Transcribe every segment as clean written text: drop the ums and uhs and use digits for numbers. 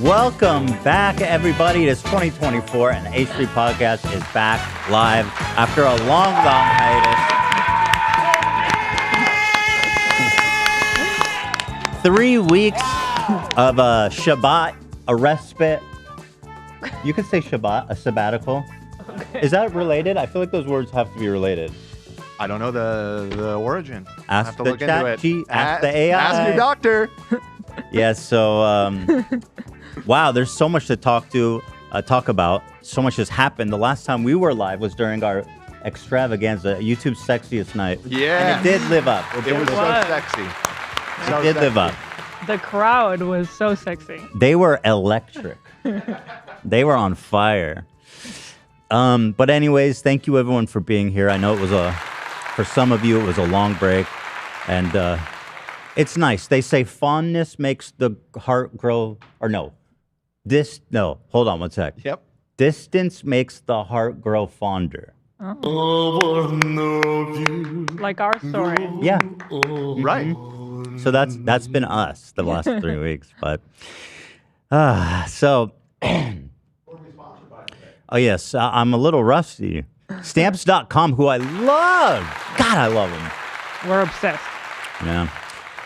Welcome back, everybody. It is 2024, and the H3 podcast is back live after a long hiatus. 3 weeks of a Shabbat, a respite. You could say Shabbat, a sabbatical. Okay. Is that related? I feel like those words have to be related. I don't know the origin. Ask the chat. Ask the AI. Ask your doctor. Yeah. So, wow. There's so much to talk about. So much has happened. The last time we were live was during our extravaganza, YouTube's sexiest night. Yeah. And it did live up. It was so sexy. It did live up. The crowd was so sexy. They were electric. They were on fire. But anyways, thank you everyone for being here. I know it was for some of you, it was a long break, and it's nice. They say fondness makes the heart grow, or no, hold on one sec. Yep. Distance makes the heart grow fonder. Oh. Like our story. Yeah. Right. So that's been us the last 3 weeks, but so. Oh yes, I'm a little rusty. Stamps.com, who I love. God, I love them. We're obsessed. Yeah.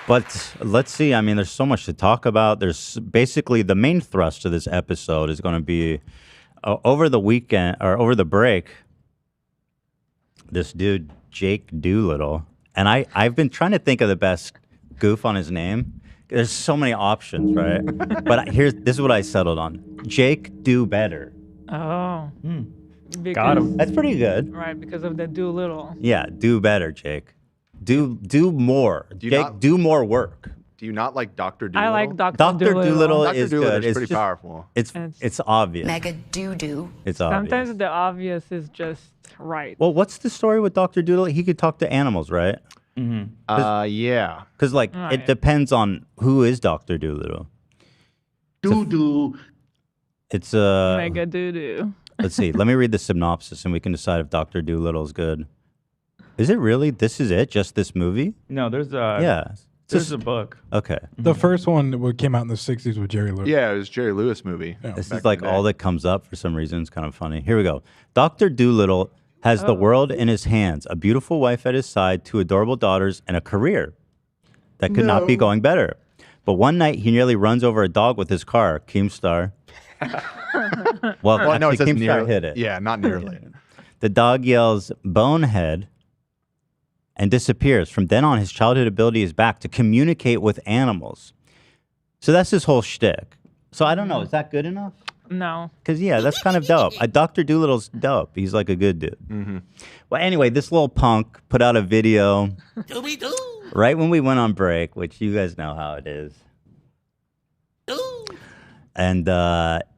But let's see. I mean, there's so much to talk about. There's basically the main thrust of this episode is going to be over the weekend or over the break. This dude, Jake Doolittle. And I've been trying to think of the best goof on his name. There's so many options, right? But this is what I settled on. Jake Do Better. Oh. Got him. That's pretty good. Right, because of the Doolittle. Yeah, do better, Jake. Do more. Jake, do more work. Do you not like Dr. Doolittle? I like Dr. Doolittle Dr. is Doolittle good. is pretty powerful. It's obvious. Mega doo-doo. It's obvious. Sometimes the obvious is just right. Well, what's the story with Dr. Doolittle? He could talk to animals, right? Mm-hmm. Yeah. Because it depends on who is Dr. Doolittle. Doo-doo. It's Mega doo-doo. Let's see. Let me read the synopsis, and we can decide if Dr. Doolittle is good. Is it really? This is it? Just this movie? No, there's There's a book. Okay. The first one came out in the 60s with Jerry Lewis. Yeah, it was Jerry Lewis movie. Yeah. This is like all that comes up for some reason. It's kind of funny. Here we go. Dr. Doolittle has the world in his hands, a beautiful wife at his side, 2 adorable daughters, and a career that could not be going better. But one night, he nearly runs over a dog with his car. Keemstar. Well, no, it says Keemstar hit it. Yeah, not nearly. The dog yells, "Bonehead," and disappears. From then on, his childhood ability is back to communicate with animals. So that's his whole shtick. So I don't know. Is that good enough? No. Because, yeah, that's kind of dope. Dr. Doolittle's dope. He's like a good dude. Mm-hmm. Well, anyway, this little punk put out a video right when we went on break, which you guys know how it is. And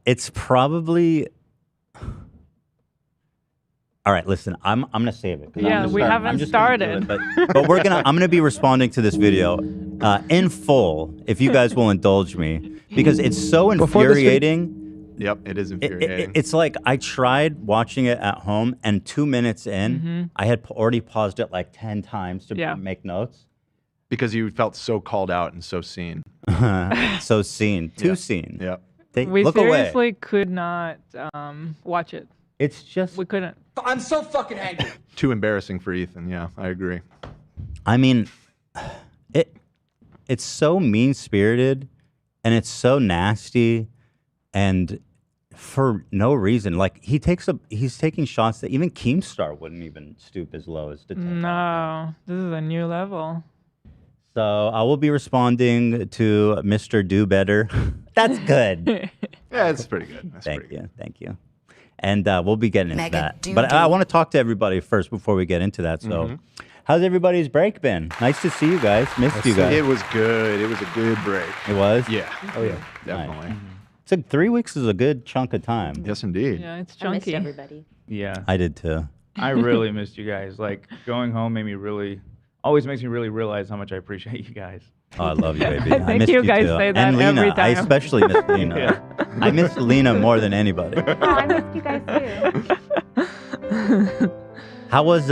it's probably... All right, listen, I'm gonna save it. Yeah, we haven't started. But I'm gonna be responding to this video in full if you guys will indulge me, because it's so infuriating. Yep, it is infuriating. It's like I tried watching it at home, and 2 minutes in, I had already paused it like 10 times to make notes. Because you felt so called out and so seen. So seen, too seen. Yep. We look seriously away. could not watch it. It's just... We couldn't. I'm so fucking angry. Too embarrassing for Ethan. Yeah, I agree. I mean, it's so mean-spirited, and it's so nasty, and for no reason. Like, he's taking shots that even Keemstar wouldn't even stoop as low as to take. No, this is a new level. So I will be responding to Mr. Do Better. That's good. Yeah, it's pretty good. Thank you. And we'll be getting into that. But I want to talk to everybody first before we get into that. So how's everybody's break been? Nice to see you guys. Missed you guys. It was good. It was a good break. It was? Yeah. Oh, yeah. Definitely. Nice. So 3 weeks is a good chunk of time. Yes, indeed. Yeah, it's I missed chunky. everybody. Yeah. I did too. I really missed you guys. Like, going home always makes me really realize how much I appreciate you guys. Oh, I love you, baby. I I think missed you you guys too. say that and Lena. every I time. especially miss Lena. Yeah. I miss Lena more than anybody. Oh, I missed you guys too. How was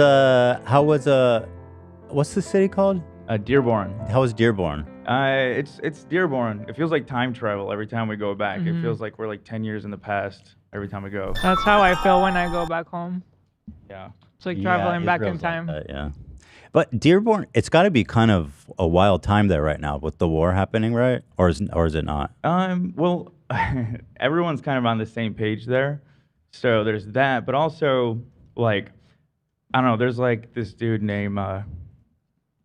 what's the city called? Dearborn. How was Dearborn? It's Dearborn. It feels like time travel every time we go back. It feels like we're like 10 years in the past every time we go. That's how I feel when I go back home. Yeah. It's like traveling back in Israel's like time. that, yeah. But Dearborn, it's got to be kind of a wild time there right now with the war happening, right? Or is it not? Well, everyone's kind of on the same page there. So there's that, but also like, I don't know, there's like this dude named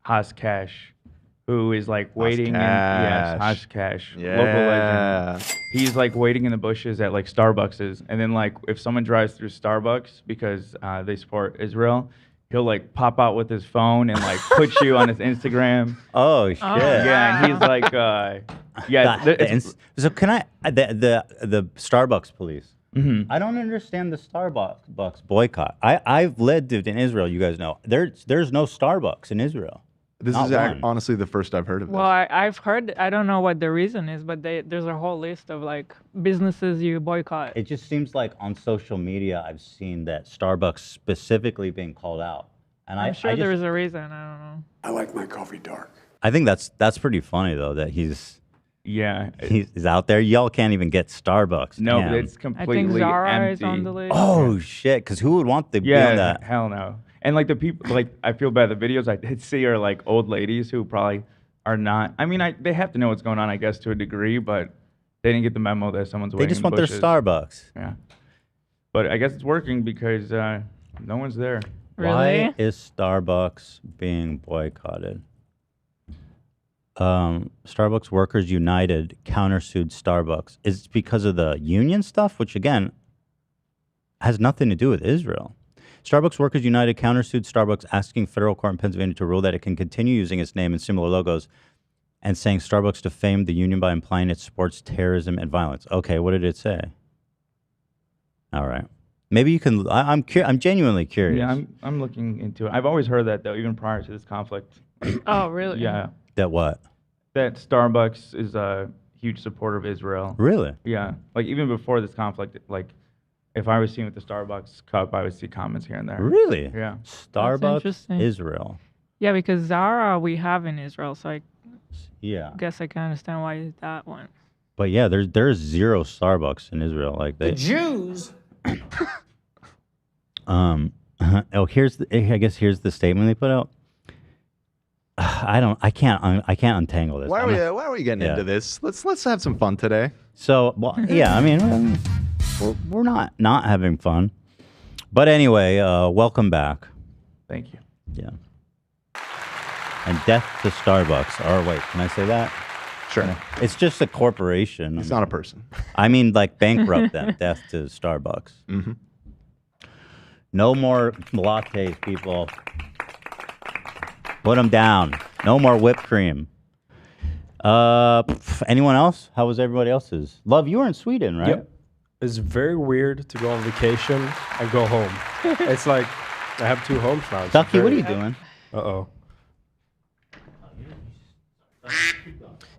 Haskash who is like waiting Haskash, local legend. He's like waiting in the bushes at like Starbucks, and then like if someone drives through Starbucks because they support Israel, he'll like pop out with his phone and like put you on his Instagram. Oh shit! Yeah, and he's like, So can I the Starbucks police? I don't understand the Starbucks boycott. I've lived in Israel. You guys know there's no Starbucks in Israel. This Not is one. honestly the first I've heard of this. Well, I've heard. I don't know what the reason is, but there's a whole list of like businesses you boycott. It just seems like on social media I've seen that Starbucks specifically being called out, and I'm sure there's a reason. I don't know. I like my coffee dark. I think that's pretty funny though that he's out there. Y'all can't even get Starbucks. No, Damn. but it's I completely think Zara empty. is on the list. Oh shit! Because who would want to be on that? Hell no. And like the people, like I feel bad. The videos I did see are like old ladies who probably are not. I mean, they have to know what's going on, I guess, to a degree, but they didn't get the memo that someone's They waiting. just in want bushes. their Starbucks. Yeah. But I guess it's working because no one's there. Really? Why is Starbucks being boycotted? Starbucks Workers United countersued Starbucks. Is it because of the union stuff, which again has nothing to do with Israel? Starbucks Workers United countersued Starbucks, asking federal court in Pennsylvania to rule that it can continue using its name and similar logos, and saying Starbucks defamed the union by implying it supports terrorism and violence. Okay, what did it say? All right, maybe you can. I'm genuinely curious. Yeah, I'm looking into it. I've always heard that though, even prior to this conflict. Oh, really? Yeah. That what? That Starbucks is a huge supporter of Israel. Really? Yeah. Like even before this conflict, like if I was seeing with the Starbucks cup, I would see comments here and there. Really? Yeah. Starbucks interesting. Israel. Yeah, because Zara we have in Israel, so I Yeah. guess I can understand why that one. But yeah, there's zero Starbucks in Israel. Like they Jews. oh, here's the statement they put out. I can't untangle this. why are we getting into this? Let's have some fun today. So, well, yeah, I mean, we're not having fun. But anyway, welcome back. Thank you. Yeah. And death to Starbucks. Or wait, can I say that? Sure. It's just a corporation. It's not a person. I mean, like bankrupt them. Death to Starbucks. Mm-hmm. No more lattes, people. Put them down. No more whipped cream. Anyone else? How was everybody else's? Love, you were in Sweden, right? Yep. It's very weird to go on vacation and go home. It's like I have two homes now. Ducky, what are you doing? Uh-oh.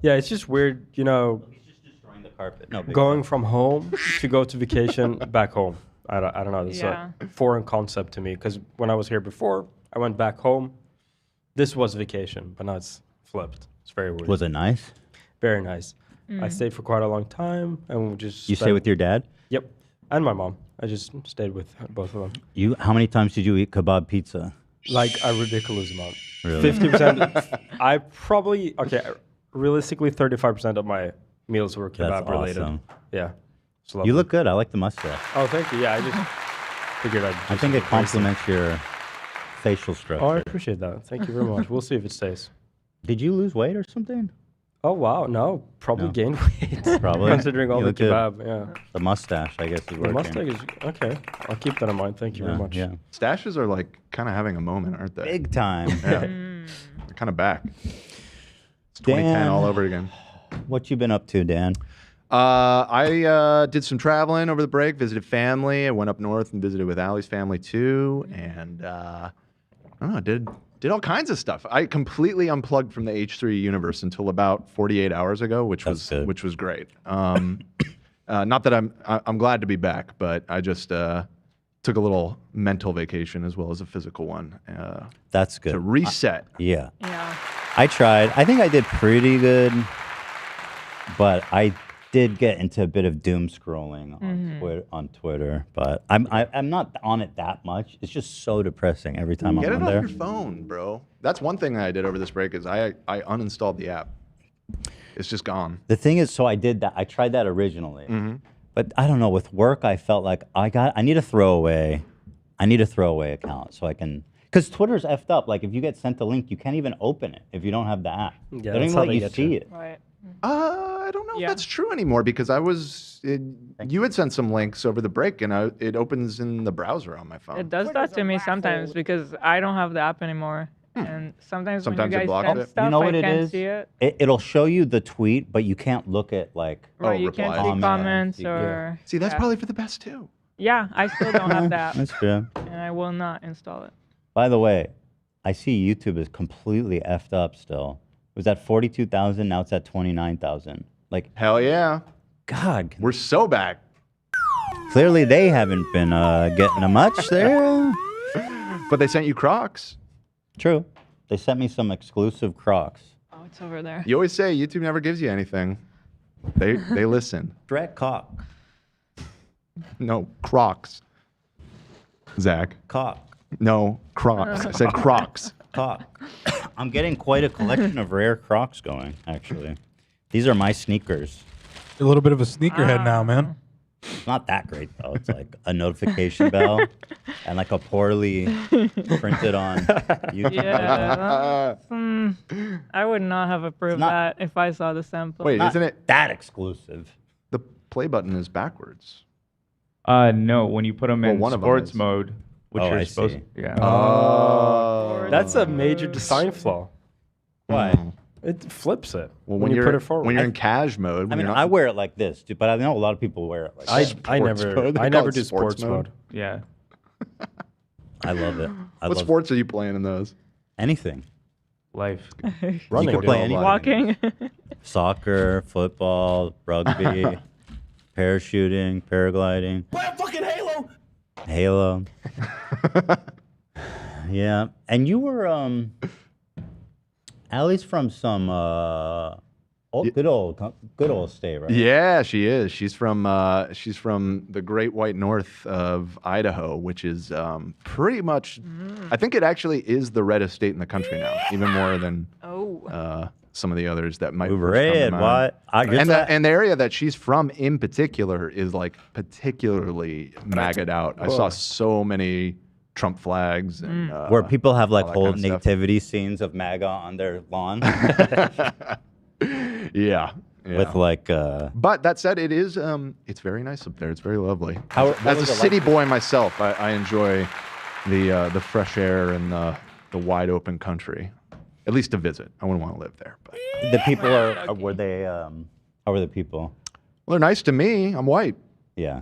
Yeah, it's just weird, you know, Destroying the carpet. No, going from home to go to vacation back home. I don't know. It's Yeah. a foreign concept to me because when I was here before, I went back home. This was vacation, but now it's flipped. It's very weird. Was it nice? Very nice. I stayed for quite a long time, and we just You stay with your dad? Yep, and my mom. I just stayed with both of them. How many times did you eat kebab pizza? Like a ridiculous amount. Really? 50%. I probably realistically 35% of my meals were kebab That's related. awesome. Yeah. It's You lovely. look good. I like the mustache. Oh, thank you. Yeah, I just figured I'd. I think it complements your facial structure. Oh, I appreciate that. Thank you very much. We'll see if it stays. Did you lose weight or something? Oh wow, no, probably No. gained weight. Probably. Considering all You the look good. kebab. Yeah. The mustache, I guess, is The working. mustache is okay. I'll keep that in mind. Thank you very much. Yeah. Stashes are like kind of having a moment, aren't they? Big time. Yeah. They're kind of back. It's 2010 Dan. all over again. What you been up to, Dan? I did some traveling over the break, visited family. I went up north and visited with Allie's family too, and I don't know, did all kinds of stuff. I completely unplugged from the H3 universe until about 48 hours ago, which That's good. was great. Not that I'm glad to be back, but I just took a little mental vacation as well as a physical one That's good. to reset. Yeah. Yeah. I tried. I think I did pretty good, but I did get into a bit of doom scrolling on Twitter. But I'm not on it that much. It's just so depressing every time Get I'm it on off there. your phone, bro. That's one thing that I did over this break is I uninstalled the app. It's just gone. The thing is, so I did that. I tried that originally, but I don't know. With work, I felt like I need a throwaway. I need a throwaway account so I can. Because Twitter's effed up. Like, if you get sent a link, you can't even open it if you don't have the app. Yeah, they don't that's even how let they you get see you. it. Right. I don't know if that's true anymore because you had sent some links over the break and it opens in the browser on my phone. It does that to me sometimes because I don't have the app anymore. And sometimes when you it guys blocks send it. stuff, You know I what it can't is? see it. It'll show you the tweet, but you can't look at like. Right, you can't replies. see comments or. See, that's yeah. probably for the best too. Yeah, I still don't have that, That's true. and I will not install it. By the way, I see YouTube is completely effed up still. It was at 42,000, now it's at 29,000. Like, Hell yeah. God, We're so back. clearly they haven't been getting a much there. But they sent you Crocs. True. They sent me some exclusive Crocs. Oh, it's over there. You always say YouTube never gives you anything. They listen. Shrek cock. No, Crocs. Zach. Cock. No, Crocs. I said Crocs. Cock. I'm getting quite a collection of rare Crocs going, actually. These are my sneakers. You're a little bit of a sneakerhead now, man. It's not that great, though. It's like a notification bell and like a poorly printed on YouTube. Yeah, I would not have approved that if I saw the sample. Wait, Not isn't it? that exclusive? The play button is backwards. No, when you put them in one of them sports is. mode, which Oh, you're I supposed see. yeah. Oh. That's a major design flaw. Why? It flips it Well, when you put it forward. When you're in cash mode. I when mean, you're I not, wear it like this, dude, but I know a lot of people wear it like I that. mode. I They call never it do sports sports mode. mode. Yeah. I love it. I what love sports are you playing in those? anything. Life. Running. You can play anything. Walking. Soccer, football, rugby, parachuting, paragliding. Play a fucking Halo. Halo. Yeah. And you were Allie's from some good old state, right? Yeah, she is. She's from the Great White North of Idaho, which is pretty much. I think it actually is the reddest state in the country now, even more than some of the others that might. Ooh, first come to red, mind. what? And the area that she's from in particular is like particularly MAGA'd out. I saw so many Trump flags and where people have like all that whole kind of stuff. nativity scenes of MAGA on their lawn Yeah. with like But that said, it is it's very nice up there. It's very lovely. what As a was it like city boy myself, I enjoy the fresh air and the wide open country. At least to visit. I wouldn't want to live there. But the people were they how were the people? well, they're nice to me. I'm white. Yeah.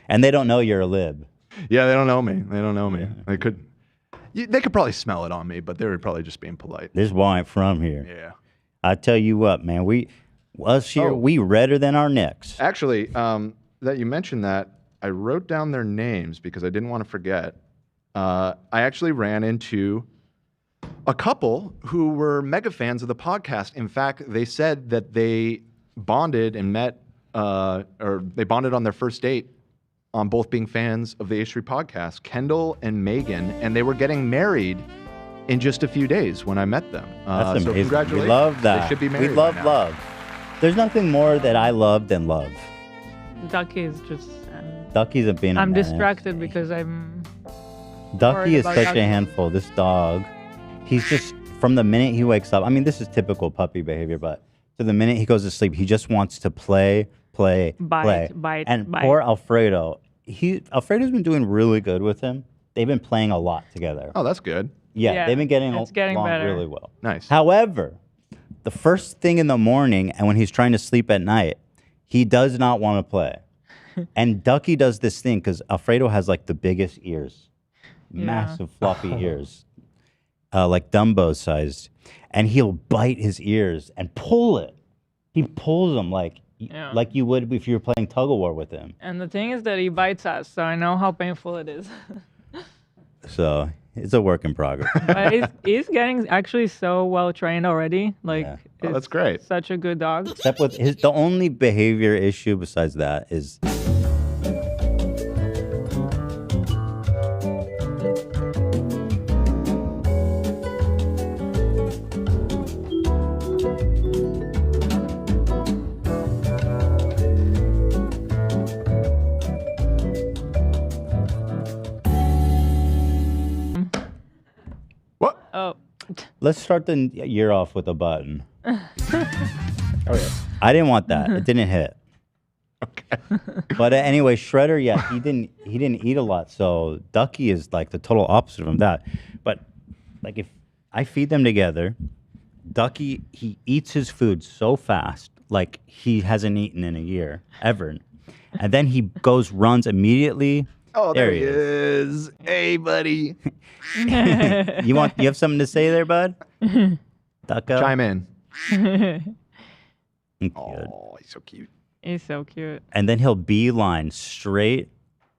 And they don't know you're a lib. Yeah, they don't know me. They don't know me. They could probably smell it on me, but they were probably just being polite. This boy ain't from here. Yeah. I tell you what, man, us here, we redder than our necks. Actually, that you mentioned that, I wrote down their names because I didn't want to forget. I actually ran into a couple who were mega fans of the podcast. In fact, they said that they bonded and met, or they bonded on their first date on both being fans of the H3 podcast, Kendall and Megan, and they were getting married in just a few days when I met them. That's amazing. So congratulations. We love that. They should be married. We love by now. love. There's nothing more that I love than love. Ducky is just. Ducky's a being a I'm menace. distracted because I'm. Ducky worried is about such Ducky. a handful. This dog, he's just, from the minute he wakes up, I mean, this is typical puppy behavior, but to the minute he goes to sleep, he just wants to play. Bite, And bite. poor Alfredo, Alfredo's been doing really good with him. They've been playing a lot together. Oh, that's good. Yeah, They've been getting it's getting along better. really well. Nice. However, the first thing in the morning and when he's trying to sleep at night, he does not want to play. And Ducky does this thing because Alfredo has like the biggest ears, massive floppy ears, like Dumbo sized, and he'll bite his ears and pull it. He pulls them like you would if you were playing tug of war with him. And the thing is that he bites us, so I know how painful it is. So It's a work in progress. But he's getting actually so well trained already. Like, Yeah. Oh, that's it's great. Such a good dog. Except with the only behavior issue besides that is What? Oh, let's start the year off with a button. Oh yeah. I didn't want that. It didn't hit. Okay. But anyway, Shredder, yeah, he didn't eat a lot. So Ducky is like the total opposite of that. But like if I feed them together, Ducky he eats his food so fast, like he hasn't eaten in a year ever, and then he runs immediately. Oh, there he is. is. Hey, buddy. You have something to say there, bud? Ducko? Chime in. Good. Oh, he's so cute. he's so cute. And then he'll beeline straight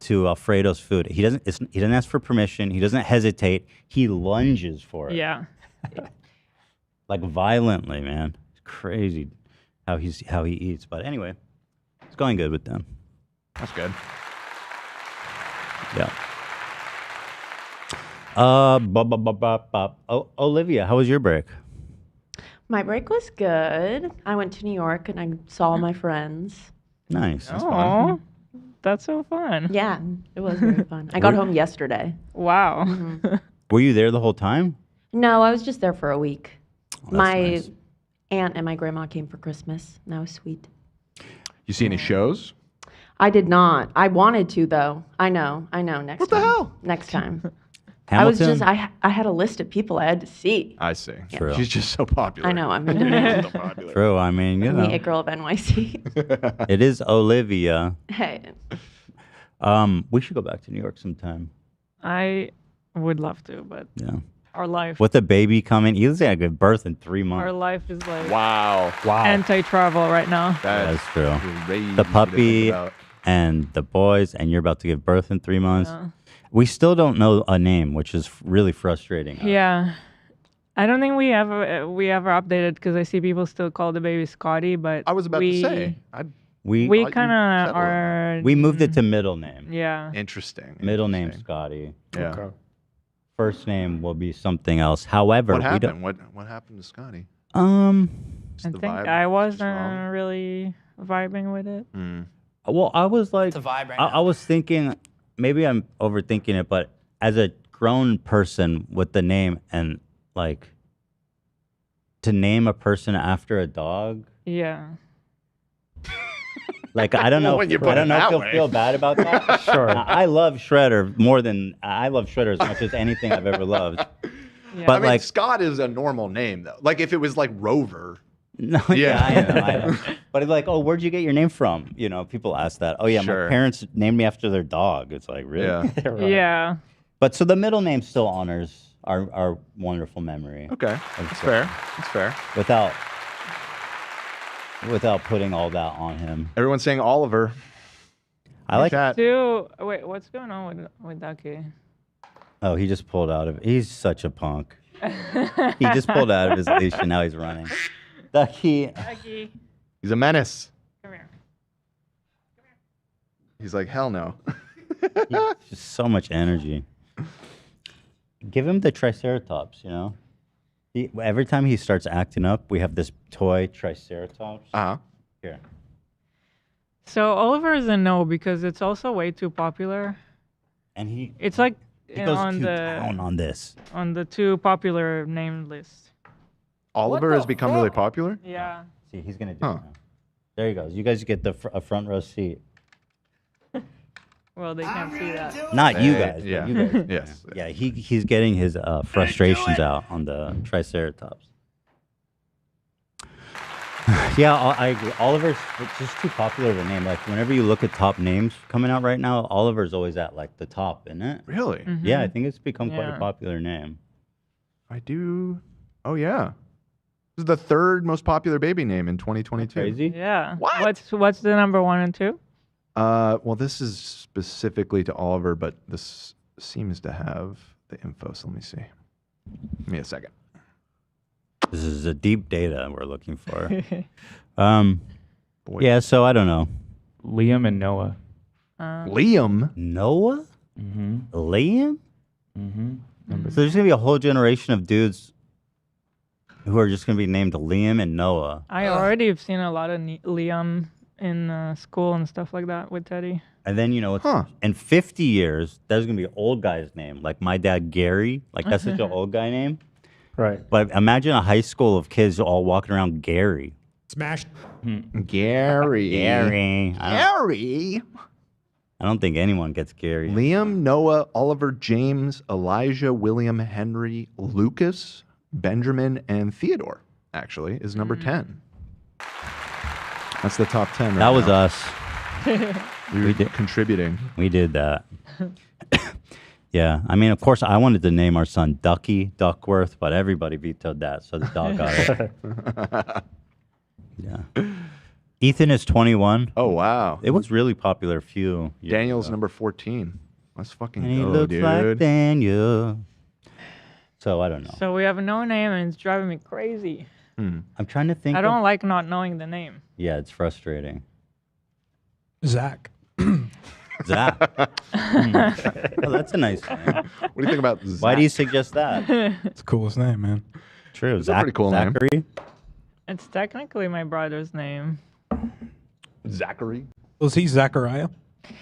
to Alfredo's food. He doesn't ask for permission. He doesn't hesitate. He lunges for it. Yeah. Like violently, man. It's crazy how he eats. But anyway, it's going good with them. That's good. Yeah. Olivia, how was your break? My break was good. I went to New York and I saw my friends. Nice. Oh, that's so fun. Yeah, it was very fun. I got home yesterday. Wow. Were you there the whole time? No, I was just there for a week. that's My nice. aunt and my grandma came for Christmas. And that was sweet. You see any shows? I did not. I wanted to though. I know. Next What time. the hell? Next time. Hamilton? I had a list of people I had to see. I see. True. She's just so popular. I know. I'm So popular. True. I mean, you the know, it girl of NYC. it is Olivia. Hey. We should go back to New York sometime. I would love to, but Yeah. our life, With the baby coming, he's gonna give birth in 3 our months. life is like Wow. anti-travel right now. That's true. crazy The to puppy think about. and the boys, and you're about to give birth in 3 months. Yeah. We still don't know a name, which is really frustrating. Yeah. I don't think we ever updated because I see people still call the baby Scotty, but I was about to say. We we thought kind you of settled on are. we moved it to middle name. Yeah. Interesting. Middle name Interesting. Scotty. Yeah. Okay. First name will be something else. However, What we happened? What happened to Scotty? don't. Just I the think vibe I was wasn't wrong? really vibing with it. Well, I was like, It's a vibe right I now. was thinking, maybe I'm overthinking it, but as a grown person with the name and like to name a person after a dog, Yeah. like I don't know, When you I put don't it know if that you'll way. feel bad about that. Sure. I love Shredder I love Shredder as much as anything I've ever loved. Yeah. But I mean, like, Scott is a normal name though. Like if it was like Rover. no, Yeah. I know. But it's like, oh, where'd you get your name from? You know, people ask that. Oh yeah, Sure. my parents named me after their dog. It's like, really? Yeah. Right. Yeah. But so the middle name still honors our wonderful memory Okay. That's fair. That's fair. without putting all that on him. Everyone's saying Oliver. I like. that. Wait, what's going on with Ducky? Oh, he just pulled out of. He's such a punk. He just pulled out of his leash and now he's running. Ducky. Ducky, He's a menace. come here. He's like, hell no. Just so much energy. Give him the Triceratops. You know. Every time he starts acting up, we have this toy Triceratops. Uh-huh. Here. So Oliver is a no because it's also way too popular. And he It's like goes on to the town on this. too popular name list. Oliver has become really popular. Yeah. See, he's gonna do Huh. it now. There he goes. You guys get a front row seat. Well, they can't see that. Not you Hey, guys. but yeah. You guys. Yes. Yeah, he's getting his frustrations out on the Triceratops. Yeah, I agree. Oliver's just too popular of a name. Like whenever you look at top names coming out right now, Oliver's always at like the top, isn't it? Really? Yeah, I think it's become quite a Yeah. popular name. I do. Oh yeah. This is the third most popular baby name in 2022. Crazy. Yeah. What? What's the number 1 and 2? Well, this is specifically to Oliver, but this seems to have the info. So let me see. Give me a second. This is the deep data we're looking for. Boy. Yeah, so I don't know. Liam and Noah. Liam. Noah? Mm-hmm. Liam? Mm-hmm. So there's going to be a whole generation of dudes who are just going to be named Liam and Noah. I already have seen a lot of Liam in school and stuff like that with Teddy. And then, it's in 50 years, there's going to be an old guy's name. Like my dad, Gary. Like that's such an old guy name. Right. But imagine a high school of kids all walking around Gary. Smashed. Gary. Gary. Gary. I don't think anyone gets Gary. Liam, Noah, Oliver, James, Elijah, William, Henry, Lucas, Benjamin, and Theodore, actually, is number 10. That's the top 10. Right That was now. us. We did contributing. We did that. Yeah. I mean, of course, I wanted to name our son Duckworth, but everybody vetoed that, so the dog got it. Yeah. Ethan is 21. Oh, wow. It was really popular a few years Daniel's ago. number 14. Let's fucking And he go, looks dude. like Daniel. So I don't know. So we have no name, and it's driving me crazy. I'm trying to think. I don't like not knowing the name. Yeah, it's frustrating. Zach. Zach. Oh, that's a nice name. What do you think about Zach? Why do you suggest that? It's the coolest name, man. True. It's a pretty cool name. Zachary? It's technically my brother's name. Zachary? Was he Zachariah?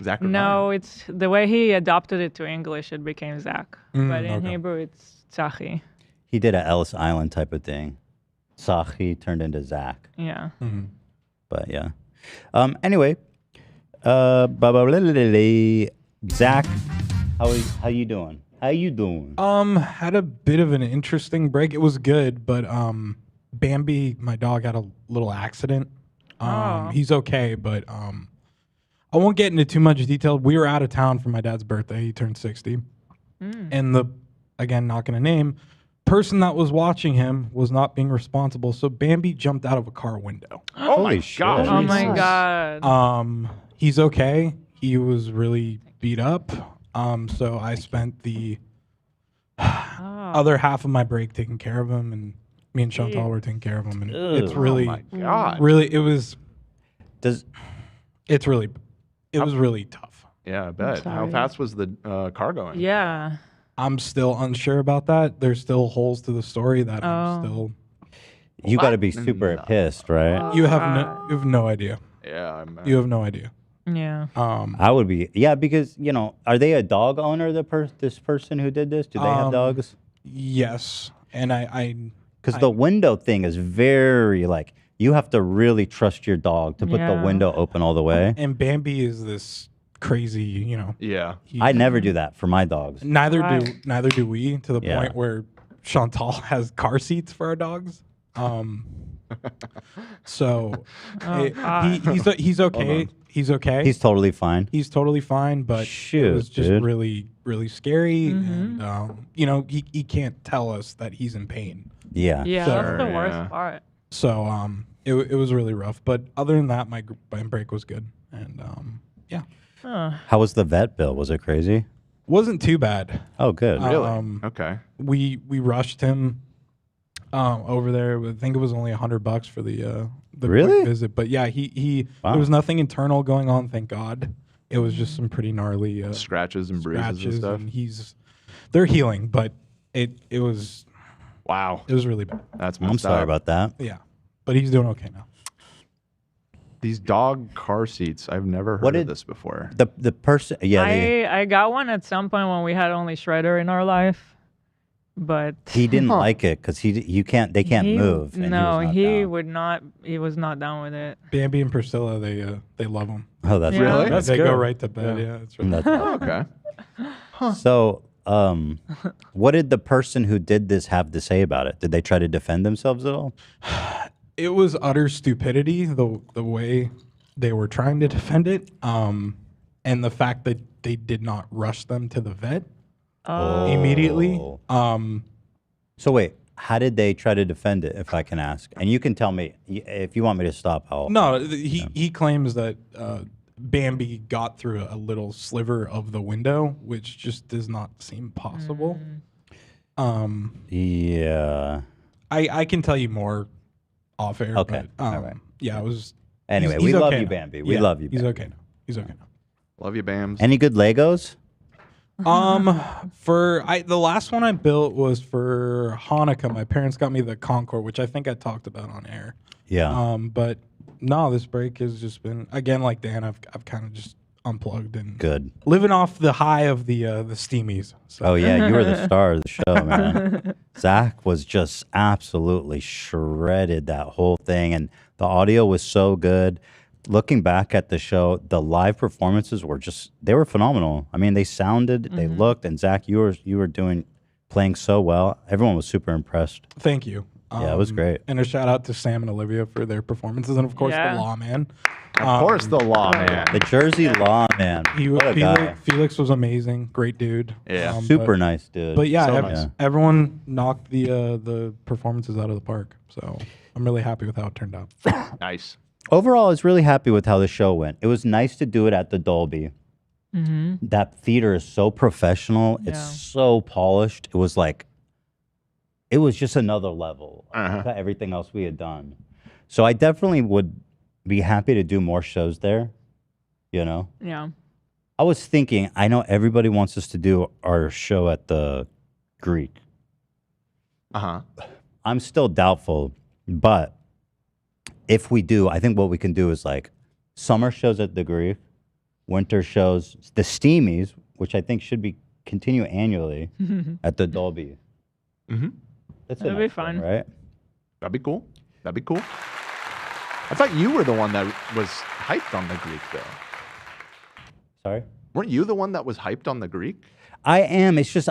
Zachary? No, it's the way he adopted it to English, it became Zach. But in okay. Hebrew, it's Tzachi. He did a Ellis Island type of thing. Sachi turned into Zach. Yeah. But yeah. Anyway. Zach, how you doing? How you doing? Had a bit of an interesting break. It was good, but Bambi, my dog, had a little accident. He's okay, but I won't get into too much detail. We were out of town for my dad's birthday. He turned 60. And again, not gonna name, person that was watching him was not being responsible. So Bambi jumped out of a car window. Oh my shit. gosh. Oh my God. He's okay. He was really beat up. So I spent the other half of my break taking care of him, and me and Chantal were taking care of him. And it's really, Oh my God. really, it was Does really tough. Yeah, I bet. How sorry. fast was the car going? Yeah. I'm still unsure about that. There's still holes to the story that Oh. I'm still. you got to be super pissed, right? You have no idea. Yeah. I'm, You have no idea. Yeah. I would be. Yeah, because are they a dog owner? This person who did this, do they have dogs? Yes, and I Because the window thing is very you have to really trust your dog to put the Yeah. window open all the way. and Bambi is this crazy, yeah. I never do that for my dogs. Neither Right. do we, to the Yeah. point where Chantal has car seats for our dogs. So he's okay. He's okay. He's totally fine. He's totally fine, but Shoot, it was just dude. really, really scary. And he can't tell us that he's in pain. Yeah. Yeah, So- that's the worst Yeah. part. So it was really rough. But other than that, my break was good, and yeah, How was the vet bill? Was it crazy? wasn't too bad. Oh, good. Really? Okay. We rushed him over there. I think it was only $100 for the Really? quick visit. But yeah, he Wow. there was nothing internal going on. Thank God. It was just some pretty gnarly Scratches and bruises and scratches, stuff. and they're healing, but it was Wow. really bad. That's messed I'm sorry up. about that. Yeah, but he's doing okay now. These dog car seats. I've never heard What of did- this before. The person, I got one at some point when we had only Shredder in our life, but he didn't like it because they can't he- move. And No, he, was not he down. would not. He was not down with it. Bambi and Priscilla, they love him. Oh, that's Yeah. Really? That's they good. go right to bed. Yeah, that's right. That's Oh, okay. So, what did the person who did this have to say about it? Did they try to defend themselves at all? It was utter stupidity the way they were trying to defend it, and the fact that they did not rush them to the vet immediately. So wait, how did they try to defend it? If I can ask, and you can tell me if you want me to stop. No, he claims that Bambi got through a little sliver of the window, which just does not seem possible. Yeah. I can tell you more off air. Okay. But, All right. Yeah, it was. Anyway, he's we love okay you, now. Bambi. We love you, He's Bambi. okay now. He's okay now. Love you, Bams. Any good Legos? The last one I built was for Hanukkah. My parents got me the Concord, which I think I talked about on air. Yeah. But no, this break has just been, again, like Dan, I've kind of just unplugged and Good. living off the high of the steamies. So. Oh yeah, you were the star of the show, man. Zach was just absolutely shredded that whole thing, and the audio was so good. Looking back at the show, the live performances were they were phenomenal. I mean, they sounded, they looked, and Zach, you were playing so well. Everyone was super impressed. Thank you. Yeah, it was great. And a shout out to Sam and Olivia for their performances, and of course Yeah. the Lawman. Of course, the Lawman. The Jersey Lawman. What a guy. Felix was amazing, great dude. Yeah. Super nice dude. But yeah, So nice. everyone knocked the performances out of the park. So I'm really happy with how it turned out. Nice. Overall, I was really happy with how the show went. It was nice to do it at the Dolby. That theater is so professional. It's Yeah. so polished. It was just another level to everything else we had done. So I definitely would be happy to do more shows there, you know? Yeah. I was thinking, I know everybody wants us to do our show at the Greek. I'm still doubtful, but if we do, I think what we can do is like summer shows at the Greek, winter shows, the Steamies, which I think should be continue annually at the Dolby. That's That'd a be nice one, fun. right? That'd be cool. That'd be cool. I thought you were the one that was hyped on the Greek, though. Sorry? Weren't you the one that was hyped on the Greek? I am. It's just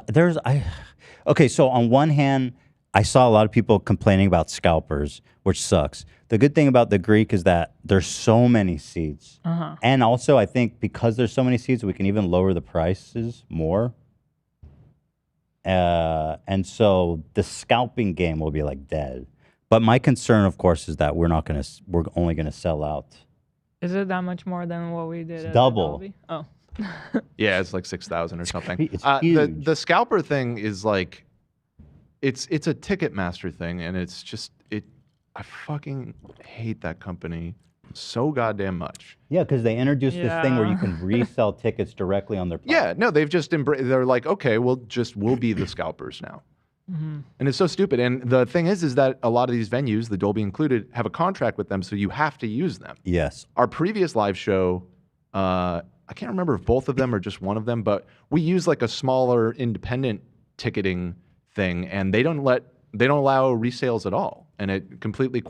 okay, so on one hand, I saw a lot of people complaining about scalpers, which sucks. The good thing about the Greek is that there's so many seats. And also, I think because there's so many seats, we can even lower the prices more. And so the scalping game will be like dead. But my concern, of course, is that we're only gonna sell out. Is it that much more than what we did? At the double. Dolby? Oh. Yeah, it's like 6,000 or something. It's the huge. scalper thing is like, it's a Ticketmaster thing, and it's just I fucking hate that company so goddamn much. Yeah, because they introduced this thing where you Yeah. can resell tickets directly on their platform. Yeah, no, they've just they're like, okay, we'll be the scalpers now. And it's so stupid. And the thing is that a lot of these venues, the Dolby included, have a contract with them, so you have to use them. Yes. Our previous live show, I can't remember if both of them or just one of them, but we use like a smaller independent ticketing thing, and they don't allow resales at all, and it completely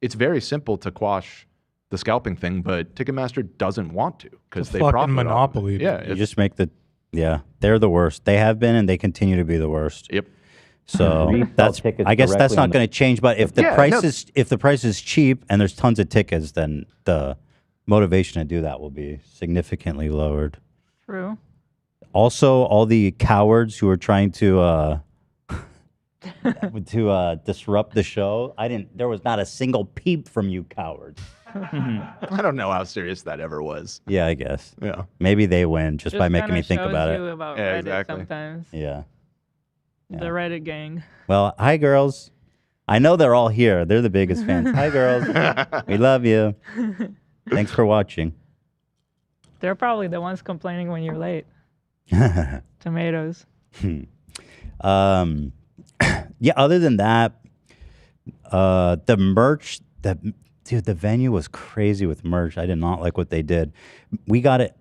it's very simple to quash the scalping thing, but Ticketmaster doesn't want to because they fucking profit off of it. monopoly, Yeah, You just make they're the worst. They have been and they continue to be the worst. Yep. So tickets I guess that's directly not on the- going to change. But if the Yeah, price no. if the price is cheap and there's tons of tickets, then the motivation to do that will be significantly lowered. True. Also, all the cowards who are trying to disrupt the show, there was not a single peep from you cowards. I don't know how serious that ever was. Yeah, I guess. Yeah. Maybe they win just by making kinda me think shows about you it. About Yeah, Reddit exactly. Sometimes Yeah. the Reddit gang. Well, hi girls. I know they're all here. They're the biggest fans. Hi girls. We love you. Thanks for watching. They're probably the ones complaining when you're late. Tomatoes. Yeah, other than that, the merch, the venue was crazy with merch. I did not like what they did. We got it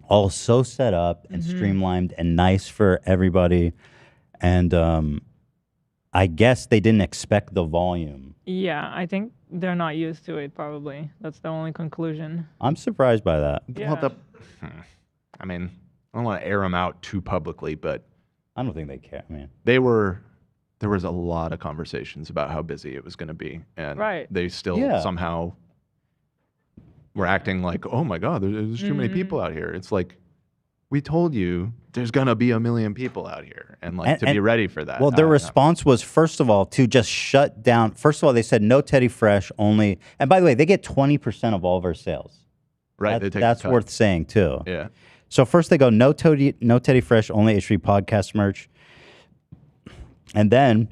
all so set up and streamlined and nice for everybody. And I guess they didn't expect the volume. Yeah, I think they're not used to it. Probably that's the only conclusion. I'm surprised by that. Yeah. Well, I mean, I don't want to air them out too publicly, but I don't think they care, man. there was a lot of conversations about how busy it was going to be, and Right. they still Yeah. somehow were acting like, oh my god, there's too many people out here. It's like, we told you there's going to be 1 million people out here, and like to be ready for that. Well, their response was, first of all, to just shut down. First of all, they said no Teddy Fresh only. And by the way, they get 20% of all of our sales. Right. They take That's the cut. worth saying too. Yeah. So first they go, no Teddy Fresh, only H3 podcast merch. And then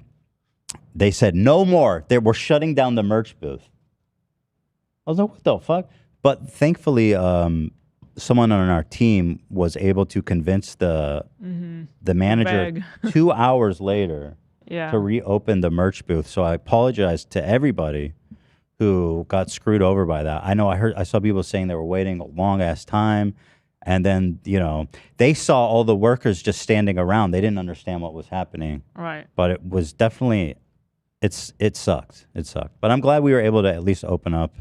they said, no more. We're shutting down the merch booth. I was like, what the fuck? But thankfully, someone on our team was able to convince the manager Bag. 2 hours later Yeah. to reopen the merch booth. So I apologize to everybody who got screwed over by that. I know I saw people saying they were waiting a long ass time. And then, they saw all the workers just standing around. They didn't understand what was happening. Right. But it was definitely, it sucked. It sucked. But I'm glad we were able to at least open up.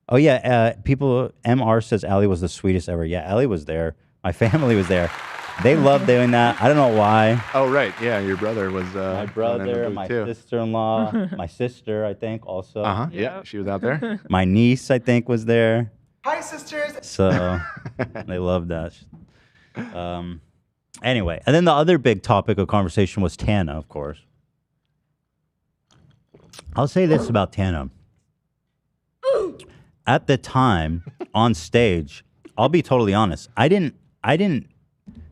Oh, yeah. MR says Allie was the sweetest ever. Yeah, Allie was there. My family was there. They loved doing that. I don't know why. Oh, right. Yeah, your brother was. My brother, my sister-in-law, my sister, I think, also. Uh huh. Yeah, she was out there. My niece, I think, was there. Hi, sisters. So they loved that. Anyway, and then the other big topic of conversation was Tana, of course. I'll say this about Tana. At the time, on stage, I'll be totally honest. I didn't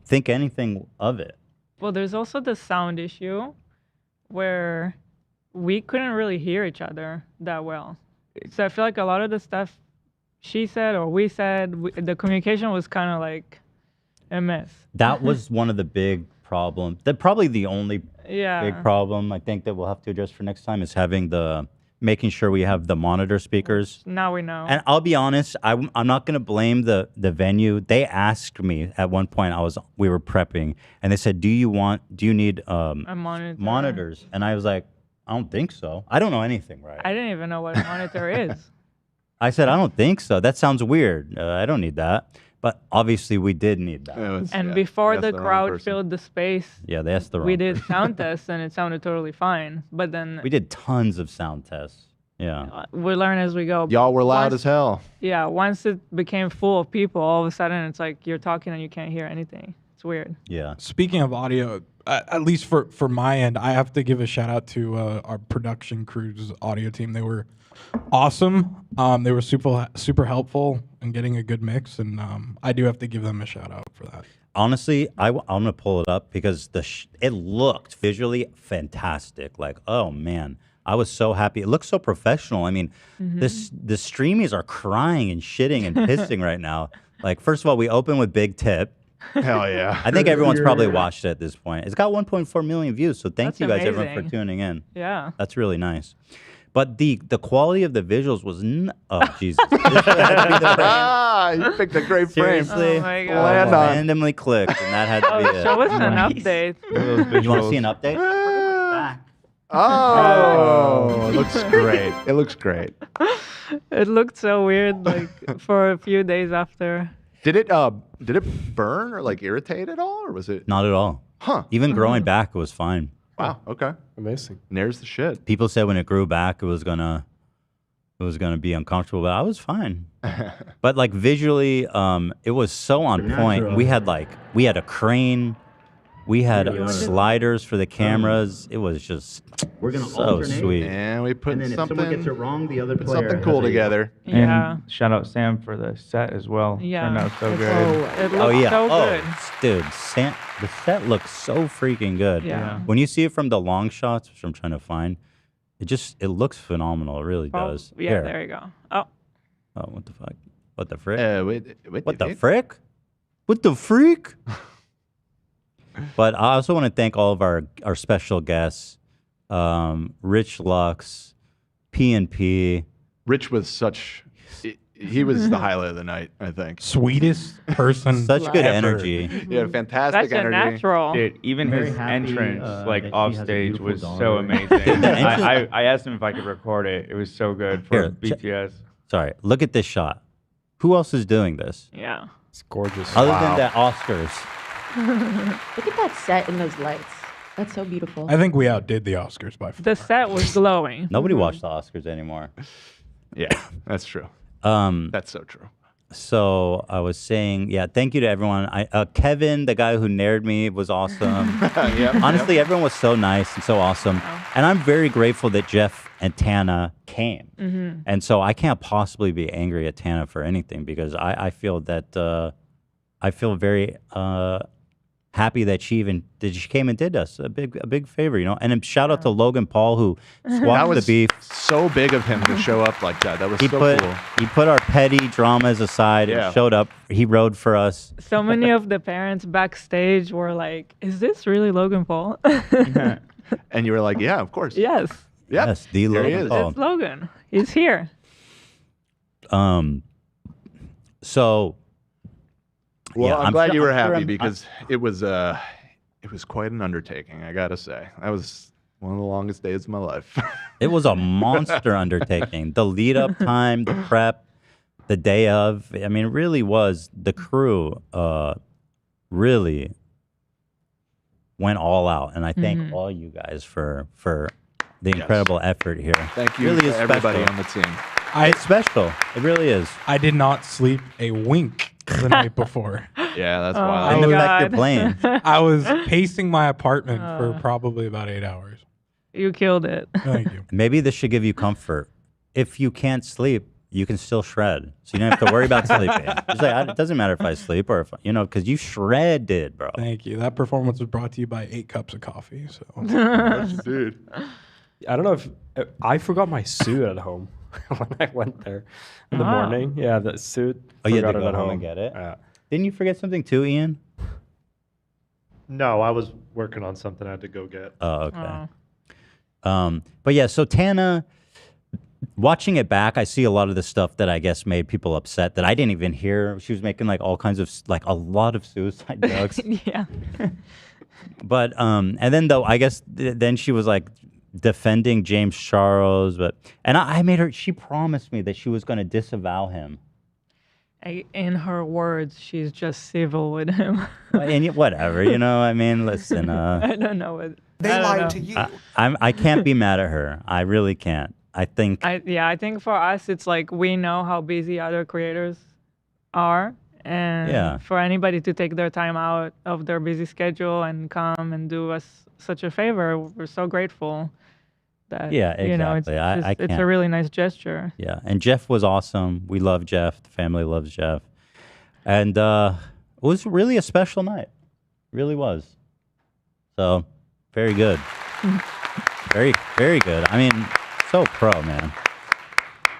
think anything of it. Well, there's also the sound issue where we couldn't really hear each other that well. So I feel like a lot of the stuff she said or we said, the communication was kind of like a mess. That was one of the big problems. Probably the only Yeah. big problem I think that we'll have to address for next time is making sure we have the monitor speakers. Now we know. And I'll be honest, I'm not going to blame the venue. They asked me at one point, we were prepping, and they said, do you need a monitor. monitors? And I was like, I don't think so. I don't know anything, right? I didn't even know what a monitor is. I said, I don't think so. That sounds weird. I don't need that. But obviously, we did need that. And before the crowd filled the space, yeah, they asked the wrong we did sound tests and it sounded totally fine. But then we did tons of sound tests. Yeah. We learn as we go. Y'all were loud as hell. Yeah, once it became full of people, all of a sudden it's like you're talking and you can't hear anything. It's weird. Yeah. Speaking of audio, at least for my end, I have to give a shout out to our production crew's audio team. They were awesome. They were super helpful in getting a good mix, and I do have to give them a shout out for that. Honestly, I'm gonna pull it up because it looked visually fantastic. Like, oh man, I was so happy. It looks so professional. I mean, the streamies are crying and shitting and pissing right now. Like, first of all, we open with Big Tip. Hell yeah. I think everyone's probably watched it at this point. It's got 1.4 million views, so thank That's you guys everyone amazing. for tuning in. Yeah. That's really nice. But the quality of the visuals was oh Jesus! This had to be the frame. You picked a great frame. Seriously, Oh my God. Land on. randomly clicked, and that had to be it. Show us an update. You want to see an update? Oh, it looks great. It looks great. It looked so weird, like for a few days after. Did it burn or like irritate at all, or was it? Not at all. Huh. Even growing back, it was fine. Wow. Okay. Amazing. There's the shit. People said when it grew back, it was gonna be uncomfortable, but I was fine. But like visually, it was so on point. We had a crane, we had sliders for the cameras. It was just so sweet. And we put something wrong, the other something cool together. Yeah. And shout out Sam for the set as well. Yeah. Turned out so It good. looked so good. Dude, the set looks so freaking good. Yeah. When you see it from the long shots, which I'm trying to find, it looks phenomenal. It really does. Yeah, Here. there you go. Oh. Oh, what the fuck? What the frick? What the frick? What the freak? But I also want to thank all of our special guests, Rich Lux, P&P. Rich was he was the highlight of the night, I think. Sweetest person. Such good ever. energy. He had fantastic That's a energy. natural. Dude, even Very his happy, entrance, that she off has a stage, beautiful was daughter. so amazing. I asked him if I could record it. It was so good for Here, BTS. Sorry, look at this shot. Who else is doing this? Yeah. It's gorgeous. Other than the Oscars. Look at that set and those lights. That's so beautiful. I think we outdid the Oscars by far. The set was glowing. Nobody watched the Oscars anymore. Yeah, that's true. Um, That's so true. So I was saying, yeah, thank you to everyone. Kevin, the guy who nared me, was awesome. Honestly, everyone was so nice and so awesome. And I'm very grateful that Jeff and Tana came. And so I can't possibly be angry at Tana for anything because I feel that I feel very happy that she came and did us a big favor, you know. And then shout out to Logan Paul who swapped the beef. So big of him to show up like that. That was cool. He put our petty dramas aside and showed up. He rode for us. So many of the parents backstage were like, "Is this really Logan Paul?" And you were like, "Yeah, of course." Yes. Yep. Yes, the Logan Paul. It's Logan. He's here. So. Well, Yeah, I'm glad you were I'm sure happy because it was quite an undertaking, I gotta say. That was one of the longest days of my life. It was a monster undertaking. The lead up time, the prep, the day of. I mean, it really was. The crew really went all out, and I thank all you guys for the incredible effort here. Thank you really to is everybody special. on the team. It's special. It really is. I did not sleep a wink the night before. Yeah, that's Oh wild. my Didn't affect your God. plane. I was pacing my apartment for probably about 8 hours. You killed it. Thank you. Maybe this should give you comfort. If you can't sleep, you can still shred. So you don't have to worry about sleeping. It's like, it doesn't matter if I sleep or if, because you shredded, bro. Thank you. That performance was brought to you by 8 cups of coffee. So Dude. I don't know if I forgot my suit at home when I went there in the morning. Yeah, the suit. Oh, you had to forgot go it at home and get it? Yeah. Didn't you forget something too, Ian? No, I was working on something I had to go get. Oh, okay. But yeah, so Tana, watching it back, I see a lot of the stuff that I guess made people upset that I didn't even hear. She was making like all kinds of, like a lot of suicide jokes. Yeah. But, and then though, I guess then she was like defending James Charles, and I made her, she promised me that she was going to disavow him. In her words, she's just civil with him. And whatever, I mean, listen. I don't know what. They lied to you. I can't be mad at her. I really can't. I think. I think for us, it's like we know how busy other creators are. And for anybody to take their time out of their busy schedule and come and do us such a favor, we're so grateful. That, exactly. It's a really nice gesture. Yeah, and Jeff was awesome. We love Jeff. The family loves Jeff. And it was really a special night. Really was. So, very good. Very, very good. I mean, so pro, man.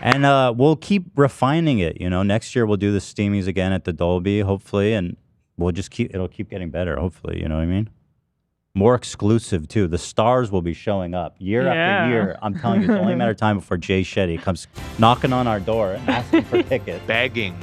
And we'll keep refining it. Next year we'll do the Steamies again at the Dolby, hopefully. And we'll just it'll keep getting better, hopefully. You know what I mean? More exclusive, too. The stars will be showing up year after year. I'm telling you, it's only a matter of time before Jay Shetty comes knocking on our door asking for tickets. Begging.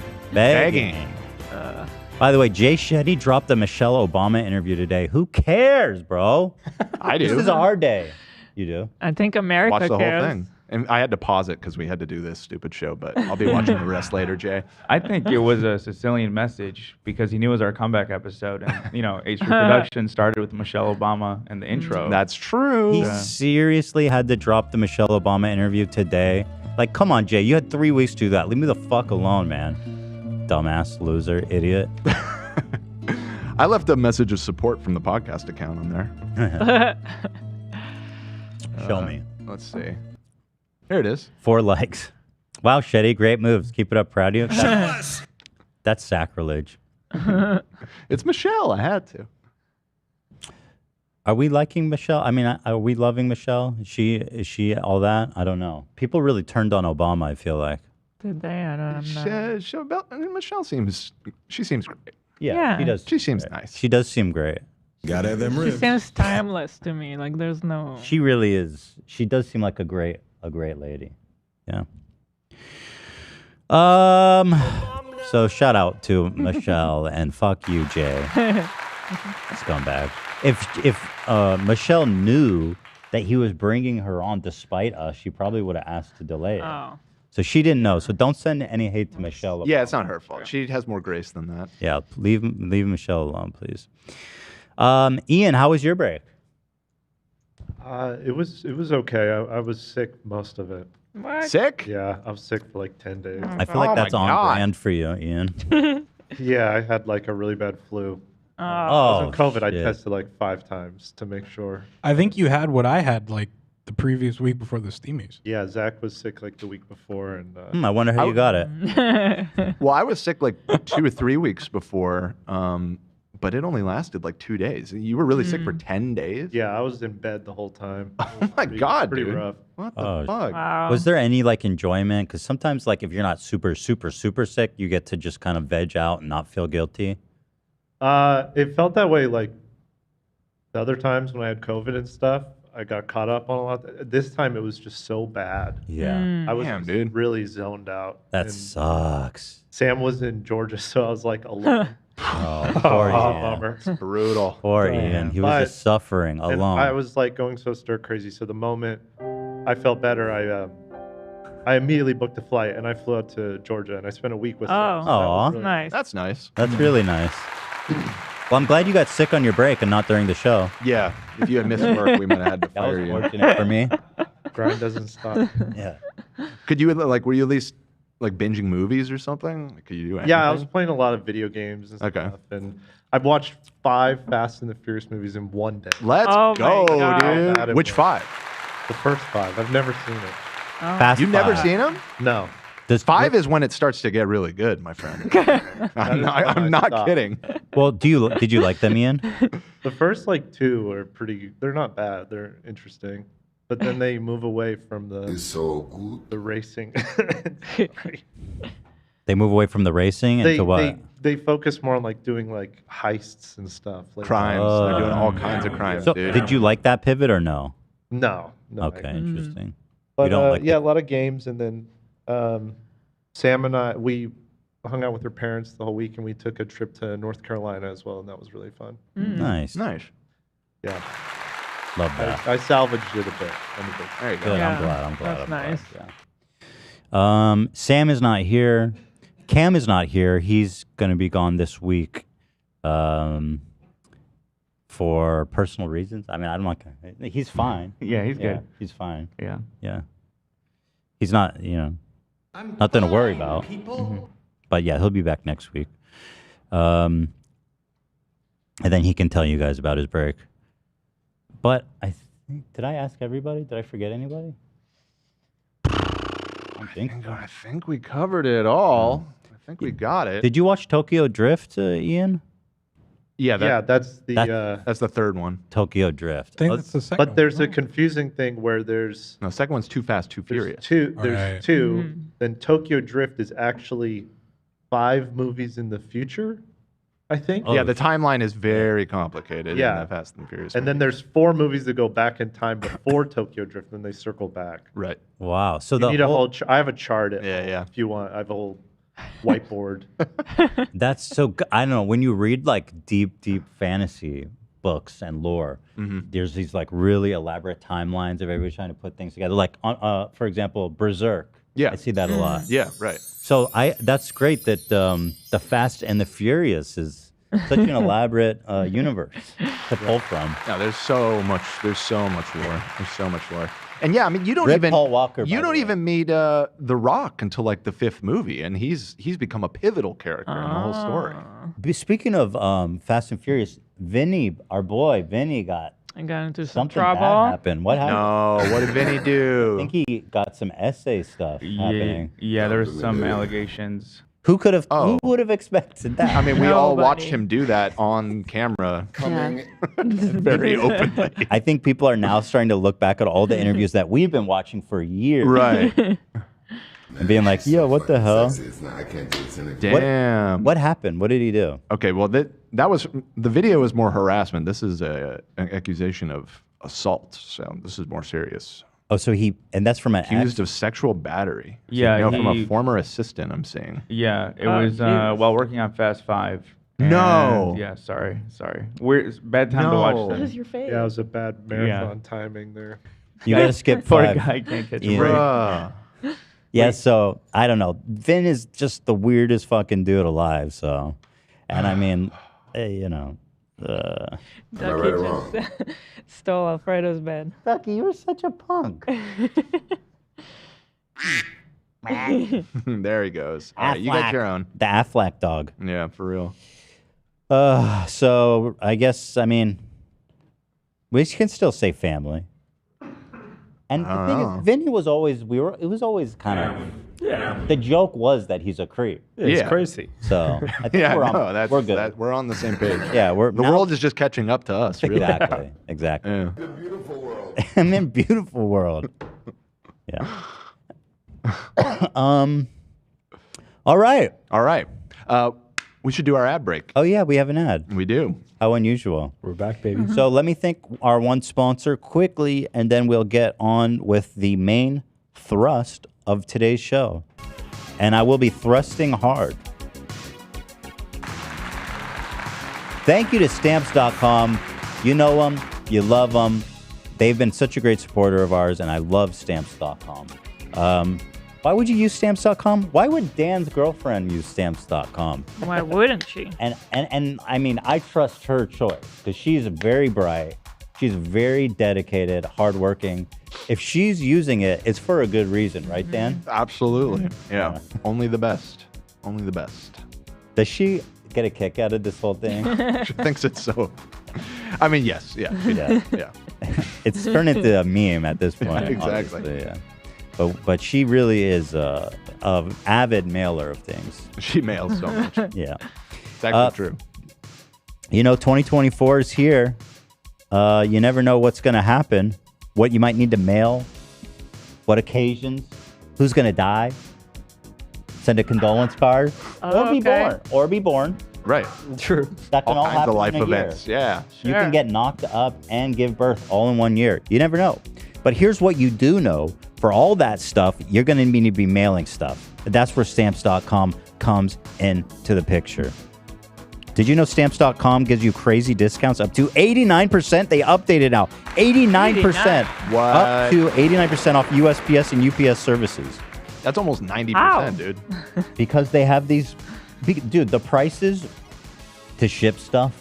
By the way, Jay Shetty dropped the Michelle Obama interview today. Who cares, bro? I do. This is our day. You do? I think America Watch the cares. whole thing. And I had to pause it because we had to do this stupid show, but I'll be watching the rest later, Jay. I think it was a Sicilian message because he knew it was our comeback episode. And, H3 Production started with Michelle Obama and the intro. That's true. He seriously had to drop the Michelle Obama interview today. Like, come on, Jay. You had 3 weeks to do that. Leave me the fuck alone, man. Dumbass, loser, idiot. I left a message of support from the podcast account on there. Show me. Let's see. Here it is. 4 likes. Wow, Shetty, great moves. Keep it up. Proud of you. That's sacrilege. It's Michelle. I had to. Are we liking Michelle? I mean, are we loving Michelle? Is she all that? I don't know. People really turned on Obama, I feel like. Did they? I don't know. Michelle seems great. Yeah, she does. She seems nice. She does seem great. Gotta have them She ribs. seems timeless to me. Like there's no. She really is. She does seem like a great lady. Yeah. So shout out to Michelle and fuck you, Jay. Scumbag. If Michelle knew that he was bringing her on despite us, she probably would have asked to delay it. Oh. So she didn't know. So don't send any hate to Michelle. Yeah, it's not her fault. She has more grace than that. Yeah, leave Michelle alone, please. Ian, how was your break? It was okay. I was sick most of it. What? Sick? Yeah, I was sick for like 10 days. I feel like Oh that's my on God. brand for you, Ian. Yeah, I had like a really bad flu. Oh. On COVID, I shit. tested like 5 times to make sure. I think you had what I had like the previous week before the Steamies. Yeah, Zach was sick like the week before, and I wonder how you got it. Well, I was sick like 2 or 3 weeks before, but it only lasted like 2 days. You were really sick for 10 days? yeah, I was in bed the whole time. Oh my God, pretty dude. rough. What the Oh, fuck? Wow. Was there any like enjoyment? Because sometimes, like, if you're not super sick, you get to just kind of veg out and not feel guilty. It felt that way like the other times when I had COVID and stuff. I got caught up on a lot. This time it was just so bad. Yeah, I was Damn, just dude. really zoned out. that and sucks. Sam was in Georgia, so I was like alone. Oh, poor Ian. Bummer. Brutal. Poor Ian. He was But- just suffering And alone. I was like going so stir crazy. So the moment I felt better, I immediately booked a flight and I flew out to Georgia and I spent a week with Sam. Oh, So that was Aw. really- nice. That's nice. That's really nice. Well, I'm glad you got sick on your break and not during the show. Yeah. If you had missed work, we might have had to That was fire you. fortunate for me. Grind doesn't stop. Yeah. Could you like? Were you at least like binging movies or something? Could you do anything? Yeah, I was playing a lot of video games and Okay. stuff. And I've watched 5 Fast and the Furious movies in one day. Let's Oh my go, God. dude. Bad it Which was. 5? The first 5. I've never seen it. Fast You've never Five. seen them? No. Does 5 is when it starts to get really good, my friend. I'm not, when I I'm not stop. kidding. Well, did you like them, Ian? The first like 2 are pretty. They're not bad. They're interesting. But then they move away from the racing. They move away from the racing into what? They focus more on like doing like heists and stuff. Like, Crimes. They're doing all kinds of crimes, So, dude. did you like that pivot or no? No. I Okay, didn't. interesting. But you don't like yeah, the- a lot of games, and then Sam and I we hung out with her parents the whole week, and we took a trip to North Carolina as well, and that was really fun. Nice. Nice. Yeah, Love that. I salvaged it a bit. There you go. Good. Yeah, I'm glad. I'm glad. that's I'm glad, nice. yeah. Sam is not here. Cam is not here. He's going to be gone this week for personal reasons. I mean, I'm not going to. He's fine. Yeah, he's Yeah, good. he's fine. Yeah. Yeah. He's not, nothing to worry about. But yeah, he'll be back next week. And then he can tell you guys about his break. But I think, did I ask everybody? Did I forget anybody? I don't think so. I think we covered it all. I think we got it. Did you watch Tokyo Drift, Ian? Yeah, that's the. that's the third one. Tokyo Drift. I think Oh, that's the second but there's one. a confusing thing where there's No, second one's Too Fast, Too Furious. there's Right. 2. Then Tokyo Drift is actually 5 movies in the future, I think. Oh, Yeah, the timeline is very complicated in Yeah. the Fast and Furious. And then movies. there's 4 movies that go back in time before Tokyo Drift, and they circle back. Right. wow. So You the need a whole, whole. I have a chart. Yeah. If you want, I have a whole whiteboard. that's so. I don't know. When you read like deep fantasy books and lore, there's these like really elaborate timelines of everybody trying to put things together. Like, for example, Berserk. Yeah. I see that a lot. Yeah, right. So that's great that the Fast and the Furious is such an elaborate universe to pull from. No, there's so much lore. There's so much lore. And yeah, I mean, you don't Rip even Paul Walker, by you the don't way. even meet The Rock until like the 5th movie, and he's become a pivotal character in the whole story. Speaking of Fast and Furious, Vinny, our boy Vinny, got I got into some something bad trouble. happened. What happened? No, what did Vinny I do? think he got some essay stuff happening. Yeah, there was some allegations. Who could have? Oh. Who would have expected that? I mean, we all watched Nobody. him do that on camera Yeah. very openly. I think people are now starting to look back at all the interviews that we've been watching for years, Right. and being like, "Yo, what the hell? Damn. What happened? What did he do?" Okay, well that was the video was more harassment. This is an accusation of assault, so this is more serious. Oh, so and that's from an Accused of sexual battery. So, Yeah, from a he- former assistant. I'm seeing. Yeah, it Oh, was Jesus. while working on Fast 5. No. And- Yeah, sorry. It's bad time to watch No. What that. is your face? Yeah, it was a bad marathon timing there. You got to skip Poor 5. guy can't catch a Ian. break. Bruh. Yeah, so I don't know. Vin is just the weirdest fucking dude alive. So, and I mean, Ducky just stole Alfredo's bed. Ducky, you're such a punk. There he goes. All right, you got your own. The Affleck dog. Yeah, for real. So I guess, I mean, we can still say family. And the thing is, Vinny was always, it was always kind of, the joke was that he's a creep. It's crazy. So I think we're good. We're on the same page. Yeah, the world is just catching up to us, really. Exactly. Yeah. The beautiful world. I'm in beautiful world. Yeah. All right. We should do our ad break. Oh yeah, we have an ad. We do. How unusual. We're back, baby. So let me thank our one sponsor quickly, and then we'll get on with the main thrust of today's show. And I will be thrusting hard. Thank you to Stamps.com. You know them. You love them. They've been such a great supporter of ours, and I love Stamps.com. Why would you use Stamps.com? Why would Dan's girlfriend use Stamps.com? Why wouldn't she? And I mean, I trust her choice because she's very bright. She's very dedicated, hardworking. If she's using it, it's for a good reason, right, Dan? Absolutely. Yeah. Only the best. Only the best. Does she get a kick out of this whole thing? She thinks it's so. I mean, yes. Yeah. She does. Yeah. It's turned into a meme at this point. Exactly. Obviously, yeah. But she really is a avid mailer of things. She mails so much. Yeah. It's actually true. You know, 2024 is here. You never know what's going to happen, what you might need to mail, what occasions, who's going to die. Send a condolence card. Or be born. Right. True. That can all kinds happen of life in a events. year. Yeah. You can get knocked up and give birth all in one year. You never know. But here's what you do know. For all that stuff, you're going to need to be mailing stuff. That's where Stamps.com comes into the picture. Did you know Stamps.com gives you crazy discounts up to 89%? They updated now. 89%. What? Up to 89% off USPS and UPS services. That's almost 90%, dude. Because they have these... Dude, the prices to ship stuff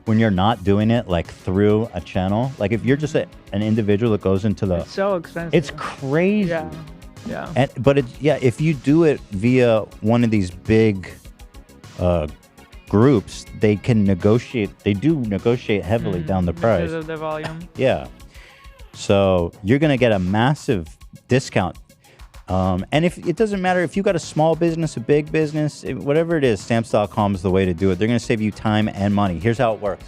when you're not doing it like through a channel, like if you're just an individual that goes into the... It's so expensive. It's crazy. Yeah. But if you do it via one of these big groups, they can negotiate. They do negotiate heavily down the price. Because of the volume. Yeah. So you're going to get a massive discount. And if it doesn't matter if you got a small business, a big business, whatever it is, Stamps.com is the way to do it. They're going to save you time and money. Here's how it works.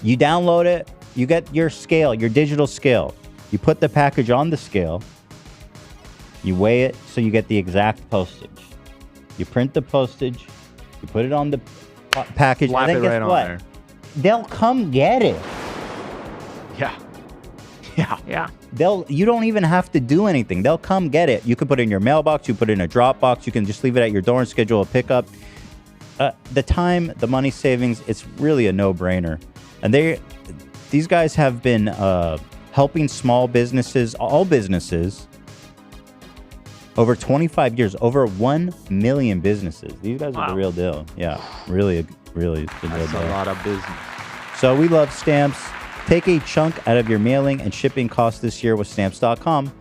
You download it. You get your scale, your digital scale. You put the package on the scale. You weigh it so you get the exact postage. You print the postage. You put it on the package. Slap and then it guess right what? on there. They'll come get it. Yeah. You don't even have to do anything. They'll come get it. You can put it in your mailbox. You put it in a Dropbox. You can just leave it at your door and schedule a pickup. The time, the money savings, it's really a no-brainer. And these guys have been helping small businesses, all businesses, over 25 years, over 1 million businesses. These guys are the real deal. Yeah, really the real deal. That's a lot of business. So we love Stamps. Take a chunk out of your mailing and shipping costs this year with Stamps.com.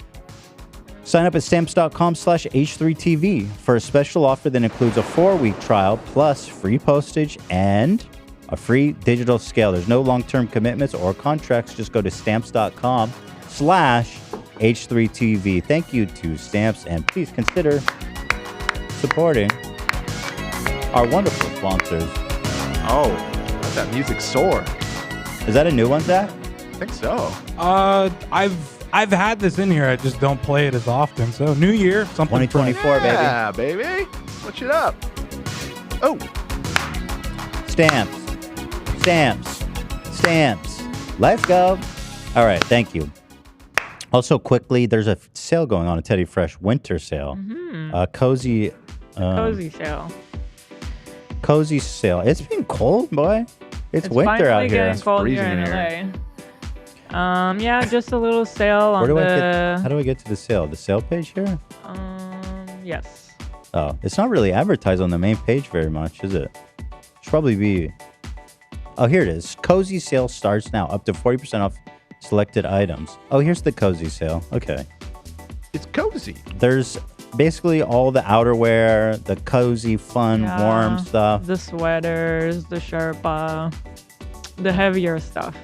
Sign up at Stamps.com/H3TV for a special offer that includes a 4-week trial plus free postage and a free digital scale. There's no long-term commitments or contracts. Just go to Stamps.com/H3TV. Thank you to Stamps, and please consider supporting our wonderful sponsors. Oh, let that music soar. Is that a new one, Zach? I think so. I've had this in here. I just don't play it as often. So new year, something 2024, baby. Yeah, baby. Switch it up. Oh. Stamps. Let's go. All right, thank you. Also, quickly, there's a sale going on, a Teddy Fresh winter sale. Cozy sale. Cozy sale. It's been cold, boy. It's winter out here. It's cold here in LA. Yeah, just a little sale on How do I get to the sale? The sale page here? Yes. Oh, it's not really advertised on the main page very much, is it? Should probably be. Oh, here it is. Cozy sale starts now, up to 40% off selected items. Oh, here's the cozy sale. Okay. It's cozy. There's basically all the outerwear, the cozy, fun, warm stuff. The sweaters, the Sherpa, the heavier stuff.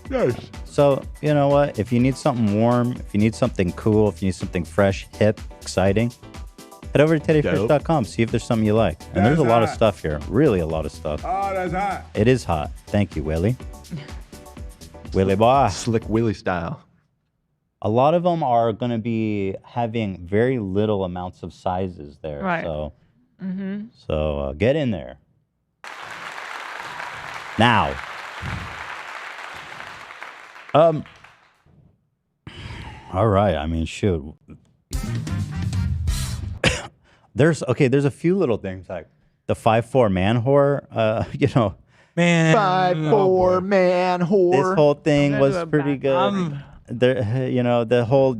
Nice. So, you know what? If you need something warm, if you need something cool, if you need something fresh, hip, exciting, head over to teddyfish.com. See if there's something you like. And there's a lot of stuff here. Really a lot of stuff. Oh, that's hot. It is hot. Thank you, Willie. Willie boy. Slick Willie style. A lot of them are going to be having very little amounts of sizes there. Right. So get in there. Now. All right. I mean, shoot. There's a few little things like the 5'4" man whore. Man, 5'4" man whore. This whole thing was pretty good. The whole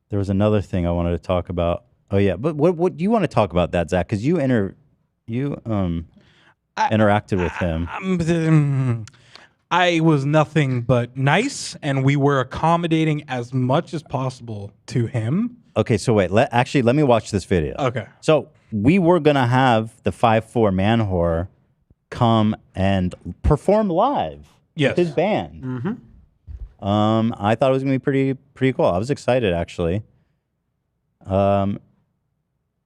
there was another thing I wanted to talk about. Oh yeah, but what do you want to talk about that, Zach? Because you interacted with him. I was nothing but nice, and we were accommodating as much as possible to him. Okay, so wait. Let me watch this video. Okay. So we were gonna have the 5'4" man whore come and perform live with his band. Mm-hmm. I thought it was gonna be pretty cool. I was excited actually. And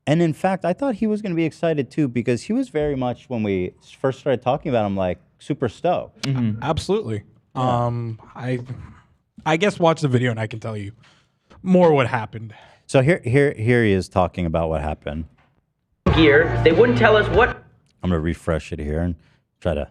in fact, I thought he was gonna be excited too because he was very much when we first started talking about him like super stoked. Absolutely. I guess watch the video and I can tell you more what happened. So here he is talking about what happened. Gear. They wouldn't tell us what. I'm gonna refresh it here and try to.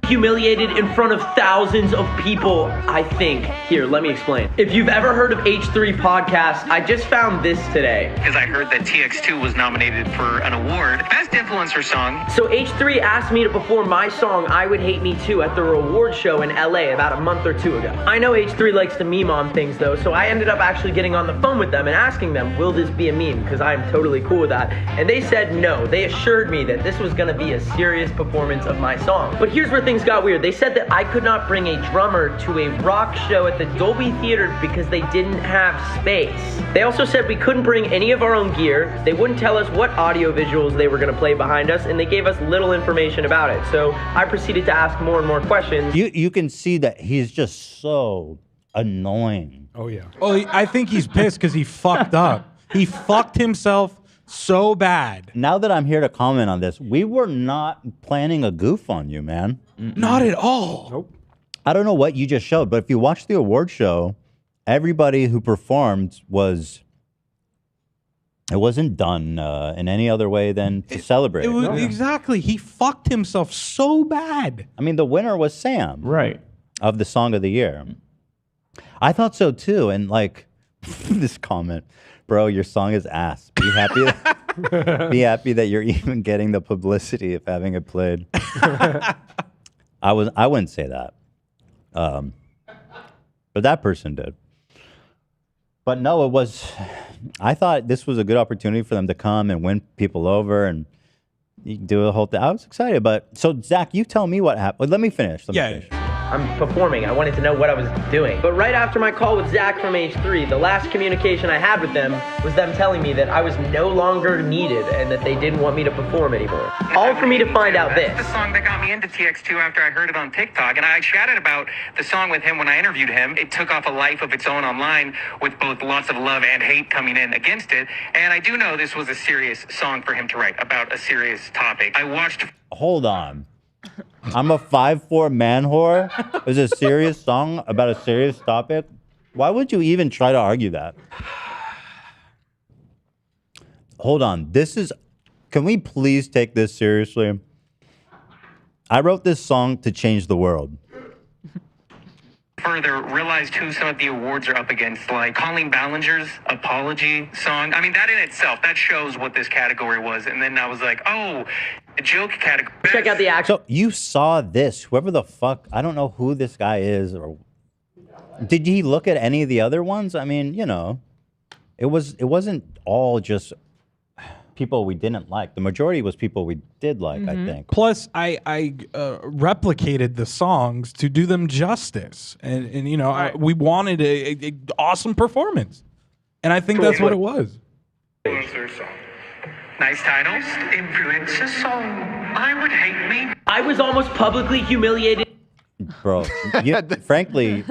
Humiliated in front of thousands of people, I think. Here, let me explain. If you've ever heard of H3 podcast, I just found this today. Because I heard that TX2 was nominated for an award, Best Influencer Song. So H3 asked me to perform my song, I Would Hate Me Too, at the award show in LA about a month or two ago. I know H3 likes to meme on things though, so I ended up actually getting on the phone with them and asking them, will this be a meme? Because I'm totally cool with that. And they said no. They assured me that this was gonna be a serious performance of my song. But here's where things got weird. They said that I could not bring a drummer to a rock show at the Dolby Theater because they didn't have space. They also said we couldn't bring any of our own gear. They wouldn't tell us what audio visuals they were going to play behind us, and they gave us little information about it. So I proceeded to ask more and more questions. You can see that he's just so annoying. Oh yeah. Oh, I think he's pissed because he fucked up. He fucked himself so bad. Now that I'm here to comment on this, we were not planning a goof on you, man. Not at all. Nope. I don't know what you just showed, but if you watch the award show, everybody who performed it wasn't done in any other way than to celebrate. Exactly. He fucked himself so bad. I mean, the winner was Sam. Right. Of the Song of the Year. I thought so too. And like this comment, bro, your song is ass. Be happy. Be happy that you're even getting the publicity of having it played. I wouldn't say that. But that person did. But no, I thought this was a good opportunity for them to come and win people over and do a whole thing. I was excited, but so Zach, you tell me what happened. Let me finish. Let me finish. I'm performing. I wanted to know what I was doing. But right after my call with Zach from H3, the last communication I had with them was them telling me that I was no longer needed and that they didn't want me to perform anymore. All for me to find out this. That's the song that got me into TX2 after I heard it on TikTok. And I chatted about the song with him when I interviewed him. It took off a life of its own online with both lots of love and hate coming in against it. And I do know this was a serious song for him to write about a serious topic. I watched... Hold on. I'm a 5'4" man whore. Is a serious song about a serious topic. Why would you even try to argue that? Hold on. Can we please take this seriously? I wrote this song to change the world. Further realized who some of the awards are up against, like Colleen Ballinger's Apology song. I mean, that in itself, that shows what this category was. And then I was like, oh, the joke category. Check out the actual. So you saw this, whoever the fuck, I don't know who this guy is, or did he look at any of the other ones? I mean, it wasn't all just people we didn't like. The majority was people we did like, I think. Plus, I replicated the songs to do them justice, and you know, we wanted a awesome performance, and I think that's what it was. Nice titles. Influencer song. I would hate me. I was almost publicly humiliated. Bro, frankly,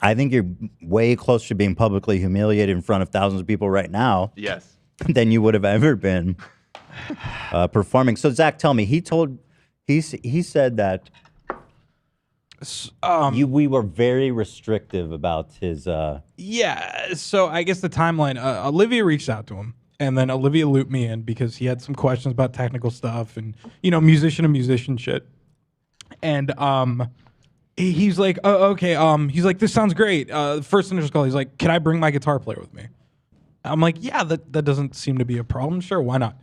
I think you're way closer to being publicly humiliated in front of thousands of people right now. Yes. Than you would have ever been performing. So Zach, tell me, he said that we were very restrictive about his. Yeah. So I guess the timeline. Olivia reached out to him, and then Olivia looped me in because he had some questions about technical stuff and musician to musician shit. And he's like, oh, okay. He's like, this sounds great. First initial call, he's like, can I bring my guitar player with me? I'm like, yeah, that doesn't seem to be a problem. Sure, why not?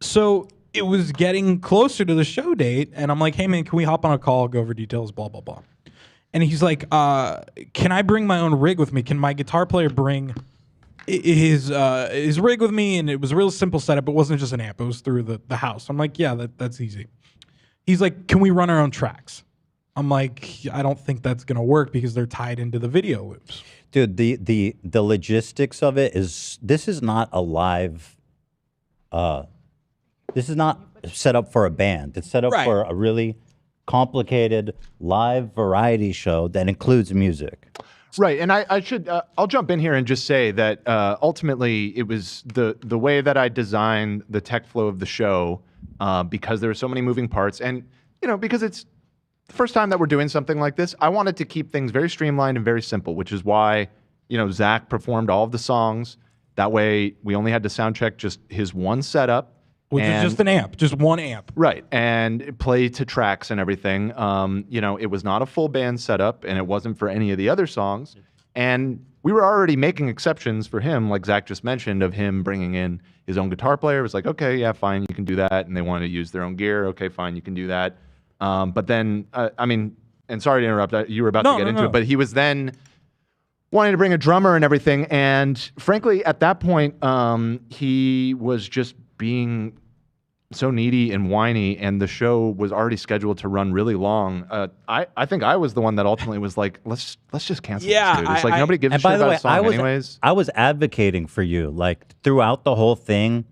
So it was getting closer to the show date, and I'm like, hey man, can we hop on a call, go over details, blah blah blah. And he's like, can I bring my own rig with me? Can my guitar player bring his rig with me? And it was a real simple setup. It wasn't just an amp. It was through the house. I'm like, yeah, that's easy. He's like, can we run our own tracks? I'm like, I don't think that's gonna work because they're tied into the video loops. Dude, the logistics of it is, this is not a live, this is not set up for a band. It's set up for a really complicated live variety show that includes music. Right, and I should I'll jump in here and just say that ultimately it was the way that I designed the tech flow of the show because there were so many moving parts, and because it's the first time that we're doing something like this, I wanted to keep things very streamlined and very simple, which is why, Zach performed all of the songs. That way, we only had to sound check just his one setup. Which is just an amp, just one amp. Right, and play to tracks and everything. It was not a full band setup, and it wasn't for any of the other songs. And we were already making exceptions for him, like Zach just mentioned, of him bringing in his own guitar player. It was like, okay, yeah, fine, you can do that. And they wanted to use their own gear. Okay, fine, you can do that. But then, and sorry to interrupt, you were about to get into it, but he was then wanting to bring a drummer and everything. And frankly, at that point, he was just being so needy and whiny, and the show was already scheduled to run really long. I think I was the one that ultimately was like, let's just cancel this, dude. It's like nobody gives a shit about a song anyways. I was advocating for you. Like, throughout the whole thing,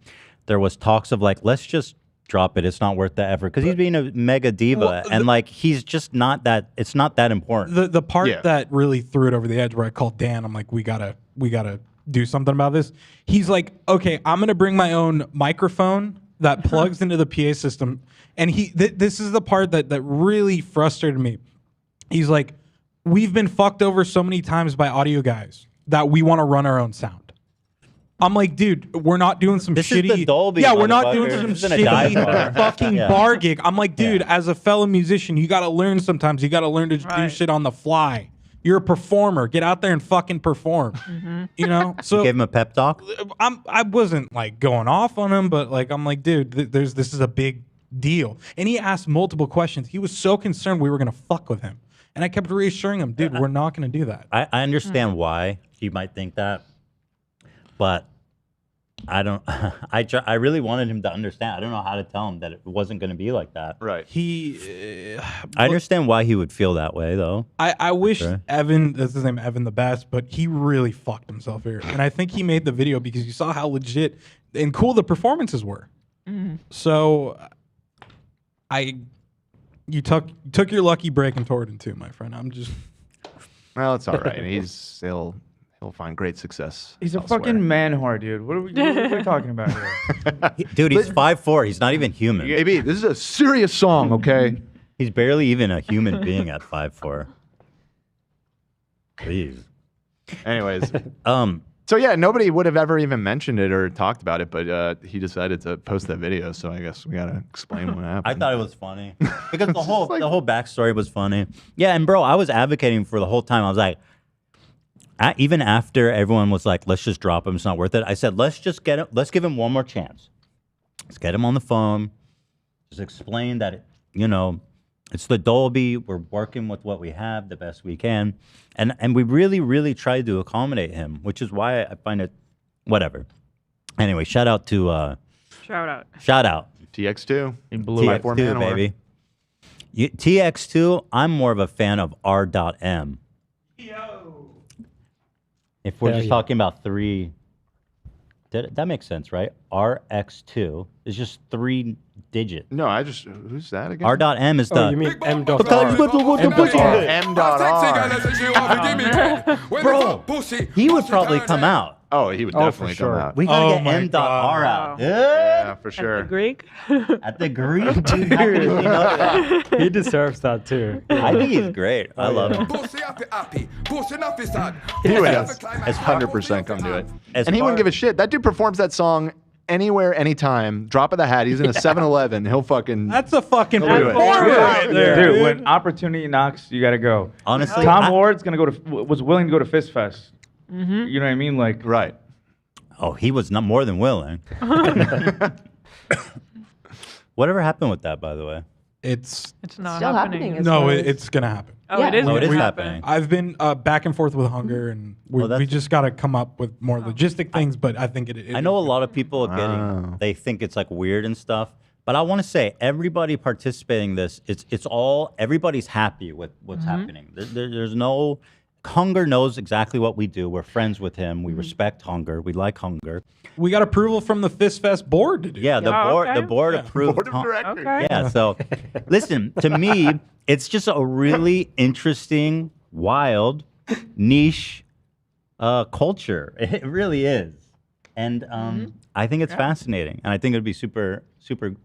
there was talks of like, let's just drop it. It's not worth the effort. Because he's being a mega diva, and like, he's just not that, it's not that important. The part that really threw it over the edge, where I called Dan, I'm like, we gotta do something about this. He's like, okay, I'm gonna bring my own microphone that plugs into the PA system. And this is the part that really frustrated me. He's like, we've been fucked over so many times by audio guys that we want to run our own sound. I'm like, dude, we're not doing some shitty. Is the Dolby, we're not doing some shitty fucking bar gig. I'm like, dude, as a fellow musician, you got to learn sometimes. You got to learn to do shit on the fly. You're a performer. Get out there and fucking perform. So you gave him a pep talk. I wasn't like going off on him, but like I'm like, dude, this is a big deal. And he asked multiple questions. He was so concerned we were gonna fuck with him, and I kept reassuring him, dude, we're not gonna do that. I understand why he might think that, but I don't. I really wanted him to understand. I don't know how to tell him that it wasn't going to be like that. Right. I understand why he would feel that way, though. I wish Evan, that's his name, Evan, the best, but he really fucked himself here. And I think he made the video because you saw how legit and cool the performances were. So you took your lucky break and tore it in two, my friend. I'm just. Well, it's all right. He'll find great success. He's a elsewhere. fucking man whore, dude. What are we talking about here? Dude, he's 5'4". He's not even human. AB, this is a serious song, okay? He's barely even a human being at 5'4". Please. Anyways. So yeah, nobody would have ever even mentioned it or talked about it, but he decided to post that video, so I guess we gotta explain what happened. I thought it was funny. Because the whole backstory was funny. Yeah, and bro, I was advocating for the whole time. I was like, even after everyone was like, let's just drop him, it's not worth it. I said, let's give him one more chance. Let's get him on the phone. Just explain that, it's the Dolby. We're working with what we have the best we can. And we really, really tried to accommodate him, which is why I find it, whatever. Anyway, shout out to Shout out. TX2. In blue. TX2, baby. TX2, I'm more of a fan of R.M. If we're Hell just yeah. talking about three, that makes sense, right? RX2 is just 3 digits. No, who's that again? R.M is the. Oh, you mean M.R. M.R. Bro, he would probably come out. Oh, he would Oh, definitely for sure. come out. We gotta Oh get my M.R. God. out. Yeah, for sure. Greek. At the Greek, dude, how could you know that? He deserves that too. I think he's great. I love him. He would as 100% come to it. As And he wouldn't far- give a shit. That dude performs that song anywhere, anytime. Drop of the hat. He's in a 7-Eleven. He'll fucking. That's a fucking do it. performance right there. Dude, when opportunity knocks, you gotta go. Honestly, Tom Ward's gonna was willing to go to Fist Fest. Mm-hmm. You know what I mean? Like, Right. Oh, he was not more than willing. Whatever happened with that, by the way? It's not Still happening, as No, far as- it's gonna happen. Oh, Yeah. it is. Oh, it is gonna happening. I've been back and forth with Hunger, and we that's- just got to come up with more logistic things. But I think it I know a lot of people are getting, they think it's like weird and stuff. But I want to say, everybody participating in this, it's all, everybody's happy with what's happening. There's no, Hunger knows exactly what we do. We're friends with him. We respect Hunger. We like Hunger. We got approval from the Fist Fest board to do. Yeah, the Oh, board, okay. the board approved. Board of directors. Okay. Yeah, so listen, to me, it's just a really interesting, wild, niche culture. It really is. And I think it's fascinating. And I think it would be super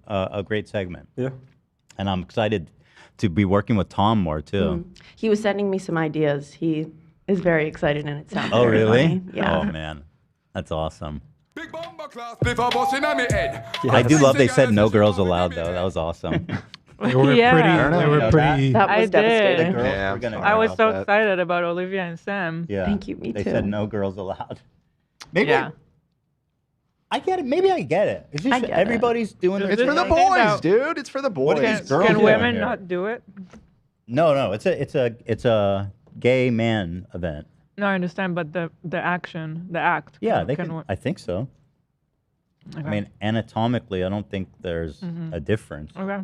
a great segment. Yeah. And I'm excited to be working with Tom more, too. He was sending me some ideas. He is very excited, and it sounds Oh, very really? funny. Yeah. Oh, man. That's awesome. Yeah. I do love they said no girls allowed, though. That was awesome. They were Yeah. pretty. They were pretty. That was I did. devastating. Girls Yeah, were I'm gonna sorry I was about so that. excited about Olivia and Sam. Yeah. Thank you, me They too. said no girls allowed. Maybe Yeah. I get it. Maybe I get it. It's just I get it. everybody's doing their It's for the thing. boys, dude. It's for the What boys. are these girls Can doing women here? not do it? No. It's a gay man event. No, I understand, but the action, the act. Yeah, can, they can can. wo- I think so. Okay. I mean, anatomically, I don't think there's a difference. Okay.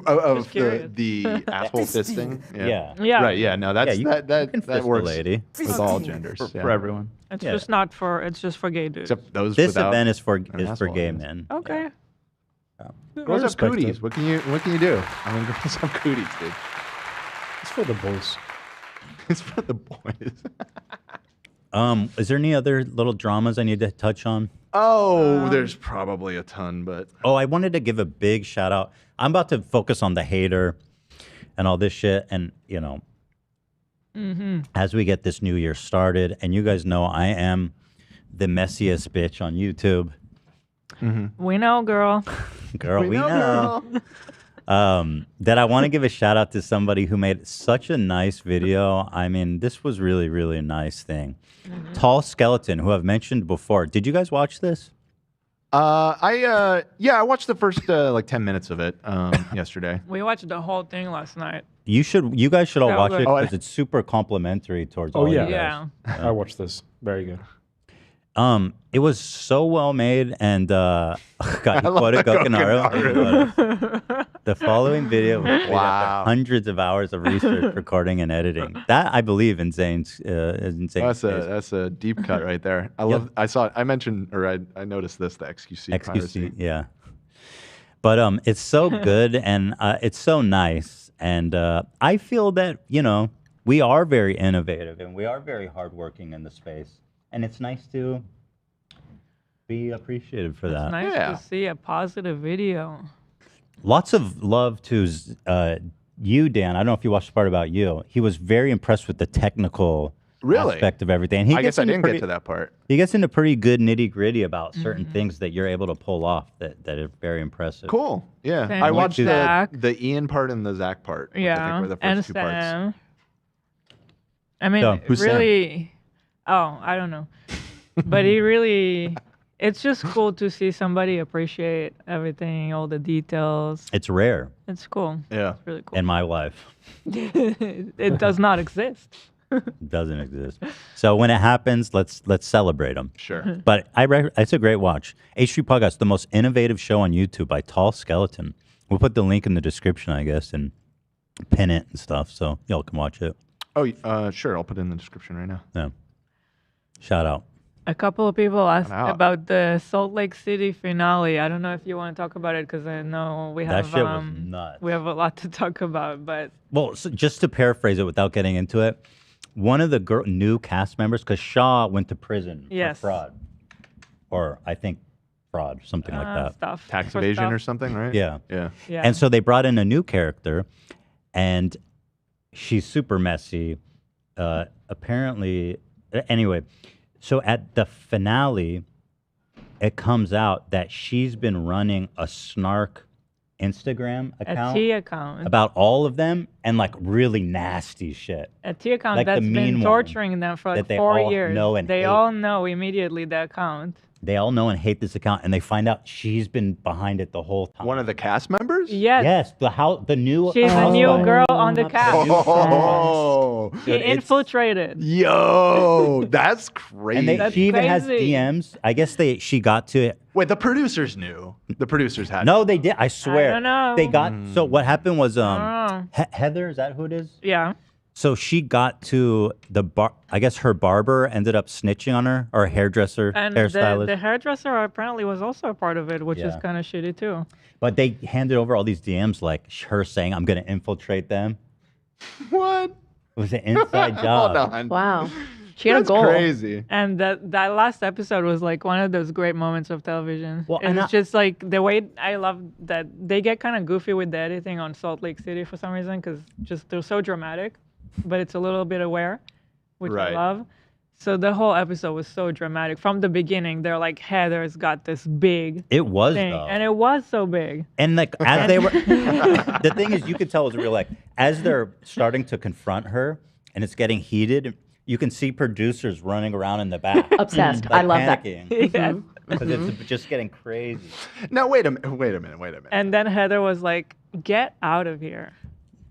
of Just curious. the asshole fisting. Yeah. Yeah. Right. Yeah. No, that's Yeah, you that can that fist a works lady. with all genders. for yeah. everyone. It's Yeah. just not for. It's just for gay dudes. Except those This without event is for an gay asshole. men. Okay. Girls have respect cooties. it. What can you do? I mean, girls have cooties, dude. It's for the boys. It's for the boys. Is there any other little dramas I need to touch on? Oh, there's probably a ton, but Oh, I wanted to give a big shout out. I'm about to focus on the hater and all this shit. And, you know, as we get this new year started, and you guys know I am the messiest bitch on YouTube. We know, girl. Girl, we know. That I want to give a shout out to somebody who made such a nice video. I mean, this was really, really a nice thing. Tall Skeleton, who I've mentioned before. Did you guys watch this? I watched the first like 10 minutes of it yesterday. We watched the whole thing last night. You guys should all That watch was- it Oh, I- because it's super complimentary towards Oh, all yeah. you guys. Yeah. I watched this. Very good. It was so well made, and God, you love quoted the Gokinaru. The following video was made Wow. after hundreds of hours of research, recording, and editing. That I believe is insane. That's a deep cut right there. I love. I saw. I mentioned or I noticed this the XQC piracy. yeah. But it's so good and it's so nice, and I feel that we are very innovative and we are very hardworking in the space, and it's nice to be appreciated for that. It's nice Yeah. to see a positive video. Lots of love to you, Dan. I don't know if you watched the part about you. He was very impressed with the technical Really? aspect of everything. And he I gets guess I into didn't pretty- get to that part. He gets into pretty good nitty gritty about certain things that you're able to pull off that are very impressive. Cool. Yeah. Sam I and watched Zach. the Ian part and the Zach part. Which I think Yeah. were the first And two parts. Sam. I mean, So, who's Sam? really. Oh, I don't know. But he really. It's just cool to see somebody appreciate everything, all the details. It's rare It's cool. Yeah. It's really cool. in my life. It does not exist. It doesn't exist. So when it happens, let's celebrate them. Sure. But it's a great watch. H3 Podcast, the most innovative show on YouTube by Tall Skeleton. We'll put the link in the description, I guess, and pin it and stuff, so y'all can watch it. Oh, sure. I'll put it in the description right now. Yeah. Shout out. A couple of people asked about the Salt Lake City finale. I don't know if you want to talk about it because I know we have That shit was nuts. we have a lot to talk about. But Well, so just to paraphrase it without getting into it, one of the new cast members, because Shaw went to prison for fraud, or I think fraud, something like that. Stuff. Tax evasion or something, right? Yeah. Yeah. And so they brought in a new character, and she's super messy. Apparently, anyway, so at the finale, it comes out that she's been running a snark Instagram account, a T account about all of them, and like really nasty shit. A T account Like the that's mean been one torturing them for like that they 4 all years. know and They hate. all know immediately the account. They all know and hate this account, and they find out she's been behind it the whole time. One of the cast members? Yes. Yes, the new. She's a new housewife. girl on the cast. Oh, She infiltrated. yo, that's crazy. And she even has crazy. DMs. I guess she got to it. Wait, the producers knew. The producers had. No, they did. I swear. don't know. They got. So what happened was Oh. Heather. Is that who it is? Yeah. So she got to the bar. I guess her barber ended up snitching on her, or hairdresser, And hairstylist. the hairdresser apparently was also a part of it, which is Yeah. kind of shitty too. But they handed over all these DMs, like her saying, "I'm going to infiltrate them." What? It was an inside job. Hold on. Wow. She had That's a goal. crazy. And that last episode was like one of those great moments of television. Well, It's and just like the way I love that they get kind of goofy with the editing on Salt Lake City for some reason because just they're so dramatic, but it's a little bit aware, which Right. I love. So the whole episode was so dramatic from the beginning. They're like Heather's got this big It was thing, though. and it was so big. And like as they were, the thing is, you could tell it was real. Like as they're starting to confront her, and it's getting heated, you can see producers running around in the back, Obsessed. like I love that. panicking, Yes. because it's just getting crazy. Now wait a minute. And then Heather was like, "Get out of here."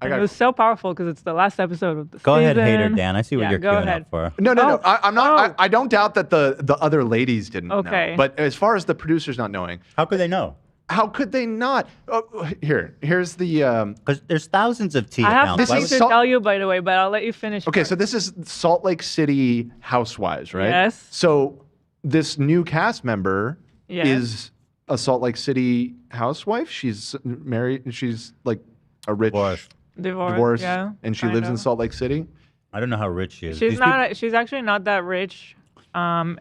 I And got- it was so powerful because it's the last episode of the Go ahead, season. hater Dan. I see what Yeah, you're go queuing ahead. up for. No. Oh. I'm not. I don't doubt that the other ladies didn't Okay. know. But as far as the producers not knowing, How could they know? how could they not? Oh, here's the. Because there's thousands of T I have accounts. Why something would- to Salt- tell you, by the way, but I'll let you finish. Okay, first. so this is Salt Lake City Housewives, right? Yes. So this new cast member Yes. is a Salt Lake City housewife. She's married. She's like a rich divorce, yeah, and she lives in kinda. Salt Lake City. I don't know how rich she is. She's These not. She's actually not that rich,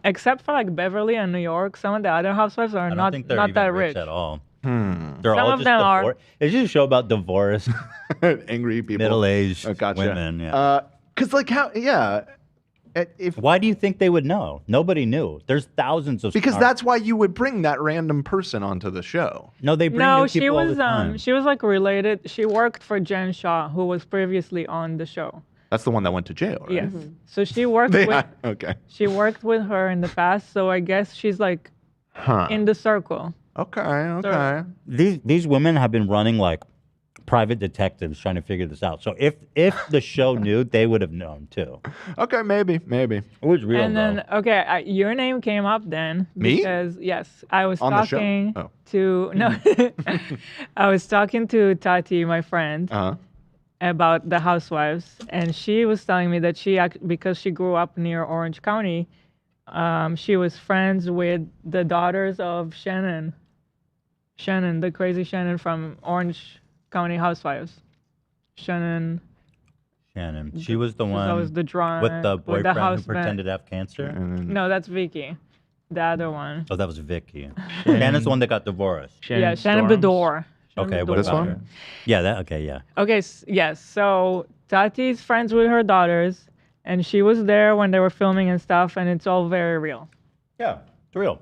except for like Beverly and New York. Some of the other housewives are I don't not think they're not even that rich rich. at all. Hmm. They're Some all of just them are. divorced. It's just a show about divorced, Angry people. middle-aged Oh, gotcha. women. Yeah. Because like how? Yeah. If Why do you think they would know? Nobody knew. There's thousands of because stars. that's why you would bring that random person onto the show. No, they bring No, new she people all was the time. she was like related. She worked for Jen Shaw, who was previously on the show. That's the one that went to jail, right? Yes. So she worked They- with okay. she worked with her in the past. So I guess she's like Huh. in the circle. Okay. Okay. These women have been running like private detectives trying to figure this out. So if the show knew, they would have known too. Okay. Maybe. It was real And then okay, your name came up then Me? because yes, I was On the show? talking Oh. to no, I was talking to Tati, my friend, Uh huh. about the Housewives, and she was telling me that because she grew up near Orange County, she was friends with the daughters of Shannon, the crazy Shannon from Orange County Housewives. Shannon. She was the She's one always the drunk with the with the boyfriend who husband. pretended to have cancer. No, that's Vicky, the other one. Oh, that was Vicky. Shannon's the one that got divorced. Yeah, Shannon Bedore. Okay, what This about one? her? Yeah, that. Okay, yeah. Okay, yes. So Tati's friends with her daughters, and she was there when they were filming and stuff, and it's all very real. Yeah, it's real.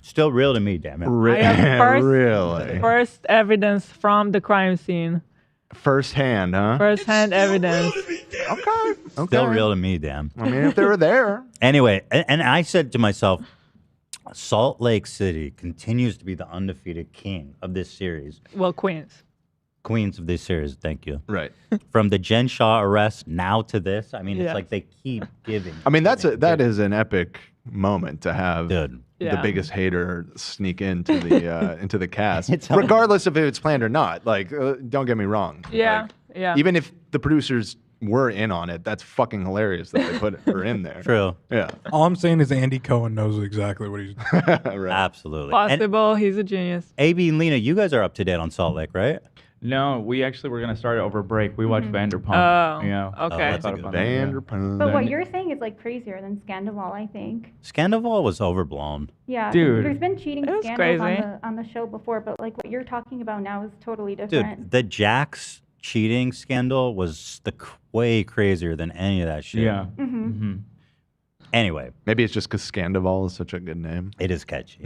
Still real to me, damn it. I have Really? first evidence from the crime scene, First hand, huh? first-hand evidence. Okay. Still real to me, damn. I mean, if they were there. Anyway, and I said to myself, Salt Lake City continues to be the undefeated king of this series. Well, Queens. queens of this series. Thank you. Right. From the Jen Shaw arrest now to this. I mean, Yeah. it's like they keep giving. I mean, that is an epic moment to have Dude. the Yeah. biggest hater sneak into the cast, It's regardless of if it's planned or not. Like, don't get me wrong. Yeah, Like, yeah. Even if the producers were in on it, that's fucking hilarious that they put her in there. True. Yeah. All I'm saying is Andy Cohen knows exactly what he's doing. Right. Absolutely. And Possible. He's a genius. AB and Lena, you guys are up to date on Salt Lake, right? No, we actually were gonna start it over break. We watched Vanderpump. Oh, Yeah. okay. that's a Thought good about one. it, yeah. Vanderpump. But what you're saying is like crazier than Scandival, I think. Scandival was overblown. Yeah, Dude. there's been cheating It was scandals crazy. on the show before, but like what you're talking about now is totally different. Dude, the Jax cheating scandal was way crazier than any of that shit. Yeah. Mm-hmm. Anyway, Maybe it's just because Scandival is such a good name. it is catchy.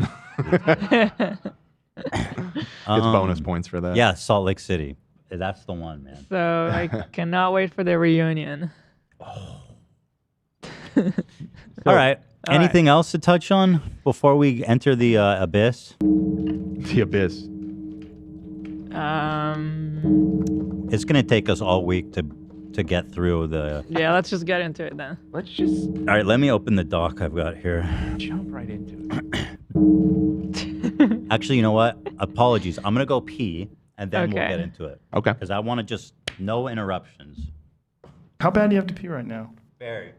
It's bonus points for that. Yeah, Salt Lake City. That's the one, man. So I cannot wait for the reunion. All right. All Anything else to touch on before we enter the abyss? The abyss. It's gonna take us all week to get through the. Yeah, let's just get into it then. Let's just All right, let me open the doc I've got here. jump right into it. Actually, you know what? Apologies. I'm gonna go pee, and then we'll Okay. get into it. Okay. Because I want to just no interruptions. How bad do you have to pee right now? Very.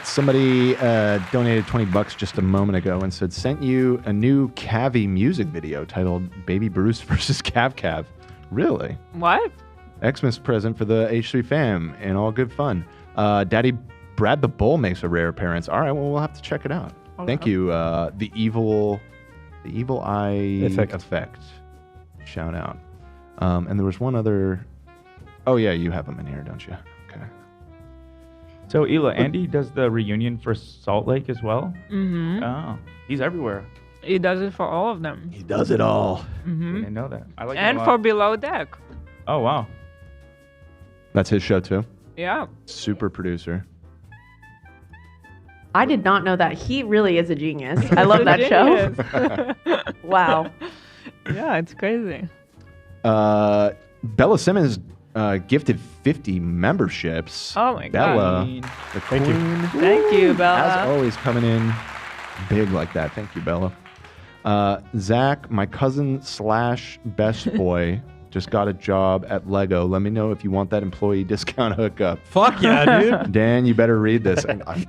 Somebody donated $20 just a moment ago and said, sent you a new Cavi music video titled Baby Bruce versus Cav. Really? What? Xmas present for the H3 fam and all good fun. Daddy Brad the Bull makes a rare appearance. All right, well, we'll have to check it out. Thank you. The evil eye effect. Shout out. And there was one other. Oh, yeah, you have them in here, don't you? Okay. So Ela, Andy does the reunion for Salt Lake as well. Mm-hmm. Oh, he's everywhere. He does it for all of them. He does it all. Mm-hmm. Didn't know that. I like And him a for lot. Below Deck. Oh wow. That's his show, too. Yeah. Super producer. I did not know that. He really is a genius. I love that show. Wow. Yeah, it's crazy. Bella Simmons gifted 50 memberships. Oh my God. Bella, the Thank you. queen. Thank you, Bella. As always, coming in big like that. Thank you, Bella. Zach, my cousin / best boy, just got a job at Lego. Let me know if you want that employee discount hookup. Fuck yeah, dude. Dan, you better read this.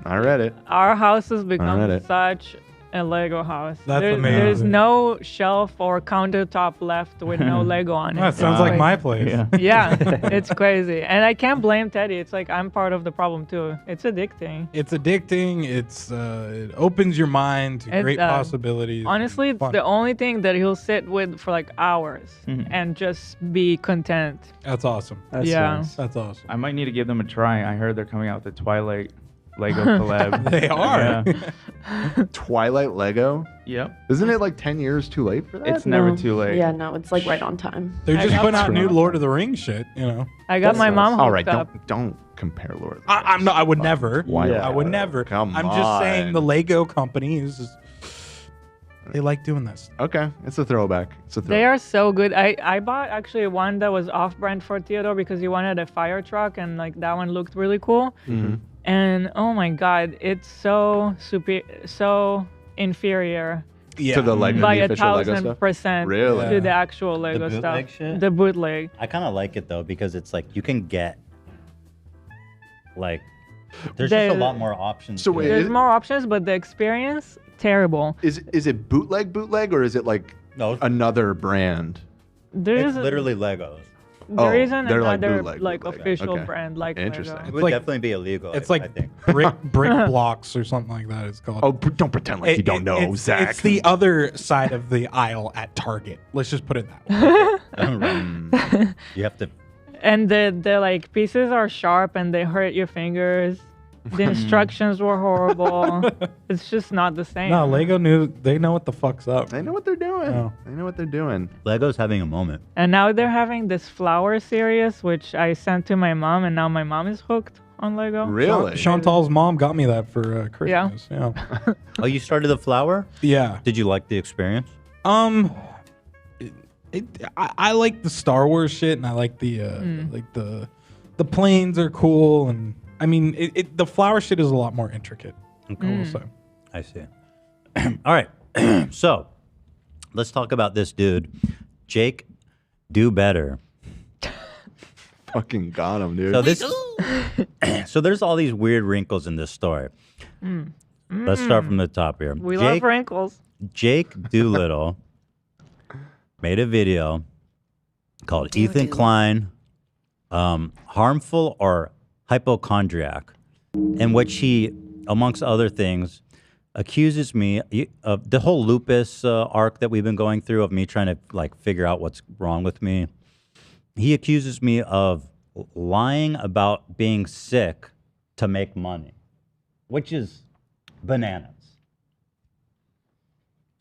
I read it. Our house has read become it. such a Lego house. That's There's amazing. no shelf or countertop left with no Lego on it. That sounds like Like- my place. Yeah. Yeah, it's crazy. And I can't blame Teddy. It's like I'm part of the problem too. It's addicting. It's addicting. It opens your mind to It great does. possibilities. Honestly, it's Fun. the only thing that he'll sit with for like hours and just be content. That's awesome. That's Yeah. nice. That's awesome. I might need to give them a try. I heard they're coming out with the Twilight Lego collab. They are. Yeah. Twilight Lego. Yep. Isn't it like 10 years too late for that? It's never No. too late. Yeah, no, it's like right on time. They're I just got putting out some. new Lord of the Rings shit, you know. I got my mom hooked All right, up. don't compare Lord. I'm not. I would never. Twilight. I would never. Come I'm just saying on. the Lego company is. They like doing this. Okay, it's a throwback. It's a throwback. They are so good. I bought actually one that was off-brand for Theodore because he wanted a fire truck and like that one looked really cool. Mm-hmm. And oh my God, it's so so inferior Yeah. To the Lego, by the a official Lego stuff. 1000% Really? to the actual Lego bootleg stuff. shit? The bootleg. I kind of like it though because it's like you can get like there's just a There's- lot more options. So to wait, it. There's is- more options, but the experience terrible. Is it bootleg, or is it like No, another brand? There it's is literally Legos. there isn't they're like another bootleg, bootleg. official Okay. brand like Interesting. Lego. It would like- definitely be illegal. It's I like think. brick blocks or something like that. It's called. Oh, don't pretend like you don't know, it's, Zach. It's the other side of the aisle at Target. Let's just put it that way. You have to. And the like pieces are sharp and they hurt your fingers. The instructions were horrible. It's just not the same. No, Lego knew. They know what the fuck's up. They know what they're doing. Oh. They know what they're doing. Lego's having a moment. And now they're having this flower series, which I sent to my mom, and now my mom is hooked on Lego. Really? Chantal's mom got me that for Christmas. Yeah. Oh, you started the flower? Yeah. Did you like the experience? I like the Star Wars shit, and I like the the planes are cool, and I mean the flower shit is a lot more intricate. I will say. I see. All right, so let's talk about this dude, Jake. Do better. Fucking got him, dude. So so there's all these weird wrinkles in this story. Let's start from the top here. We love wrinkles. Jake Doolittle made a video called Ethan Klein, Harmful or Hypochondriac, in which he, amongst other things, accuses me of the whole lupus arc that we've been going through, of me trying to like figure out what's wrong with me. He accuses me of lying about being sick to make money, which is bananas,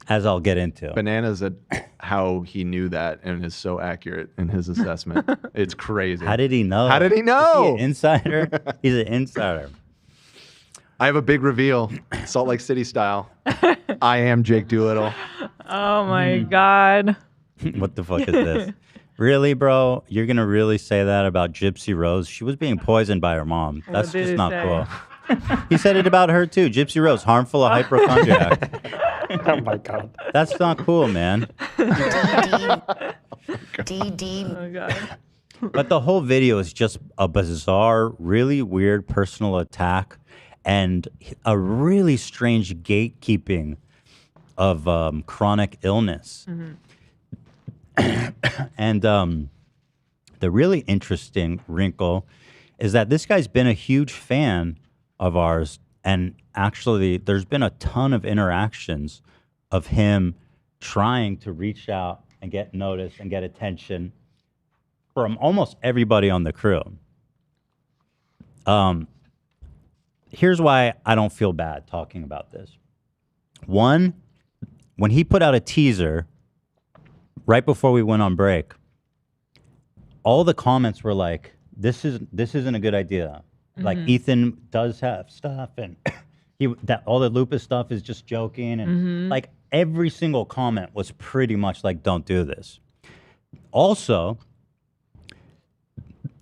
as I'll get into. Bananas at how he knew that and is so accurate in his assessment. It's crazy. How did he know? How did he know? Is he an insider? He's an insider. I have a big reveal, Salt Lake City style. I am Jake Doolittle. Oh my God. What the fuck is this? Really, bro? You're going to really say that about Gypsy Rose? She was being poisoned by her mom. That's did just he not say? cool. He said it about her too. Gypsy Rose, harmful, a hypochondriac. Oh my God. That's not cool, man. DD. Oh God. But the whole video is just a bizarre, really weird personal attack and a really strange gatekeeping of chronic illness. And the really interesting wrinkle is that this guy's been a huge fan of ours, and actually there's been a ton of interactions of him trying to reach out and get noticed and get attention from almost everybody on the crew. Here's why I don't feel bad talking about this. One, when he put out a teaser right before we went on break, all the comments were like, this isn't a good idea. Like Ethan does have stuff, and all the lupus stuff is just joking, and like every single comment was pretty much like, don't do this. Also,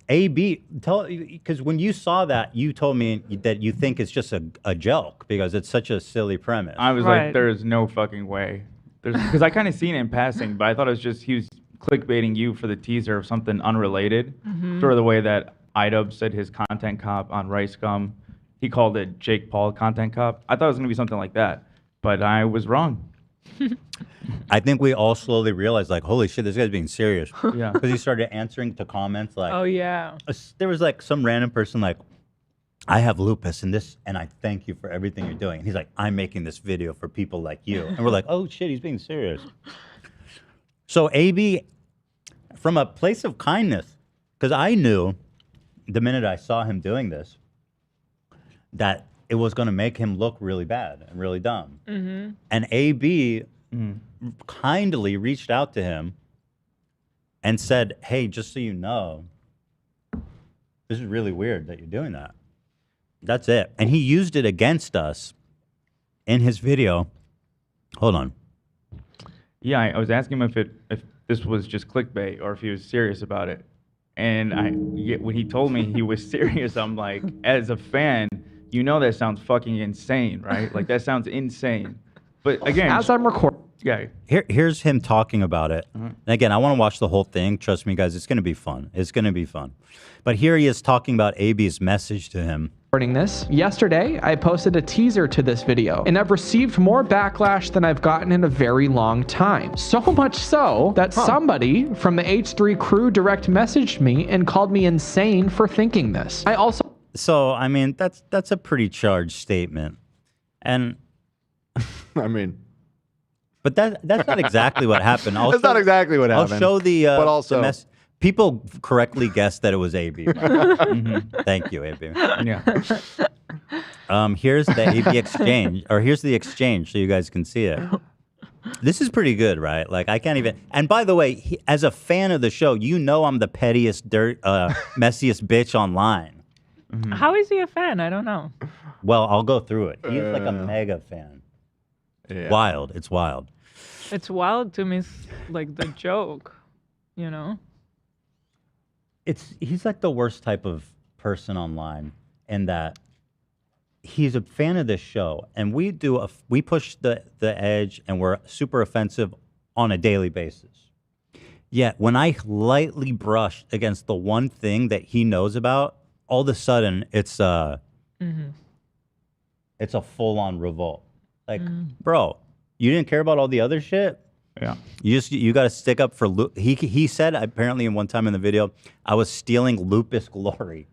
because when you saw that, you told me that you think it's just a joke because it's such a silly premise. I was like, there is no fucking way. Because I kind of seen it in passing, but I thought it was just he was clickbaiting you for the teaser of something unrelated. Sort of the way that Idub said his content cop on Rice Gum. He called it Jake Paul content cop. I thought it was going to be something like that, but I was wrong. I think we all slowly realized, like, holy shit, this guy's being serious. Yeah. Because he started answering to comments like, Oh yeah. There was like some random person like, I have lupus and I thank you for everything you're doing. And he's like, I'm making this video for people like you. And we're like, oh shit, he's being serious. So AB, from a place of kindness, because I knew the minute I saw him doing this, that it was going to make him look really bad and really dumb. And AB kindly reached out to him and said, hey, just so you know, this is really weird that you're doing that. That's it. And he used it against us in his video. Hold on. Yeah, I was asking him if this was just clickbait or if he was serious about it. And when he told me he was serious, I'm like, as a fan, you know that sounds fucking insane, right? Like, that sounds insane. But again, as I'm recording, yeah. Here's him talking about it. And again, I want to watch the whole thing. Trust me, guys, it's going to be fun. It's going to be fun. But here he is talking about AB's message to him. This yesterday, I posted a teaser to this video, and I've received more backlash than I've gotten in a very long time. So much so that somebody from the H3 crew direct messaged me and called me insane for thinking this. I also. So I mean, that's a pretty charged statement, and I mean, but that's not exactly what happened. That's not exactly what happened. I'll show the. But also, people correctly guessed that it was AB. Thank you, AB. Yeah. Here's the AB exchange, or here's the exchange, so you guys can see it. This is pretty good, right? Like, I can't even. And by the way, as a fan of the show, you know I'm the pettiest, messiest bitch online. How is he a fan? I don't know. Well, I'll go through it. He's like a mega fan. Yeah. Wild. It's wild. It's wild to me, like the joke. you know? He's like the worst type of person online in that he's a fan of this show, and we push the edge, and we're super offensive on a daily basis. Yet when I lightly brush against the one thing that he knows about, all of a sudden it's a full-on revolt. Like, bro, you didn't care about all the other shit? Yeah. You got to stick up for he said apparently in one time in the video, I was stealing Lupus glory.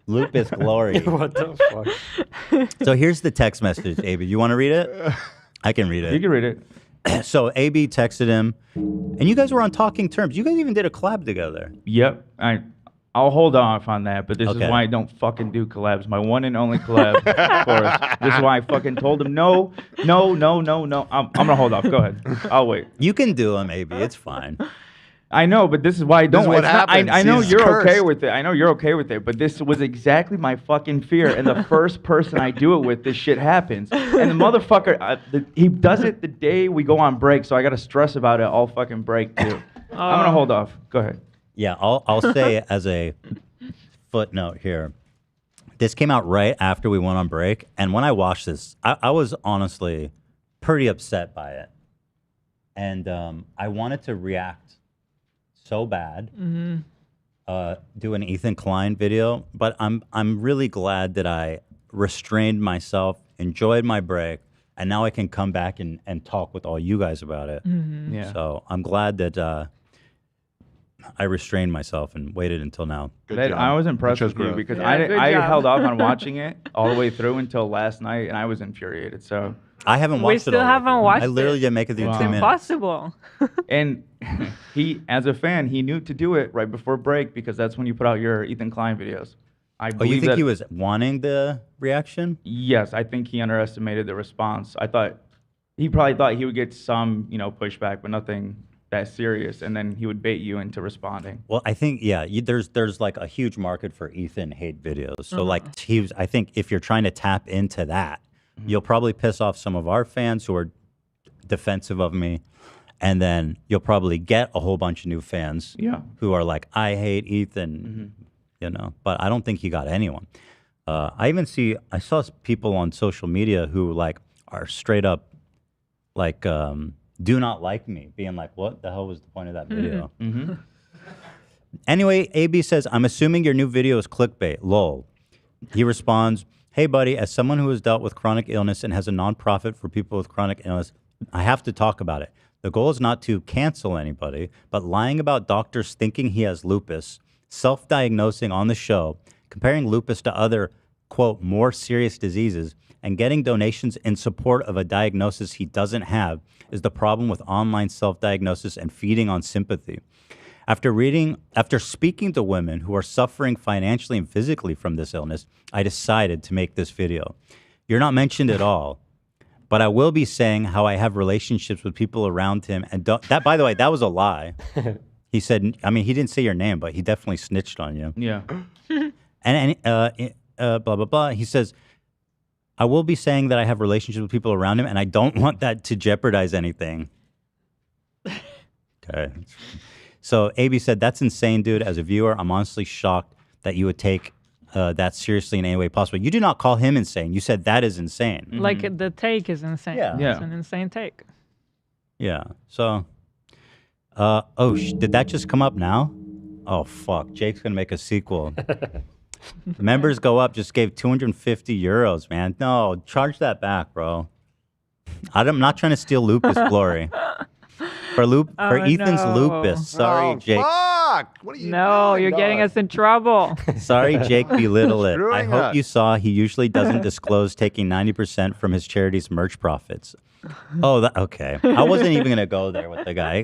Lupus glory. What the fuck? So here's the text message, AB. You want to read it? I can read it. You can read it. So AB texted him, and you guys were on talking terms. You guys even did a collab together. Yep. I'll hold off on that, but this is Okay. why I don't fucking do collabs. My one and only collab for us. This is why I fucking told him no. I'm gonna hold off. Go ahead. I'll wait. You can do them, AB. It's fine. I know, but this is why I don't. is what it's not- happens. I know He's you're okay cursed. with it. I know you're okay with it, but this was exactly my fucking fear. And the first person I do it with, this shit happens. And the motherfucker, he does it the day we go on break, so I got to stress about it all fucking break too. I'm gonna hold off. Go ahead. Yeah, I'll say as a footnote here. This came out right after we went on break, and when I watched this, I was honestly pretty upset by it, and I wanted to react so bad, do an Ethan Klein video, but I'm really glad that I restrained myself, enjoyed my break, and now I can come back and talk with all you guys about it. Yeah. So I'm glad that I restrained myself and waited until now. I was impressed with you because I held off on watching it all the way through until last night, and I was infuriated. So I haven't watched it. We still haven't watched it. I literally didn't make it through 2 minutes. Impossible. And he, as a fan, he knew to do it right before break because that's when you put out your Ethan Klein videos. I Oh, you believe think that- he was wanting the reaction? Yes, I think he underestimated the response. I thought he probably thought he would get some, pushback, but nothing that serious, and then he would bait you into responding. Well, I think there's like a huge market for Ethan hate videos. So like I think if you're trying to tap into that, you'll probably piss off some of our fans who are defensive of me, and then you'll probably get a whole bunch of new fans who are like, I hate Ethan, but I don't think he got anyone. I saw people on social media who like are straight up like do not like me, being like, what the hell was the point of that video? Anyway, AB says, I'm assuming your new video is clickbait, lol. He responds, hey buddy, as someone who has dealt with chronic illness and has a nonprofit for people with chronic illness, I have to talk about it. The goal is not to cancel anybody, but lying about doctors thinking he has lupus, self-diagnosing on the show, comparing lupus to other, quote, more serious diseases, and getting donations in support of a diagnosis he doesn't have is the problem with online self-diagnosis and feeding on sympathy. After speaking to women who are suffering financially and physically from this illness, I decided to make this video. You're not mentioned at all, but I will be saying how I have relationships with people around him. And that, by the way, that was a lie. He said, I mean, he didn't say your name, but he definitely snitched on you. Yeah. And blah, blah, blah. He says, I will be saying that I have relationships with people around him, and I don't want that to jeopardize anything. Okay. So AB said, that's insane, dude. As a viewer, I'm honestly shocked that you would take that seriously in any way possible. You did not call him insane. You said that is insane. Like the take is insane. Yeah. It's an insane take. Yeah. So, did that just come up now? Oh, fuck. Jake's going to make a sequel. Members go up, just gave 250 euros, man. No, charge that back, bro. I'm not trying to steal Lupus glory. For Ethan's lupus. Sorry, Jake. Fuck! What are you doing, you're getting us in trouble. Sorry, Jake, belittle it. I Screwing hope us. you saw he usually doesn't disclose taking 90% from his charity's merch profits. Oh, okay. I wasn't even going to go there with the guy.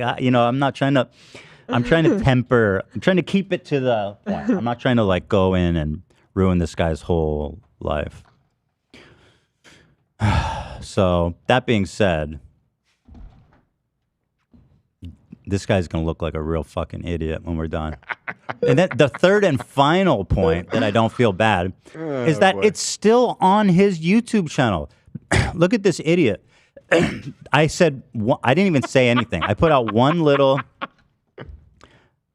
I'm trying to temper. I'm trying to keep it to the point. I'm not trying to like go in and ruin this guy's whole life. So that being said, this guy's going to look like a real fucking idiot when we're done. And then the third and final point that I don't feel bad is that it's still on his YouTube channel. Look at this idiot. I said, I didn't even say anything. I put out one little.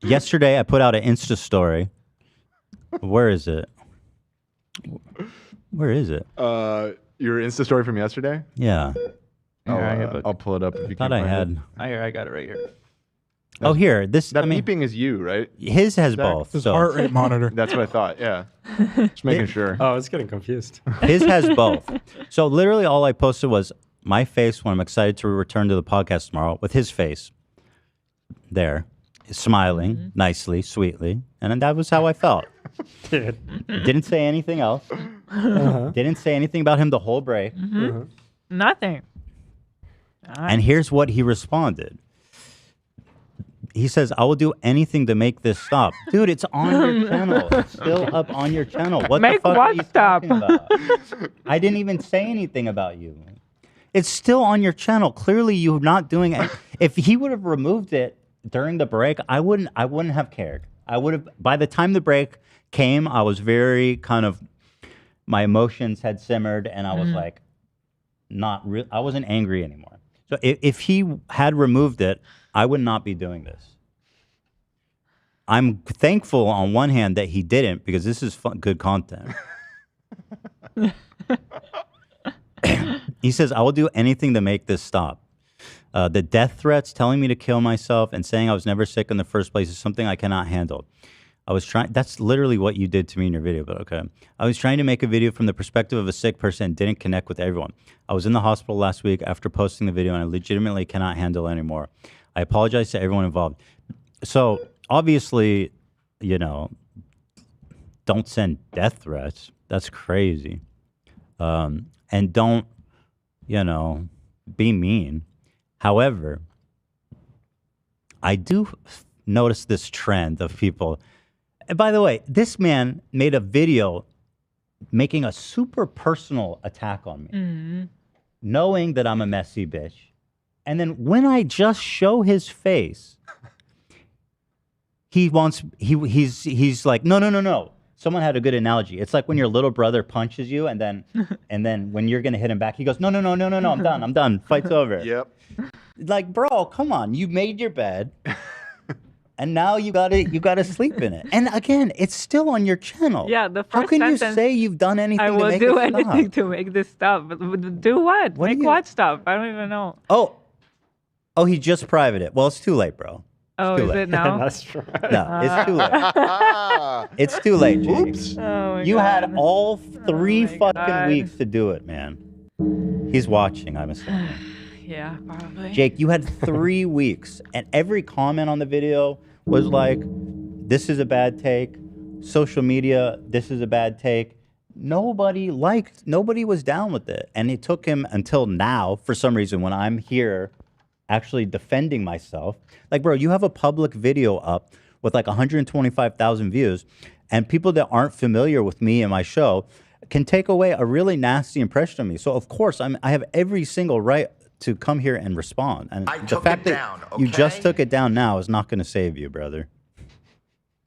Yesterday, I put out an Insta story. Where is it? Where is it? Your Insta story from yesterday? Yeah. I'll pull it up if you Thought can I find had. it. I got it right here. Oh, here. This. That I mean, beeping is you, right? his has Zach? both. His so heart rate monitor. That's what I thought. Yeah. Just making sure. Oh, I was getting confused. his has both. So literally, all I posted was my face when I'm excited to return to the podcast tomorrow with his face there, smiling nicely, sweetly, and that was how I felt. Didn't say anything else. Didn't say anything about him the whole break. Nothing. And here's what he responded. He says, I will do anything to make this stop. Dude, it's on your channel. It's still up on your channel. What Make the fuck what are you stop? talking about? I didn't even say anything about you. It's still on your channel. Clearly, you're not doing it. If he would have removed it during the break, I wouldn't have cared. I would have, by the time the break came, I was very kind of, my emotions had simmered and I was like, I wasn't angry anymore. So if he had removed it, I would not be doing this. I'm thankful on one hand that he didn't because this is good content. He says, I will do anything to make this stop. The death threats, telling me to kill myself, and saying I was never sick in the first place is something I cannot handle. I was trying, that's literally what you did to me in your video, but okay. I was trying to make a video from the perspective of a sick person and didn't connect with everyone. I was in the hospital last week after posting the video and I legitimately cannot handle it anymore. I apologize to everyone involved. So obviously, don't send death threats. That's crazy. And don't, be mean. However, I do notice this trend of people. And by the way, this man made a video making a super personal attack on me, knowing that I'm a messy bitch. And then when I just show his face, he's like, no. Someone had a good analogy. It's like when your little brother punches you and then when you're going to hit him back, he goes, no, I'm done. Fight's over. Yep. Like, bro, come on. You made your bed. And now you gotta sleep in it. And again, it's still on your channel. Yeah, the first How can sentence, you say you've done anything I to will make do it anything stop? to make this stop. But do what? Make what stop? I don't even know. Oh, he just private it. Well, it's too late, bro. Oh, too is late. it now? That's right. No, it's too late. It's too late, Jake. Oops. Oh my You God. had all 3 fucking God. weeks to do it, man. He's watching, I'm assuming. Yeah, probably. Jake, you had 3 weeks, and every comment on the video was like, this is a bad take. Social media, this is a bad take. Nobody was down with it. And it took him until now, for some reason, when I'm here actually defending myself. Like, bro, you have a public video up with like 125,000 views, and people that aren't familiar with me and my show can take away a really nasty impression of me. So, of course, I have every single right to come here and respond. And the fact that you just took it down now is not going to save you, brother.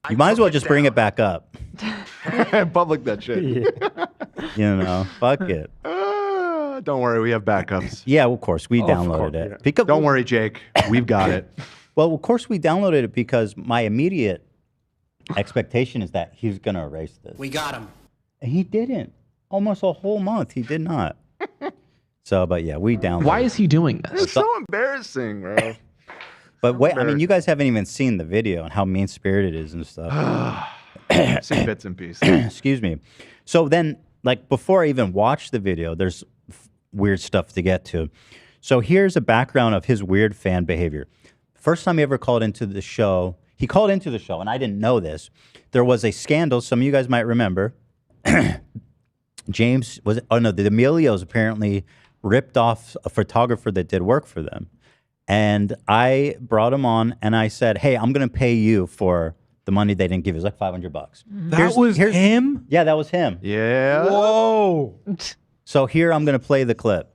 You might as well just bring it back up. Public that shit. Fuck it. Don't worry, we have backups. Yeah, of course, we downloaded it. Yeah. Because, don't worry, Jake. We've got it. Well, of course, we downloaded it because my immediate expectation is that he's going to erase this. We got him. And he didn't. Almost a whole month, he did not. So, but yeah, we downloaded. Why is he doing this? It's so embarrassing, bro. But wait, I mean, you guys haven't even seen the video and how mean-spirited it is and stuff. I've seen bits and pieces. Excuse me. So then, like, before I even watched the video, there's weird stuff to get to. So here's a background of his weird fan behavior. First time he ever called into the show, he called into the show, and I didn't know this. There was a scandal, some of you guys might remember. James, the D'Amelios apparently ripped off a photographer that did work for them. And I brought him on, and I said, hey, I'm going to pay you for the money they didn't give. It was like $500. That was him? Yeah, that was him. Yeah. Whoa. So here I'm going to play the clip.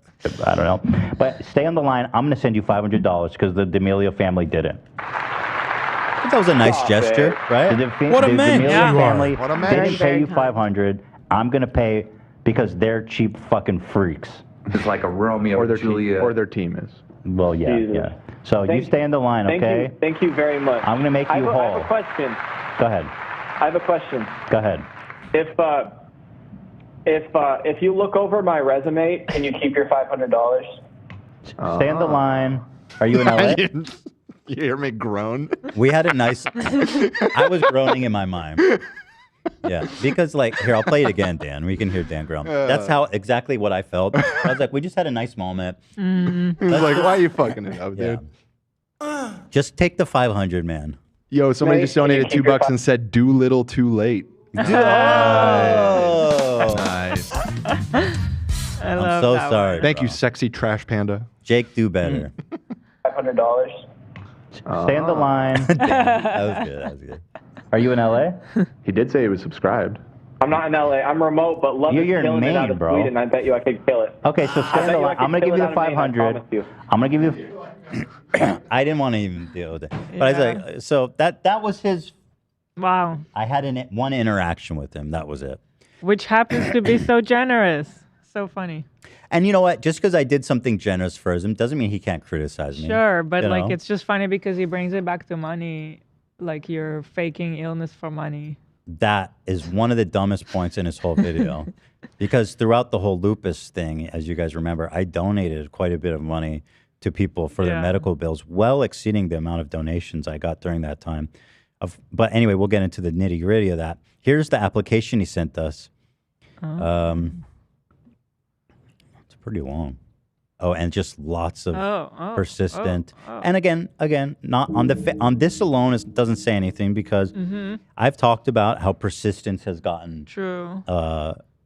I don't know. But stay on the line. I'm going to send you $500 because the D'Amelio family didn't. I think that was a nice gesture, right? What a man. The D'Amelio Yeah. family What a man. didn't pay you $500. I'm going to pay because they're cheap fucking freaks. It's like a Romeo or their Juliet. or their team is. Well, yeah, Jesus. yeah. So you stay in the line, okay? Thank you very much. I'm gonna make you I whole. have a question. Go ahead. I have a question. Go ahead. If you look over my resume, can you keep your $500? Stay in the line. Are you in LA? You hear me groan? We had a nice. I was groaning in my mind. Yeah, because like here, I'll play it again, Dan. We can hear Dan groan. That's how exactly what I felt. I was like, we just had a nice moment. He was like, why are you fucking it up, dude? Just take the 500, man. Yo, somebody just donated $2 and said Doolittle too late. Nice. I'm so sorry. Thank you, sexy trash panda. Jake, do better. $500. Stay in the line. That was good. That was good. Are you in LA? He did say he was subscribed. I'm not in LA. I'm remote, but love You're in killing it out Maine, of bro. Sweden. I bet you I could kill it. Okay, so stay in the line. I'm gonna give you the 500. I'm gonna give you. I didn't want to even deal with it, but I was like, so that was his. Wow. I had one interaction with him. That was it. Which happens to be so generous. So funny. And you know what? Just because I did something generous for him doesn't mean he can't criticize me. Sure, but you like know? it's just funny because he brings it back to money, like you're faking illness for money. That is one of the dumbest points in his whole video. Because throughout the whole lupus thing, as you guys remember, I donated quite a bit of money to people for their medical bills, well exceeding the amount of donations I got during that time. But anyway, we'll get into the nitty gritty of that. Here's the application he sent us. It's pretty long. Oh, and just lots of persistent. And again, not on on this alone, it doesn't say anything because I've talked about how persistence has gotten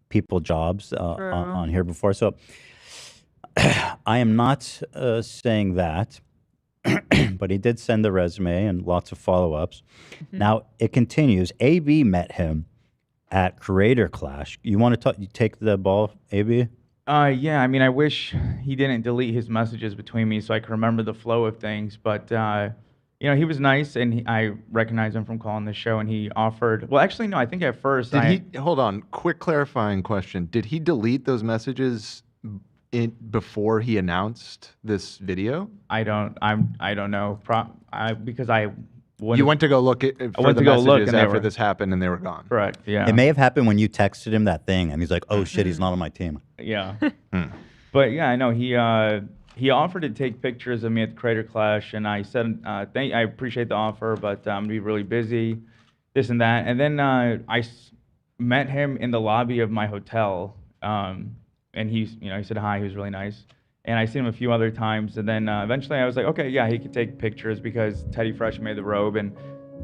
people jobs on here before. So I am not saying that, but he did send the resume and lots of follow-ups. Now it continues. AB met him at Creator Clash. You want to take the ball, AB? Yeah, I mean, I wish he didn't delete his messages between me so I could remember the flow of things. But, you know, he was nice, and I recognized him from calling the show, and he offered... Well, actually, no, I think at first Hold on, quick clarifying question. Did he delete those messages before he announced this video? I don't know. Because I... You went to go look for the messages after this happened, and they were gone. Correct. Yeah. It may have happened when you texted him that thing, and he's like, "Oh shit, he's not on my team." Yeah. But yeah, I know he offered to take pictures of me at the Creator Clash, and I said, I appreciate the offer, but I'm gonna be really busy, this and that. And then I met him in the lobby of my hotel, and he said hi. He was really nice. And I seen him a few other times, and then eventually I was like, okay, yeah, he could take pictures because Teddy Fresh made the robe, and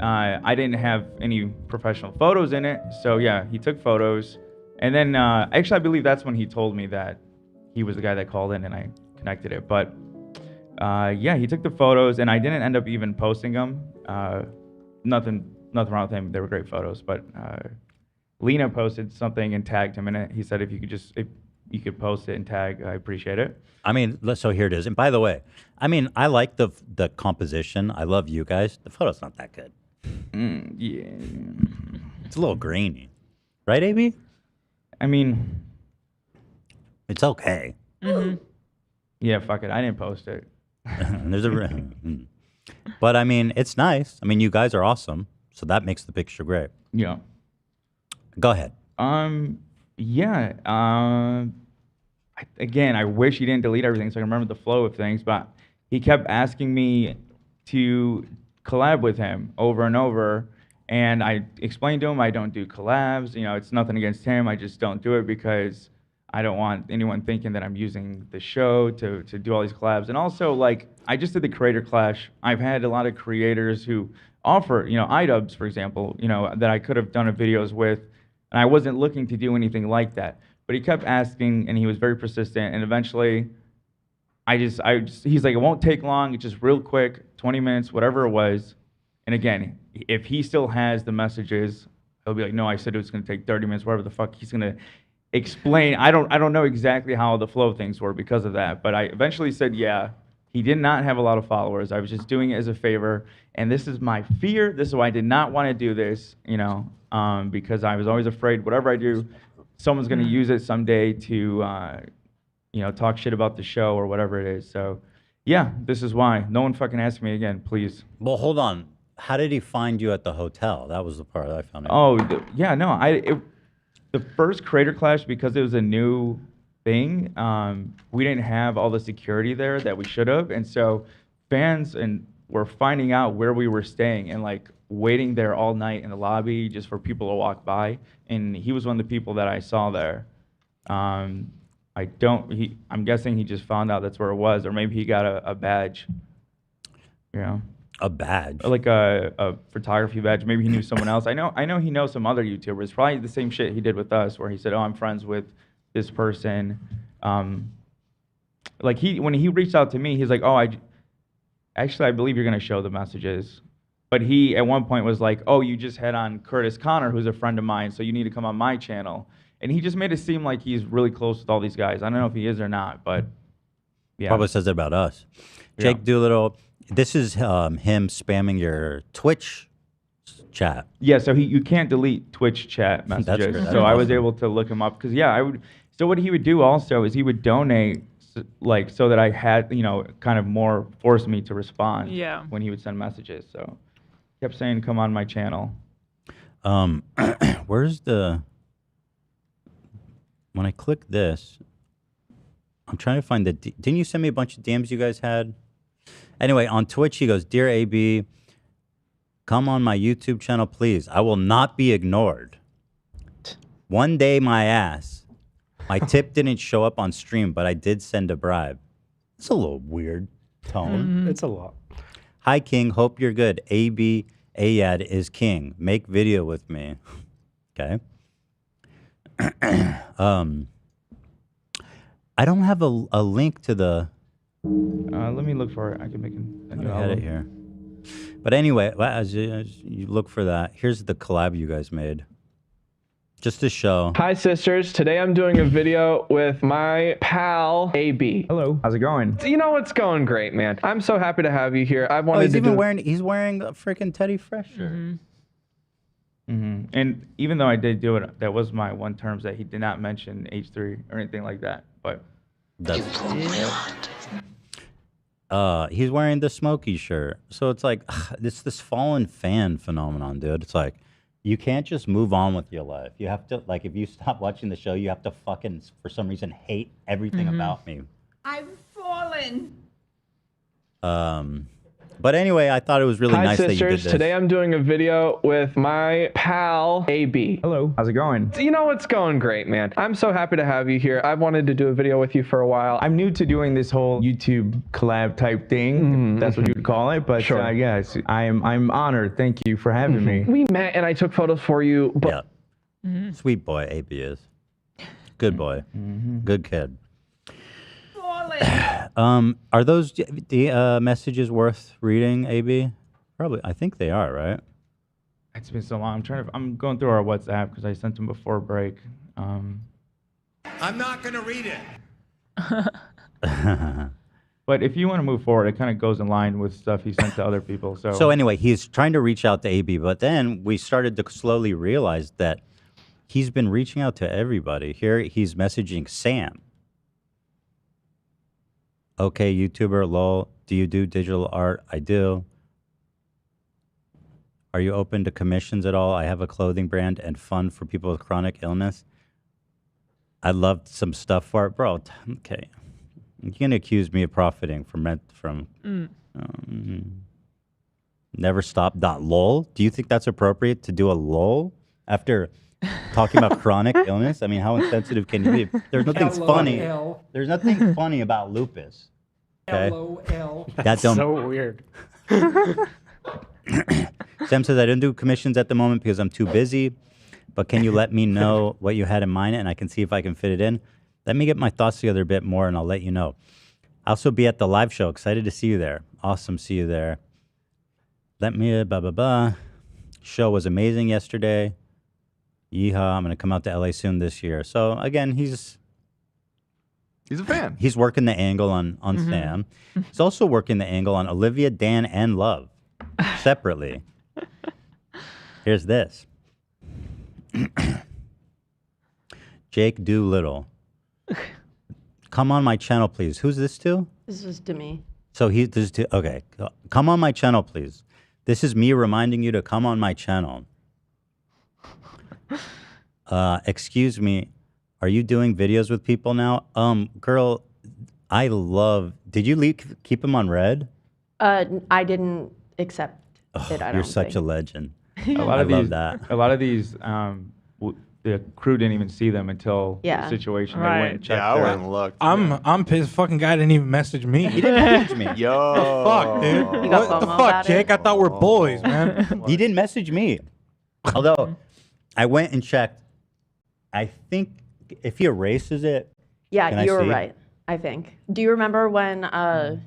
I didn't have any professional photos in it, so yeah, he took photos. And then actually I believe that's when he told me that he was the guy that called in, and I connected it. But yeah, he took the photos, and I didn't end up even posting them. Nothing wrong with him. They were great photos, but Lena posted something and tagged him in it. He said if you could post it and tag, I appreciate it. I mean, so here it is. And by the way, I mean, I like the composition. I love you guys. The photo's not that good. Yeah. It's a little grainy. Right, AB? I mean... It's okay. Yeah, fuck it. I didn't post it. But I mean, it's nice. I mean, you guys are awesome. So that makes the picture great. Yeah. Go ahead. Yeah. Again, I wish he didn't delete everything so I can remember the flow of things, but he kept asking me to collab with him over and over, and I explained to him I don't do collabs. You know, it's nothing against him. I just don't do it because I don't want anyone thinking that I'm using the show to do all these collabs. And also, like, I just did the Creator Clash. I've had a lot of creators who offer, you know, iDubbbz, for example, you know, that I could have done videos with, and I wasn't looking to do anything like that. But he kept asking, and he was very persistent, and eventually, he's like, it won't take long, it's just real quick, 20 minutes, whatever it was. And again, if he still has the messages, he'll be like, no, I said it was gonna take 30 minutes, whatever the fuck he's gonna explain. I don't know exactly how the flow of things were because of that, but I eventually said, yeah, he did not have a lot of followers. I was just doing it as a favor, and this is my fear. This is why I did not want to do this, you know, because I was always afraid whatever I do, someone's going to use it someday to talk shit about the show or whatever it is. So, yeah, this is why. No one fucking ask me again, please. Well, hold on. How did he find you at the hotel? That was the part I found. Oh, yeah, no. The first Creator Clash, because it was a new thing, we didn't have all the security there that we should have. And so fans were finding out where we were staying and like waiting there all night in the lobby just for people to walk by. And he was one of the people that I saw there. I'm guessing he just found out that's where it was, or maybe he got a badge. A badge? Or like a photography badge. Maybe he knew someone else. I know he knows some other YouTubers. Probably the same shit he did with us, where he said, "Oh, I'm friends with this person." When he reached out to me, he's like, "Oh, I believe you're gonna show the messages." But he at one point was like, "Oh, you just had on Curtis Connor, who's a friend of mine, so you need to come on my channel." And he just made it seem like he's really close with all these guys. I don't know if he is or not, but yeah. Probably says it about us. Jake Doolittle, this is him spamming your Twitch chat. Yeah, so you can't delete Twitch chat messages. That's so I was able to look him up because I would. So what he would do also is he would donate, like so that I had kind of more force me to respond. Yeah. When he would send messages, so he kept saying, "Come on my channel." Where's the? When I click this, I'm trying to find the. Didn't you send me a bunch of DMs you guys had? Anyway, on Twitch, he goes, "Dear AB, come on my YouTube channel, please. I will not be ignored. One day, my ass. My tip didn't show up on stream, but I did send a bribe." It's a little weird tone. It's a lot. "Hi, King. Hope you're good. AB Ayad is king. Make video with me." Okay. I don't have a link to the. Let me look for it. I can make a I had it here. But anyway, as you look for that, here's the collab you guys made. Just to show. Hi, sisters. Today I'm doing a video with my pal, AB. Hello. How's it going? It's going great, man. I'm so happy to have you here. I wanted he's to even do... he's wearing a freaking Teddy Fresh shirt. And even though I did do it, that was my one terms that he did not mention H3 or anything like that. But he's wearing the Smokey shirt, so it's like it's this fallen fan phenomenon, dude. It's like you can't just move on with your life. You have to, like, if you stop watching the show, you have to fucking for some reason hate everything about me. I've fallen. But anyway, I thought it was really nice that you did this. Today I'm doing a video with my pal, AB. Hello. How's it going? It's going great, man. I'm so happy to have you here. I've wanted to do a video with you for a while. I'm new to doing this whole YouTube collab type thing. That's what you would call it. But Sure. yes, I'm honored. Thank you for having me. We met and I took photos for you. But Sweet boy, AB is. Good boy. Good kid. Are those the messages worth reading, AB? Probably. I think they are, right? It's been so long. I'm going through our WhatsApp because I sent them before break. I'm not going to read it. But if you want to move forward, it kind of goes in line with stuff he sent to other people. So anyway, he's trying to reach out to AB, but then we started to slowly realize that he's been reaching out to everybody. Here he's messaging Sam. "Okay, YouTuber, lol. Do you do digital art? I do. Are you open to commissions at all? I have a clothing brand and fun for people with chronic illness. I'd love some stuff for it." Bro, okay. You're going to accuse me of profiting from never stop.lol? Do you think that's appropriate to do a lol after talking about chronic illness? I mean, how insensitive can you be? There's nothing funny. There's nothing funny about lupus. Okay? LOL. That don't. So weird. Sam says, "I don't do commissions at the moment because I'm too busy, but can you let me know what you had in mind and I can see if I can fit it in? Let me get my thoughts together a bit more and I'll let you know. I'll also be at the live show. Excited to see you there. Awesome, see you there. Let me, blah, blah, blah. Show was amazing yesterday. Yeehaw, I'm going to come out to LA soon this year." So again, he's a fan. He's working the angle on Sam. He's also working the angle on Olivia, Dan, and Love separately. Here's this. Jake Doolittle. come on my channel, please. Who's this to? This was to me. So this is to, okay. Come on my channel, please. This is me reminding you to come on my channel. Excuse me. Are you doing videos with people now? Girl, I love, did you keep him on red? I didn't accept it. I don't You're such think. a legend. A lot I of love these, that. A lot of these, the crew didn't even see them until Yeah. the situation. They Right. went and checked Yeah, I their- went and looked. I'm pissed. Fucking guy didn't even message me. He didn't message me. Yo. Fuck, dude. You got What the FOMO fuck, about it? Jake? I thought we're boys, man. He didn't message me. Although I went and checked. I think if he erases it, Yeah, can I you were see? right, I think. Do you remember when I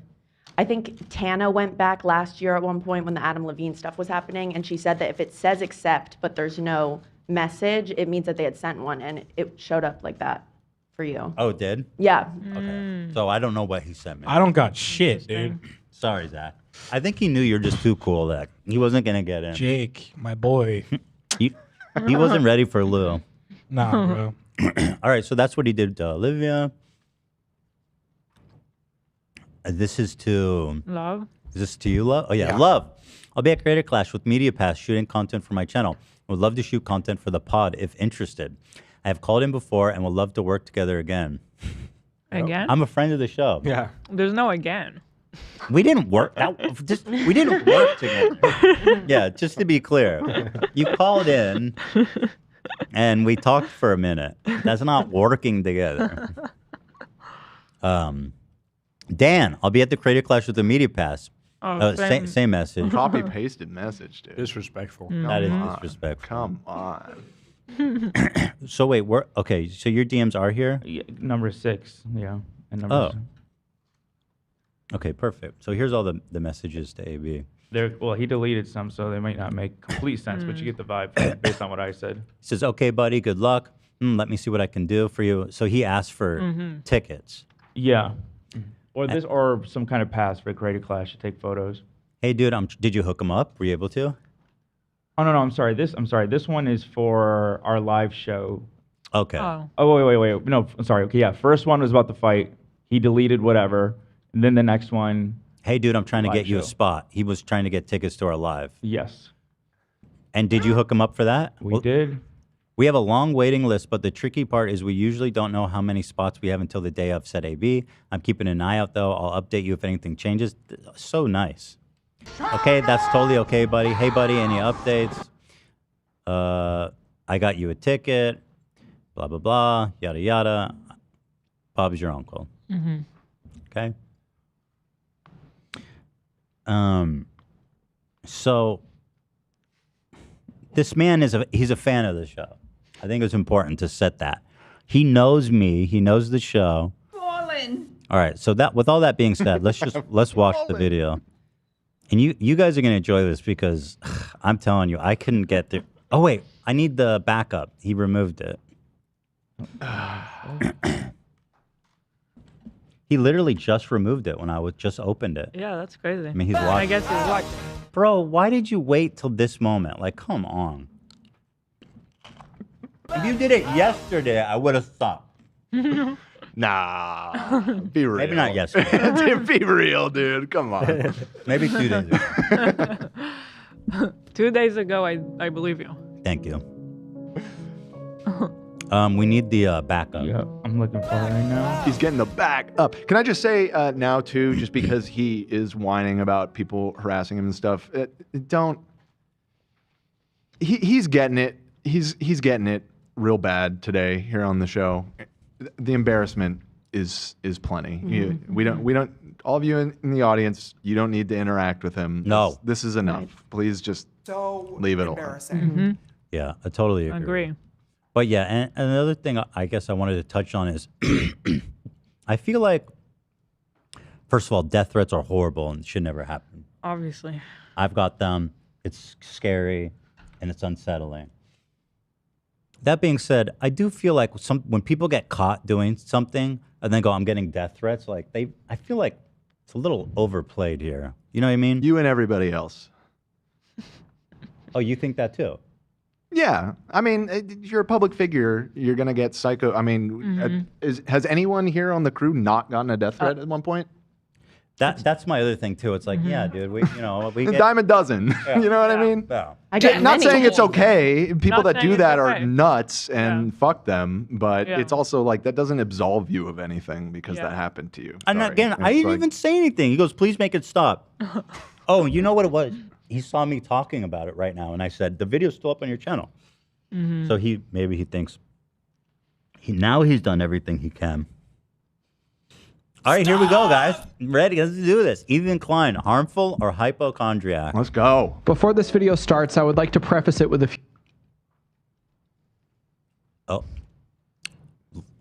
think Tana went back last year at one point when the Adam Levine stuff was happening, and she said that if it says accept but there's no message, it means that they had sent one, and it showed up like that for you. Oh, it did? Yeah. Okay. So I don't know what he sent me. I don't got shit, dude. Sorry, Zach. I think he knew you're just too cool that he wasn't going to get in. Jake, my boy. He wasn't ready for Lou. Nah, bro. All right, so that's what he did to Olivia. This is to... Love. Is this to you, Love? Oh, yeah, Love. I'll be at Creator Clash with Media Pass shooting content for my channel. Would love to shoot content for the pod if interested. I have called in before and would love to work together again. Again? I'm a friend of the show. Yeah. There's no again. We didn't work. We didn't work together. Yeah, just to be clear, you called in and we talked for a minute. That's not working together. Dan, I'll be at the Creator Clash with the Media Pass. Oh, Same message. Copy pasted message, dude. Disrespectful. That is Come on. disrespectful. Come on. So wait, okay? So your DMs are here? Yeah, number 6, yeah. And number Oh. Okay, perfect. So here's all the messages to AB. Well, he deleted some, so they might not make complete sense, but you get the vibe from it based on what I said. He says, "Okay, buddy, good luck. Let me see what I can do for you." So he asked for tickets. Yeah. Or or some kind of pass for Creator Clash to take photos. Hey, dude, did you hook him up? Were you able to? Oh no, I'm sorry. This one is for our live show. Okay. Oh wait. No, I'm sorry. Okay, yeah. First one was about the fight. He deleted whatever. And then the next one. Hey, dude, I'm trying to live get you a show. spot. He was trying to get tickets to our live. Yes. And did you hook him up for that? We did. We have a long waiting list, but the tricky part is we usually don't know how many spots we have until the day of, said AB. I'm keeping an eye out, though. I'll update you if anything changes. So nice. Okay, that's totally okay, buddy. Hey, buddy, any updates? I got you a ticket. Blah, blah, blah. Yada, yada. Bob's your uncle. Okay? So this man he's a fan of the show. I think it's important to set that. He knows me. He knows the show. Fallen. All right. So with all that being said, let's watch the video. And you guys are gonna enjoy this because I'm telling you, I couldn't get there. Oh wait, I need the backup. He removed it. He literally just removed it when I just opened it. Yeah, that's crazy. I mean, he's watching. I guess he's watching. Bro, why did you wait till this moment? Like, come on. If you did it yesterday, I would have stopped. Nah, be real. Maybe not yesterday. Dude, be real, dude. Come on. Maybe 2 days ago. 2 days ago, I believe you. Thank you. We need the backup. Yeah, I'm looking for it right now. He's getting the back up. Can I just say now too, just because he is whining about people harassing him and stuff, he's getting it. He's getting it real bad today here on the show. The embarrassment is plenty. We don't. All of you in the audience, you don't need to interact with him. No. This is enough. Please just leave it alone. Yeah, I totally agree. But yeah, and another thing I guess I wanted to touch on is I feel like, first of all, death threats are horrible and should never happen. Obviously. I've got them. It's scary and it's unsettling. That being said, I do feel like when people get caught doing something and then go, I'm getting death threats, I feel like it's a little overplayed here. You know what I mean? You and everybody else. Oh, you think that too? Yeah, I mean, you're a public figure. You're gonna get psycho. I mean, has anyone here on the crew not gotten a death threat at one point? That's my other thing too. It's like, yeah, dude, we A get dime a dozen. Yeah. You know what I mean? Yeah. Not saying it's okay. People Not that saying do it's that are okay. nuts and fuck them. But Yeah. it's also like that doesn't absolve you of anything because that happened to you. And Sorry. again, I It's didn't like- even say anything. He goes, please make it stop. Oh, you know what it was? He saw me talking about it right now, and I said, the video's still up on your channel. So maybe he thinks now he's done everything he can. All right, here we go, guys. Ready? Let's do this. Ethan Klein, harmful or hypochondriac? Let's go. Before this video starts, I would like to preface it with a few. Oh,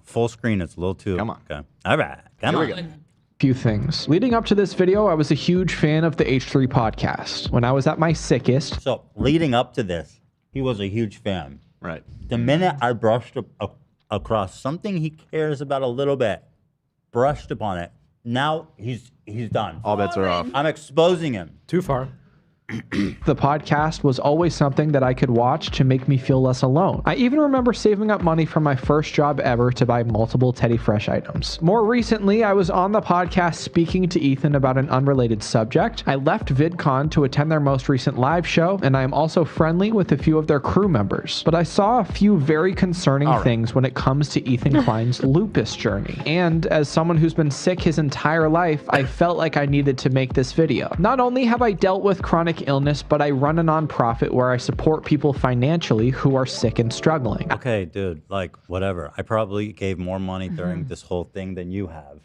full screen. It's a little too. Come on. Okay. All right. Come on. Few things. Leading up to this video, I was a huge fan of the H3 podcast. When I was at my sickest. So leading up to this, he was a huge fan. Right. The minute I brushed across something he cares about a little bit, brushed upon it, now he's done. All bets are off. I'm exposing him. Too far. The podcast was always something that I could watch to make me feel less alone. I even remember saving up money from my first job ever to buy multiple Teddy Fresh items. More recently, I was on the podcast speaking to Ethan about an unrelated subject. I left VidCon to attend their most recent live show, and I am also friendly with a few of their crew members. But I saw a few very concerning things when it comes to Ethan Klein's lupus journey. And as someone who's been sick his entire life, I felt like I needed to make this video. Not only have I dealt with chronic illness, but I run a nonprofit where I support people financially who are sick and struggling. Okay, dude, like whatever. I probably gave more money during this whole thing than you have.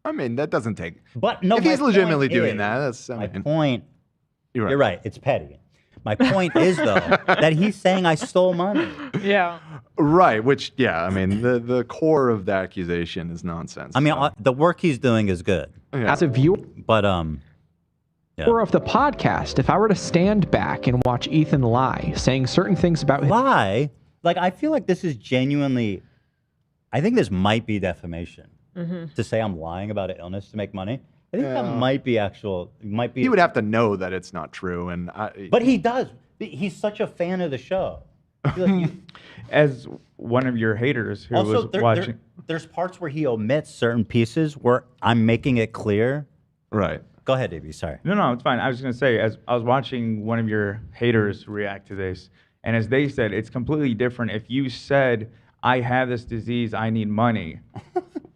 I mean, that doesn't take. But no, if my he's legitimately point doing is- that, that's my point. You're right. It's petty. My point is though that he's saying I stole money. Yeah. Right. Which, yeah, I mean, the core of the accusation is nonsense. I mean, the work he's doing is good. As a viewer, but of the podcast, if I were to stand back and watch Ethan lie, saying certain things about him. Lie? Like, I feel like this is genuinely, I think this might be defamation. To say I'm lying about an illness to make money. I think that might be might be. He would have to know that it's not true, and But he does. He's such a fan of the show. As one of your haters who Also, was watching. there's parts where he omits certain pieces where I'm making it clear. Right. Go ahead, Davey. Sorry. No, it's fine. I was going to say, as I was watching one of your haters react to this, and as they said, it's completely different. If you said, I have this disease, I need money,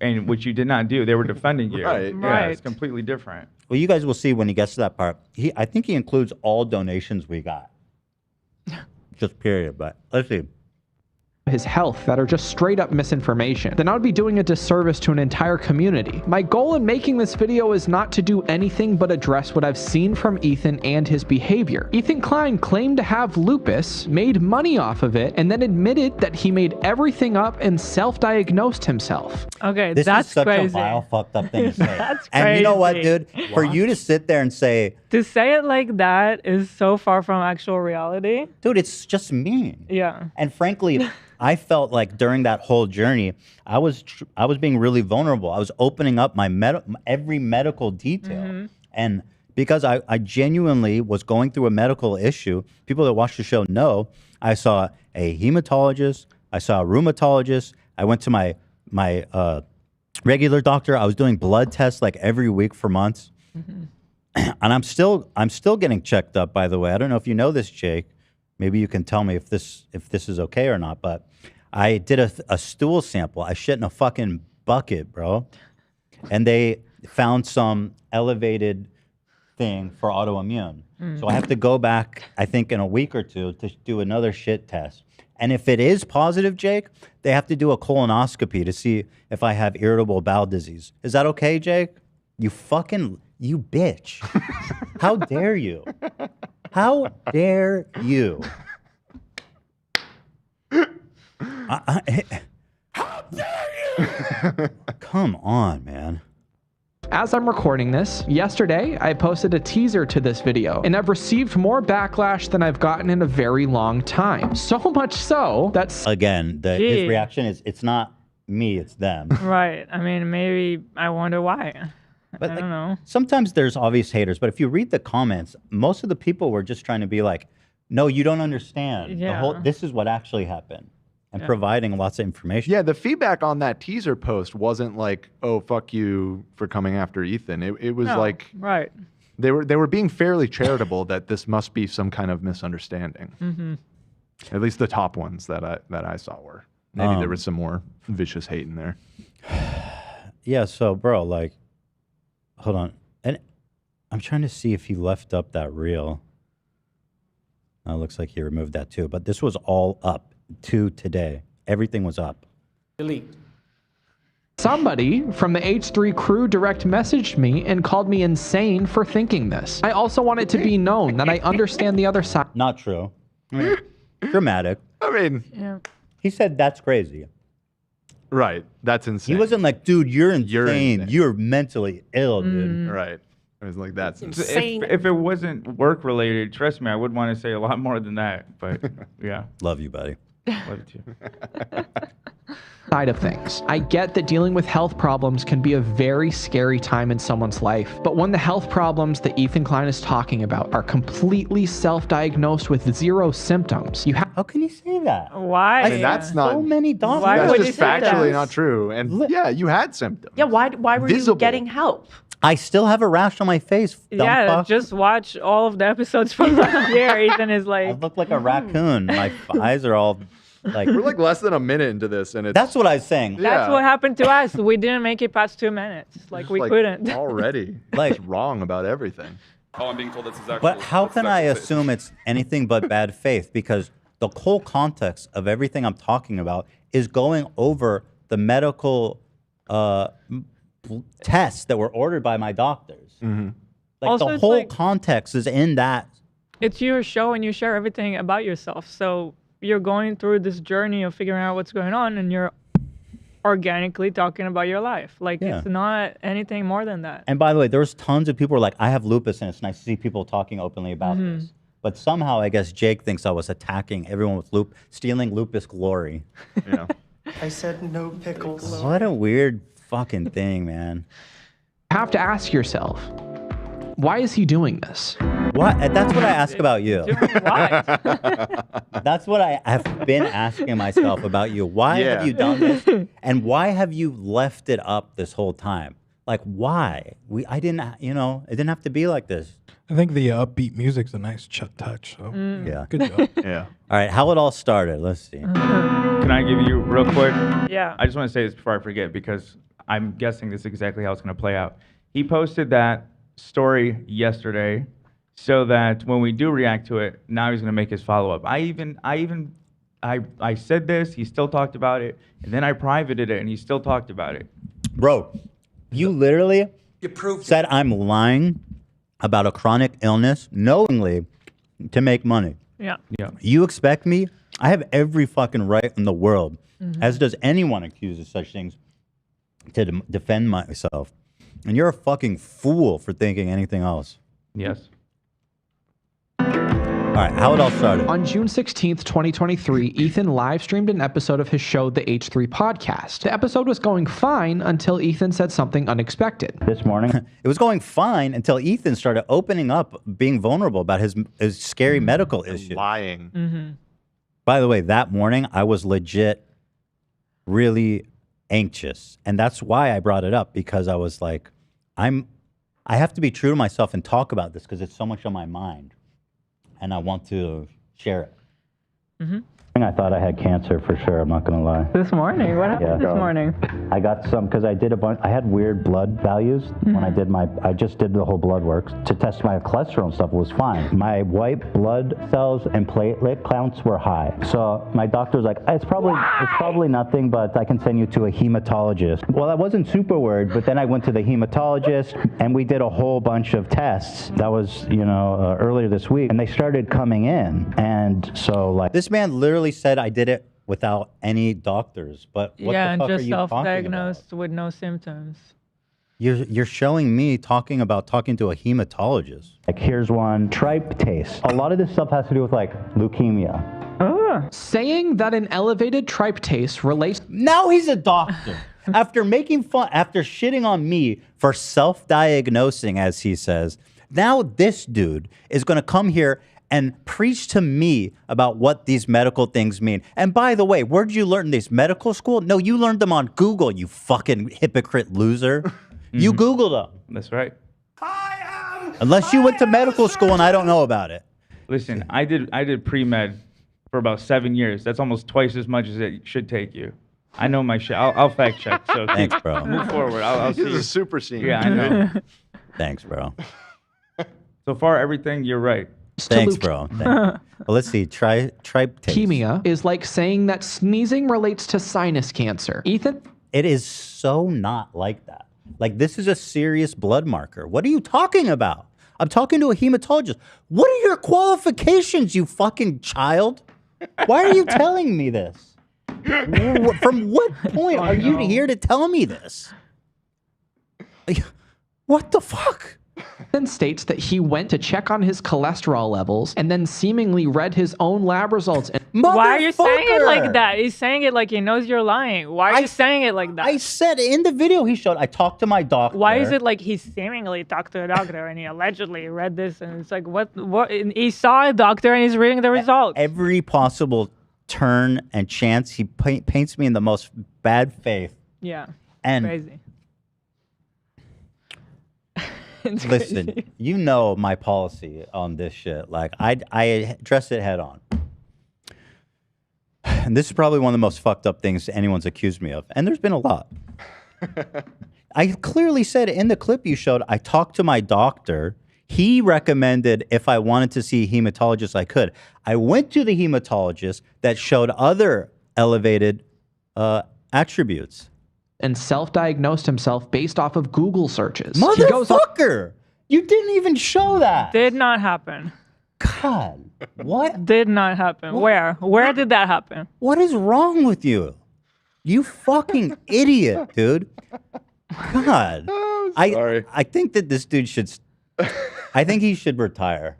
and which you did not do, they were defending you. Right. Yeah, it's completely different. Well, you guys will see when he gets to that part. I think he includes all donations we got. Just period. But let's see. His health that are just straight up misinformation, then I would be doing a disservice to an entire community. My goal in making this video is not to do anything but address what I've seen from Ethan and his behavior. Ethan Klein claimed to have lupus, made money off of it, and then admitted that he made everything up and self-diagnosed himself. Okay, This that's is such crazy. a vile, fucked up thing to say. That's And you know what, crazy. dude? For you to sit there and say, To say it like that is so far from actual reality. dude, it's just mean. Yeah. And frankly, I felt like during that whole journey, I was being really vulnerable. I was opening up my every medical detail, and because I genuinely was going through a medical issue. People that watch the show know I saw a hematologist, I saw a rheumatologist. I went to my regular doctor. I was doing blood tests like every week for months, and I'm still getting checked up. By the way, I don't know if you know this, Jake. Maybe you can tell me if this is okay or not, but I did a stool sample. I shit in a fucking bucket, bro. And they found some elevated thing for autoimmune. So I have to go back, I think, in a week or two to do another shit test. And if it is positive, Jake, they have to do a colonoscopy to see if I have irritable bowel disease. Is that okay, Jake? You bitch. How dare you? How dare you? How dare you? Come on, man. As I'm recording this, yesterday I posted a teaser to this video, and I've received more backlash than I've gotten in a very long time. So much so that Again, his reaction is, it's not me, it's them. Right. I mean, maybe I wonder why. But I don't know. Sometimes there's obvious haters, but if you read the comments, most of the people were just trying to be like, No, you don't understand. Yeah. This is what actually happened. And providing lots of information. Yeah, the feedback on that teaser post wasn't like, "Oh, fuck you for coming after Ethan." It was like, right. They were being fairly charitable that this must be some kind of misunderstanding. Mm-hmm. At least the top ones that I saw were. Maybe there was some more vicious hate in there. Yeah, so bro, like, hold on, and I'm trying to see if he left up that reel. It looks like he removed that too, but this was all up to today. Everything was up. Delete. Somebody from the H3 crew direct messaged me and called me insane for thinking this. I also want it to be known that I understand the other side. Not true. I mean, dramatic. I mean, yeah. He said that's crazy. Right. That's insane. He wasn't like, dude, you're insane. You're mentally ill, dude. Right. It was like, that's If it wasn't work related, trust me, I would want to say a lot more than that. But yeah. Love you, buddy. Love you too. Side of things. I get that dealing with health problems can be a very scary time in someone's life, but when the health problems that Ethan Klein is talking about are completely self-diagnosed with zero symptoms, you have— How can you say that? Why? I mean, that's not. So many doctors. That's just factually not true. And yeah, you had symptoms. Yeah, why were Visible. you getting help? I still have a rash on my face. Dumb Yeah, fuck. just watch all of the episodes from last year. Ethan is I like, look like a raccoon. My eyes are all like. We're like less than a minute into this, and it's That's what I was saying. that's what happened to us. We didn't make it past 2 minutes. Like, we couldn't. already. Like- It's wrong about everything. Oh, I'm being told that's exactly. But how can I assume it's anything but bad faith? Because the whole context of everything I'm talking about is going over the medical tests that were ordered by my doctors. Mm-hmm. Like Also, the it's whole like- context is in that. It's your show and you share everything about yourself. So you're going through this journey of figuring out what's going on and you're organically talking about your life. Like, Yeah. it's not anything more than that. And by the way, there was tons of people who were like, I have lupus, and it's nice to see people talking openly about Mhm. this. But somehow, I guess Jake thinks I was attacking everyone with stealing lupus glory. Yeah. I said no pickles. What a weird fucking thing, man. have to ask yourself, why is he doing this? What? That's what I ask about you. What? That's what I have been asking myself about you. Why have you done this? And why have you left it up this whole time? Like, why? I didn't, it didn't have to be like this. I think the upbeat music's a nice touch. So Yeah. good job. Yeah. All right, how it all started. Let's see. Can I give you real quick? Yeah. I just want to say this before I forget because I'm guessing this is exactly how it's going to play out. He posted that story yesterday so that when we do react to it, now he's going to make his follow-up. I said this, he still talked about it, and then I privated it and he still talked about it. Bro, you literally said I'm lying about a chronic illness knowingly to make money. Yeah. Yeah. You expect me? I have every fucking right in the world, Mhm. as does anyone accused of such things, to defend myself. And you're a fucking fool for thinking anything else. Yes. All right, how it all started. On June 16th, 2023, Ethan live streamed an episode of his show, The H3 Podcast. The episode was going fine until Ethan said something unexpected. This morning, it was going fine until Ethan started opening up, being vulnerable about his scary medical issue. Lying. Mm-hmm. By the way, that morning, I was legit really anxious. And that's why I brought it up, because I was like, I have to be true to myself and talk about this because it's so much on my mind. And I want to share it. Mm-hmm. I thought I had cancer for sure, I'm not going to lie. This morning? What happened this morning? I got some, because I did I had weird blood values when I just did the whole blood work to test my cholesterol and stuff. It was fine. My white blood cells and platelet counts were high. So my doctor was like, it's probably nothing, but I can send you to a hematologist. Well, I wasn't super worried, but then I went to the hematologist and we did a whole bunch of tests. That was, earlier this week, and they started coming in. And so like, this man literally said I did it without any doctors, but what Yeah, the and fuck are just you talking about? self-diagnosed with no symptoms. You're showing me talking to a hematologist. Like, here's one, tryptase. A lot of this stuff has to do with like leukemia. Saying that an elevated tryptase relates... Now he's a doctor. After shitting on me for self-diagnosing, as he says, now this dude is going to come here and preach to me about what these medical things mean. And by the way, where'd you learn these? Medical school? No, you learned them on Google, you fucking hypocrite loser. You Googled them. That's right. Unless you went to medical school and I don't know about it. Listen, I did pre-med for about 7 years. That's almost twice as much as it should take you. I know my shit. I'll fact check. So Thanks, bro. Move forward. I'll see. He's a super senior. Yeah, I know. Thanks, bro. So far, everything, you're right. Thanks, bro. Well, let's see. Try taste. Leukemia is like saying that sneezing relates to sinus cancer. Ethan? It is so not like that. Like, this is a serious blood marker. What are you talking about? I'm talking to a hematologist. What are your qualifications, you fucking child? Why are you telling me this? From what point are you here to tell me this? What the fuck? Then states that he went to check on his cholesterol levels and then seemingly read his own lab results. And why are you saying it like that? He's saying it like he knows you're lying. Why are you saying it like that? I said in the video he showed, I talked to my doctor. Why is it like he seemingly talked to a doctor and he allegedly read this and it's like, what? He saw a doctor and he's reading the results. Every possible turn and chance, he paints me in the most bad faith. Yeah, and crazy. Listen, you know my policy on this shit. Like, I address it head on. And this is probably one of the most fucked up things anyone's accused me of. And there's been a lot. I clearly said in the clip you showed, I talked to my doctor. He recommended if I wanted to see a hematologist, I could. I went to the hematologist that showed other elevated attributes. And self-diagnosed himself based off of Google searches. Motherfucker! You didn't even show that. Did not happen. God, what? Did not happen. What? Where did that happen? What is wrong with you? You fucking idiot, dude. God. Sorry. I think that this dude should... I think he should retire.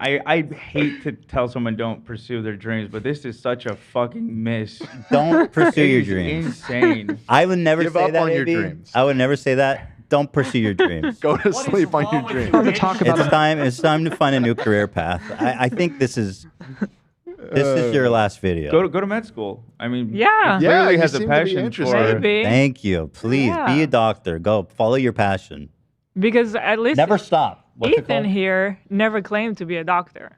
I hate to tell someone don't pursue their dreams, but this is such a fucking miss. Don't pursue your dreams. Insane. I would never Give say up that, on your AB. dreams. I would never say that. Don't pursue your dreams. Go to sleep on your dreams. It's time to find a new career path. I think this is your last video. Go to med school. I mean, yeah, he clearly has a passion for it. Maybe. Thank you. Please Yeah. be a doctor. Go follow your passion. Because at least Never stop. What's it Ethan called? here never claimed to be a doctor.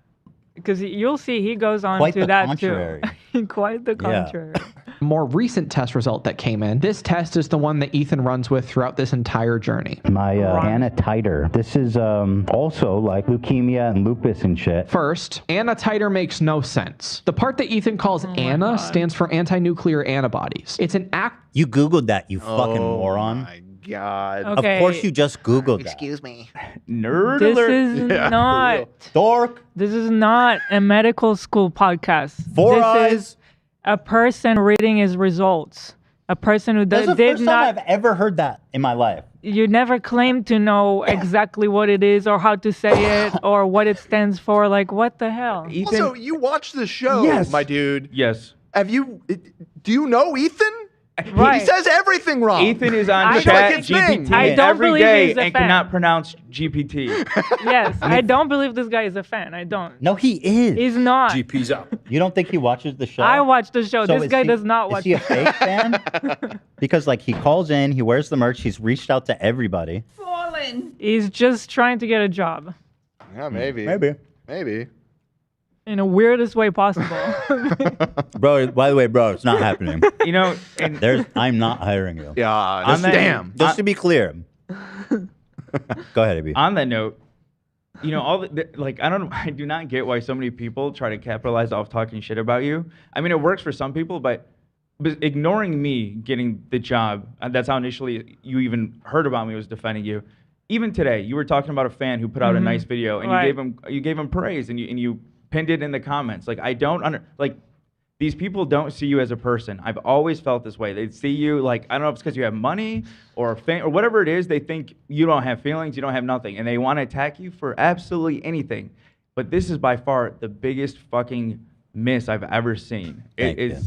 Because you'll see he goes on Quite to the that contrary. too. Quite the contrary. More recent test result that came in. This test is the one that Ethan runs with throughout this entire journey. My Anna titer. This is also like leukemia and lupus and shit. First, Anna titer makes no sense. The part that Ethan calls Anna stands for anti-nuclear antibodies. It's an act. You Googled that, you fucking moron. My God. Okay. Of course you just Googled that. Excuse me. Nerd This alert. is not. Dork. This is not a medical school podcast. Four this eyes. is a person reading his results. A person who That's the did first not. time I've ever heard that in my life. You never claimed to know exactly what it is or how to say it or what it stands for. Like, what the hell? Also, you watch the show, my dude. Yes. Do you know Ethan? Right. He says everything wrong. Ethan is on It's Chat like his thing. GPT don't every believe day he's a and fan. cannot pronounce GPT. Yes, I don't believe this guy is a fan. I don't. No, he is. He's not. GP's up. You don't think he watches the show? I watch the show. So This is guy he- does not watch. Is he a fake fan? Because like he calls in, he wears the merch, he's reached out to everybody. Fallen. He's just trying to get a job Yeah, maybe. Maybe. in the weirdest way possible. Bro, by the way, bro, it's not happening. You know, and I'm not hiring you. Yeah, Just, damn. Just to be clear. Go ahead, AB. on that note, you know, I do not get why so many people try to capitalize off talking shit about you. I mean, it works for some people, but ignoring me getting the job, that's how initially you even heard about me, was defending you. Even today, you were talking about a fan who put out a nice video, and Right. you gave him praise, and you pinned it in the comments. Like, I don't these people don't see you as a person. I've always felt this way. They see you like, I don't know if it's because you have money or fame or whatever it is. They think you don't have feelings, you don't have nothing, and they want to attack you for absolutely anything. But this is by far the biggest fucking miss I've ever seen. Thank you.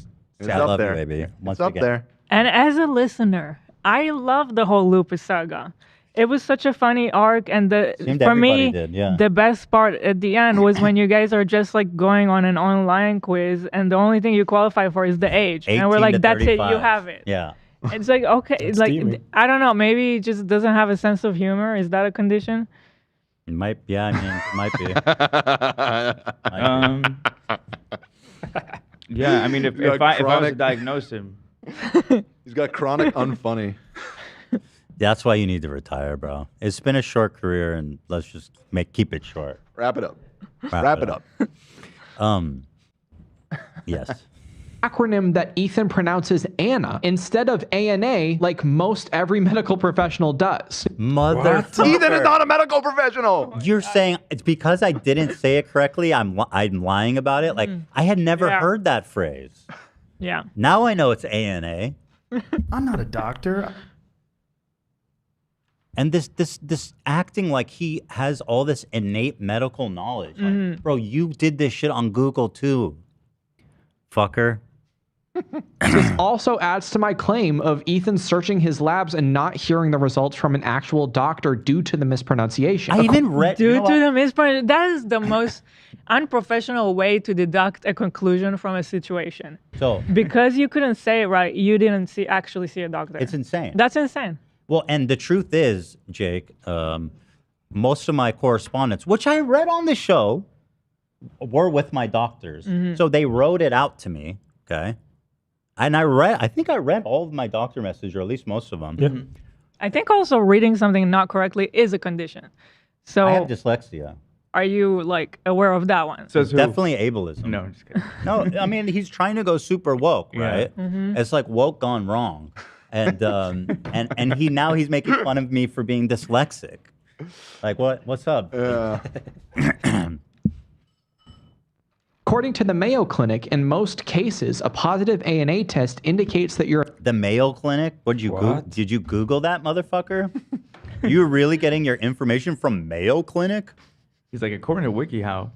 It's I up love there. you, baby. Once It's up again. there. And as a listener, I love the whole lupus saga. it was such a funny arc, and Seemed for everybody me, did, yeah. the best part at the end was when you guys are just like going on an online quiz, and the only thing you qualify for is the age, and we're 18 like, to that's it, you 35. have it. Yeah. It's like, okay, That's like steamy. I don't know, maybe it just doesn't have a sense of humor. Is that a condition? It might, yeah, I mean, it might be. Yeah, I mean, if I was to chronic- diagnose him, He's got chronic unfunny. That's why you need to retire, bro. It's been a short career, and let's just keep it short. Wrap it up. Wrap it up. Yes. Acronym that Ethan pronounces Anna instead of ANA, like most every medical professional does. Motherfucker. Ethan is not a medical professional. You're saying it's because I didn't say it correctly, I'm lying about it? Like, I had never heard that phrase. Yeah. Now I know it's ANA. I'm not a doctor. And this acting like he has all this innate medical knowledge. Like, bro, you did this shit on Google too. Fucker. This also adds to my claim of Ethan searching his labs and not hearing the results from an actual doctor due to the mispronunciation. I even read Due to the mispronunciation, that is the most unprofessional way to deduct a conclusion from a situation. So Because you couldn't say it right, you didn't actually see a doctor. it's insane. That's insane. Well, and the truth is, Jake, most of my correspondence, which I read on the show, were with my doctors. So they wrote it out to me, okay? And I think I read all of my doctor messages, or at least most of them. I think also reading something not correctly is a condition. So I have dyslexia. are you like aware of that one? Says who? Definitely ableism. No, I'm just kidding. No, I mean, he's trying to go super woke, right? It's like woke gone wrong. And and he's making fun of me for being dyslexic. Like, what's up? According to the Mayo Clinic, in most cases, a positive ANA test indicates that you're The Mayo Clinic? Did you Google that, motherfucker? You really getting your information from Mayo Clinic? He's like, according to WikiHow.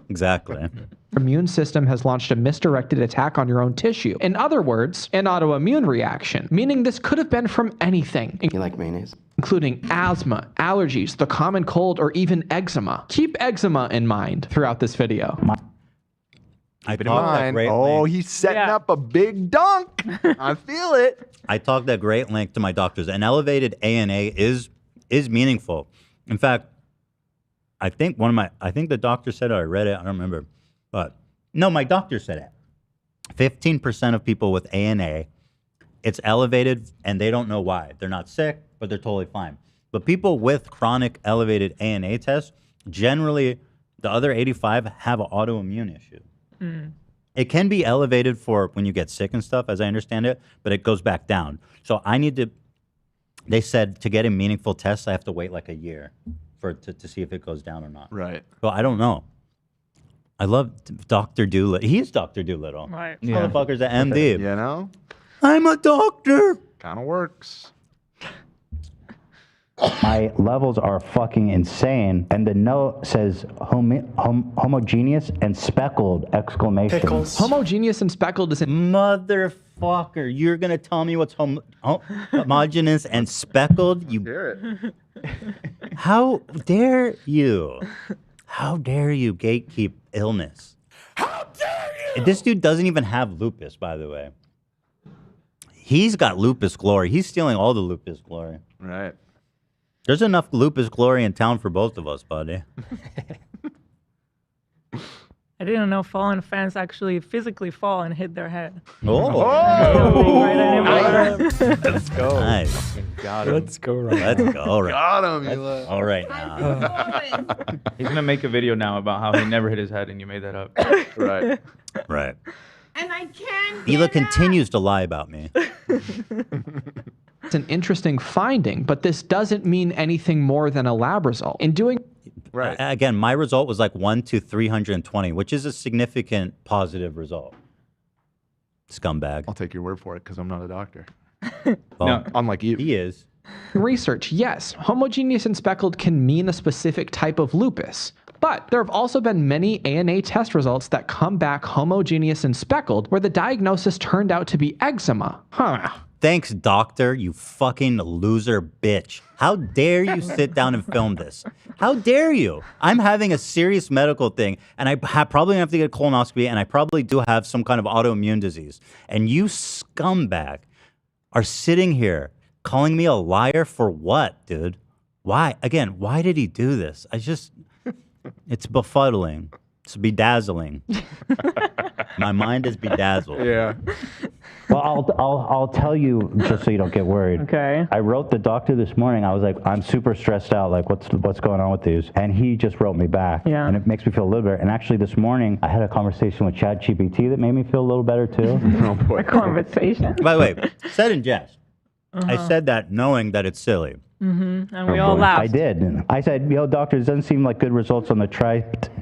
Exactly. immune system has launched a misdirected attack on your own tissue. In other words, an autoimmune reaction, meaning this could have been from anything. You like mayonnaise? Including asthma, allergies, the common cold, or even eczema. Keep eczema in mind throughout this video. I talked at great Oh, length. he's setting up a big dunk. I feel it. I talked at great length to my doctors. An elevated ANA is meaningful. In fact, I think the doctor said it. I read it. I don't remember, but no, my doctor said it. 15% of people with ANA, it's elevated, and they don't know why. They're not sick, but they're totally fine. But people with chronic elevated ANA tests, generally, the other 85 have an autoimmune issue. It can be elevated for when you get sick and stuff, as I understand it, but it goes back down. So they said to get a meaningful test, I have to wait like a year to see if it goes down or not. Right. Well, I don't know. I love Dr. Doolittle. He's Dr. Doolittle. Right. This motherfucker's an MD. You know? I'm a doctor. Kind of works. My levels are fucking insane. And the note says homogeneous and speckled, exclamation. Homogeneous and speckled is Motherfucker, you're going to tell me what's homogeneous and speckled? You Hear it. How dare you? How dare you gatekeep illness? How dare you? This dude doesn't even have lupus, by the way. He's got lupus glory. He's stealing all the lupus glory. Right. There's enough lupus glory in town for both of us, buddy. I didn't know fallen fans actually physically fall and hit their head. Oh. Let's go. Nice. Got him. Let's go, right. Let's go. Right. Got him. Let's- all right now. He's gonna make a video now about how he never hit his head, and you made that up. Right. Right. And I can't. Hila continues to lie about me. It's an interesting finding, but this doesn't mean anything more than a lab result. In doing Right. Again, my result was like 1 to 320, which is a significant positive result. Scumbag. I'll take your word for it because I'm not a doctor. Well, Unlike you. he is. research, yes, homogeneous and speckled can mean a specific type of lupus. But there have also been many ANA test results that come back homogeneous and speckled where the diagnosis turned out to be eczema. Thanks, doctor, you fucking loser bitch. How dare you sit down and film this? How dare you? I'm having a serious medical thing, and I probably have to get a colonoscopy, and I probably do have some kind of autoimmune disease. And you scumbag are sitting here calling me a liar for what, dude? Why? Again, why did he do this? It's befuddling. It's bedazzling. My mind is bedazzled. Yeah. Well, I'll tell you just so you don't get worried. Okay. I wrote the doctor this morning. I was like, I'm super stressed out. Like, what's going on with these? And he just wrote me back. Yeah. And it makes me feel a little better. And actually, this morning I had a conversation with ChatGPT that made me feel a little better too. Oh boy. A conversation. By the way, said in jest. I said that knowing that it's silly. Mm-hmm. And we all laughed. I did. I said, doctor, it doesn't seem like good results on the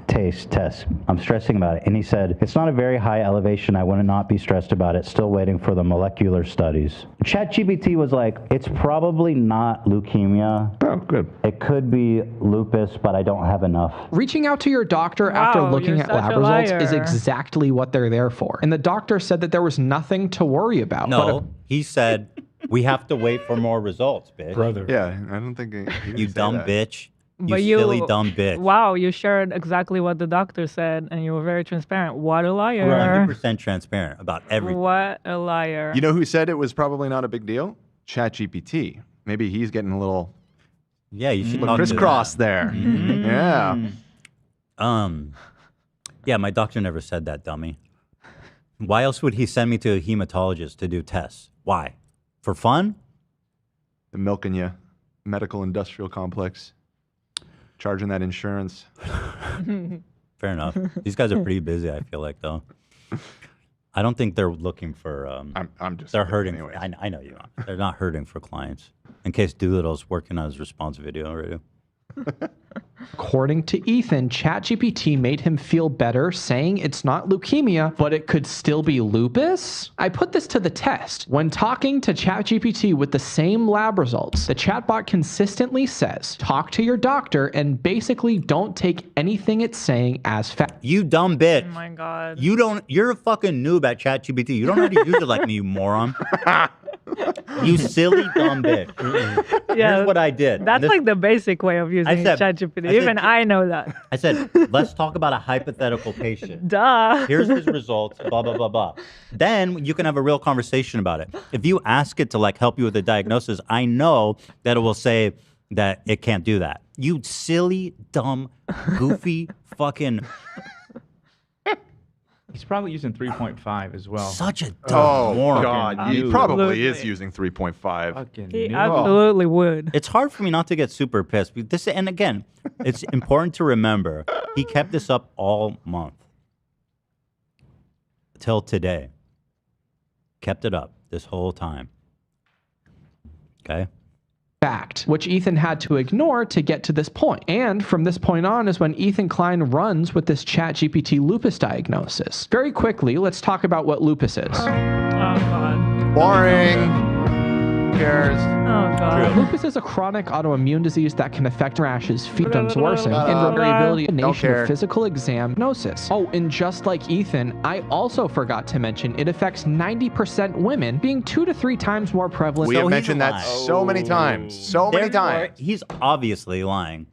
taste test. I'm stressing about it. And he said, it's not a very high elevation. I would not be stressed about it. Still waiting for the molecular studies. ChatGPT was like, it's probably not leukemia. Oh, good. It could be lupus, but I don't have enough. Reaching out to your doctor after looking at lab results is exactly what they're there for. And the doctor said that there was nothing to worry about. No, he said, we have to wait for more results, bitch. Brother. Yeah, I don't think he didn't You say dumb that. bitch. But You silly dumb bitch. Wow, you shared exactly what the doctor said, and you were very transparent. What a liar. 100% transparent about everything. What a liar. You know who said it was probably not a big deal? ChatGPT. Maybe he's getting a little Yeah, you should talk to crisscross that. there. Mhm. Yeah. Yeah, my doctor never said that, dummy. Why else would he send me to a hematologist to do tests? Why? For fun? The milking you, medical industrial complex, charging that insurance. Fair enough. These guys are pretty busy, I feel like, though. I don't think they're looking for. I'm just. They're hurting. Anyway. I know you. They're not hurting for clients. In case Doolittle's working on his response video already. According to Ethan, ChatGPT made him feel better, saying it's not leukemia, but it could still be lupus? I put this to the test. When talking to ChatGPT with the same lab results, the chatbot consistently says, talk to your doctor and basically don't take anything it's saying as fact. You dumb bitch. Oh my God. You're a fucking noob at ChatGPT. You don't know how to use it like me, you moron. You silly dumb bitch. Yeah, Here's what I did. That's like the basic way of using ChatGPT. Even I know that. I said, let's talk about a hypothetical patient. Duh. Here's his results, blah, blah, blah, blah. Then you can have a real conversation about it. If you ask it to like help you with the diagnosis, I know that it will say that it can't do that. You silly, dumb, goofy, fucking... He's probably using 3.5 as well. Such a Oh, moron. God. He probably is using 3.5. He absolutely would. It's hard for me not to get super pissed. And again, it's important to remember, he kept this up all month. Till today. Kept it up this whole time. Okay? Fact, which Ethan had to ignore to get to this point. And from this point on is when Ethan Klein runs with this ChatGPT lupus diagnosis. Very quickly, let's talk about what lupus is. Oh, God. Boring. Who cares? Oh, God. Lupus is a chronic autoimmune disease that can affect rashes, symptoms worsen, and variability in nation of physical exam diagnosis. Oh, and just like Ethan, I also forgot to mention it affects 90% women, being 2 to 3 times more prevalent. We have mentioned that so many times. So many times. He's obviously lying.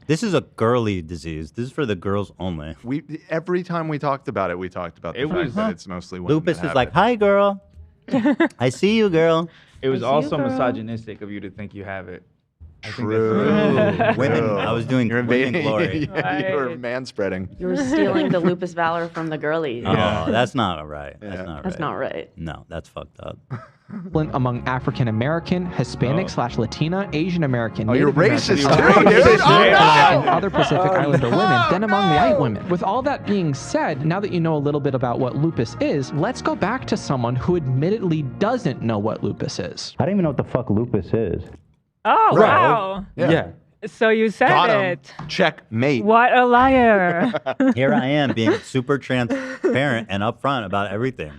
This is a girly disease. This is for the girls only. Every time we talked about it, we talked about the fact that it's mostly women. Lupus that is have like, it. hi, girl. I see you, girl. It was also misogynistic of you to think you have it. True. Women. I was doing You're women invading. glory. You were man-spreading. You were stealing the lupus valor from the girlies. Oh, that's not right. That's not right. That's not right. No, that's fucked up. Among African American, Hispanic / Latina, Asian American, Oh, you're Native racist American, too, dude. Oh, and no. other Pacific Islander women than among white women. With all that being said, now that you know a little bit about what lupus is, let's go back to someone who admittedly doesn't know what lupus is. I don't even know what the fuck lupus is. Oh, wow. Yeah. So you said Got him. it. Checkmate. What a liar. Here I am being super transparent and upfront about everything.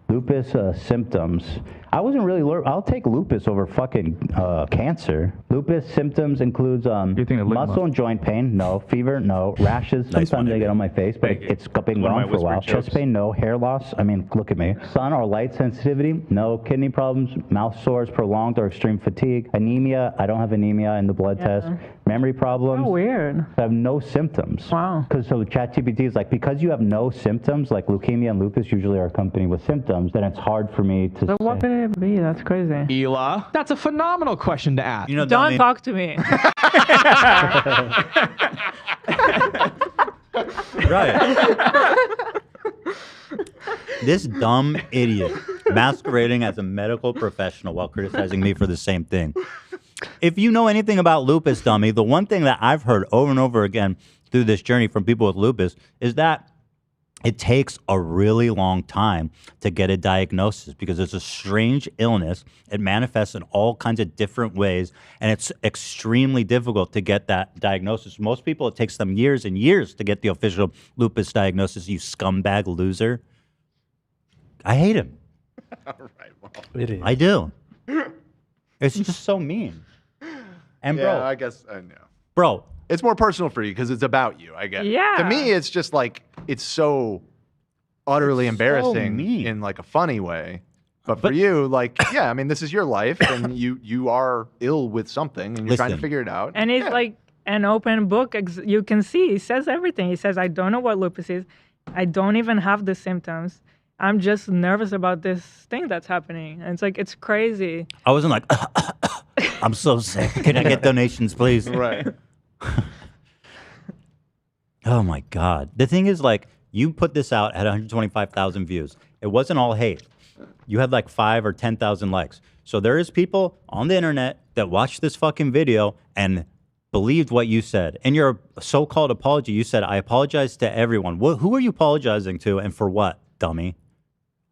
Lupus symptoms. I wasn't really. I'll take lupus over fucking cancer. Lupus symptoms includes muscle and joint pain. No. Fever. No. Rashes. Sometimes I get on my face, but it's been gone for a while. Chest pain. No. Hair loss. I mean, look at me. Sun or light sensitivity. No. Kidney problems. Mouth sores, prolonged or extreme fatigue. Anemia. I don't have anemia in the blood test. Memory problems. Oh, weird. I have no symptoms. Wow. Because so ChatGPT is like, because you have no symptoms, like leukemia and lupus usually are accompanied with symptoms, then it's hard for me to. So what could it be? That's crazy. Ela, that's a phenomenal question to ask. You know, Don't talk to me. Right. This dumb idiot masquerading as a medical professional while criticizing me for the same thing. If you know anything about lupus, dummy, the one thing that I've heard over and over again through this journey from people with lupus is that it takes a really long time to get a diagnosis because it's a strange illness. It manifests in all kinds of different ways, and it's extremely difficult to get that diagnosis. Most people, it takes them years and years to get the official lupus diagnosis, you scumbag loser. I hate him. All right, well, it is. I do. It's just so mean. And bro, I guess I know. Bro, it's more personal for you because it's about you. I guess. Yeah. To me, it's just like it's so utterly embarrassing in like a funny way. But for you, like, yeah, I mean, this is your life, and you are ill with something, and you're trying to figure it out. And it's like an open book. You can see he says everything. He says, I don't know what lupus is. I don't even have the symptoms. I'm just nervous about this thing that's happening. And it's like, it's crazy. I wasn't like, I'm so sick. Can I get donations, please? Right. Oh my God. The thing is, like, you put this out at 125,000 views. It wasn't all hate. You had like 5 or 10,000 likes. So there is people on the internet that watched this fucking video and believed what you said. In your so-called apology, you said, I apologize to everyone. Who are you apologizing to and for what, dummy?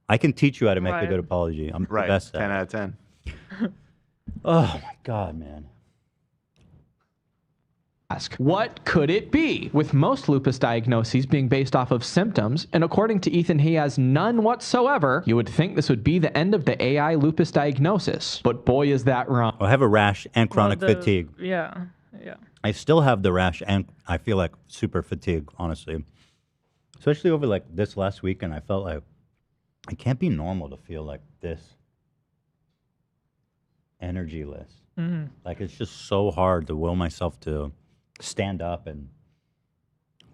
I can teach you how to make a good apology. I'm the best at 10 it. out of 10. Oh my God, man. Ask, what could it be? With most lupus diagnoses being based off of symptoms, and according to Ethan, he has none whatsoever, you would think this would be the end of the AI lupus diagnosis. But boy, is that wrong. I have a rash and chronic fatigue. Yeah. I still have the rash and I feel like super fatigue, honestly. Especially over like this last weekend, I felt like it can't be normal to feel like this energyless. Mhm. Like it's just so hard to will myself to stand up and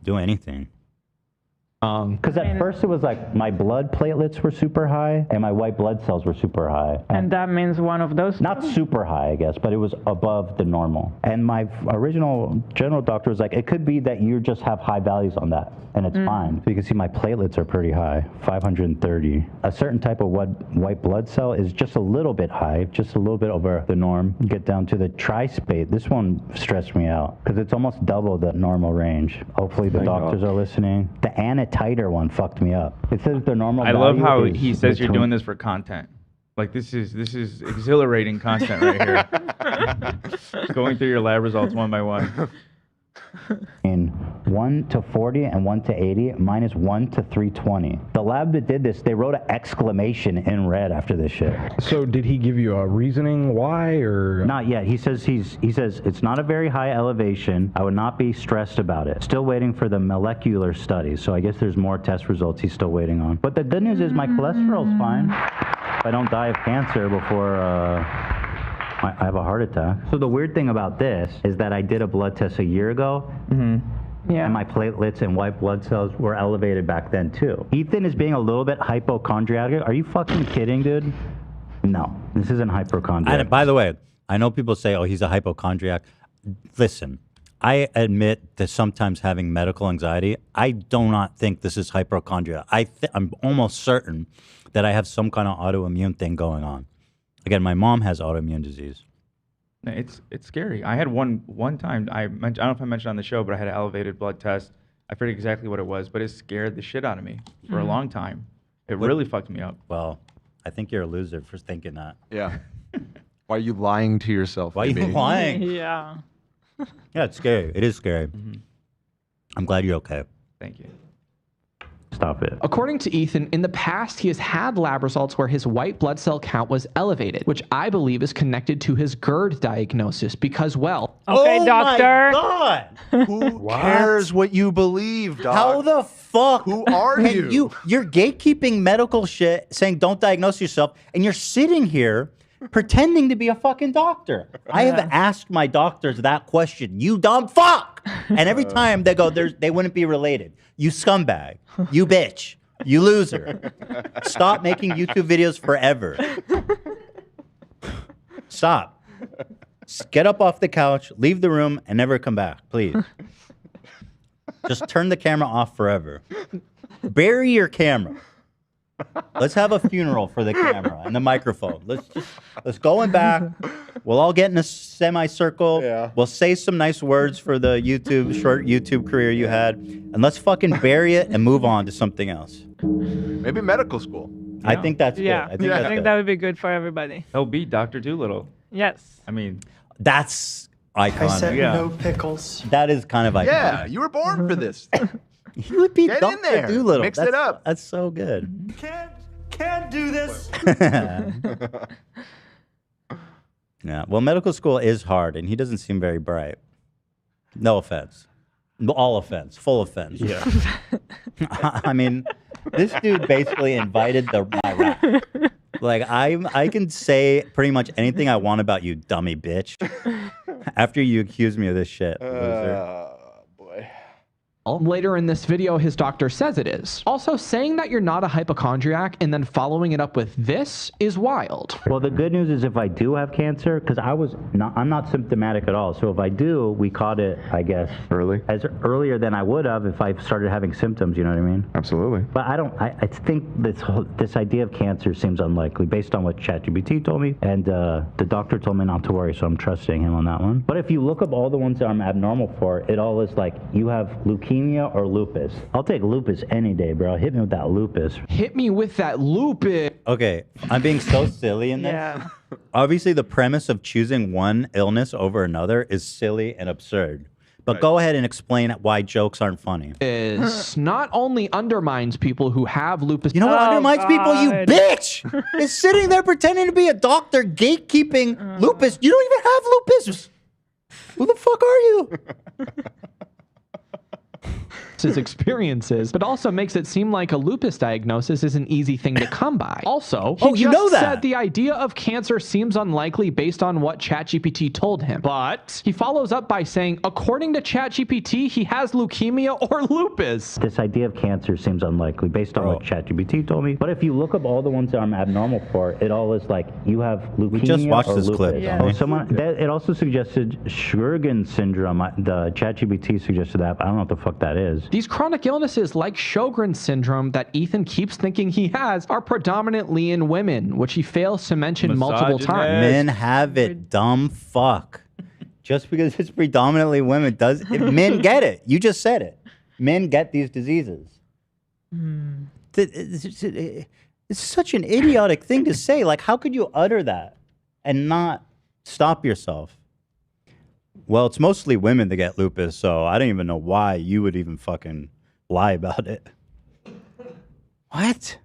do anything. Because at first it was like my blood platelets were super high and my white blood cells were super high. And that means one of those. Not super high, I guess, but it was above the normal. And my original general doctor was like, it could be that you just have high values on that, and it's fine. So you can see my platelets are pretty high, 530. A certain type of white blood cell is just a little bit high, just a little bit over the norm. You get down to the trispate. This one stressed me out because it's almost double the normal range. Hopefully the doctors are listening. The anatighter one fucked me up. It says the normal I love value how is he says you're between- doing this for content. Like this is exhilarating content right here. Going through your lab results one by one. In 1 to 40 and 1 to 80, mine is 1 to 320. The lab that did this, they wrote an exclamation in red after this shit. So did he give you a reasoning why, or? Not yet. He says it's not a very high elevation. I would not be stressed about it. Still waiting for the molecular studies. So I guess there's more test results he's still waiting on. But the good news is my cholesterol's fine. If I don't die of cancer before I have a heart attack. So the weird thing about this is that I did a blood test a year ago. Yeah. And my platelets and white blood cells were elevated back then too. Ethan is being a little bit hypochondriac. Are you fucking kidding, dude? No, this isn't hypochondriac. And by the way, I know people say, oh, he's a hypochondriac. Listen, I admit to sometimes having medical anxiety. I do not think this is hypochondria. I'm almost certain that I have some kind of autoimmune thing going on. Again, my mom has autoimmune disease. It's scary. I had one time, I don't know if I mentioned on the show, but I had an elevated blood test. I forget exactly what it was, but it scared the shit out of me for a long time. It really fucked me up. Well, I think you're a loser for thinking that. Yeah. Why are you lying to yourself? Why are you baby? lying? Yeah. Yeah, it's scary. It is scary. I'm glad you're okay. Thank you. stop it. According to Ethan, in the past, he has had lab results where his white blood cell count was elevated, which I believe is connected to his GERD diagnosis because, well... Okay, doctor. God. Who cares what you believe, dog? How the fuck? Who are you? You're gatekeeping medical shit, saying don't diagnose yourself, and you're sitting here pretending to be a fucking doctor. I have asked my doctors that question. You dumb fuck. And every time they go, they wouldn't be related. You scumbag. You bitch. You loser. Stop making YouTube videos forever. Stop. Get up off the couch, leave the room, and never come back, please. Just turn the camera off forever. Bury your camera. Let's have a funeral for the camera and the microphone. Let's go in back. We'll all get in a semicircle. Yeah. We'll say some nice words for the short YouTube career you had, and let's fucking bury it and move on to something else. Maybe medical school. I think that's good. Yeah, I think that would be good for everybody. He'll beat Dr. Doolittle. Yes. I mean, that's iconic. I said no pickles. That is kind of iconic. Yeah, you were born for this. You would be Get Dr. in there. Doolittle. Mix it up. That's so good. Can't do this. Yeah. Well, medical school is hard, and he doesn't seem very bright. No offense. All offense. Full offense. Yeah. I mean, this dude basically invited my rap. Like, I can say pretty much anything I want about you, dummy bitch. After you accuse me of this shit, loser. Later in this video, his doctor says it is. Also, saying that you're not a hypochondriac and then following it up with this is wild. Well, the good news is if I do have cancer, because I'm not symptomatic at all. So if I do, we caught it, I guess, earlier than I would have if I started having symptoms. You know what I mean? Absolutely. But I think this idea of cancer seems unlikely based on what ChatGPT told me, and the doctor told me not to worry, so I'm trusting him on that one. But if you look up all the ones that I'm abnormal for, it all is like you have leukemia or lupus. I'll take lupus any day, bro. Hit me with that lupus. Hit me with that lupus. Okay, I'm being so silly in this. Yeah. Obviously, the premise of choosing one illness over another is silly and absurd. But go ahead and explain why jokes aren't funny. Is not only undermines people who have lupus. You know what undermines people, you bitch? Is sitting there pretending to be a doctor, gatekeeping lupus. You don't even have lupus. Who the fuck are you? His experiences, but also makes it seem like a lupus diagnosis is an easy thing to come by. Also, he said the idea of cancer seems unlikely based on what ChatGPT told him. But he follows up by saying, according to ChatGPT, he has leukemia or lupus. This idea of cancer seems unlikely based on what ChatGPT told me. But if you look up all the ones that I'm abnormal for, it all is like you have leukemia We just watched or this lupus. clip. Yeah. It also suggested Sjogren's syndrome. The ChatGPT suggested that, but I don't know what the fuck that is. These chronic illnesses like Sjogren's syndrome that Ethan keeps thinking he has are predominantly in women, which he fails to mention multiple times. Men have it, dumb fuck. Just because it's predominantly women men get it. You just said it. Men get these diseases. It's such an idiotic thing to say. Like, how could you utter that and not stop yourself? Well, it's mostly women that get lupus, so I don't even know why you would even fucking lie about it. What?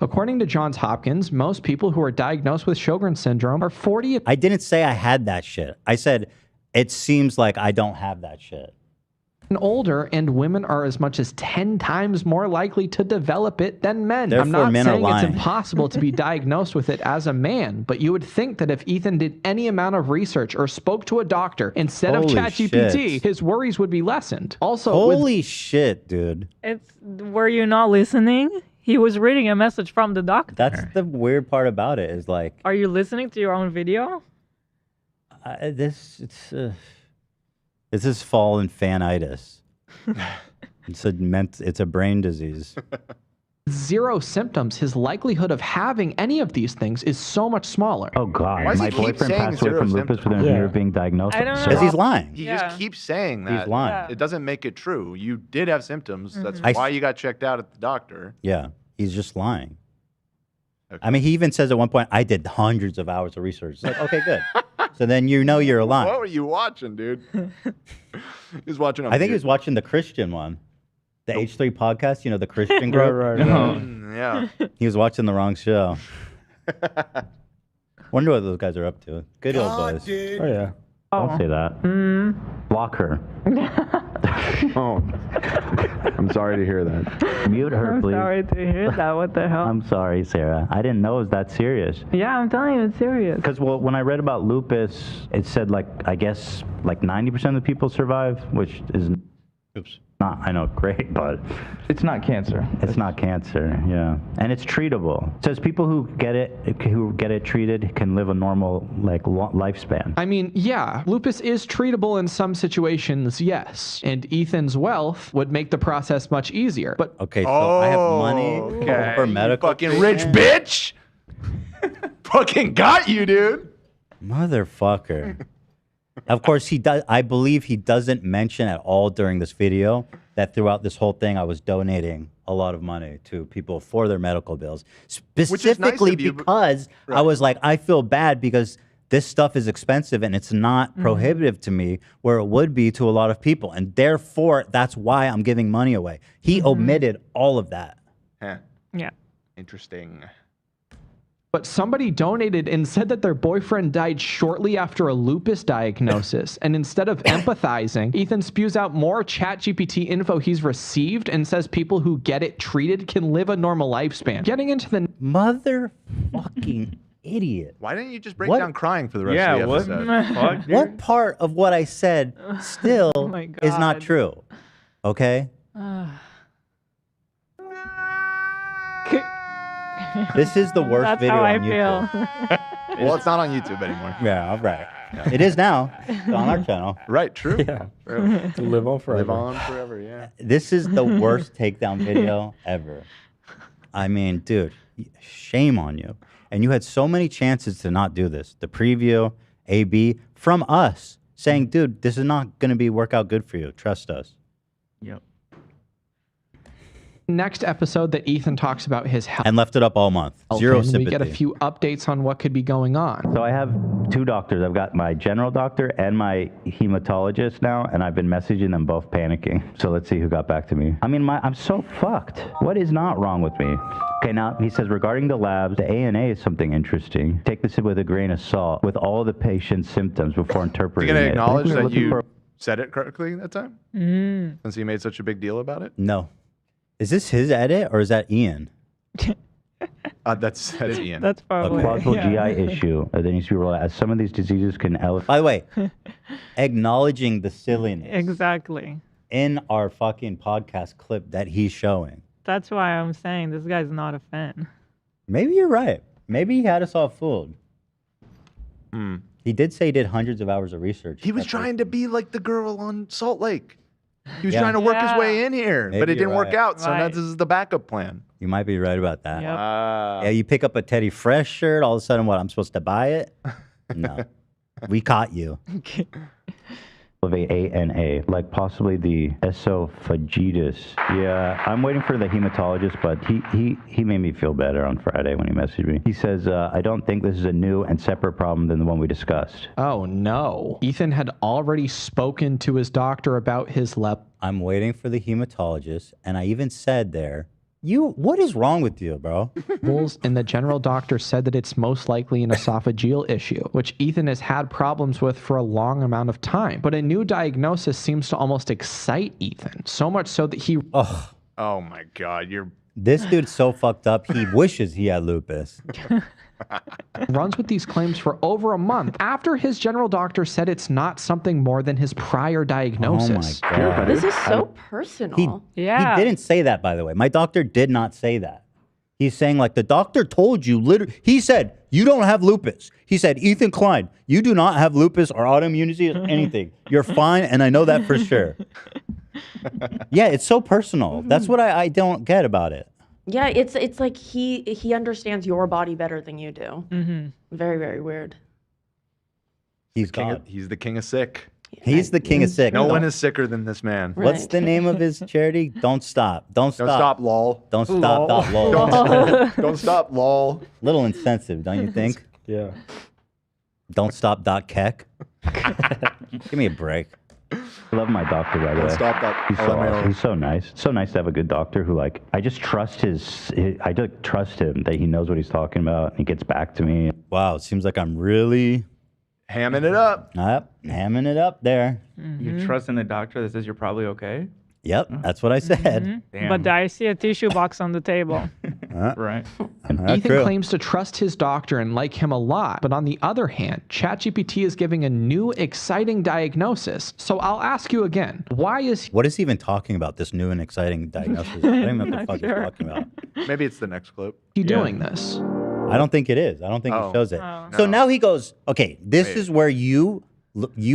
According to Johns Hopkins, most people who are diagnosed with Sjogren's syndrome are 40. I didn't say I had that shit. I said it seems like I don't have that shit. And older, and women are as much as 10 times more likely to develop it than men. Therefore, I'm not men are saying it's lying. impossible to be diagnosed with it as a man, but you would think that if Ethan did any amount of research or spoke to a doctor instead Holy of ChatGPT, shit. his worries would be lessened. Also, Holy shit, dude. Were you not listening? He was reading a message from the doctor. That's the weird part about it is like Are you listening to your own video? this is fallen fanitis. It's a brain disease. zero symptoms, his likelihood of having any of these things is so much smaller. Oh God, Why does my he keep boyfriend saying passed away zero from lupus symptoms? within a year of being diagnosed. I don't know. Because he's lying. He Yeah. just keeps saying that. He's lying. It doesn't make it true. You did have symptoms. That's Mhm. why you got checked out at the doctor. Yeah, he's just lying. I mean, he even says at one point, I did hundreds of hours of research. It's like, okay, good. So then you know you're lying. What were you watching, dude? He was watching. I think he was watching the Christian one. The H3 podcast, the Christian group. Yeah. He was watching the wrong show. Wonder what those guys are up to. Good old boys. Oh yeah. Don't say that. Block her. Oh, I'm sorry to hear that. Mute her, I'm please. sorry to hear that. What the hell? I'm sorry, Sarah. I didn't know it was that serious. Yeah, I'm telling you, it's serious. Because when I read about lupus, it said I guess 90% of the people survive, which is not, I know, great, but It's not cancer. it's not cancer. Yeah, and it's treatable. It says people who get it treated can live a normal lifespan. I mean, yeah, lupus is treatable in some situations, yes. And Ethan's wealth would make the process much easier. But Okay, so I have money for medical. Fucking rich bitch. Fucking got you, dude. Motherfucker. Of course, he does. I believe he doesn't mention at all during this video that throughout this whole thing, I was donating a lot of money to people for their medical bills, specifically of you, but- because I was like, I feel bad because this stuff is expensive and it's not prohibitive to me where it would be to a lot of people. And therefore, that's why I'm giving money away. He omitted all of that. Huh. Yeah. Interesting. But somebody donated and said that their boyfriend died shortly after a lupus diagnosis. And instead of empathizing, Ethan spews out more ChatGPT info he's received and says people who get it treated can live a normal lifespan. Getting into the motherfucking idiot. Why didn't you just break What- down crying for the rest of the episode? What part of what I said still my is not God. true? Okay? This is the worst That's video how I on feel. YouTube. Well, it's not on YouTube anymore. Yeah, all right. It is now. It's on our channel. Right, true. Yeah. To live on forever. Live on forever, yeah. This is the worst takedown video ever. I mean, dude, shame on you. And you had so many chances to not do this. The preview, AB, from us saying, dude, this is not going to work out good for you. Trust us. Yep. next episode that Ethan talks about his health. And left it up all month. Zero and sympathy. we get a few updates on what could be going on. So I have two doctors. I've got my general doctor and my hematologist now, and I've been messaging them both panicking. So let's see who got back to me. I mean, I'm so fucked. What is not wrong with me? Okay, now he says regarding the labs, the ANA is something interesting. Take this with a grain of salt with all the patient's symptoms before Are you interpreting going to it. acknowledge We're that looking you for- said it correctly that time? Mm. Since you made such a big deal about it? No. Is this his edit or is that Ian? That's Ian. That's a probably plausible yeah. GI issue that needs to be rolled out, as some of these diseases can elevate. By the way, acknowledging the silliness Exactly. in our fucking podcast clip that he's showing. That's why I'm saying this guy's not a fan. Maybe you're right. Maybe he had us all fooled. Hmm. He did say he did hundreds of hours of research. He was trying to be like the girl on Salt Lake. He was Yeah. trying to work his Yeah. way in here, Maybe but it you're didn't work right. out. So now Right. this is the backup plan. You might be right about that. Yep. Yeah, you pick up a Teddy Fresh shirt, all of a sudden, what, I'm supposed to buy it? No. We caught you. Elevate ANA, like possibly the esophagitis. Yeah, I'm waiting for the hematologist, but he made me feel better on Friday when he messaged me. He says, I don't think this is a new and separate problem than the one we discussed. Oh no. Ethan had already spoken to his doctor about his I'm waiting for the hematologist, and I even said there, what is wrong with you, bro? levels, and the general doctor said that it's most likely an esophageal issue, which Ethan has had problems with for a long amount of time. But a new diagnosis seems to almost excite Ethan, so much so that he Oh my God, This dude's so fucked up, he wishes he had lupus. runs with these claims for over a month after his general doctor said it's not something more than his prior diagnosis. Oh my God. This is so personal. He didn't say that, by the way. My doctor did not say that. He's saying, like, the doctor told you, literally, he said, you don't have lupus. He said, Ethan Klein, you do not have lupus or autoimmunity or anything. You're fine, and I know that for sure. Yeah, it's so personal. That's what I don't get about it. Yeah, it's like he understands your body better than you do. Mm-hmm. Very, very weird. He's he's the king of sick. He's the king of sick. No one is sicker than this man. What's the name of his charity? Don't stop. Don't stop. Don't stop, lol. Don't stop. Dot lol. Don't stop, lol. Little insensitive, don't you think? Yeah. Don't stop. Dot keck. Give me a break. I love my doctor, by the Don't way. stop that He's so LMAO. awesome. He's so nice. So nice to have a good doctor who, like, I just trust I just trust him that he knows what he's talking about and he gets back to me. Wow, it seems like I'm really hamming it up. Yep, hamming it up there. You trust in the doctor that says you're probably okay? Yep, that's what I said. Damn. But I see a tissue box on the table. Right. Ethan claims to trust his doctor and like him a lot, but on the other hand, ChatGPT is giving a new, exciting diagnosis. So I'll ask you again, why is What is he even talking about? This new and exciting diagnosis? I don't even know what the fuck he's talking about. Maybe it's the next clip. he doing this? I don't think it is. I don't think Oh. he shows it. Oh. So No. now he goes, okay, this Wait. is where you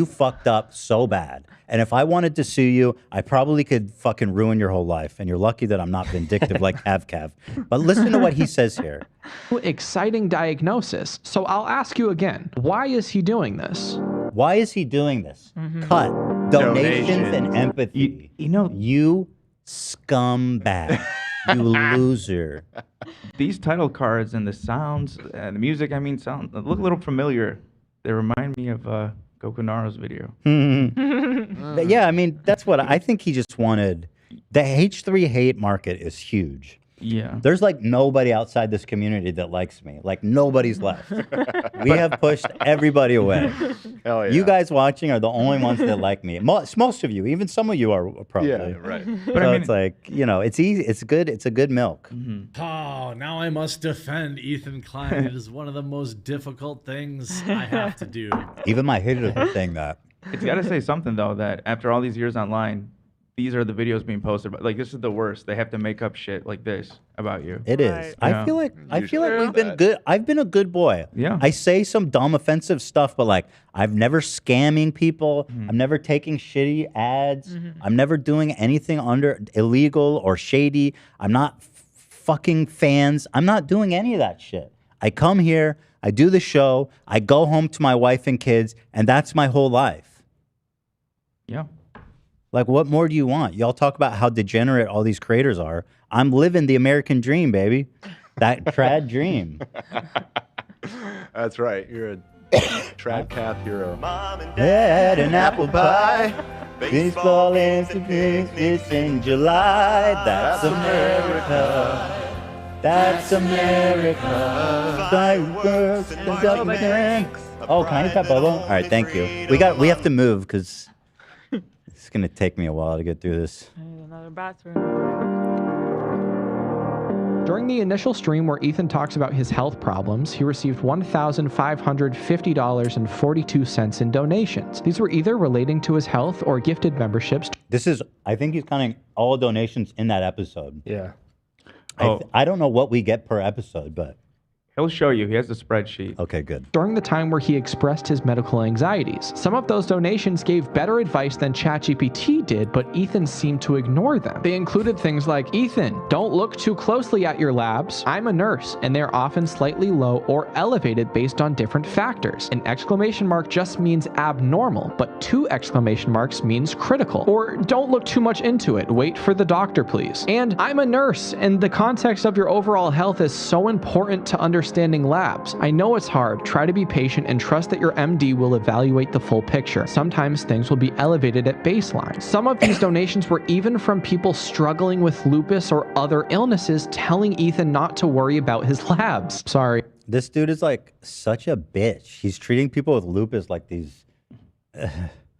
fucked up so bad. And if I wanted to sue you, I probably could fucking ruin your whole life. And you're lucky that I'm not vindictive like Cav. But listen to what he says here. Exciting diagnosis. So I'll ask you again, why is he doing this? Why is he doing this? Cut. Donations and empathy. You scumbag. You loser. These title cards and the sounds and the music, look a little familiar. They remind me of Gokunaro's video. But yeah, I mean, that's what I think he just wanted. The H3 hate market is huge. Yeah. There's like nobody outside this community that likes me. Like nobody's left. We have pushed everybody away. Hell yeah. You guys watching are the only ones that like me. Most of you, even some of you are probably. Yeah, right. But it's like, it's easy. It's good. It's a good milk. Oh, now I must defend Ethan Klein. It is one of the most difficult things I have to do. Even my haters are saying that. It's got to say something, though, that after all these years online, these are the videos being posted. But like, this is the worst. They have to make up shit like this about you. It is. Yeah. I feel like we've been good. I've been a good boy. Yeah. I say some dumb offensive stuff, but like I've never scamming people. I'm never taking shitty ads. I'm never doing anything under illegal or shady. I'm not fucking fans. I'm not doing any of that shit. I come here, I do the show, I go home to my wife and kids, and that's my whole life. Yeah. Like, what more do you want? Y'all talk about how degenerate all these creators are. I'm living the American dream, baby. That trad dream. That's right. You're a trad cath hero. Had an apple pie. Baseball ends to business in July. That's America. That's America. Fireworks and drinks. Oh, can I eat that bubble? All right, thank you. We have to move because it's gonna take me a while to get through this. I need another bathroom. During the initial stream where Ethan talks about his health problems, he received $1,550.42 in donations. These were either relating to his health or gifted memberships. I think he's counting all donations in that episode. Yeah. I don't know what we get per episode, but He'll show you. He has a spreadsheet. Okay, good. During the time where he expressed his medical anxieties, some of those donations gave better advice than ChatGPT did, but Ethan seemed to ignore them. They included things like, Ethan, don't look too closely at your labs. I'm a nurse, and they're often slightly low or elevated based on different factors. An exclamation mark just means abnormal, but 2 exclamation marks means critical. Or don't look too much into it. Wait for the doctor, please. And I'm a nurse, and the context of your overall health is so important to understanding labs. I know it's hard. Try to be patient and trust that your MD will evaluate the full picture. Sometimes things will be elevated at baseline. Some of these donations were even from people struggling with lupus or other illnesses, telling Ethan not to worry about his labs. Sorry. This dude is like such a bitch. He's treating people with lupus like these.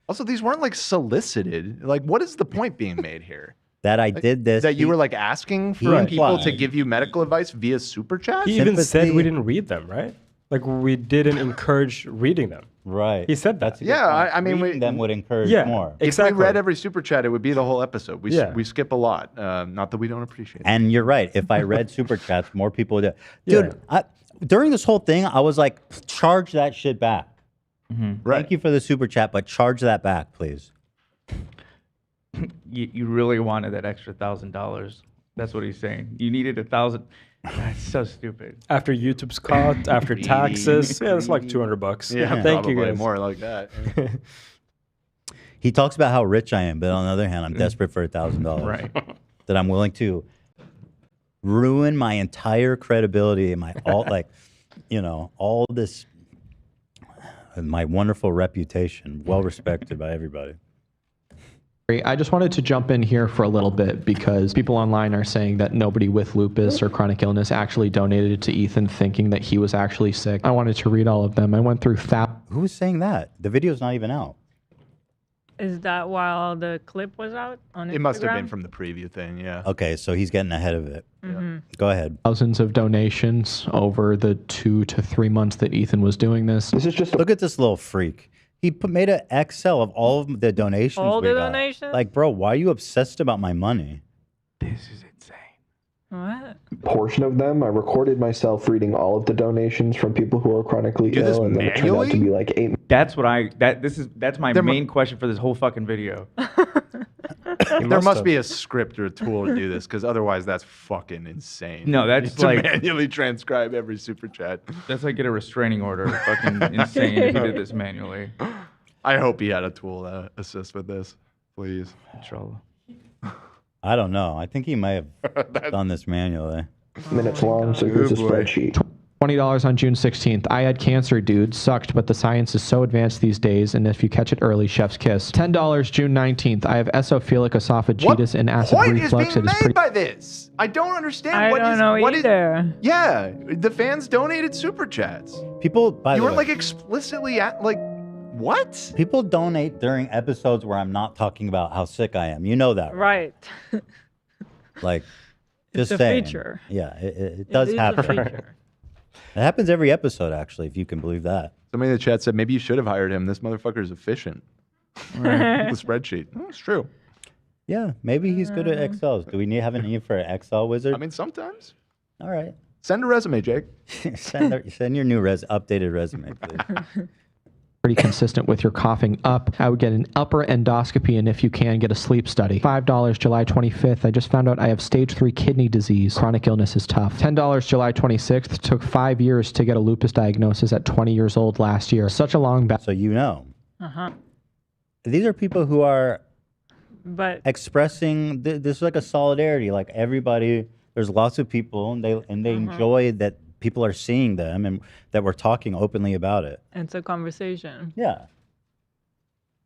Also, these weren't like solicited. Like, what is the point being made here? That I did this. That you were like asking for people to give you medical advice via super chat? He even said we didn't read them, right? Like we didn't encourage reading them. Right. He said that. Yeah, I mean, reading them would encourage more. If we read every super chat, it would be the whole episode. We skip a lot. Not that we don't appreciate it. And you're right. If I read super chats, more people would do. Dude, during this whole thing, I was like, charge that shit back. Thank you for the super chat, but charge that back, please. You really wanted that extra $1,000. That's what he's saying. You needed 1,000. That's so stupid. After YouTube's cut, after taxes, yeah, it's like $200. Yeah, thank you probably guys. more like that. He talks about how rich I am, but on the other hand, I'm desperate for $1,000. Right. That I'm willing to ruin my entire credibility and my all this, my wonderful reputation, well respected by everybody. I just wanted to jump in here for a little bit because people online are saying that nobody with lupus or chronic illness actually donated to Ethan thinking that he was actually sick. I wanted to read all of them. I went through Who was saying that? The video's not even out. Is that while the clip was out on Instagram? It must have been from the preview thing, yeah. Okay, so he's getting ahead of it. Mhm. Go ahead. thousands of donations over the 2 to 3 months that Ethan was doing this. This is just Look at this little freak. He made an Excel of all of the donations. All we the got. donations? Like, bro, why are you obsessed about my money? What? Portion of them. I recorded myself reading all of the donations from people who are chronically ill, and then it turned out to be like 8. That's my main question for this whole fucking video. There must be a script or a tool to do this, because otherwise that's fucking insane. No, that's to like- manually transcribe every super chat. That's like get a restraining order. Fucking insane if you did this manually. I hope he had a tool to assist with this, please. Inshallah. I don't know. I think he might have done this manually. Minutes long, so here's a spreadsheet. $20 on June 16th. I had cancer, dude. Sucked, but the science is so advanced these days, and if you catch it early, chef's kiss. $10 June 19th. I have esophilic esophagitis and acid Point is reflux. being It is made pretty by this? I don't understand. I what don't is- know what is- either. Yeah, the fans donated super chats. People, by You the weren't way, like explicitly at like what? people donate during episodes where I'm not talking about how sick I am. You know that, right? Right. Like, It's just a saying. feature. Yeah, it does is a happen. feature. It happens every episode, actually, if you can believe that. Somebody in the chat said maybe you should have hired him. This motherfucker is efficient. Right. The spreadsheet. Oh, it's true. Yeah, maybe he's good at Excel. Do we have a need for an Excel wizard? I mean, sometimes. All right. Send a resume, Jake. send your new updated resume, please. pretty consistent with your coughing up. I would get an upper endoscopy, and if you can, get a sleep study. $5 July 25th. I just found out I have stage 3 kidney disease. Chronic illness is tough. $10 July 26th. Took 5 years to get a lupus diagnosis at 20 years old last year. Such a long So you know. Uh-huh. These are people who are But expressing, this is like a solidarity. Like everybody, there's lots of people, and they enjoy that people are seeing them and that we're talking openly about it. it's a conversation. Yeah.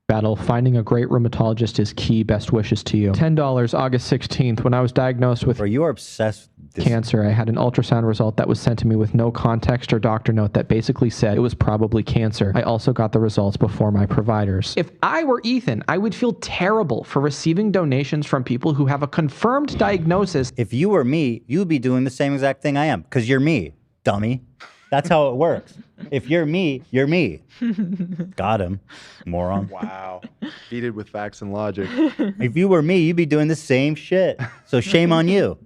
battle. Finding a great rheumatologist is key. Best wishes to you. $10 August 16th. When I was diagnosed with you are obsessed with cancer, I had an ultrasound result that was sent to me with no context or doctor note that basically said it was probably cancer. I also got the results before my providers. If I were Ethan, I would feel terrible for receiving donations from people who have a confirmed diagnosis. If you were me, you'd be doing the same exact thing I am, because you're me, dummy. That's how it works. If you're me, you're me. Got him, moron. Wow. Defeated with facts and logic. If you were me, you'd be doing the same shit. So shame on you.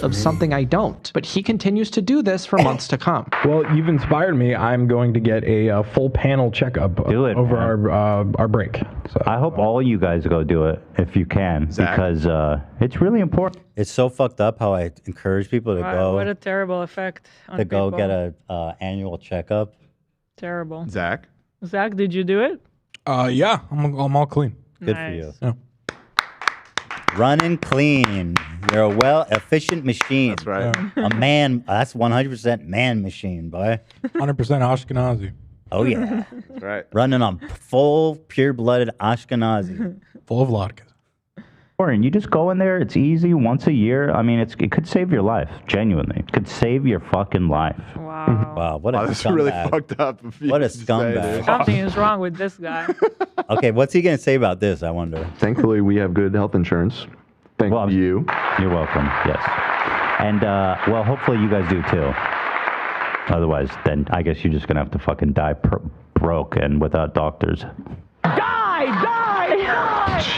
Of something I don't, but he continues to do this for months to come. Well, you've inspired me. I'm going to get a full panel checkup over our break. So, I hope all you guys go do it if you can, Zach? because it's really important. It's so fucked up how I encourage people to Wow, go what a terrible effect on to go people. get a annual checkup. Terrible. Zach? Zach, did you do it? Yeah, I'm all clean. Good Nice. for you. Yeah. Running clean. You're a efficient machine. That's right. A man. That's 100% man machine, boy. 100% Ashkenazi. Oh yeah. That's right. Running on full pure-blooded Ashkenazi. Full of latkes. And you just go in there. It's easy once a year. I mean, it could save your life. Genuinely, it could save your fucking life. Wow. Wow, what a That's really scumbag. fucked up. If you What a could say, scumbag. dude. Something is wrong with this guy. Okay, what's he gonna say about this? I wonder. Thankfully, we have good health insurance. Thank you. You're welcome. Yes. And well, hopefully you guys do too. Otherwise, then I guess you're just gonna have to fucking die broke and without doctors.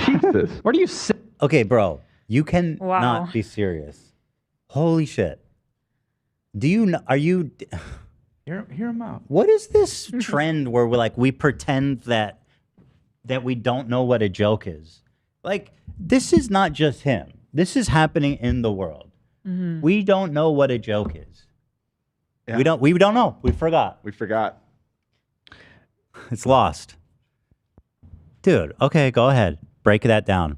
Jesus. What do you say? Okay, bro, you can Wow. not be serious. Holy shit. Do you know, are you, Hear him out. what is this trend where we pretend that we don't know what a joke is? Like, this is not just him. This is happening in the world. Mhm. We don't know what a joke is. Yeah. We don't know. We forgot. We forgot. It's lost. Dude, okay, go ahead. Break that down.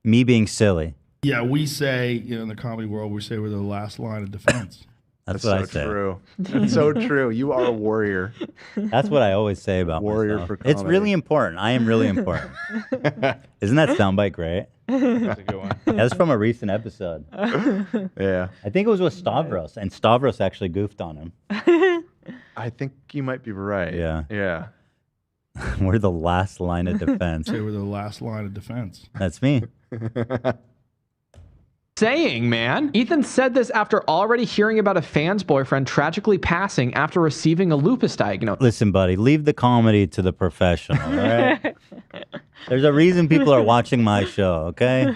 Me being silly. Yeah, we say, in the comedy world, we say we're the last line of defense. That's what I say. True. That's so true. You are a warrior. That's what I always say about Warrior myself. for It's comedy. really important. I am really important. Isn't that soundbite great? That's a good one. That's from a recent episode. Yeah. I think it was with Stavros, and Stavros actually goofed on him. I think you might be right. Yeah. Yeah. We're the last line of defense. Say we're the last line of defense. That's me. Saying, man. Ethan said this after already hearing about a fan's boyfriend tragically passing after receiving a lupus diagnosis. Listen, buddy, leave the comedy to the professional, all right? There's a reason people are watching my show, okay?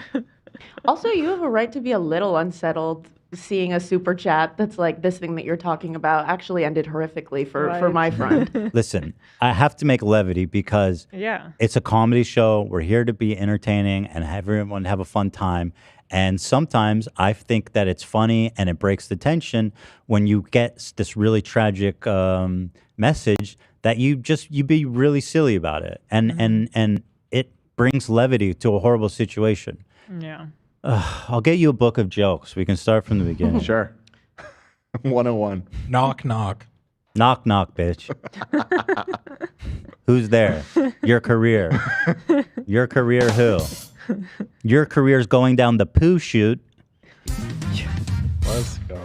Also, you have a right to be a little unsettled seeing a super chat that's like this thing that you're talking about actually ended horrifically for my friend. Listen, I have to make levity because Yeah. it's a comedy show. We're here to be entertaining and have everyone have a fun time. And sometimes I think that it's funny and it breaks the tension when you get this really tragic message that you be really silly about it. And it brings levity to a horrible situation. Yeah. I'll get you a book of jokes. We can start from the beginning. Sure. 101. Knock, knock. Knock, knock, bitch. Who's there? Your career. Your career who? Your career's going down the poo chute. Let's go.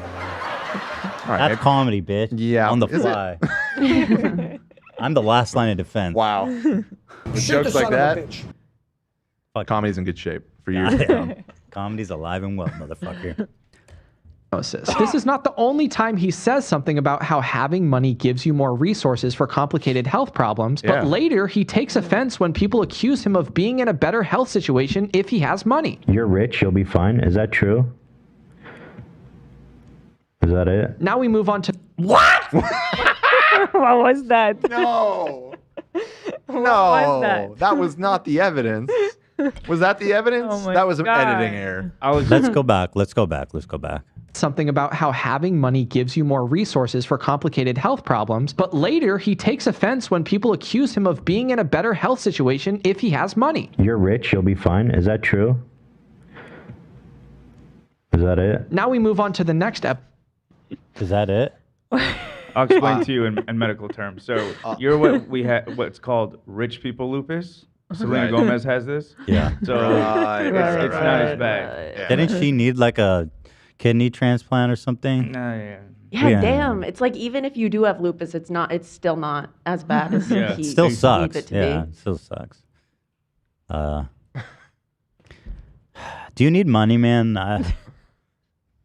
That's comedy, bitch. Yeah. On the Is it? fly. I'm the last line of defense. Wow. With jokes like that, comedy's in good shape for years to come. Comedy's alive and well, motherfucker. This is not the only time he says something about how having money gives you more resources for complicated health problems, Yeah. but later he takes offense when people accuse him of being in a better health situation if he has money. You're rich, you'll be fine. Is that true? Is that it? Now we move on to What was that? No. What No, was that? that was not the evidence. Was that the evidence? Oh my That was an God. editing error. Let's go back. Let's go back. something about how having money gives you more resources for complicated health problems, but later he takes offense when people accuse him of being in a better health situation if he has money. You're rich, you'll be fine. Is that true? Is that it? Now we move on to the next Is that it? I'll explain to you in medical terms. So you're what's called rich people lupus. Selena Right. Gomez has this. Yeah. So it's not as bad. Didn't she need like a kidney transplant or something? No, Yeah, damn. It's like even if you do have lupus, it's still not as bad as he It still sucks. believes it to Yeah, be. it still sucks. Do you need money, man?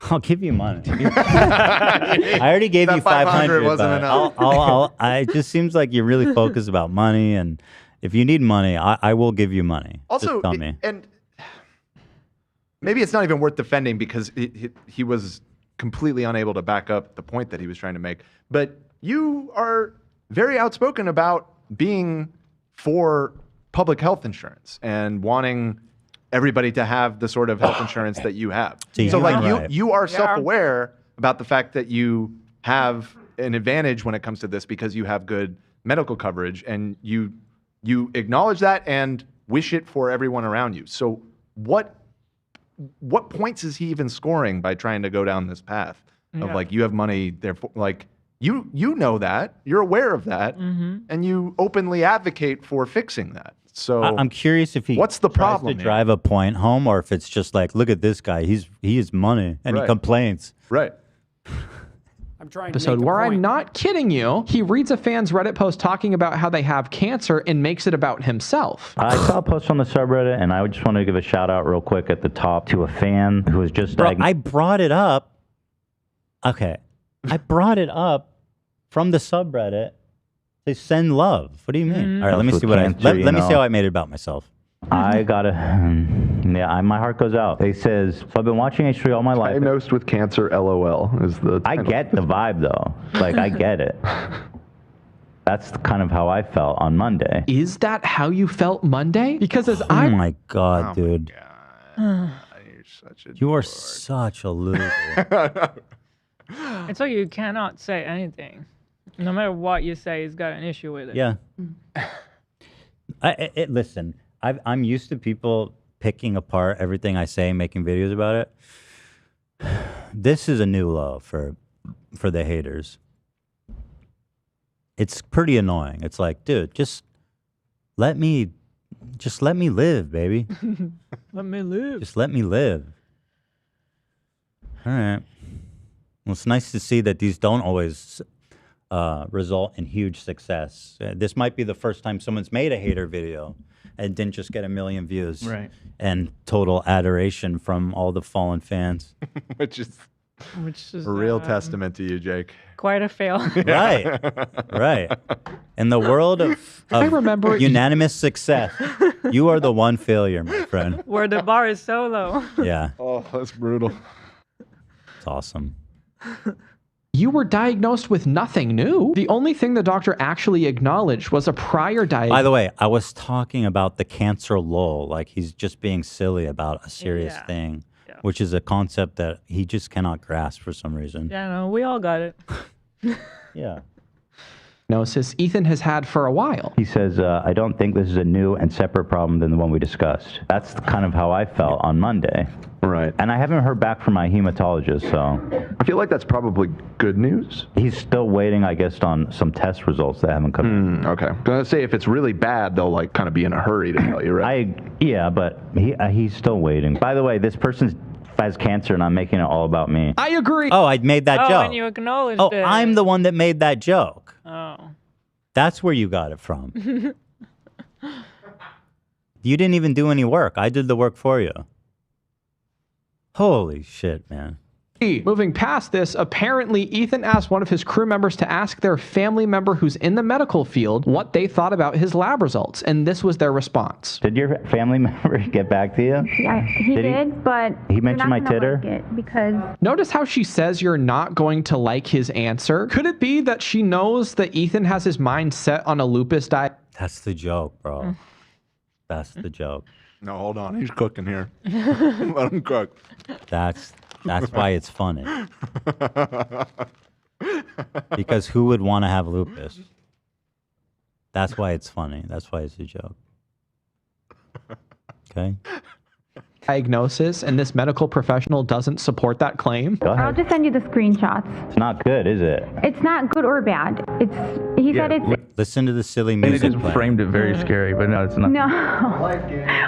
I'll give you money. I already gave That you 500. wasn't enough. It just seems like you're really focused about money, and if you need money, I will give you money. Also, just tell me. and maybe it's not even worth defending because he was completely unable to back up the point that he was trying to make. But you are very outspoken about being for public health insurance and wanting everybody to have the sort of health insurance that you have. So So you're like right. you are Yeah. self-aware about the fact that you have an advantage when it comes to this because you have good medical coverage and you acknowledge that and wish it for everyone around you. So what points is he even scoring by trying to go down this path of Yeah. like you have money, therefore like you know that, you're aware of that, Mhm. and you openly advocate for fixing that. So I'm curious if he what's the tries problem to here? drive a point home, or if it's just like, look at this guy, he has money and he Right. complains. Right. I'm trying Episode where I'm not kidding you. He reads a fan's Reddit post talking about how they have cancer and makes it about himself. I saw a post on the subreddit, and I just want to give a shout out real quick at the top to a fan who was just Bro, diagnosed. I brought it up. Okay, I brought it up from the subreddit. They send love. What do you mean? All right, let me With see what cancer, let you me see know. how I made it about myself. I gotta, my heart goes out. It says, so I've been watching H3 all my life. Diagnosed with cancer, LOL is the I get the vibe though. Like, I get it. That's kind of how I felt on Monday. Is that how you felt Monday? Because as Oh my god, dude. You're such a You are such a loser. It's like you cannot say anything. No matter what you say, he's got an issue with it. Yeah. Listen, I'm used to people picking apart everything I say, making videos about it. This is a new low for for the haters. It's pretty annoying. It's like, dude, just let me live, baby. Let me live. Just let me live. All right. Well, it's nice to see that these don't always result in huge success. This might be the first time someone's made a hater video and didn't just get 1 million views. Right. And total adoration from all the fallen fans. Which is a real testament to you, Jake. Quite a fail. Right. Right. In the world of remember unanimous success, you are the one failure, my friend. Where the bar is so low. Yeah. Oh, that's brutal. It's awesome. You were diagnosed with nothing new. The only thing the doctor actually acknowledged was a prior diagnosis. By the way, I was talking about the cancer lull, like he's just being silly about a serious thing, which is a concept that he just cannot grasp for some reason. Yeah, no, we all got it. Yeah. Diagnosis Ethan has had for a while. He says, I don't think this is a new and separate problem than the one we discussed. That's kind of how I felt on Monday. Right. And I haven't heard back from my hematologist, so. I feel like that's probably good news. He's still waiting, I guess, on some test results that haven't come in. Okay. Gonna say if it's really bad, they'll like kind of be in a hurry to tell you, right? Yeah, but he's still waiting. By the way, this person has cancer and I'm making it all about me. I agree. Oh, I made that joke. And you acknowledged Oh, it. I'm the one that made that joke. Oh. That's where you got it from. You didn't even do any work. I did the work for you. Holy shit, man. Moving past this, apparently Ethan asked one of his crew members to ask their family member who's in the medical field what they thought about his lab results, and this was their response. Did your family member get back to you? Yeah, he did, but He you're mentioned not my gonna titter? like it because Notice how she says you're not going to like his answer? Could it be that she knows that Ethan has his mind set on a lupus diet? That's the joke, bro. That's the joke. No, hold on. He's cooking here. Let him cook. That's why it's funny. Because who would want to have lupus? That's why it's funny. That's why it's a joke. Okay? Diagnosis, and this medical professional doesn't support that claim? Go I'll ahead. just send you the screenshots. It's not good, is it? It's not good or bad. He said it's Listen to the silly music. It just framed it very scary, but no, it's not. no.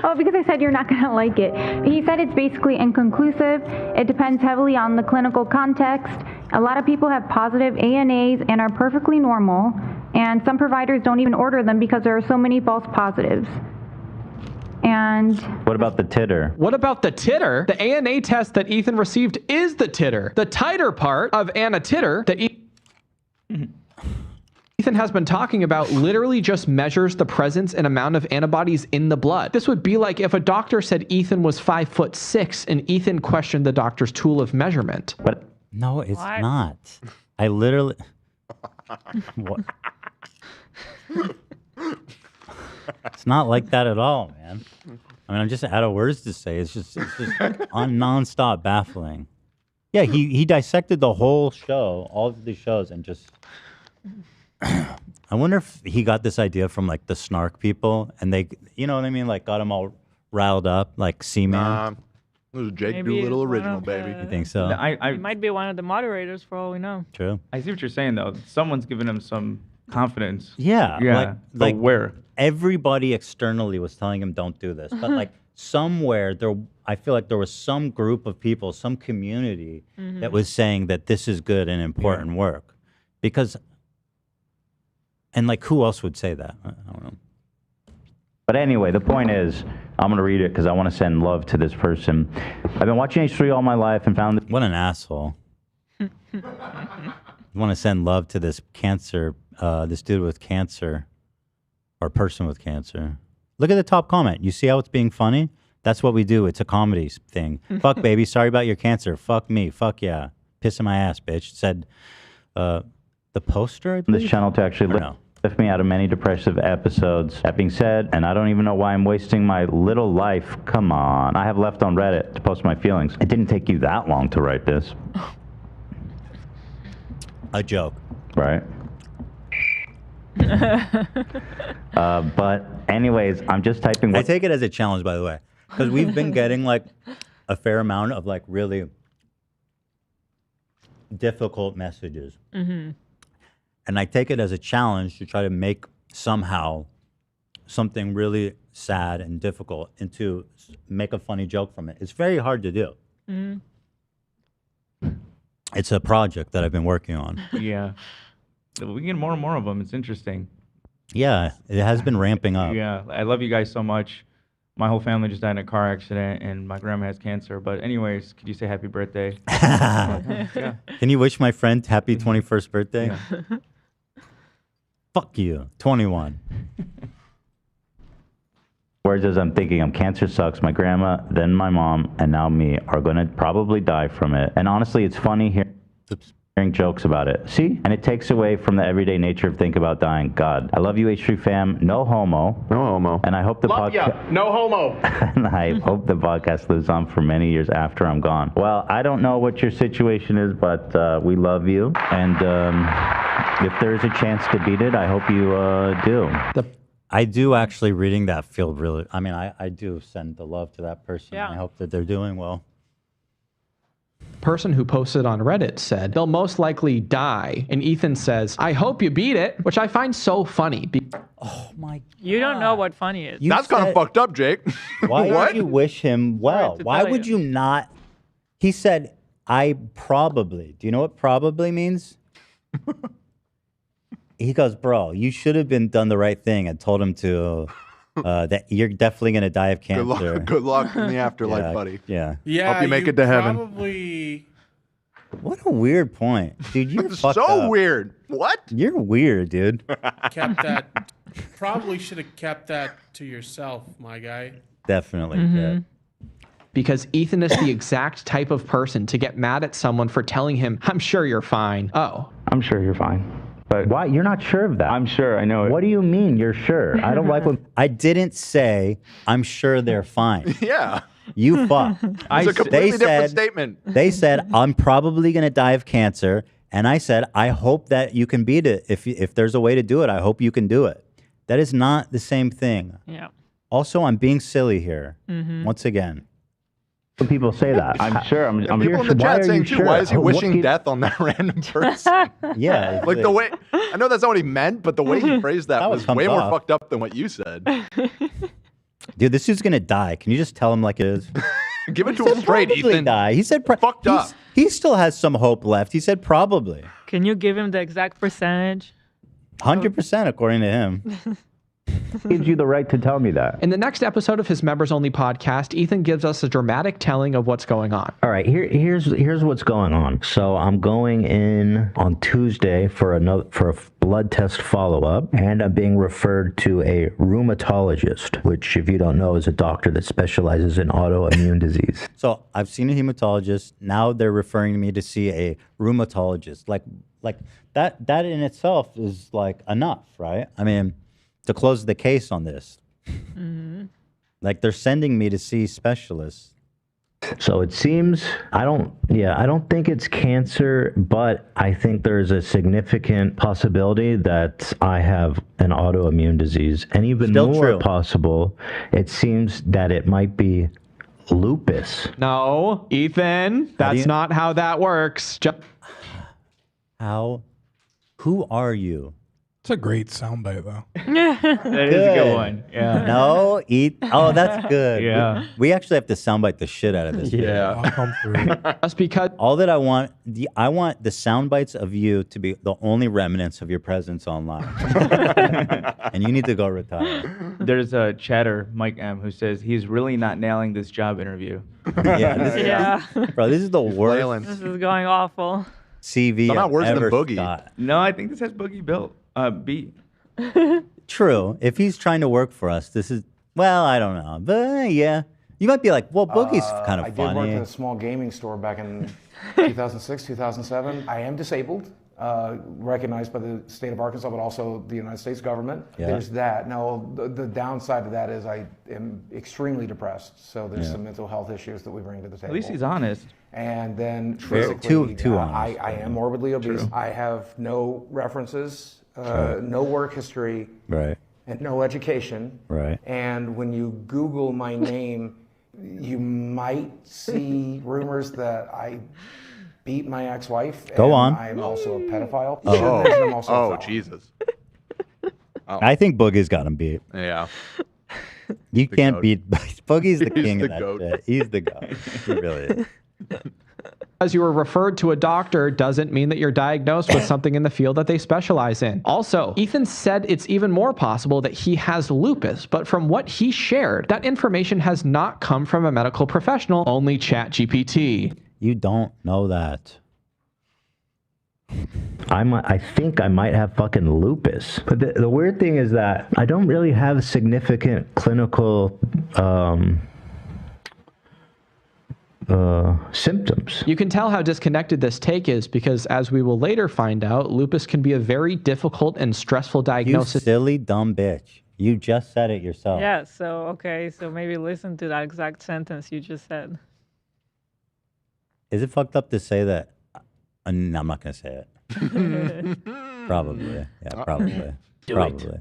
Oh, because I said you're not going to like it. He said it's basically inconclusive. It depends heavily on the clinical context. A lot of people have positive ANAs and are perfectly normal, and some providers don't even order them because there are so many false positives. And What about the titter? What about the titter? The ANA test that Ethan received is the titter. The titer part of Anna titter that Ethan has been talking about literally just measures the presence and amount of antibodies in the blood. This would be like if a doctor said Ethan was 5'6" and Ethan questioned the doctor's tool of measurement. But No, it's not. I literally. What? It's not like that at all, man. I mean, I'm just out of words to say. It's just nonstop baffling. Yeah, he dissected the whole show, all of the shows, and just. I wonder if he got this idea from like the snark people, and they, you know what I mean, like got him all riled up, like Seaman. This is Jake Maybe Doolittle it's one original, of baby. You think so? He might be one of the moderators for all we know. True. I see what you're saying, though. Someone's giving him some confidence. Yeah. Yeah. Like where? Everybody externally was telling him don't do this, but like somewhere there, I feel like there was some group of people, some community that was saying that this is good and important work, because. And like, who else would say that? I don't know. But anyway, the point is, I'm going to read it because I want to send love to this person. I've been watching H3 all my life and found... What an asshole. You want to send love to this cancer, this dude with cancer, or person with cancer. Look at the top comment. You see how it's being funny? That's what we do. It's a comedy thing. Fuck, baby. Sorry about your cancer. Fuck me. Fuck yeah. Pissing my ass, bitch. Said the poster, I believe? This channel to actually lift me out of many depressive episodes. That being said, and I don't even know why I'm wasting my little life. Come on. I have left on Reddit to post my feelings. It didn't take you that long to write this. A joke. Right. But anyways, I'm just typing. I take it as a challenge, by the way, because we've been getting like a fair amount of like really difficult messages. Mm-hmm. And I take it as a challenge to try to make somehow something really sad and difficult into make a funny joke from it. It's very hard to do. Mm-hmm. It's a project that I've been working on. Yeah. We get more and more of them. It's interesting. Yeah, it has been ramping up. Yeah, I love you guys so much. My whole family just died in a car accident, and my grandma has cancer. But anyways, could you say happy birthday? Yeah. Can you wish my friend happy 21st birthday? Yeah. Fuck you, 21. Whereas as I'm thinking, cancer sucks. My grandma, then my mom, and now me are going to probably die from it. And honestly, it's funny hearing jokes about it. See? And it takes away from the everyday nature of think about dying. God, I love you, H3 fam. No homo. No homo. And I hope the Love ya. podcast... No homo. And I hope the podcast lives on for many years after I'm gone. Well, I don't know what your situation is, but we love you. And if there's a chance to beat it, I hope you do. I do actually reading that feel really, I mean, I do send the love to that person. Yeah. I hope that they're doing well. Person who posted on Reddit said they'll most likely die, and Ethan says, I hope you beat it, which I find so funny. Oh my God. You don't know what funny is. That's kind of fucked up, Jake. Why What? would you wish him well? to Why tell would you. you not? He said, I probably. Do you know what probably means? He goes, bro, you should have been done the right thing and told him to that you're definitely going to die of cancer. Good luck in the afterlife, Yeah, buddy. Yeah. Yeah, Hope you make it to heaven. Probably. What a weird point. Dude, you're fucked So up. weird. What? You're weird, dude. Kept that. Probably should have kept that to yourself, my guy. Definitely. Mm-hmm. Yeah. Because Ethan is the exact type of person to get mad at someone for telling him, I'm sure you're fine. Oh. I'm sure you're fine. But Why? You're not sure of that. I'm sure. I know it. What do you mean you're sure? I don't like when... I didn't say, I'm sure they're fine. Yeah. You fuck. It's a completely different statement. They said, I'm probably going to die of cancer. And I said, I hope that you can beat it. If there's a way to do it, I hope you can do it. That is not the same thing. Yeah. Also, I'm being silly here. Mm-hmm. Once again. When people say that. I'm sure. I'm People here. in the Why chat are saying you too, sure? why is he What wishing gives- death on that random person? Yeah. Like the way, I know that's not what he meant, but the way he phrased that That was comes way more off. fucked up than what you said. Dude, this dude's going to die. Can you just tell him like it is? Give it to He him said straight, probably Ethan. die. He said Fucked up. He still has some hope left. He said probably. Can you give him the exact percentage? 100% according to him. gives you the right to tell me that? In the next episode of his members only podcast, Ethan gives us a dramatic telling of what's going on. All right, here's what's going on. So I'm going in on Tuesday for a blood test follow-up, and I'm being referred to a rheumatologist, which, if you don't know, is a doctor that specializes in autoimmune disease. So I've seen a hematologist. Now they're referring me to see a rheumatologist. Like that in itself is like enough, right? I mean, to close the case on this. Mm-hmm. Like they're sending me to see specialists. So it seems, I don't think it's cancer, but I think there's a significant possibility that I have an autoimmune disease. And even Still more true. possible, it seems that it might be lupus. No, Ethan, that's not how that works. Who are you? It's a great soundbite, though. That is a good one. Yeah. No, oh, that's good. Yeah. We actually have to soundbite the shit out of this. Yeah. I'll come through. That's because all that I want the sound bites of you to be the only remnants of your presence online. And you need to go retire. There's a chatter, Mike M, who says he's really not nailing this job interview. Yeah. Bro, this is the worst This is going awful. CV They're not I've worse than ever Boogie. got. No, I think this has Boogie beat. True. If he's trying to work for us, this is, well, I don't know. But yeah. You might be like, well, Boogie's kind of I did work funny. in a small gaming store back in 2006, 2007. I am disabled, recognized by the state of Arkansas, but also the United States government. Yeah. There's that. Now, the downside of that is I am extremely depressed. So there's some mental health issues that we bring to the table. At least he's honest. And then True. physically, Too I honest. am morbidly obese. I have no references, no work history, Right. and no education. Right. And when you Google my name, you might see rumors that I beat my ex-wife. Go and on. I'm also a pedophile. Oh. And I'm also a felon. Jesus. I think Boogie's got him beat. Yeah. You The can't goat. beat Boogie's the He's king the of that goat. shit. He's the goat. He really is. As you were referred to a doctor doesn't mean that you're diagnosed with something in the field that they specialize in. Also, Ethan said it's even more possible that he has lupus, but from what he shared, that information has not come from a medical professional, only ChatGPT. You don't know that. I think I might have fucking lupus. But the weird thing is that I don't really have significant clinical symptoms. You can tell how disconnected this take is because, as we will later find out, lupus can be a very difficult and stressful You diagnosis. silly dumb bitch. You just said it yourself. Yeah, so okay, so maybe listen to that exact sentence you just said. Is it fucked up to say that? No, I'm not gonna say it. Probably. Yeah, probably. Do probably. it.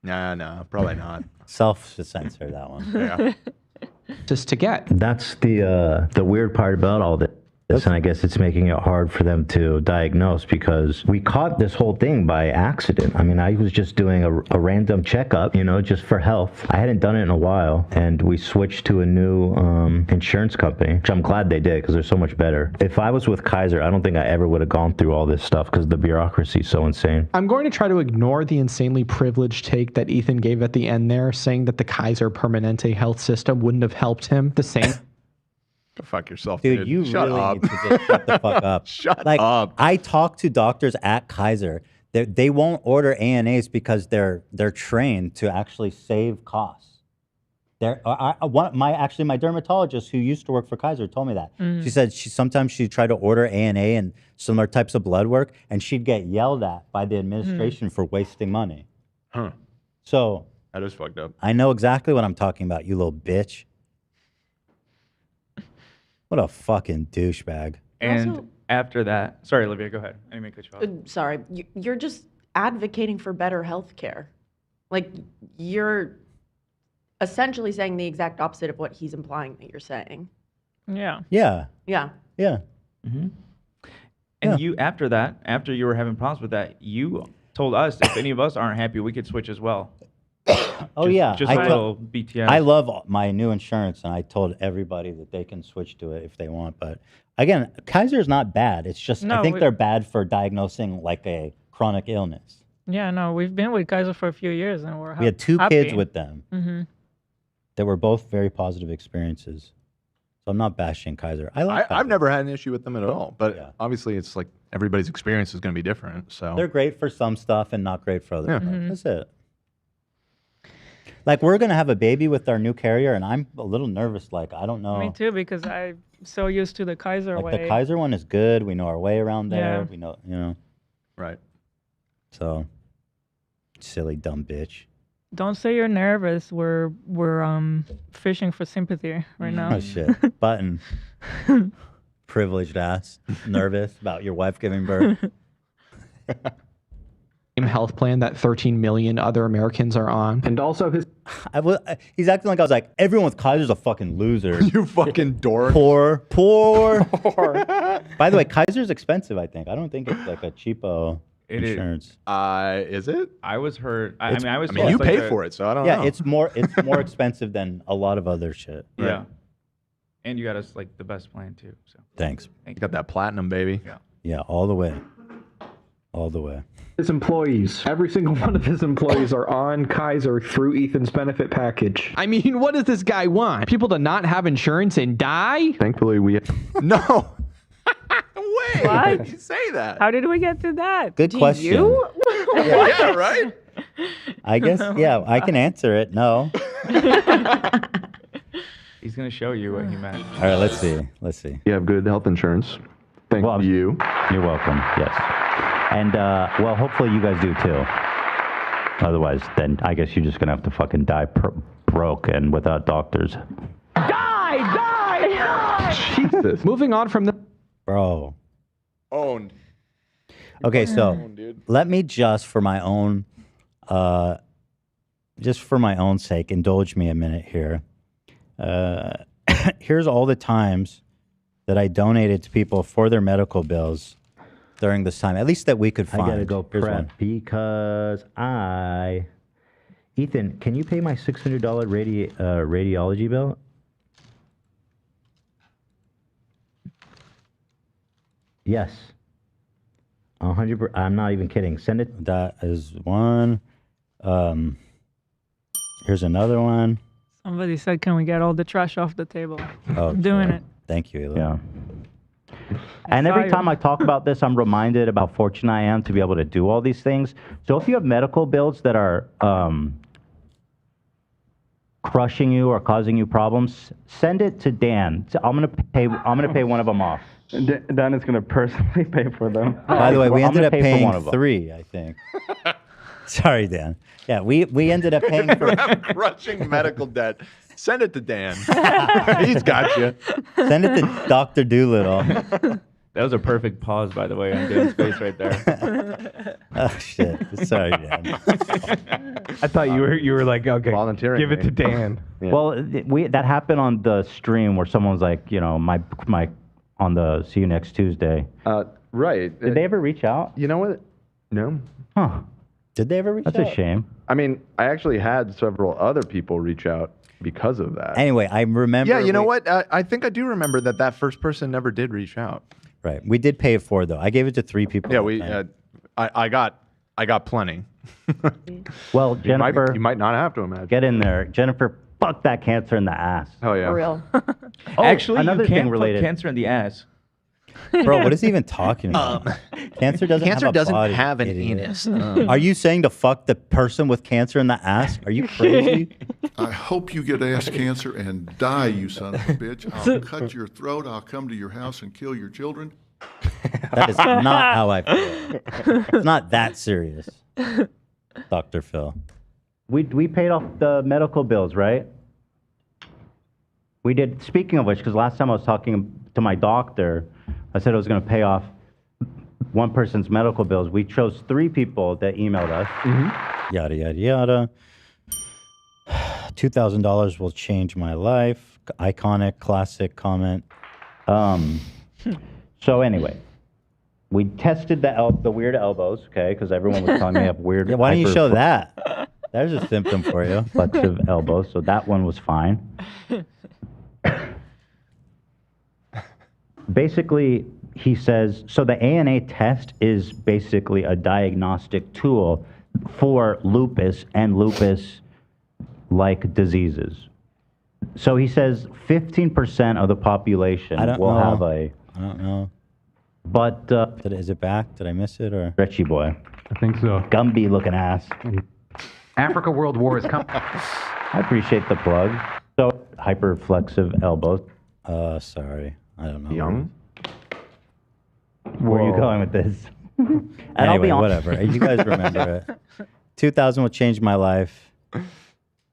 No, probably not. Self-censor that one. Yeah. Just to get. That's the weird part about all this. And I guess it's making it hard for them to diagnose because we caught this whole thing by accident. I mean, I was just doing a random checkup, just for health. I hadn't done it in a while, and we switched to a new insurance company, which I'm glad they did because they're so much better. If I was with Kaiser, I don't think I ever would have gone through all this stuff because the bureaucracy is so insane. I'm going to try to ignore the insanely privileged take that Ethan gave at the end there, saying that the Kaiser Permanente health system wouldn't have helped him. The same. Go fuck yourself, Dude, dude. you Shut really up. need to just shut the fuck up. Shut like, up. I talk to doctors at Kaiser. They won't order ANAs because they're trained to actually save costs. My dermatologist who used to work for Kaiser told me that. She said sometimes she'd try to order ANA and similar types of blood work, and she'd get yelled at by the administration for wasting money. Huh. So That is fucked up. I know exactly what I'm talking about, you little bitch. What a fucking douchebag. And Also- after that, sorry, Olivia, go ahead. I didn't mean to cut you off. Sorry, you're just advocating for better health care. Like, you're essentially saying the exact opposite of what he's implying that you're saying. Yeah. Yeah. Yeah. Yeah. Mm-hmm. And you, after that, after you were having problems with that, you told us if any of us aren't happy, we could switch as well. Oh yeah, just a little BTS. I love my new insurance, and I told everybody that they can switch to it if they want. But again, Kaiser's not bad. It's just I think they're bad for diagnosing like a chronic illness. Yeah, no, we've been with Kaiser for a few years, and we're We had two happy. kids with them. Mm-hmm. They were both very positive experiences. So I'm not bashing Kaiser. I like Kaiser. I've never had an issue with them at all. But obviously, it's like everybody's experience is going to be different. So They're great for some stuff and not great for other Yeah. stuff. Mhm. That's it. Like we're gonna have a baby with our new carrier, and I'm a little nervous. Like I don't know. Me too, because I'm so used to the Kaiser Like way. the Kaiser one is good. We know our way around there. Yeah. We know, Right. So, silly dumb bitch. Don't say you're nervous. We're fishing for sympathy right now. Oh shit, Button. Privileged ass. Nervous about your wife giving birth. Health plan that 13 million other Americans are on. And also his He's acting like I was like, everyone with Kaiser's a fucking loser. You fucking dork. Poor. By the way, Kaiser's expensive, I think. I don't think it's like a cheapo It is. insurance. Is it? I was hurt. I It's- mean, I was. I mean, told you it's like pay a- for it, so I don't Yeah, know. it's more expensive than a lot of other shit. Yeah. And you got us like the best plan too. So Thanks. You got that platinum, baby. Yeah. Yeah, all the way. All the way. his employees, every single one of his employees are on Kaiser through Ethan's benefit package. I mean, what does this guy want? People to not have insurance and die? Thankfully, we No. Wait. What? Why did you say that? How did we get to that? Good To question. You? Yeah, right? I guess, yeah, I can answer it. No. He's gonna show you what he meant. All right, let's see. Let's see. You have good health insurance. Thank you. You're welcome. Yes. And, well, hopefully you guys do too. Otherwise, then I guess you're just going to have to fucking die broke and without doctors. Jesus. Moving on from the. Bro. Owned. Okay, so dude. let me just for my own sake, indulge me a minute here. Here's all the times that I donated to people for their medical bills during this time, at least that we could find. I gotta go Here's prep one. because Ethan, can you pay my $600 radiology bill? Yes. 100%. I'm not even kidding. Send it. That is one. Here's another one. Somebody said, "Can we get all the trash off the table?" Oh, I'm doing it. Thank you, Ela. Yeah. And every time I talk about this, I'm reminded about fortunate I am to be able to do all these things. So if you have medical bills that are crushing you or causing you problems, send it to Dan. I'm gonna pay one of them off. Dan is gonna personally pay for them. By the way, we I'm ended gonna up pay for paying one of them. 3, I think. Sorry, Dan. Yeah, we ended up paying for. I'm crushing medical debt. Send it to Dan. He's got you. Send it to Dr. Doolittle. That was a perfect pause, by the way, on Dan's face right there. Oh shit! Sorry, Dan. I thought you were like, okay, volunteering. give it to Dan. Yeah. Well, that happened on the stream where someone was like, my on the See You Next Tuesday. Right. Did they ever reach out? You know what? No. Huh. Did they ever reach out? That's a shame. I mean, I actually had several other people reach out because of that. Anyway, I remember. Yeah, you know what? I think I do remember that first person never did reach out. Right. We did pay it 4 though. I gave it to 3 people. Yeah, we. I got plenty. Well, Jennifer, you might not have to imagine. get in there. Jennifer, fuck that cancer in the ass. Oh yeah. For real. Actually, another you can't thing related. put cancer in the ass. Bro, what is he even talking about? Cancer doesn't have a body, have an idiot. anus. Are you saying to fuck the person with cancer in the ass? Are you crazy? I hope you get ass cancer and die, you son of a bitch. I'll cut your throat. I'll come to your house and kill your children. That is not how I feel. It's not that serious, Dr. Phil. We paid off the medical bills, right? We did. Speaking of which, because last time I was talking to my doctor, I said I was going to pay off one person's medical bills. We chose 3 people that emailed us. Yada, yada, yada. $2,000 will change my life. Iconic, classic comment. So anyway, we tested the weird elbows, okay? Because everyone was telling me I have weird. Yeah, why don't you show that? There's a symptom for you. Flexive elbows. So that one was fine. Basically, he says, so the ANA test is basically a diagnostic tool for lupus and lupus-like diseases. So he says 15% of the population will have a... I don't know. But... is it back? Did I miss it? Or Richie boy. I think so. Gumby-looking ass. Africa World War is coming. I appreciate the plug. So, hyperflexive elbows. Sorry. I don't know. Young? Where are you going with this? And I'll be Anyway, honest. whatever. You guys remember it. 2,000 will change my life.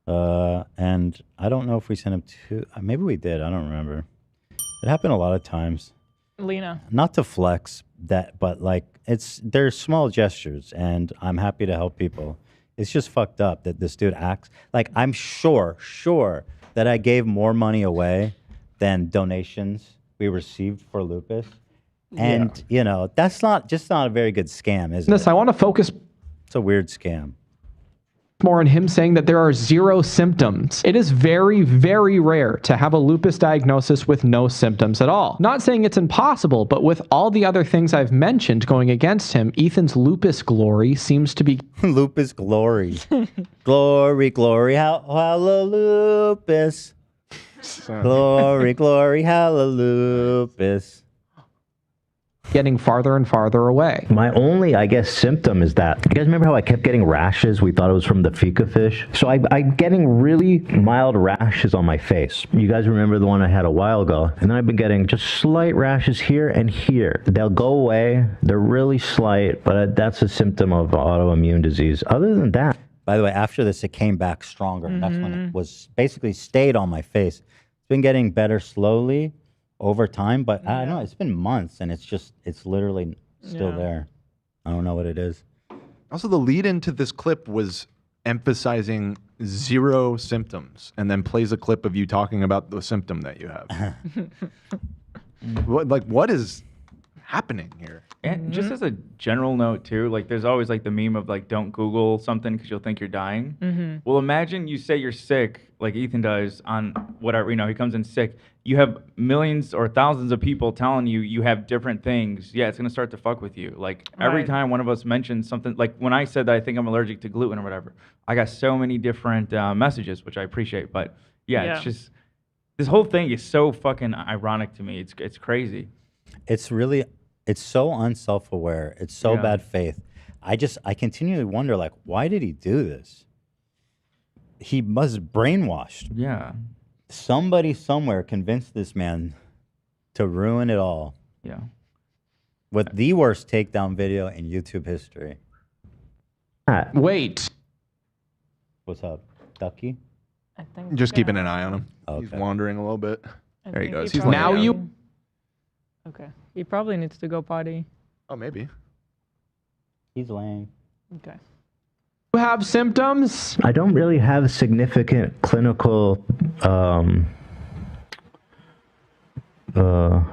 And I don't know if we sent him to... maybe we did. I don't remember. It happened a lot of times. Lena. Not to flex that, but like they're small gestures, and I'm happy to help people. It's just fucked up that this dude acts like I'm sure that I gave more money away than donations we received for lupus. And that's not a very good scam, is it? I want to focus It's a weird scam. more on him saying that there are 0 symptoms. It is very, very rare to have a lupus diagnosis with no symptoms at all. Not saying it's impossible, but with all the other things I've mentioned going against him, Ethan's lupus glory seems to be... Lupus glory. Glory, glory, hallelujah. Glory, glory, hallelujah. getting farther and farther away. My only, I guess, symptom is that, you guys remember how I kept getting rashes? We thought it was from the fika fish. So I'm getting really mild rashes on my face. You guys remember the one I had a while ago? And then I've been getting just slight rashes here and here. They'll go away. They're really slight, but that's a symptom of autoimmune disease. Other than that. By the way, after this, it came back stronger. That's when it was basically stayed on my face. It's been getting better slowly over time, but I don't know, it's been months and it's literally still there. I don't know what it is. Also, the lead into this clip was emphasizing 0 symptoms and then plays a clip of you talking about the symptom that you have. What is happening here? And just as a general note too, like there's always like the meme of like don't Google something because you'll think you're dying. Mm-hmm. Well, imagine you say you're sick, like Ethan does on whatever, he comes in sick. You have millions or thousands of people telling you have different things. Yeah, it's gonna start to fuck with you. Like every Right. time one of us mentions something, like when I said that I think I'm allergic to gluten or whatever, I got so many different messages, which I appreciate. But yeah, it's just this whole thing is so fucking ironic to me. It's crazy. It's so unself-aware. It's so Yeah. bad faith. I continually wonder, like, why did he do this? He must brainwashed. Yeah. Somebody somewhere convinced this man to ruin it all. Yeah. With the worst takedown video in YouTube history. Wait. What's up, Ducky? I think Just keeping an eye on him. He's Okay. wandering a little bit. I There he think goes. he He's probably- laying Now down. you. Okay. He probably needs to go potty. Oh, maybe. He's laying. Okay. You have symptoms? I don't really have significant clinical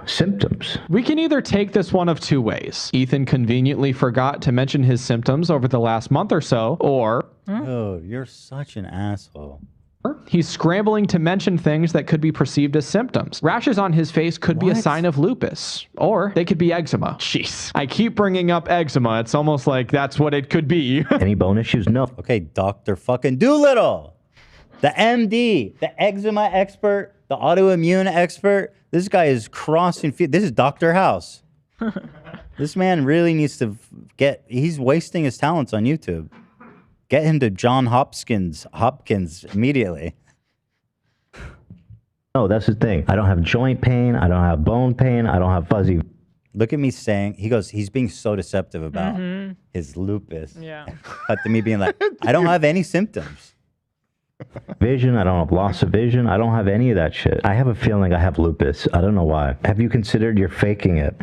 symptoms. We can either take this one of two ways. Ethan conveniently forgot to mention his symptoms over the last month or so, or Dude, you're such an asshole. he's scrambling to mention things that could be perceived as symptoms. Rashes on his face could be a sign of lupus, or they could be eczema. Jeez. I keep bringing up eczema. It's almost like that's what it could be. Any bone issues? No. Okay, Dr. fucking Doolittle. The MD, the eczema expert, the autoimmune expert. This guy is crossing. This is Dr. House. This man really needs to he's wasting his talents on YouTube. Get him to John Hopkins immediately. No, that's the thing. I don't have joint pain. I don't have bone pain. I don't have fuzzy. Look at me saying, he's being so deceptive about his lupus. Yeah. Cut to me being like, I don't have any symptoms. Vision. I don't have loss of vision. I don't have any of that shit. I have a feeling I have lupus. I don't know why. Have you considered you're faking it?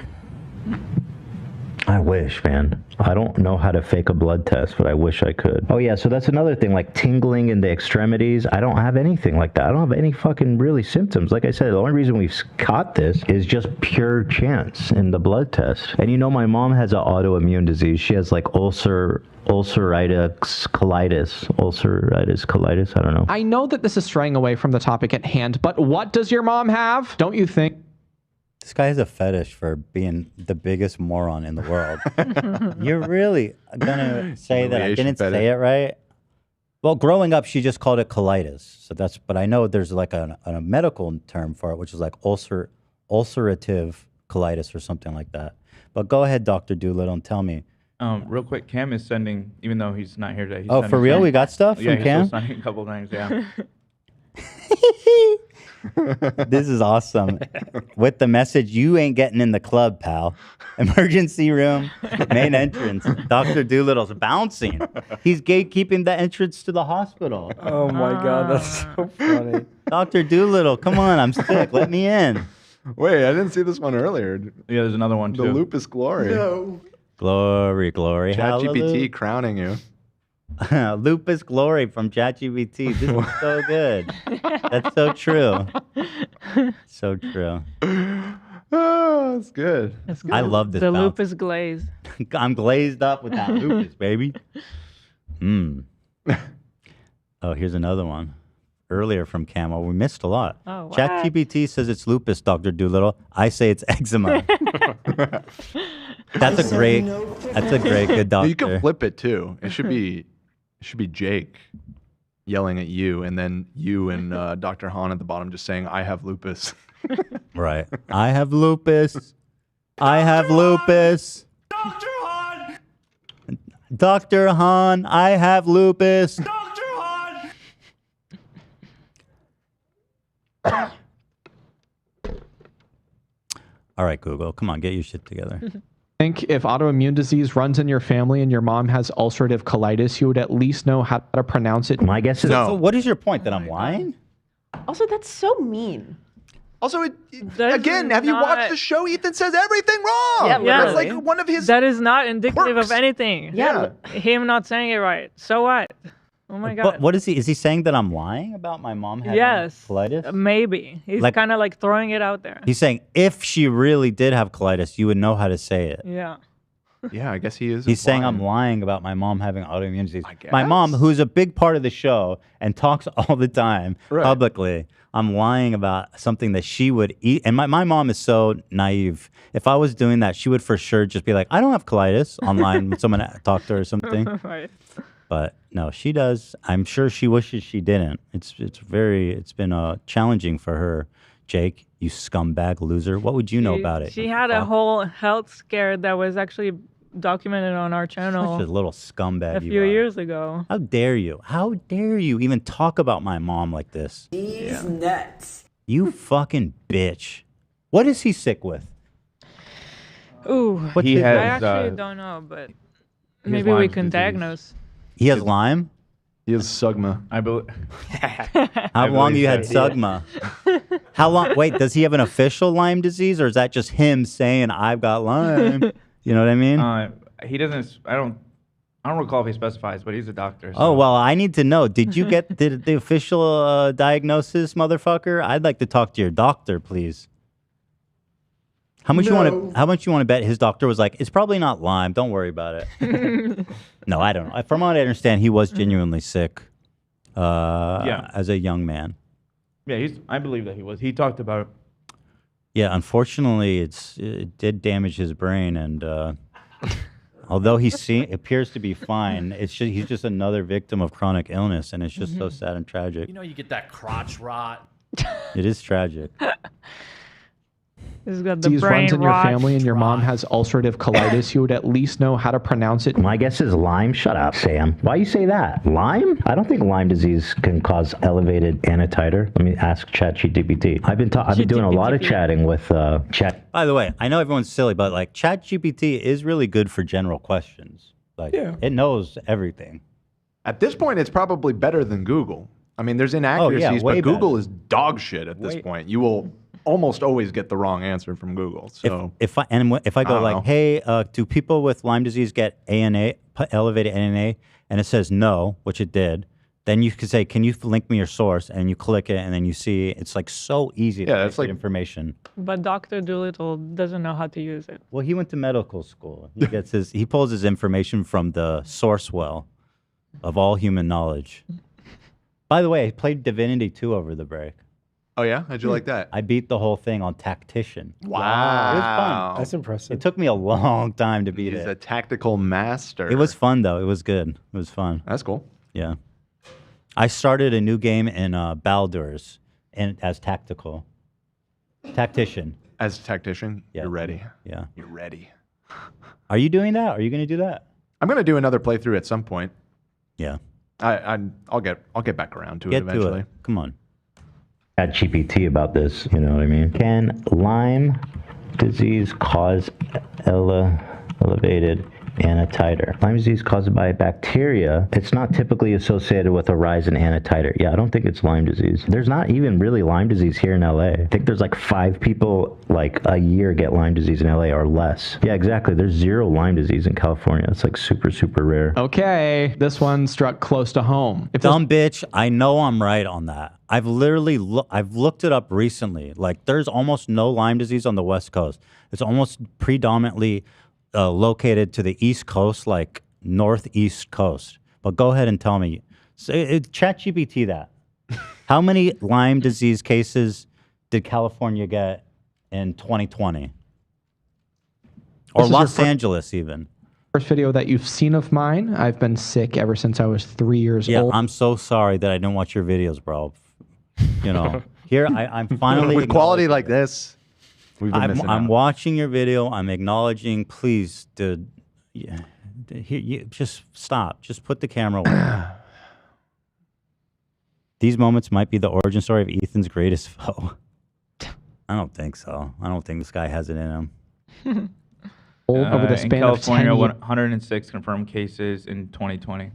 I wish, man. I don't know how to fake a blood test, but I wish I could. Oh, yeah, so that's another thing, like tingling in the extremities. I don't have anything like that. I don't have any fucking really symptoms. Like I said, the only reason we've caught this is just pure chance in the blood test. And you know, my mom has an autoimmune disease. She has like ulceritis colitis. I don't know. I know that this is straying away from the topic at hand, but what does your mom have? Don't you think? This guy has a fetish for being the biggest moron in the world. You're really gonna say that I didn't say it right? Well, growing up, she just called it colitis. So but I know there's like a medical term for it, which is like ulcerative colitis or something like that. But go ahead, Dr. Doolittle, and tell me. Real quick, Cam is sending, even though he's not here today. He's Oh, sending for real? We got stuff yeah, from he's Cam? still sending a couple things, yeah. This is awesome. With the message, you ain't getting in the club, pal. Emergency room, main entrance. Dr. Doolittle's bouncing. He's gatekeeping the entrance to the hospital. Oh my God, that's so funny. Dr. Doolittle, come on, I'm sick. Let me in. Wait, I didn't see this one earlier. Yeah, there's another one The too. lupus glory. No. Glory, glory. ChatGPT crowning you. Lupus glory from ChatGPT. This is so good. That's so true. So true. Oh, that's good. That's I love this The bounce. lupus glaze. I'm glazed up with that lupus, baby. Oh, here's another one. Earlier from Camo. We missed a lot. Oh, what? ChatGPT says it's lupus, Dr. Doolittle. I say it's eczema. That's a great good doctor. You can flip it too. It should be Jake yelling at you, and then you and Dr. Han at the bottom just saying, "I have lupus." Right. I have lupus. I have lupus. Dr. Han! Dr. Han, I have lupus. Dr. Han! All right, Google. Come on, get your shit together. Think if autoimmune disease runs in your family and your mom has ulcerative colitis, you would at least know how to pronounce it. My guess is So what is your point? That I'm lying? Also, that's so mean. Also, That again, is have you watched not- the show? Ethan says everything wrong. Yeah, That's literally. like one of his. That is not indicative quirks. of anything. Yeah. Him not saying it right. So what? Oh my But God. what is he? Is he saying that I'm lying about my mom having Yes. colitis? Maybe. He's Like- kind of like throwing it out there. He's saying if she really did have colitis, you would know how to say it. Yeah. Yeah, I guess he is. He's saying I'm implying. lying about my mom having autoimmune disease. My mom, who's a big part of the show and talks all the time publicly, I'm lying about something that she would eat. And my mom is so naive. If I was doing that, she would for sure just be like, I don't have colitis online when someone talked to her or something. Right. But no, she does. I'm sure she wishes she didn't. It's been challenging for her. Jake, you scumbag loser. What would you know about it? She had a whole health scare that was actually documented on our channel Such a little scumbag. a few years ago. How dare you? How dare you even talk about my mom like this? He's nuts. You fucking bitch. What is he sick with? Ooh, What's his- I actually don't know, but maybe we can diagnose. He has Lyme? He has SUGMA. I believe. How long you had SUGMA? How long? Wait, does he have an official Lyme disease, or is that just him saying I've got Lyme? You know what I mean? He doesn't. I don't recall if he specifies, but he's a doctor. Oh well, I need to know. Did you get the official diagnosis, motherfucker? I'd like to talk to your doctor, please. How much you want to? How much you want to bet his doctor was like? It's probably not Lyme. Don't worry about it. No, I don't know. From what I understand, he was genuinely sick. As a young man. Yeah, I believe that he was. He talked about it. Yeah, unfortunately, it did damage his brain, and although he appears to be fine, he's just another victim of chronic illness, and it's just so sad and tragic. You know, you get that crotch rot. It is tragic. He's got the Disease brain runs in your rot. family and your mom has ulcerative colitis, you would at least know how to pronounce it. My guess is Lyme. Shut up, Sam. Why you say that? Lyme? I don't think Lyme disease can cause elevated antititer. Let me ask ChatGPT. I've been doing a lot of chatting with Chat. By the way, I know everyone's silly, but like ChatGPT is really good for general questions. Like it knows everything. At this point, it's probably better than Google. I mean, there's inaccuracies, way but Google better. is dog shit at this point. You will almost always get the wrong answer from Google. So If I go don't like, know. hey, do people with Lyme disease get elevated ANA, and it says no, which it did, then you could say, can you link me your source? And you click it, and then you see it's like so easy to get information. But Dr. Doolittle doesn't know how to use it. Well, he went to medical school. He pulls his information from the source well of all human knowledge. By the way, I played Divinity 2 over the break. Oh yeah, how'd you like that? I beat the whole thing on Tactician. Wow. It was fun. That's impressive. It took me a long time to beat He's it. a tactical master. It was fun though. It was good. It was fun. That's cool. Yeah. I started a new game in Baldur's as tactical. Tactician. As a tactician, you're ready. Yeah. You're ready. Are you doing that? Are you going to do that? I'm gonna do another playthrough at some point. Yeah. I'll get back around to it Get eventually. to it. Come on. ChatGPT about this, you know what I mean? Can Lyme disease cause elevated antititer? Lyme disease caused by a bacteria. It's not typically associated with a rise in antititer. Yeah, I don't think it's Lyme disease. There's not even really Lyme disease here in LA. I think there's like 5 people like a year get Lyme disease in LA or less. Yeah, exactly. There's 0 Lyme disease in California. It's like super, super rare. Okay, this one struck close to home. Dumb bitch, I know I'm right on that. I've literally I've looked it up recently. Like there's almost no Lyme disease on the West Coast. It's almost predominantly located to the East Coast, like northeast coast. But go ahead and tell me. ChatGPT that. How many Lyme disease cases did California get in 2020? Or This is Los your Angeles even? First video that you've seen of mine. I've been sick ever since I was 3 years Yeah, old. I'm so sorry that I didn't watch your videos, bro. You know, here I'm finally with quality like this. We've been missing I'm out. watching your video. I'm acknowledging. Please, dude, just stop. Just put the camera away. These moments might be the origin story of Ethan's greatest foe. I don't think so. I don't think this guy has it in him. Over the In span of 10 California, years. 106 confirmed cases in 2020.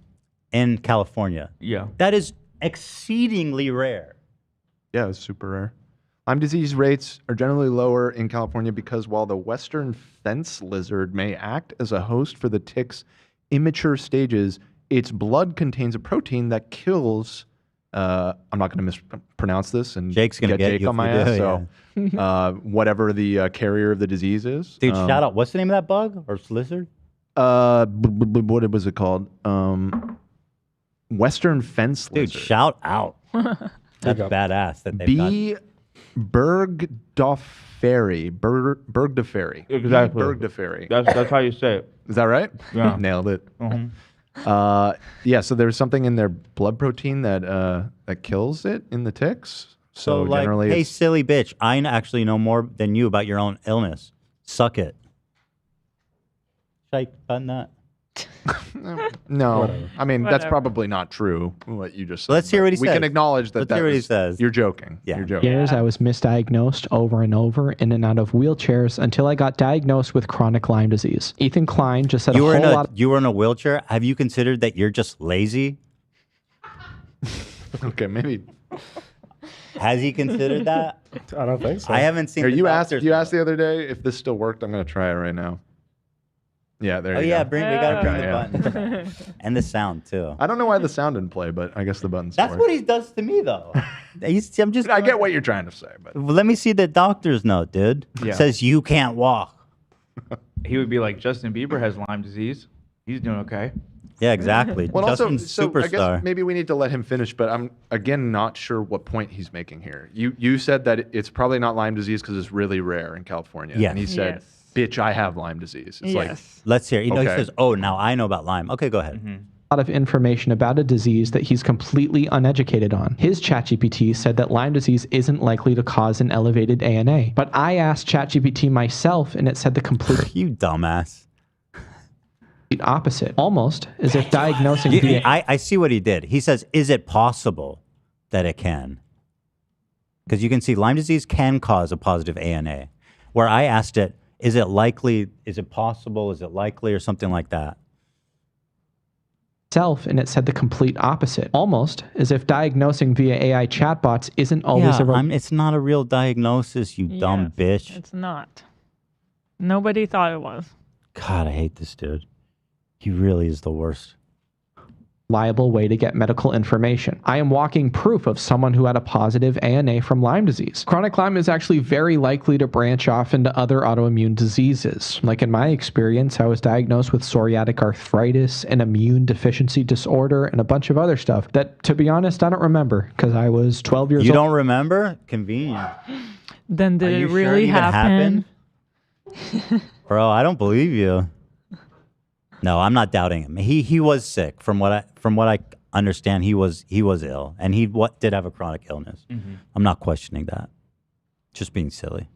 In California. Yeah. That is exceedingly rare. Yeah, it's super rare. Lyme disease rates are generally lower in California because while the western fence lizard may act as a host for the tick's immature stages, its blood contains a protein that kills. I'm not going to mispronounce this, and Jake's gonna get Jake you on if my you ass. do, So, whatever the carrier of the disease is, Dude, shout out. What's the name of that bug or lizard? What was it called? Western fence Dude, lizard. shout out. That's badass that they've B. Bergdorferi. Bergdorferi. Exactly. Bergdorferi. That's how you say it. Is that right? Yeah. Nailed it. Mhm. Yeah, so there's something in their blood protein that kills it in the ticks. So like, generally, hey, it's- silly bitch, I actually know more than you about your own illness. Suck it. Should I button that? no. Whatever. I mean, that's Whatever. probably not true, what you just said. Let's hear but what he we says. can acknowledge that Let's that hear what he was- says. You're joking. Yeah. You're joking. Years I was misdiagnosed over and over, in and out of wheelchairs, until I got diagnosed with chronic Lyme disease. Ethan Klein just said You were a in whole a lot. you were in a wheelchair. Have you considered that you're just lazy? Okay, maybe. Has he considered that? I don't think so. I haven't seen. Here, the you asked doctor's the other day if this still worked. I'm going to try it right now. Yeah, there Oh you yeah, go. we gotta bring Yeah. the button and the sound too. I don't know why the sound didn't play, but I guess the buttons. That's what he does to me though. I'm just. I get what you're trying to say, but Well, let me see the doctor's note, dude. Yeah. It says you can't walk. He would be like, Justin Bieber has Lyme disease. He's doing okay. Yeah, exactly. Well, Justin's also, so I superstar. guess maybe we need to let him finish, but I'm again not sure what point he's making here. You said that it's probably not Lyme disease because it's really rare in California. Yes. And he said, "Bitch, I have Lyme disease." It's like, Let's hear. He Okay. says, "Oh, now I know about Lyme." Okay, go ahead. Lot of information about a disease that he's completely uneducated on. His ChatGPT said that Lyme disease isn't likely to cause an elevated ANA. But I asked ChatGPT myself, and it said the complete you dumbass opposite. Almost as if diagnosing You- via I see what he did. He says, "Is it possible that it can?" Because you can see Lyme disease can cause a positive ANA. Where I asked it, "Is it likely? Is it possible? Is it likely?" or something like that. self, and it said the complete opposite. Almost as if diagnosing via AI chatbots isn't always Yeah, a it's not a real diagnosis, you dumb bitch. It's not. Nobody thought it was. God, I hate this dude. He really is the worst. reliable way to get medical information. I am walking proof of someone who had a positive ANA from Lyme disease. Chronic Lyme is actually very likely to branch off into other autoimmune diseases. Like in my experience, I was diagnosed with psoriatic arthritis, an immune deficiency disorder, and a bunch of other stuff that, to be honest, I don't remember because I was 12 years old. You don't remember? Convenient. Then did Are it you sure really even happen? Bro, I don't believe you. No, I'm not doubting him. He was sick. From what I understand, he was ill, and he did have a chronic illness. Mhm. I'm not questioning that. Just being silly.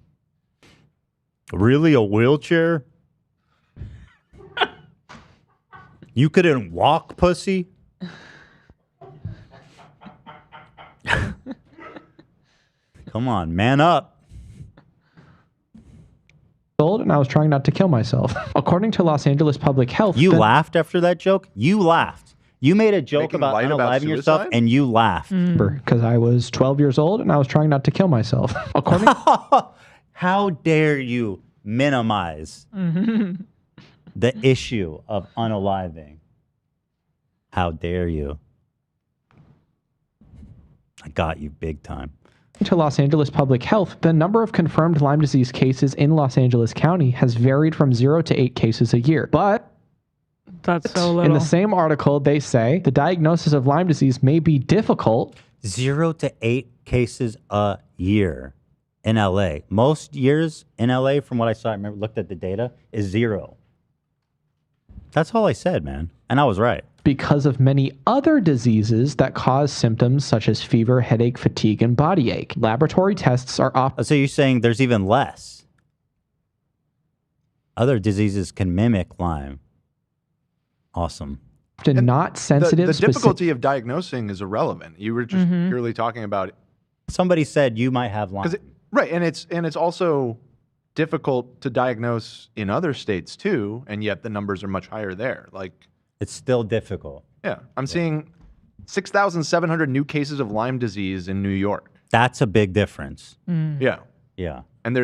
Really, a wheelchair? You couldn't walk, pussy? Come on, man up. Old, and I was trying not to kill myself. According to Los Angeles Public Health, You the- laughed after that joke? You laughed. You made a joke Making about light about unaliving yourself, suicide? and you laughed. because I was 12 years old and I was trying not to kill myself. According How dare you minimize the issue of unaliving? How dare you? I got you big time. to Los Angeles Public Health, the number of confirmed Lyme disease cases in Los Angeles County has varied from 0 to 8 cases a year. But that's so little. in the same article, they say the diagnosis of Lyme disease may be difficult. 0 to 8 cases a year in LA. Most years in LA, from what I saw, I remember looked at the data, is 0. That's all I said, man. And I was right. Because of many other diseases that cause symptoms such as fever, headache, fatigue, and body ache. Laboratory tests are So you're saying there's even less? Other diseases can mimic Lyme. Awesome. often not sensitive. The specific- difficulty of diagnosing is irrelevant. You were just purely talking about Somebody said you might have Lyme. right, and it's also difficult to diagnose in other states too, and yet the numbers are much higher there. Like it's still difficult. Yeah, I'm seeing 6,700 new cases of Lyme disease in New York. That's a big difference. Yeah, Yeah. and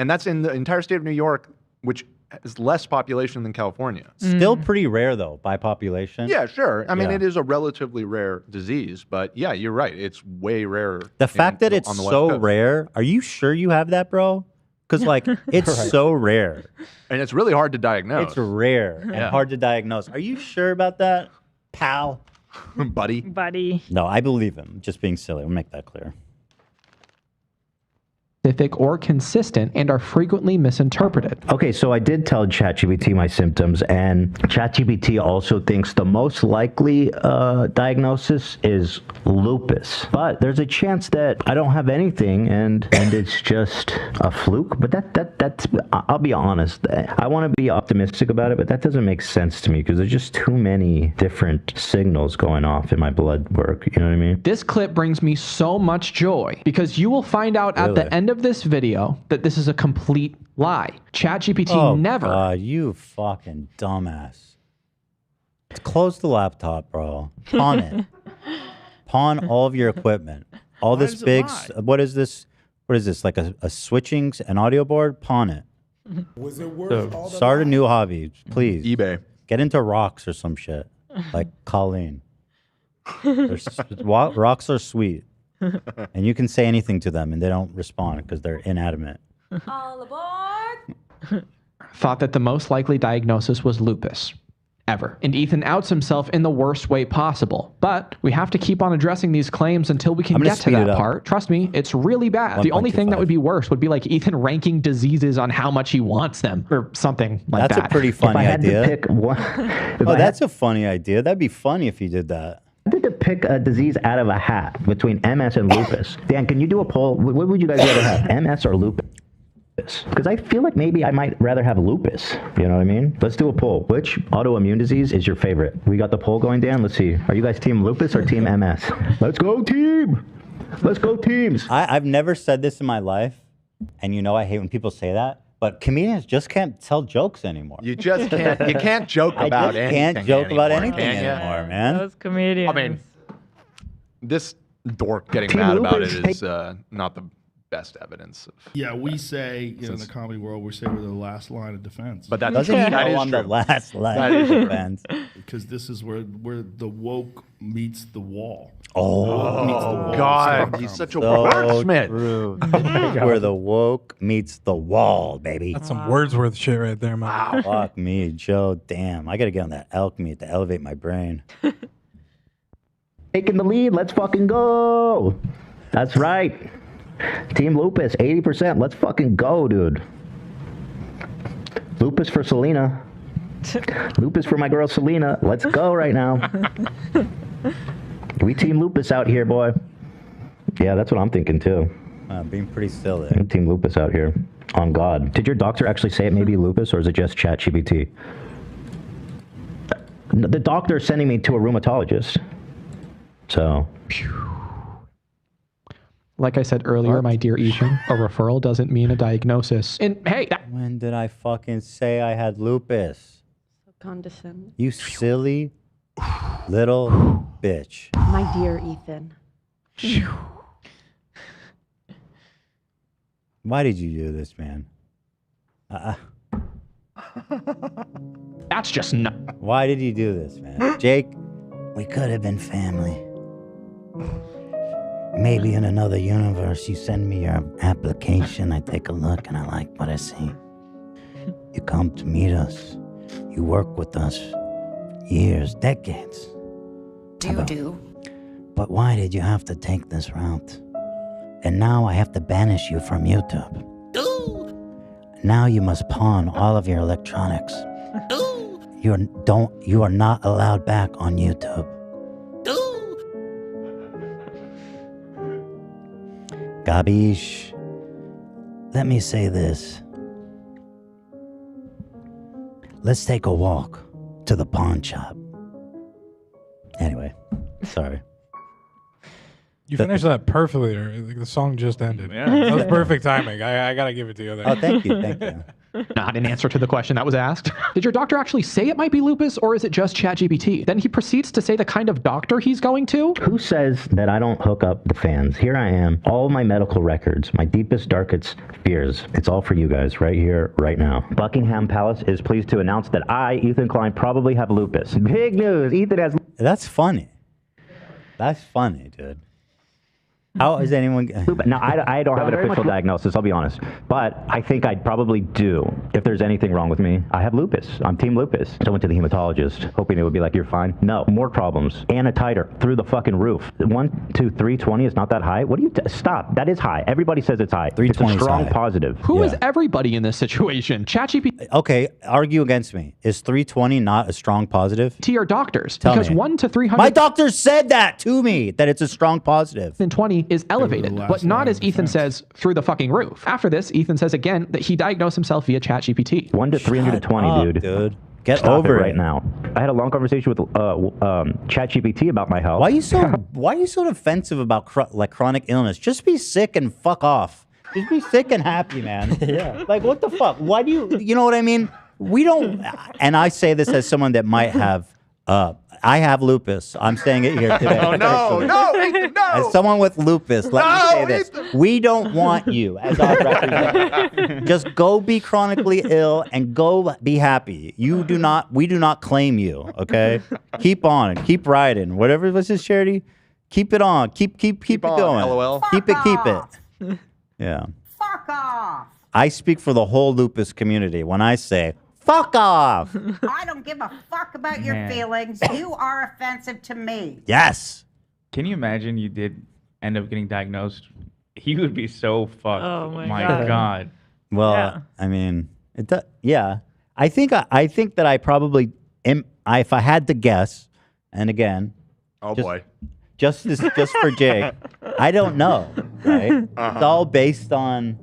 that's in the entire state of New York, which has less population than California. Still pretty rare though by population. Yeah, sure. I mean, Yeah. it is a relatively rare disease, but yeah, you're right. It's way rarer. The fact that it's on the West so Coast. rare, are you sure you have that, bro? Because like it's Right. so rare. And it's really hard to diagnose. It's rare and Yeah. hard to diagnose. Are you sure about that, pal? Buddy. Buddy. No, I believe him. Just being silly. We'll make that clear. Specific or consistent and are frequently misinterpreted. Okay, so I did tell ChatGPT my symptoms, and ChatGPT also thinks the most likely diagnosis is lupus. But there's a chance that I don't have anything, and it's just a fluke. But that's I'll be honest. I want to be optimistic about it, but that doesn't make sense to me because there's just too many different signals going off in my blood work. You know what I mean? This clip brings me so much joy because you will find out at the end of this video that this is a complete lie. ChatGPT never. God, you fucking dumbass. Close the laptop, bro. Pawn it. Pawn all of your equipment. All Why this does it big. lie? What is this? What is this? Like a switching an audio board? Pawn it. Was it worth all the Start a new hobby, please. eBay. Get into rocks or some shit, like Colleen. Rocks are sweet, and you can say anything to them, and they don't respond because they're inanimate. All aboard! Thought that the most likely diagnosis was lupus. Ever. And Ethan outs himself in the worst way possible. But we have to keep on addressing these claims until we can I'm gonna get to speed it that up. part. Trust me, it's really bad. The only thing that would be worse would be like Ethan ranking diseases on how much he wants them or something like That's that. a pretty funny idea. If Oh, I that's a funny idea. That'd be funny if you did that. I had to pick a disease out of a hat between MS and lupus. Dan, can you do a poll? What would you guys rather have, MS or lupus? Because I feel like maybe I might rather have lupus. You know what I mean? Let's do a poll. Which autoimmune disease is your favorite? We got the poll going, Dan. Let's see. Are you guys team lupus or team MS? Let's go, team. Let's go, teams. I've never said this in my life, and you know I hate when people say that. But comedians just can't tell jokes anymore. You just can't. You can't joke about I just anything. can't joke about anymore, anything can ya? anymore, man. Those comedians. I mean, this dork getting Team mad about it Lupus. is not the best evidence. Of, Yeah, we say in the comedy world, we say we're the last line of defense. But that doesn't mean that is on the true. last line That of is true. defense. Because this is where the woke meets the wall. Oh, Meets the wall. God, So he's such a so wordsmith. true. God. Where the woke meets the wall, baby. That's some Wordsworth shit right there, man. Fuck me, Joe. Damn, I gotta get on that elk meat to elevate my brain. Taking the lead. Let's fucking go. That's right. Team lupus, 80%. Let's fucking go, dude. Lupus for Selena. Lupus for my girl Selena. Let's go right now. We team lupus out here, boy. Yeah, that's what I'm thinking too. Being pretty still there. Team lupus out here. On God. Did your doctor actually say it may be lupus, or is it just ChatGPT? The doctor is sending me to a rheumatologist. So. Like I said earlier, my dear Ethan, a referral doesn't mean a diagnosis. And hey, When did I fucking say I had lupus? Condescending. You silly little bitch. My dear Ethan. Why did you do this, man? That's just not. Why did you do this, man? Jake, we could have been family. Maybe in another universe, you send me your application, I take a look, and I like what I see. You come to meet us. You work with us for years, decades. But why did you have to take this route? And now I have to banish you from YouTube. Now you must pawn all of your electronics. You are not allowed back on YouTube. Gabish, let me say this. Let's take a walk to the pawn shop. Anyway, sorry. You finished that perfectly. Like the song just ended. Yeah. That was perfect timing. I gotta give it to you there. Oh, thank you, thank you. Not in answer to the question that was asked. Did your doctor actually say it might be lupus, or is it just ChatGPT? Then he proceeds to say the kind of doctor he's going to. Who says that I don't hook up the fans? Here I am, all my medical records, my deepest, darkest fears. It's all for you guys right here, right now. Buckingham Palace is pleased to announce that I, Ethan Klein, probably have lupus. Big news, Ethan has... That's funny. That's funny, dude. How is anyone... No, I don't have an official diagnosis, I'll be honest. But I think I'd probably do. If there's anything wrong with me, I have lupus. I'm team lupus. So I went to the hematologist, hoping it would be like, you're fine. No, more problems. And a titer through the fucking roof. 1, 2, 320 is not that high? What do you... Stop. That is high. Everybody says it's high. 320 it's a strong positive. Who is everybody in this situation? ChatGPT Okay, argue against me. Is 320 not a strong positive? to your doctors. Tell because me. 1 to 300... My doctor said that to me, that it's a strong positive. 20 is elevated, but not as Ethan says through the fucking roof. After this, Ethan says again that he diagnosed himself via ChatGPT. 1 to 320, dude. Get Stop over it right now. I had a long conversation with ChatGPT about my health. Why are you so defensive about chronic illness? Just be sick and fuck off. Just be sick and happy, man. Yeah. Like, what the fuck? Why do you know what I mean? We don't, and I say this as someone that might have, I have lupus. I'm saying it here today. Oh, no. As someone with lupus, let me say this. We don't want you as our representative. Just go be chronically ill and go be happy. We do not claim you, okay? Keep on. Keep riding. Whatever was his charity, keep it on. Keep it on, going. LOL. Keep it. Yeah. Fuck off. I speak for the whole lupus community when I say, fuck off. I don't give a fuck about your feelings. You are offensive to me. Yes. Can you imagine you did end up getting diagnosed? He would be so fucked. Oh my God. Well, Yeah. I mean, yeah. I think that I probably am. If I had to guess, and again, boy, just for Jake, I don't know. Right? It's all based on.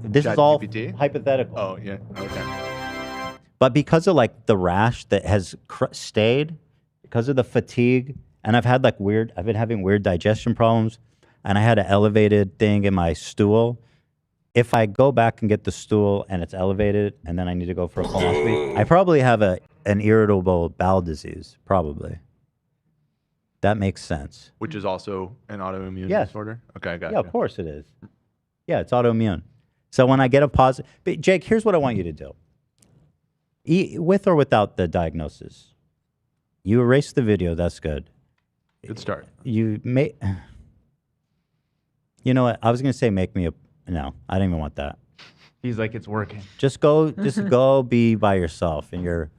This is all ChatGPT? hypothetical. Oh yeah. Okay. But because of like the rash that has stayed, because of the fatigue, and I've been having weird digestion problems, and I had an elevated thing in my stool. If I go back and get the stool and it's elevated, and then I need to go for a colonoscopy, I probably have an irritable bowel disease. Probably. That makes sense. Which is also an autoimmune Yes. disorder? Okay, I got Yeah, of course it is. Yeah, it's autoimmune. So when I get a positive... But Jake, here's what I want you to do. With or without the diagnosis. You erase the video, that's good. Good start. You may... You know what? I was going to say make me a... No, I didn't even want that. He's like, it's working. Just go be by yourself and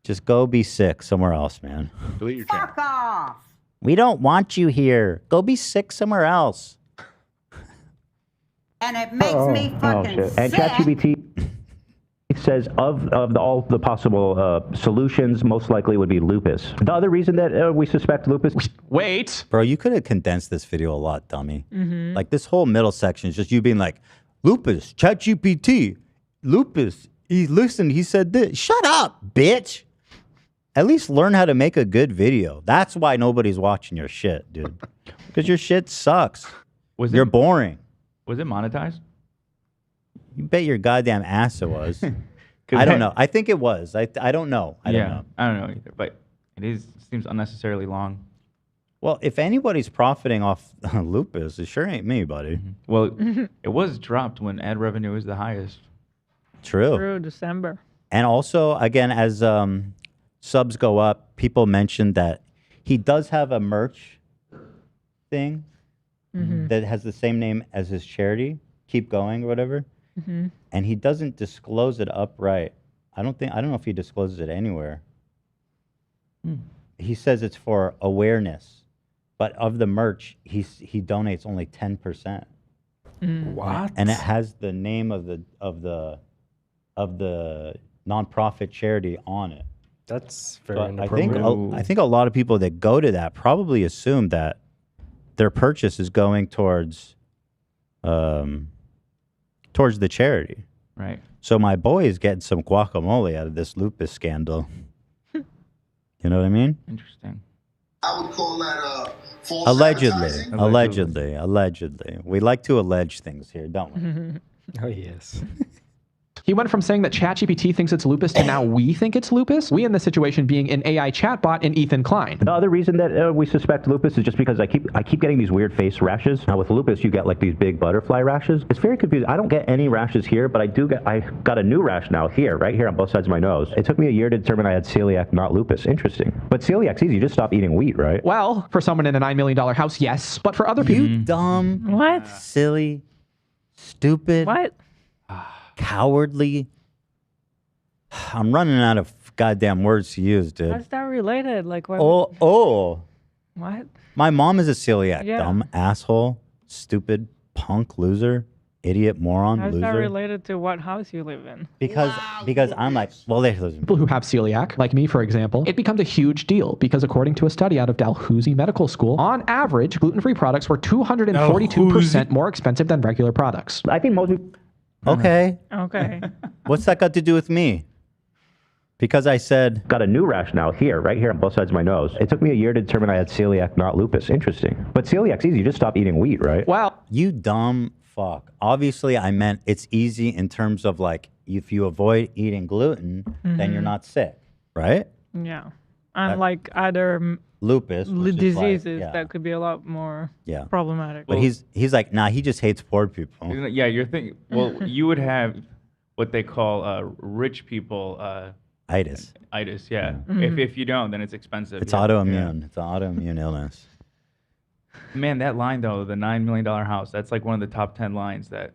just go be sick somewhere else, man. Delete your channel. Fuck off. We don't want you here. Go be sick somewhere else. And it makes me fucking And sick. ChatGPT says of all the possible solutions, most likely would be lupus. The other reason that we suspect lupus... Wait. Bro, you could have condensed this video a lot, dummy. Mm-hmm. Like this whole middle section is just you being like, lupus, ChatGPT, lupus. He said this. Shut up, bitch. At least learn how to make a good video. That's why nobody's watching your shit, dude. Because your shit sucks. You're boring. Was it monetized? You bet your goddamn ass it was. I don't know. I think it was. I don't know. I don't know. I don't know either. But it seems unnecessarily long. Well, if anybody's profiting off lupus, it sure ain't me, buddy. Well, it was dropped when ad revenue was the highest. True. Through December. And also, again, as subs go up, people mentioned that he does have a merch thing that has the same name as his charity, Keep Going or whatever. Mm-hmm. And he doesn't disclose it upright. I don't know if he discloses it anywhere. He says it's for awareness, but of the merch, he donates only 10%. What? And it has the name of the nonprofit charity on it. That's very So inappropriate. I think a lot of people that go to that probably assume that their purchase is going towards the charity. Right. So my boy is getting some guacamole out of this lupus scandal. You know what I mean? Interesting. I would call that false advertising. Allegedly. We like to allege things here, don't we? Oh, yes. He went from saying that ChatGPT thinks it's lupus to now we think it's lupus. We in this situation being an AI chatbot and Ethan Klein. The other reason that we suspect lupus is just because I keep getting these weird face rashes. Now with lupus, you get like these big butterfly rashes. It's very confusing. I don't get any rashes here, but I got a new rash now here, right here on both sides of my nose. It took me a year to determine I had celiac, not lupus. Interesting. But celiac's easy. You just stop eating wheat, right? Well, for someone in a $9 million house, yes. But for other people, You dumb, What? silly, stupid, What? cowardly. I'm running out of goddamn words to use, dude. How's that related? Like what? Oh. What? My mom is a celiac. Yeah. Dumb asshole, stupid, punk, loser, idiot, moron, How's that loser. related to what house you live in? Because I'm like, well, listen. people who have celiac, like me, for example, it becomes a huge deal because according to a study out of Dalhousie Medical School, on average, gluten-free products were 242% more expensive than regular products. I think most people... Okay. Okay. What's that got to do with me? Because I said... Got a new rash now here, right here on both sides of my nose. It took me a year to determine I had celiac, not lupus. Interesting. But celiac's easy. You just stop eating wheat, right? Well, you dumb fuck. Obviously, I meant it's easy in terms of like, if you avoid eating gluten, then you're not sick, right? Yeah. And like other Lupus. which is diseases like, yeah. that could be a lot more Yeah. problematic. But he's like, nah, he just hates poor people. Yeah, you're thinking. Well, you would have what they call rich people. Itis. Itis, yeah. Mhm. If you don't, then it's expensive. It's yeah. autoimmune. It's an autoimmune illness. Man, that line though, the $9 million house, that's like one of the top 10 lines that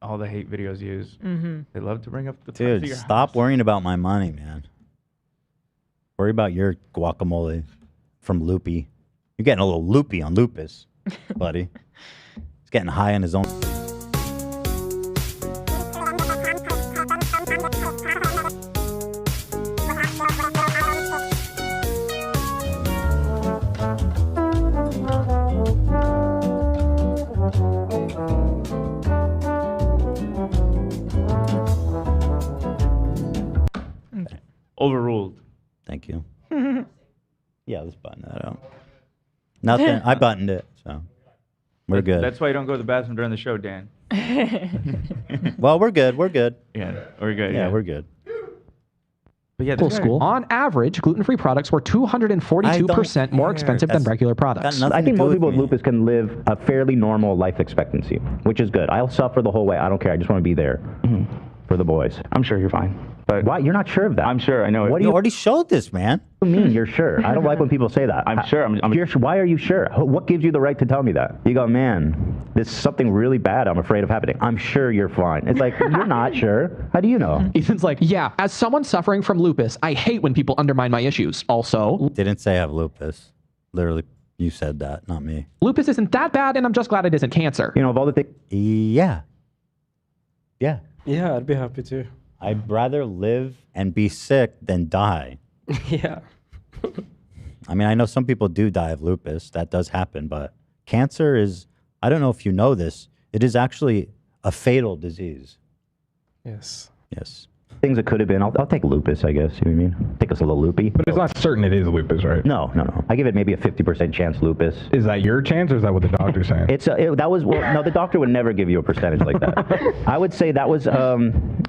all the hate videos use. Mhm. They love to bring up the price of Dude, your stop worrying about my money, man. Worry about your guacamole from Loopy. You're getting a little loopy on lupus, buddy. He's getting high on his own. Overruled. Thank you. Yeah, let's button that up. Nothing. I buttoned it, so we're good. That's why you don't go to the bathroom during the show, Dan. Well, we're good. We're good. Yeah, we're good. Yeah, we're good. But yeah, Medical school. On average, gluten-free products were 242% more expensive than regular products. I think most people with lupus can live a fairly normal life expectancy, which is good. I'll suffer the whole way. I don't care. I just want to be there for the boys. I'm sure you're fine. But why? You're not sure of that. I'm sure. I know. What do You you already showed this, man. What do you mean you're sure? I don't like when people say that. I'm sure. You're sure. Why are you sure? What gives you the right to tell me that? You go, man, there's something really bad I'm afraid of happening. I'm sure you're fine. It's like, you're not sure. How do you know? Ethan's like, yeah, as someone suffering from lupus, I hate when people undermine my issues. Also, Didn't say I have lupus. Literally, you said that, not me. lupus isn't that bad, and I'm just glad it isn't cancer. You know, of all the things. Yeah. Yeah. Yeah, I'd be happy too. I'd rather live and be sick than die. Yeah. I mean, I know some people do die of lupus. That does happen. But cancer is, I don't know if you know this, it is actually a fatal disease. Yes. Yes. Things that could have been. I'll take lupus, I guess. You know what I mean? Think it's a little loopy. But it's not certain it is lupus, right? No. I give it maybe a 50% chance lupus. Is that your chance, or is that what the doctor's saying? No, the doctor would never give you a percentage like that. I would say that was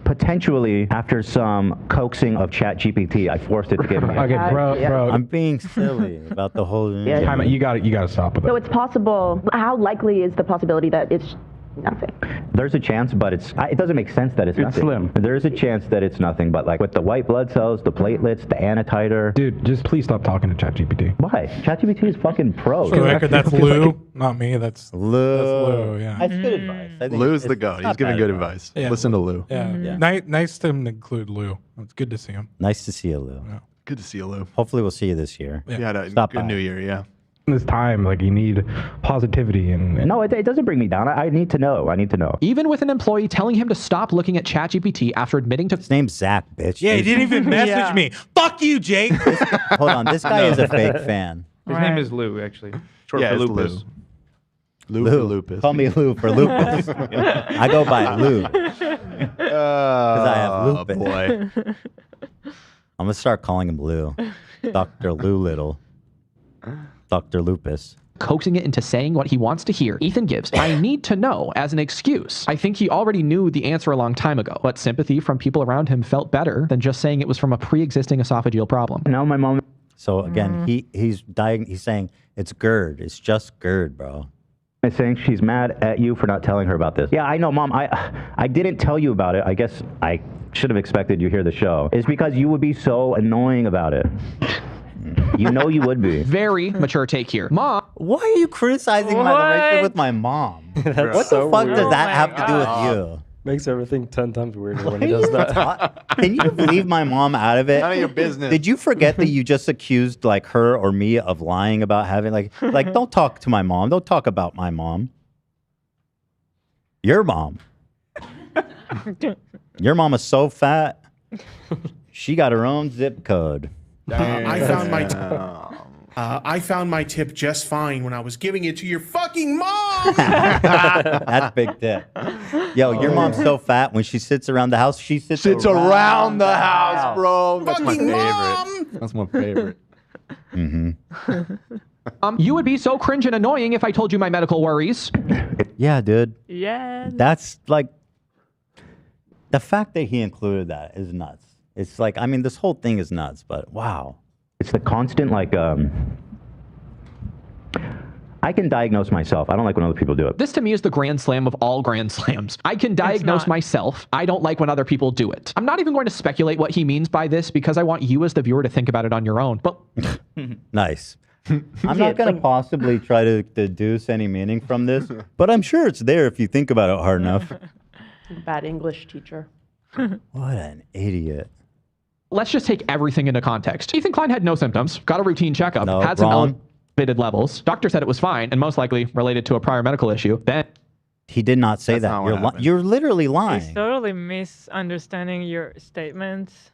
potentially after some coaxing of ChatGPT. I forced it to give me. Okay, bro. I'm being silly about the whole. Time out. You got to stop with So that. it's possible. How likely is the possibility that it's nothing? There's a chance, but it doesn't make sense that it's nothing. slim. There is a chance that it's nothing, but like with the white blood cells, the platelets, the anti-titer. Dude, just please stop talking to ChatGPT. Why? ChatGPT is fucking pro. For the record, that's Lou, not me. That's Lou. That's Lou, yeah. That's good advice. I think Lou's the it's goat. He's not giving bad good advice. advice. Listen to Lou. Yeah. Nice to include Lou. It's good to see him. Nice to see you, Lou. Yeah. Good to see you, Lou. Hopefully, we'll see you this year. You had a Stop good by. New Year, yeah. This time, like, you need positivity and No, it doesn't bring me down. I need to know. I need to know. Even with an employee telling him to stop looking at ChatGPT after admitting to... His name's Zach, bitch. Yeah, he didn't even message me. Fuck you, Jake. Hold on, this guy is a fake fan. His name is Lou, actually. Short Yeah, for it's lupus. Lou for lupus. Call me Lou for lupus. I go by Lou. Because I have lupus. Boy. I'm going to start calling him Lou. Dr. Lou Little. Dr. Lupus. coaxing it into saying what he wants to hear. Ethan gives, I need to know, as an excuse. I think he already knew the answer a long time ago, but sympathy from people around him felt better than just saying it was from a pre-existing esophageal problem. No, my mom. So again, he's saying it's GERD. It's just GERD, bro. Is saying she's mad at you for not telling her about this. Yeah, I know, Mom. I didn't tell you about it. I guess I should have expected you hear the show. It's because you would be so annoying about it. You know you would be. Very mature take here. Mom. Why are you criticizing my relationship with my mom? What the fuck does that have to do with you? Makes everything 10 times weirder when he does that. Can you leave my mom out of it? None of your business. Did you forget that you just accused like her or me of lying about having like don't talk to my mom. Don't talk about my mom. Your mom. Your mom is so fat. She got her own zip code. I found my tip just fine when I was giving it to your fucking mom. That's big tip. Yo, your mom's so fat when she sits around the house, she sits around the house, bro. That's my Fucking favorite. mom! That's my favorite. You would be so cringe and annoying if I told you my medical worries. Yeah, dude. Yeah. That's like the fact that he included that is nuts. It's like, I mean, this whole thing is nuts, but wow. It's the constant, like, I can diagnose myself. I don't like when other people do it. This to me is the grand slam of all grand slams. I can diagnose myself. I don't like when other people do it. I'm not even going to speculate what he means by this because I want you as the viewer to think about it on your own. But nice. I'm not going to possibly try to deduce any meaning from this, but I'm sure it's there if you think about it hard enough. Bad English teacher. What an idiot. Let's just take everything into context. Ethan Klein had no symptoms, got a routine checkup, No, had some wrong. elevated levels. Doctor said it was fine and most likely related to a prior medical issue. Then he did not say That's that. not what happened. You're literally He's lying. totally misunderstanding your statements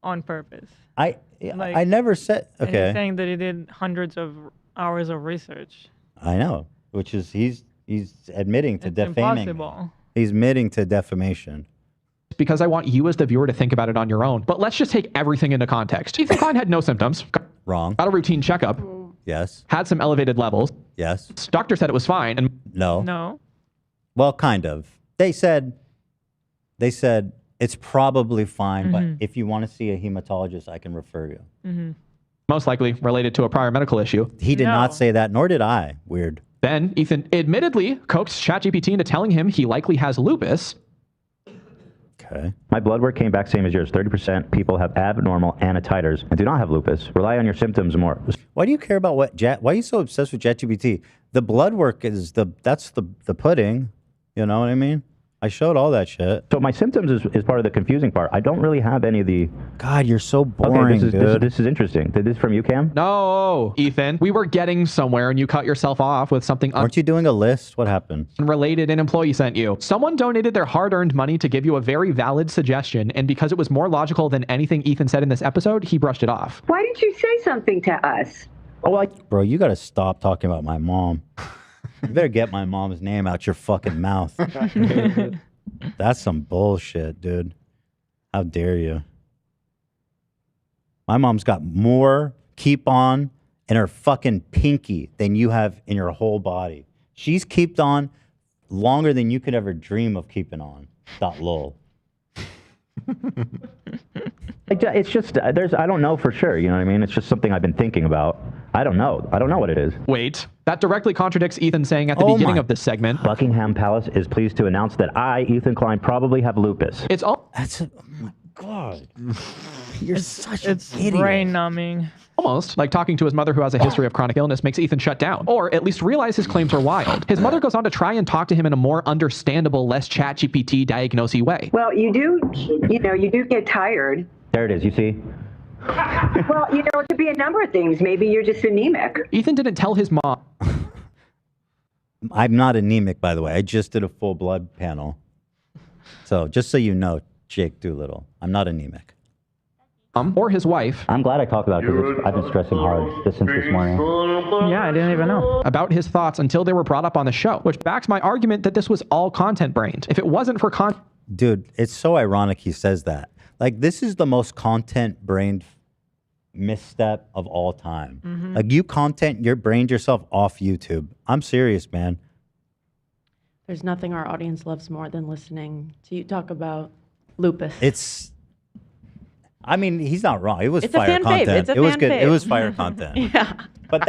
on purpose. I Like, never said. And Okay. he's saying that he did hundreds of hours of research. I know, which is he's admitting to It's defaming. me. impossible. He's admitting to defamation. because I want you as the viewer to think about it on your own. But let's just take everything into context. Ethan Klein had no symptoms. Wrong. Got a routine checkup. Yes. Had some elevated levels. Yes. Doctor said it was fine. And No. No. Well, kind of. They said it's probably fine, but if you want to see a hematologist, I can refer you. most likely related to a prior medical issue. He did not say that, nor did I. Weird. Then Ethan admittedly coaxed ChatGPT into telling him he likely has lupus. Okay. My blood work came back same as yours. 30% people have abnormal antititers and do not have lupus. Rely on your symptoms more. Why do you care about why are you so obsessed with ChatGPT? The blood work is that's the pudding. You know what I mean? I showed all that shit. So my symptoms is part of the confusing part. I don't really have any of the... God, you're so boring, dude. This is interesting. Did this from you, Cam? No, Ethan. We were getting somewhere and you cut yourself off with something Aren't you doing a list? What happened? unrelated an employee sent you. Someone donated their hard-earned money to give you a very valid suggestion, and because it was more logical than anything Ethan said in this episode, he brushed it off. Why didn't you say something to us? Oh, Bro, you gotta stop talking about my mom. You better get my mom's name out your fucking mouth. That's some bullshit, dude. How dare you? My mom's got more keep on in her fucking pinky than you have in your whole body. She's kept on longer than you could ever dream of keeping on. .lol. It's just, I don't know for sure. You know what I mean? It's just something I've been thinking about. I don't know. I don't know what it is. Wait, that directly contradicts Ethan saying at the beginning of this segment. Buckingham Palace is pleased to announce that I, Ethan Klein, probably have lupus. It's all... That's oh my God. You're such an It's idiot. brain numbing. Almost like talking to his mother who has a history of chronic illness makes Ethan shut down, or at least realize his claims are wild. His mother goes on to try and talk to him in a more understandable, less ChatGPT diagnosey way. Well, you do get tired. There it is, you see? Well, it could be a number of things. Maybe you're just anemic. Ethan didn't tell his mom. I'm not anemic, by the way. I just did a full blood panel. So just so you know, Jake Doolittle, I'm not anemic. Or his wife. I'm glad I talked about it because I've been stressing hard since this morning. Yeah, I didn't even know. About his thoughts until they were brought up on the show, which backs my argument that this was all content brained. If it wasn't for content... Dude, it's so ironic he says that. Like, this is the most content brained misstep of all time. Mhm. Like you content, you brained yourself off YouTube. I'm serious, man. There's nothing our audience loves more than listening to you talk about lupus. It's. I mean, he's not wrong. It was It's a fire fan fave. content. It's a It was fan good. It fave. was fire content. Yeah. But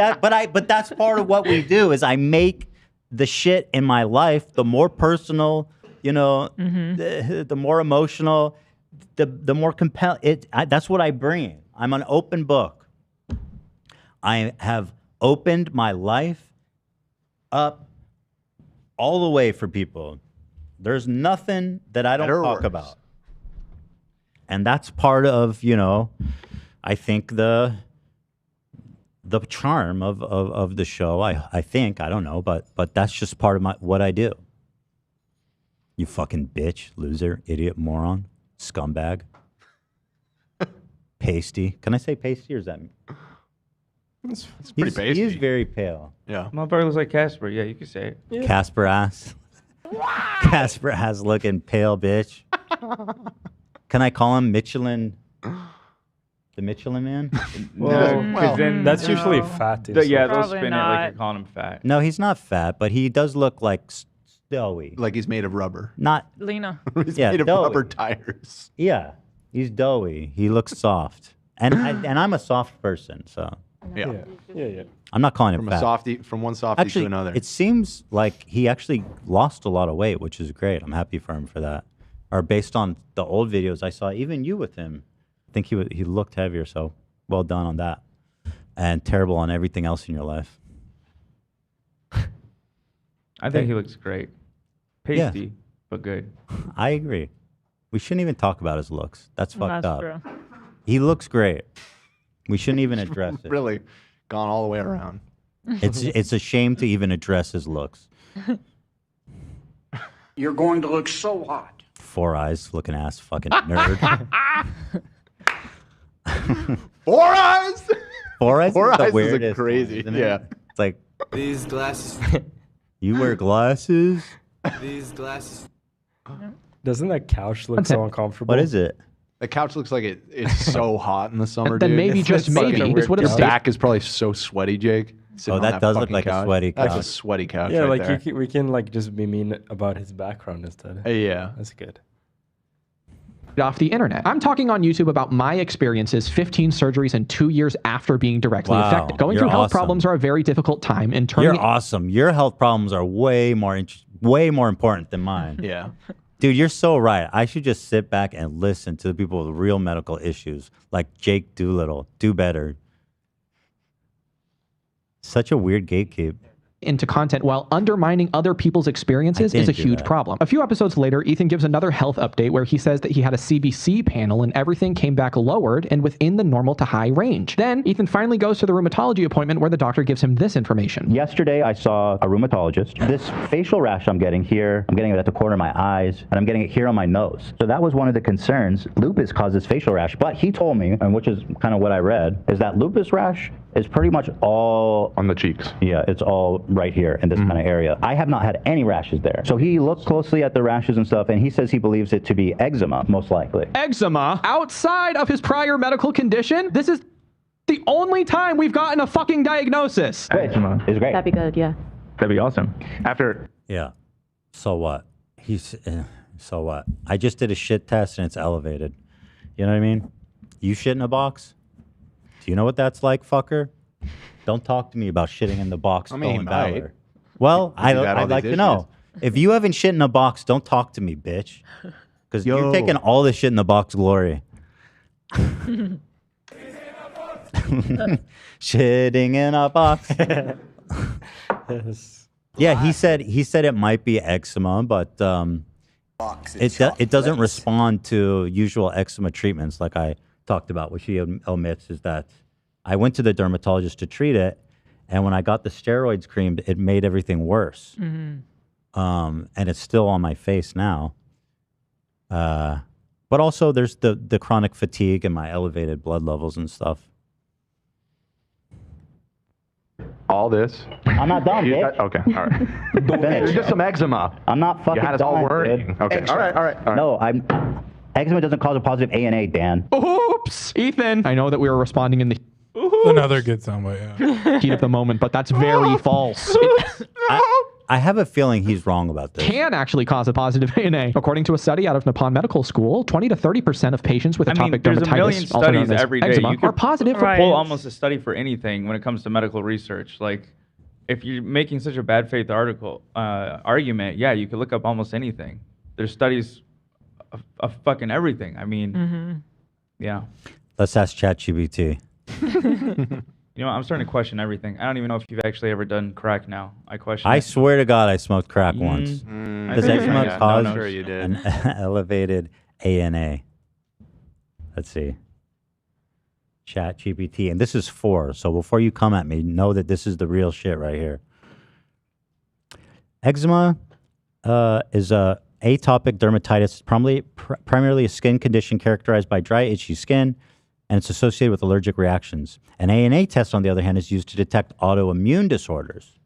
that's part of what we do is I make the shit in my life the more personal, you know, the more emotional, the more compelling. That's what I bring. I'm an open book. I have opened my life up all the way for people. There's nothing that I don't talk about. And that's part of, you know, I think the charm of the show. I think, I don't know, but that's just part of what I do. You fucking bitch, loser, idiot, moron, scumbag. Pasty. Can I say pasty or is that me? It's pretty pasty. He is very pale. Yeah. Motherfucker looks like Casper. Yeah, you can say it. Yeah. Casper ass. Casper ass looking pale bitch. Can I call him Michelin? The Michelin Man? Well, that's usually fat. Yeah, they'll Probably spin it not. like you're calling him fat. No, he's not fat, but he does look like doughy. Like he's made of rubber. Not. Lena. He's Yeah, made of doughy. rubber tires. Yeah, he's doughy. He looks soft, and I'm a soft person, so Yeah. I'm not calling him From a fat. softy, from one softy Actually, to another. it seems like he actually lost a lot of weight, which is great. I'm happy for him for that. Or based on the old videos I saw, even you with him, I think he looked heavier. So well done on that, and terrible on everything else in your life. I think he looks great. Pasty, but good. I agree. We shouldn't even talk about his looks. That's fucked That's up. true. He looks great. We shouldn't even address it. Really gone all the way around. It's a shame to even address his looks. You're going to look so hot. 4 eyes, looking ass, fucking nerd. 4 eyes. 4 eyes. 4 is the eyes is weirdest a crazy. one, isn't it? Yeah. It's like These glasses. you wear glasses. These glasses. Doesn't that couch look so uncomfortable? What is it? The couch looks like it's so hot in the summer. Then dude. maybe, just maybe, fucking this would have Your saved- back is probably so sweaty, Jake. sitting on that does look fucking like a couch. sweaty That's a couch. sweaty couch. Yeah, right like there. we can like just be mean about his background instead. Yeah, that's good. Off the internet. I'm talking on YouTube about my experiences, 15 surgeries and 2 years after being directly Wow, affected. Going you're through health awesome. problems are a very difficult time, and turning You're awesome. Your health problems are way more important than mine. Yeah. Dude, you're so right. I should just sit back and listen to the people with real medical issues, like Jake Doolittle. Do better. Such a weird gatekeep. into content while undermining other people's experiences is a didn't do huge that. problem. A few episodes later, Ethan gives another health update where he says that he had a CBC panel and everything came back lowered and within the normal to high range. Then Ethan finally goes to the rheumatology appointment where the doctor gives him this information. Yesterday, I saw a rheumatologist. This facial rash I'm getting here, I'm getting it at the corner of my eyes, and I'm getting it here on my nose. So that was one of the concerns. Lupus causes facial rash, but he told me, and which is kind of what I read, is that lupus rash is pretty much all on the cheeks. Yeah, it's all right here in this kind of area. I have not had any rashes there. So he looked closely at the rashes and stuff, and he says he believes it to be eczema, most likely. Eczema outside of his prior medical condition? This is the only time we've gotten a fucking diagnosis. Eczema is great. That'd be good, yeah. That'd be awesome. Yeah. So what? So what? I just did a shit test and it's elevated. You know what I mean? You shit in a box? Do you know what that's like, fucker? Don't talk to me about shitting in the box. I mean, going might. Valor. Well, You got all I'd like these to know. If you haven't shit in a box, don't talk to me, bitch. Because you're Yo. taking all the shit in the box glory. Shitting in a box. Yeah, he said it might be eczema, but it doesn't respond to usual eczema treatments like I talked about. What she omits is that I went to the dermatologist to treat it, and when I got the steroids cream, it made everything worse. Mm-hmm. And it's still on my face now. But also there's the chronic fatigue and my elevated blood levels and stuff. All this. I'm not done, bitch. Okay, all right. Finish. It's just some eczema. I'm not fucking You had us all done, worrying. dude. Okay, all right. No, I'm... Eczema doesn't cause a positive ANA, Dan. Oops, Ethan. I know that we were responding in the Another good soundbite. Yeah. heat of the moment, but that's very false. I have a feeling he's wrong about this. Can actually cause a positive ANA. According to a study out of Nippon Medical School, 20 to 30% of patients with atopic there's a million dermatitis, also known studies as every day. eczema, You could are positive for pull almost a study for anything when it comes to medical research. Like, if you're making such a bad faith argument, yeah, you could look up almost anything. There's studies of fucking everything. I mean, yeah. Let's ask ChatGPT. You know, I'm starting to question everything. I don't even know if you've actually ever done crack now. I question I it. swear to God, I smoked crack once. Does eczema Yeah, cause I'm sure you did. an elevated ANA? Let's see. Chat GPT. And this is 4. So before you come at me, know that this is the real shit right here. Eczema is a atopic dermatitis, primarily a skin condition characterized by dry, itchy skin, and it's associated with allergic reactions. An ANA test, on the other hand, is used to detect autoimmune disorders.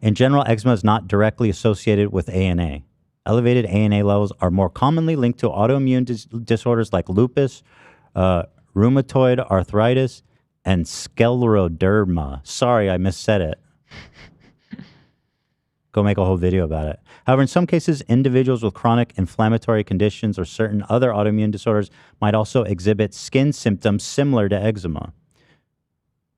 In general, eczema is not directly associated with ANA. Elevated ANA levels are more commonly linked to autoimmune disorders like lupus, rheumatoid arthritis, and scleroderma. Sorry, I missaid it. Go make a whole video about it. However, in some cases, individuals with chronic inflammatory conditions or certain other autoimmune disorders might also exhibit skin symptoms similar to eczema.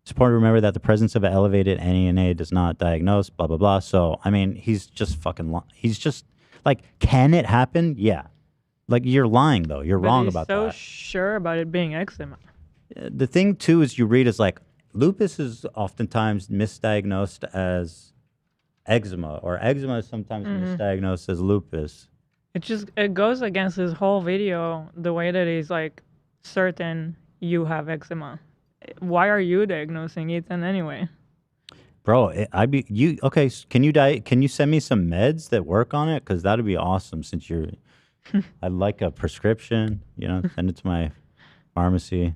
It's important to remember that the presence of an elevated ANA does not diagnose, blah, blah, blah. So, I mean, he's just fucking he's just, like, can it happen? Yeah. Like, you're lying, though. You're wrong about so that. sure about it being eczema. The thing, too, is you read is like, lupus is oftentimes misdiagnosed as eczema, or eczema is sometimes misdiagnosed as lupus. It goes against his whole video, the way that he's like certain you have eczema. Why are you diagnosing Ethan anyway? Bro, okay, can you send me some meds that work on it? Because that'd be awesome, since I'd like a prescription, send it to my pharmacy.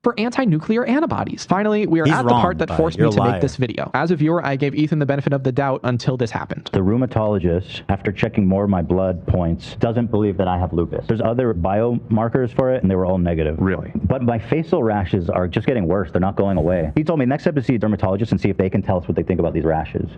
For anti-nuclear antibodies. Finally, we are He's at the wrong, part that bud. forced You're me a to liar. make this video. As a viewer, I gave Ethan the benefit of the doubt until this happened. The rheumatologist, after checking more of my blood points, doesn't believe that I have lupus. There's other biomarkers for it, and they were all negative. Really? But my facial rashes are just getting worse. They're not going away. He told me next step is to see a dermatologist and see if they can tell us what they think about these rashes.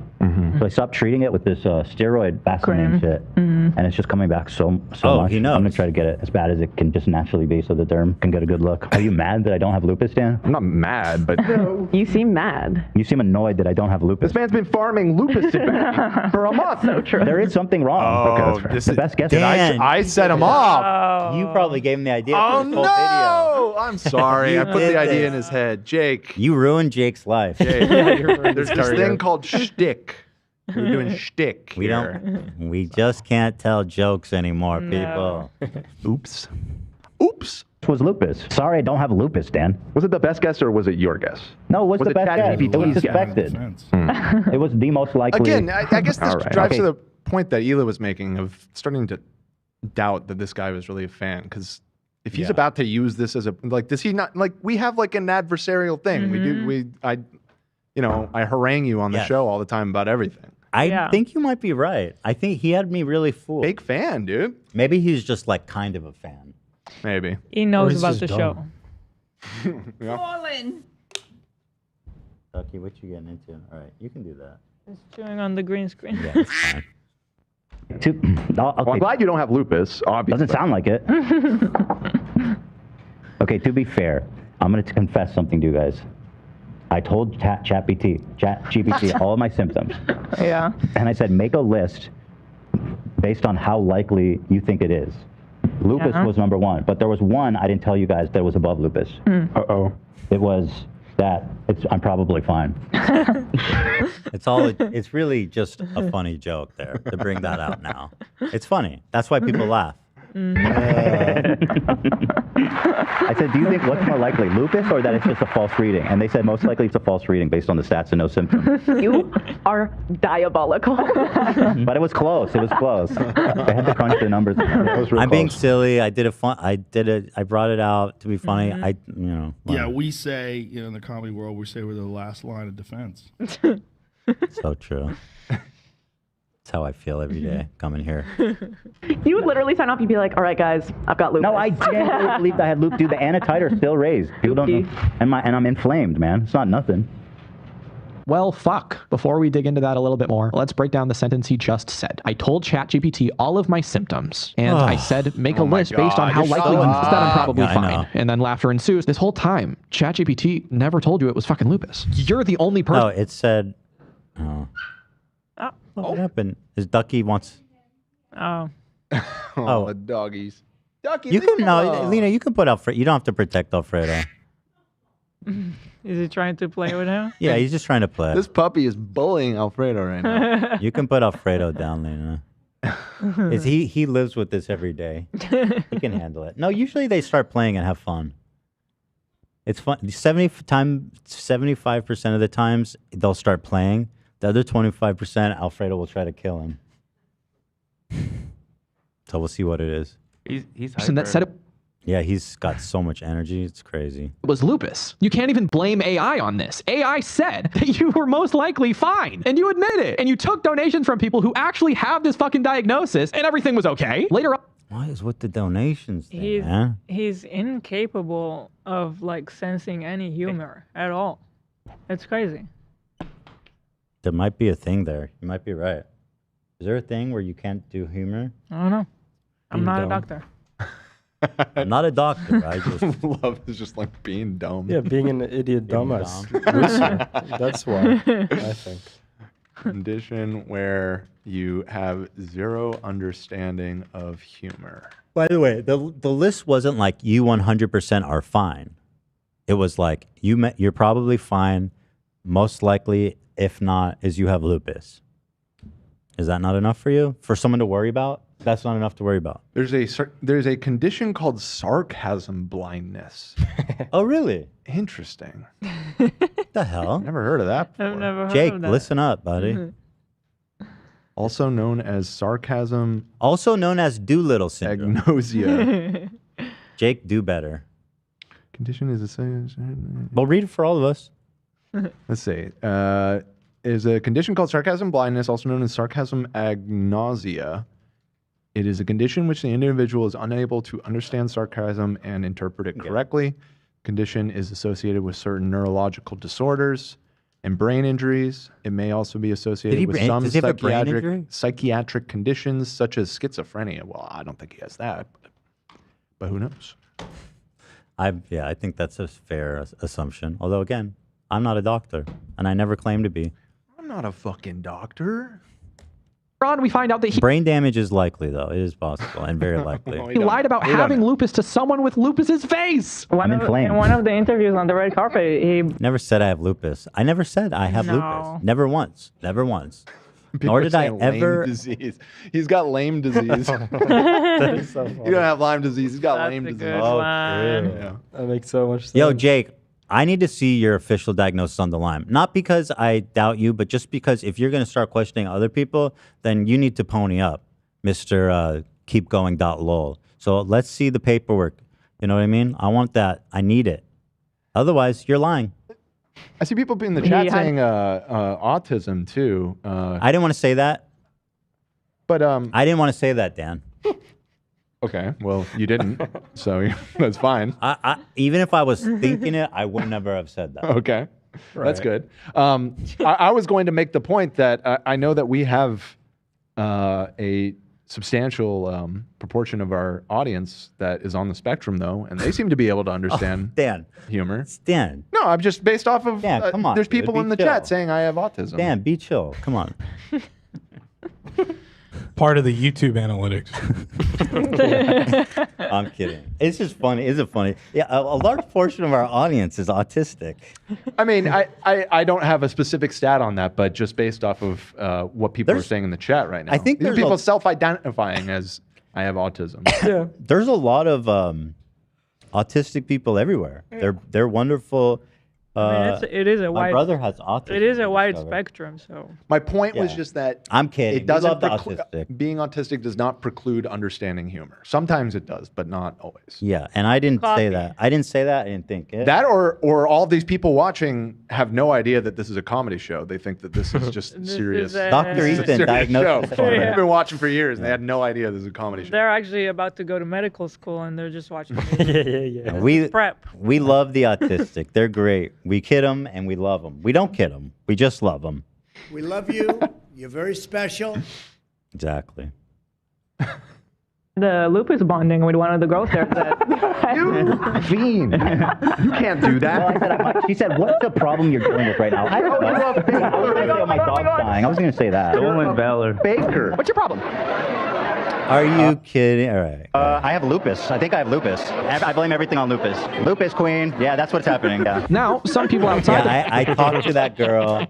So I stopped treating it with this steroid Vaseline shit, and it's just coming back so much. He knows. I'm going to try to get it as bad as it can just naturally be so the derm can get a good look. Are you mad that I don't have lupus, Dan? I'm not mad, but You seem mad. You seem annoyed that I don't have lupus. This man's been farming lupus for a month. So true. There is something wrong. Oh, okay, the best guess. I set him off. You probably gave him the idea Oh for this whole no! I'm sorry. You I put did the idea this. in his head. Jake. You ruined Jake's life. Jake. There's this career. thing called shtick. We're doing shtick. We here. we just can't tell jokes anymore, No. people. Oops. Oops. Was lupus. Sorry, I don't have lupus, Dan. Was it the best guess or was it your guess? No, it was the best guess. It was ChatGPT's suspected. It was the most likely. Again, I guess this All right. drives Okay. to the point that Hila was making of starting to doubt that this guy was really a fan. Because if he's about to use this as does he not, we have like an adversarial thing. I harangue you on the show all the time about everything. I think you might be right. I think he had me really fooled. Fake fan, dude. Maybe he's just like kind of a fan. Maybe. He knows about the show. Fallen. Ducky, what you getting into? All right, you can do that. He's chewing on the green screen. Yeah, it's fine. Well, I'm glad you don't have lupus, obviously. Doesn't sound like it. Okay, to be fair, I'm going to confess something to you guys. I told ChatGPT all of my symptoms. Yeah. And I said, make a list based on how likely you think it is. Lupus was number 1, but there was one I didn't tell you guys that was above lupus. Uh-oh. It was that I'm probably fine. It's really just a funny joke there to bring that out now. It's funny. That's why people laugh. I said, do you think what's more likely, lupus or that it's just a false reading? And they said most likely it's a false reading based on the stats and no symptoms. You are diabolical. But it was close. It was close. They had to crunch the numbers. It was real I'm being close. silly. I brought it out to be funny. Yeah, we say, in the comedy world, we say we're the last line of defense. So true. That's how I feel every day coming here. You would literally sign off. You'd be like, "All right, guys, I've got lupus." No, I genuinely believed I had lupus. Dude, the antititer still raised. People don't know. And I'm inflamed, man. It's not nothing. Well, fuck. Before we dig into that a little bit more, let's break down the sentence he just said. I told ChatGPT all of my symptoms, and I said, make a list based on how likely he thinks that I'm probably fine. And then laughter ensues. This whole time, ChatGPT never told you it was fucking lupus. You're the only person. No, it said, what happened? His ducky wants... Oh. The doggies. Ducky, You can, no, Lena, you can put Alfredo. You don't have to protect Alfredo. Is he trying to play with him? Yeah, he's just trying to play. This puppy is bullying Alfredo right now. You can put Alfredo down, Lena. He lives with this every day. He can handle it. No, usually they start playing and have fun. It's fun. 75% of the times they'll start playing. The other 25%, Alfredo will try to kill him. So we'll see what it is. He's that said it Yeah, he's got so much energy. It's crazy. was lupus. You can't even blame AI on this. AI said that you were most likely fine, and you admit it. And you took donations from people who actually have this fucking diagnosis, and everything was okay. Later on, What is with the donations thing, man? He's incapable of like sensing any humor at all. It's crazy. There might be a thing there. You might be right. Is there a thing where you can't do humor? I don't know. I'm Being not dumb. a doctor. I'm not a doctor. I just Love is just like being dumb. Yeah, being an idiot Being dumbass. dumb. loser. That's why, I think. Condition where you have zero understanding of humor. By the way, the list wasn't like you 100% are fine. It was like you're probably fine. Most likely, if not, is you have lupus. Is that not enough for you? For someone to worry about? That's not enough to worry about. There's a condition called sarcasm blindness. Oh, really? Interesting. The hell? Never heard of that before. I've never heard Jake, of that. listen up, buddy. Also known as sarcasm. Also known as Doolittle syndrome. Agnosia. Jake, do better. Condition is Well, read it for all of us. Let's see. Is a condition called sarcasm blindness, also known as sarcasm agnosia. It is a condition which the individual is unable to understand sarcasm and interpret it correctly. Condition is associated with certain neurological disorders and brain injuries. It may also be associated with some does he have a brain injury? psychiatric conditions such as schizophrenia. Well, I don't think he has that, but who knows? I think that's a fair assumption. Although, again, I'm not a doctor, and I never claim to be. I'm not a fucking doctor. on, we find out that he Brain damage is likely, though. It is possible and very likely. he lied about having lupus to someone with lupus's face. In one of the interviews on the red carpet, he Never said I have lupus. I never said I have No. lupus. Never once. Never once. People Nor are did I saying lame ever. disease. He's got lame disease. You don't have Lyme disease. He's got lame disease. Yeah. That makes so much sense. Yo, Jake, I need to see your official diagnosis on the Lyme. Not because I doubt you, but just because if you're going to start questioning other people, then you need to pony up, Mr. Keepgoing.lol. So let's see the paperwork. You know what I mean? I want that. I need it. Otherwise, you're lying. I see people in the chat saying autism too. I didn't want to say that. But I didn't want to say that, Dan. Okay, well, you didn't, so that's fine. Even if I was thinking it, I would never have said that. Okay, that's good. I was going to make the point that I know that we have a substantial proportion of our audience that is on the spectrum, though, and they seem to be able to understand Dan. humor. Dan. No, I'm just based off of. Dan, come on. There's dude, people be in the chill. chat saying I have autism. Dan, be chill. Come on. Part of the YouTube analytics. I'm kidding. It's just funny. Is it funny? Yeah, a large portion of our audience is autistic. I mean, I don't have a specific stat on that, but just based off of what people are saying in the chat right now. I think these are there's people a- self-identifying as I have autism. Yeah. There's a lot of autistic people everywhere. They're wonderful. I mean, it is a my wide. brother has autism. It is a wide discovered. spectrum. So My point was Yeah. just that I'm kidding. it doesn't We love the autistic. being autistic does not preclude understanding humor. Sometimes it does, but not always. Yeah, and I didn't say Coffee. that. I didn't say that. I didn't think it. That or all these people watching have no idea that this is a comedy show. They think that this is just This serious. is a- Dr. This is a Ethan serious diagnosed show. us. They've been watching for years and they had no idea this is a comedy show. they're actually about to go to medical school and they're just watching. We Prep. we love the autistic. They're great. We kid them and we love them. We don't kid them. We just love them. We love you. You're very special. Exactly. The lupus bonding with one of the girls there said. You fiend. You can't do that. She said, "What's the problem you're dealing with right now?" I don't know. I was going to say, "Oh, my dog's dying." I was going to say that. Stolen valor. Baker. What's your problem? Are you kidding? All right. I have lupus. I think I have lupus. I blame everything on lupus. Lupus queen. Yeah, that's what's happening. Yeah. Now, some people outside. Yeah, I talked to that girl.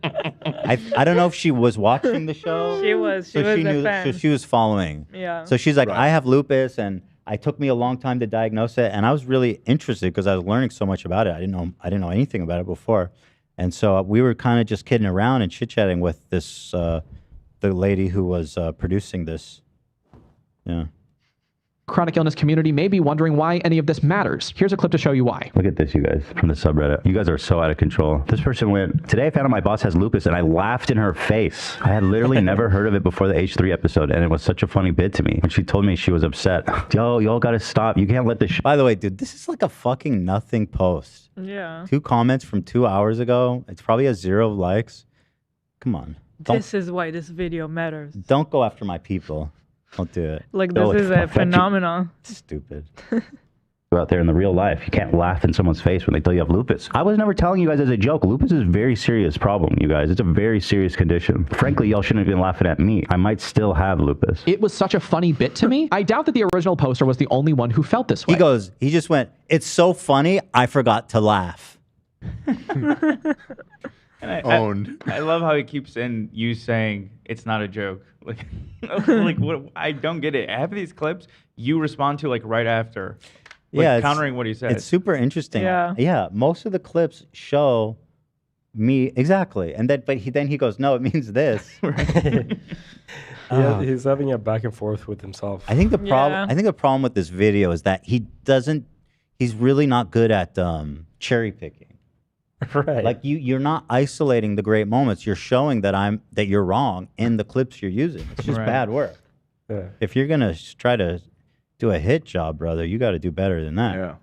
I don't know if she was watching the show. She was. She was a fan. So she was following. Yeah. So she's like, I have lupus, and it took me a long time to diagnose it, and I was really interested because I was learning so much about it. I didn't know anything about it before, and so we were kind of just kidding around and chit chatting with this the lady who was producing this. Yeah. Chronic illness community may be wondering why any of this matters. Here's a clip to show you why. Look at this, you guys, from the subreddit. You guys are so out of control. This person went, "Today I found out my boss has lupus and I laughed in her face. I had literally never heard of it before the H3 episode and it was such a funny bit to me when she told me she was upset. Yo, y'all gotta stop. You can't let this By the way, dude, this is like a fucking nothing post. Yeah. 2 comments from 2 hours ago. It's probably has 0 likes. Come on. This is why this video matters. Don't go after my people. Don't do it. Like, this is a phenomenon. Stupid. out there in the real life. You can't laugh in someone's face when they tell you have lupus. I was never telling you guys as a joke. Lupus is a very serious problem, you guys. It's a very serious condition. Frankly, y'all shouldn't have been laughing at me. I might still have lupus. It was such a funny bit to me. I doubt that the original poster was the only one who felt this way. He just went, "It's so funny, I forgot to laugh." And Owned. I love how he keeps in you saying it's not a joke. Like what? I don't get it. Half of these clips you respond to like right after, Yeah, countering what he said. It's super interesting. Yeah. Yeah. Most of the clips show me exactly, and then then he goes, "No, it means this." Yeah, he's having a back and forth with himself. I think the problem. I think the problem with this video is that he doesn't. He's really not good at cherry picking. Right. Like you're not isolating the great moments. You're showing that you're wrong in the clips you're using. It's just Right. bad work. Yeah. If you're gonna try to do a hit job, brother, you got to do better than that. Yeah.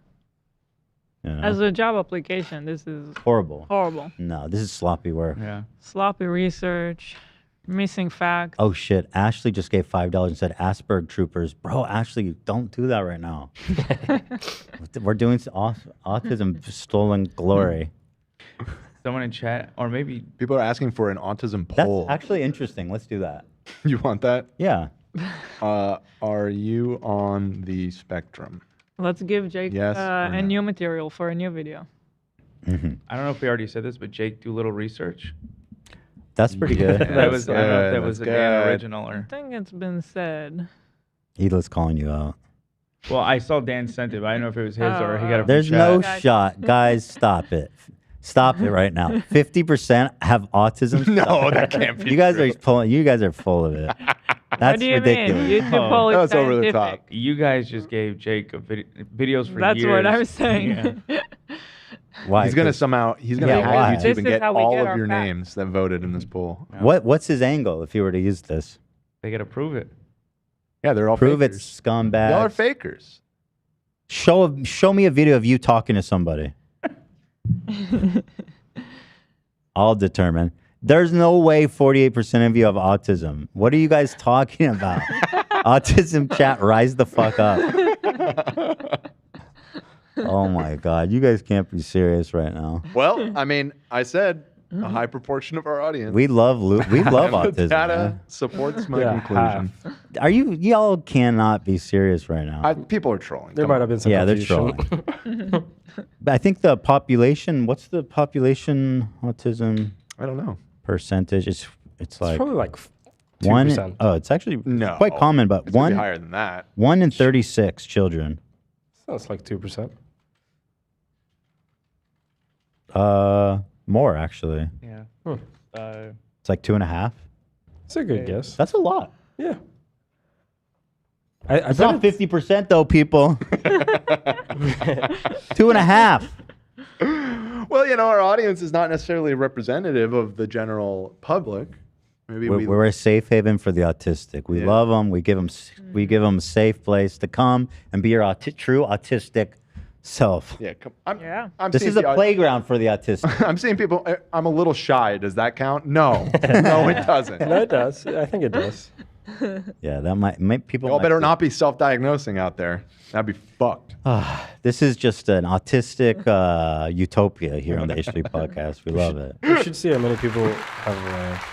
You know? As a job application, this is Horrible. horrible. No, this is sloppy work. Yeah. Sloppy research, missing facts. Oh shit! Ashley just gave $5 and said, "Asperg troopers, bro. Ashley, don't do that right now. We're doing autism stolen glory." Someone in chat, or maybe People are asking for an autism That's poll. actually interesting. Let's do that. You want that? Yeah. Are you on the spectrum? Let's give Jake Yes or a new material for a new video. I don't know if we already said this, but Jake Doolittle research. That's pretty good. That was I don't know if that was That's a Dan good. original I or. think it's been said. Hila's calling you out. Well, I saw Dan sent it, but I don't know if it was his or he got it from There's chat. no shot, guys. Stop it. Stop it right now. 50% have autism. No, Stop that it. can't be You guys true. are pulling. You guys are full of it. That's do you mean? ridiculous. YouTube poll is That's over the scientific. top. You guys just gave Jake videos for That's years. what I was saying. Yeah. Why? He's gonna 'Cause- hack This YouTube is and get how we all get of our your facts. names that voted in this poll. What's his angle if he were to use this? They gotta prove it. Yeah, they're all Prove fakers. it's scumbag. Y'all are fakers. Show me a video of you talking to somebody. I'll determine. There's no way 48% of you have autism. What are you guys talking about? Autism chat, rise the fuck up. Oh my God. You guys can't be serious right now. Well, I mean, I said a high proportion of our audience. We love autism. Data man. supports my conclusion. Y'all cannot be serious right now. People are trolling. There might have been some Yeah, they're confusion. trolling. But I think the population, what's the population autism I don't know. percentage? It's like probably like 1. Oh, it's actually No. quite common, but It's gonna be one higher than that. 1 in 36 children. Sounds like 2%. More actually. Yeah. It's like 2.5. That's a good guess. That's a lot. Yeah. It's not 50% though, people. 2.5. Well, our audience is not necessarily representative of the general public. Maybe We're a safe haven for the autistic. We love them. We give them a safe place to come and be your true autistic self. Yeah. This is a playground for the autistic. I'm seeing people. I'm a little shy. Does that count? No. No, it doesn't. No, it does. I think it does. Yeah, that might people. Y'all might better be- not be self-diagnosing out there. That'd be fucked. This is just an autistic utopia here on the H3 podcast. We love it. You should see how many people have.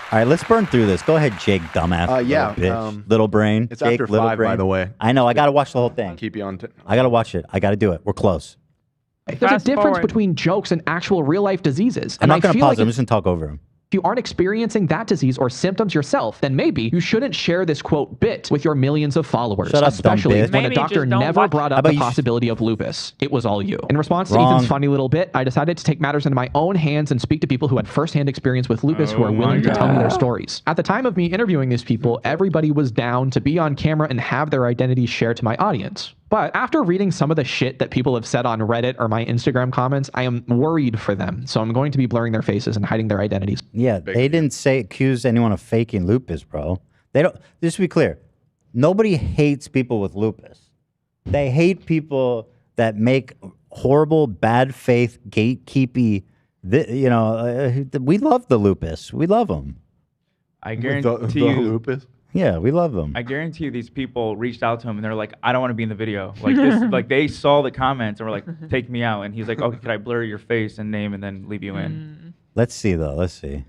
All right, let's burn through this. Go ahead, Jake, dumbass. Yeah, little bitch. Little brain. It's Jake, after little 5, brain. by the way. I know. I got to watch the whole thing. Keep you on. I got to watch it. I got to do it. We're close. There's a difference between jokes and actual real life diseases. I'm And not going to feel pause. like I'm just going to talk over him. if you aren't experiencing that disease or symptoms yourself, then maybe you shouldn't share this quote bit with your millions of followers, Shut up, especially dumb bitch. when a Maybe doctor just don't never watch brought it. up How the about you possibility of lupus. It was all you. In response to Wrong. Ethan's funny little bit, I decided to take matters into my own hands and speak to people who had firsthand experience with lupus who are willing to tell me their stories. At the time of me interviewing these people, everybody was down to be on camera and have their identities shared to my audience. But after reading some of the shit that people have said on Reddit or my Instagram comments, I am worried for them. So I'm going to be blurring their faces and hiding their identities. Yeah, they didn't accuse anyone of faking lupus, bro. They don't. Just to be clear, nobody hates people with lupus. They hate people that make horrible, bad faith, gatekeepy. We love the lupus. We love them. I guarantee you, lupus. Yeah, we love them. I guarantee you, these people reached out to him and they're like, "I don't want to be in the video." Like this, like they saw the comments and were like, "Take me out." And he's like, "Okay, could I blur your face and name and then leave you in?" Let's see though. Let's see.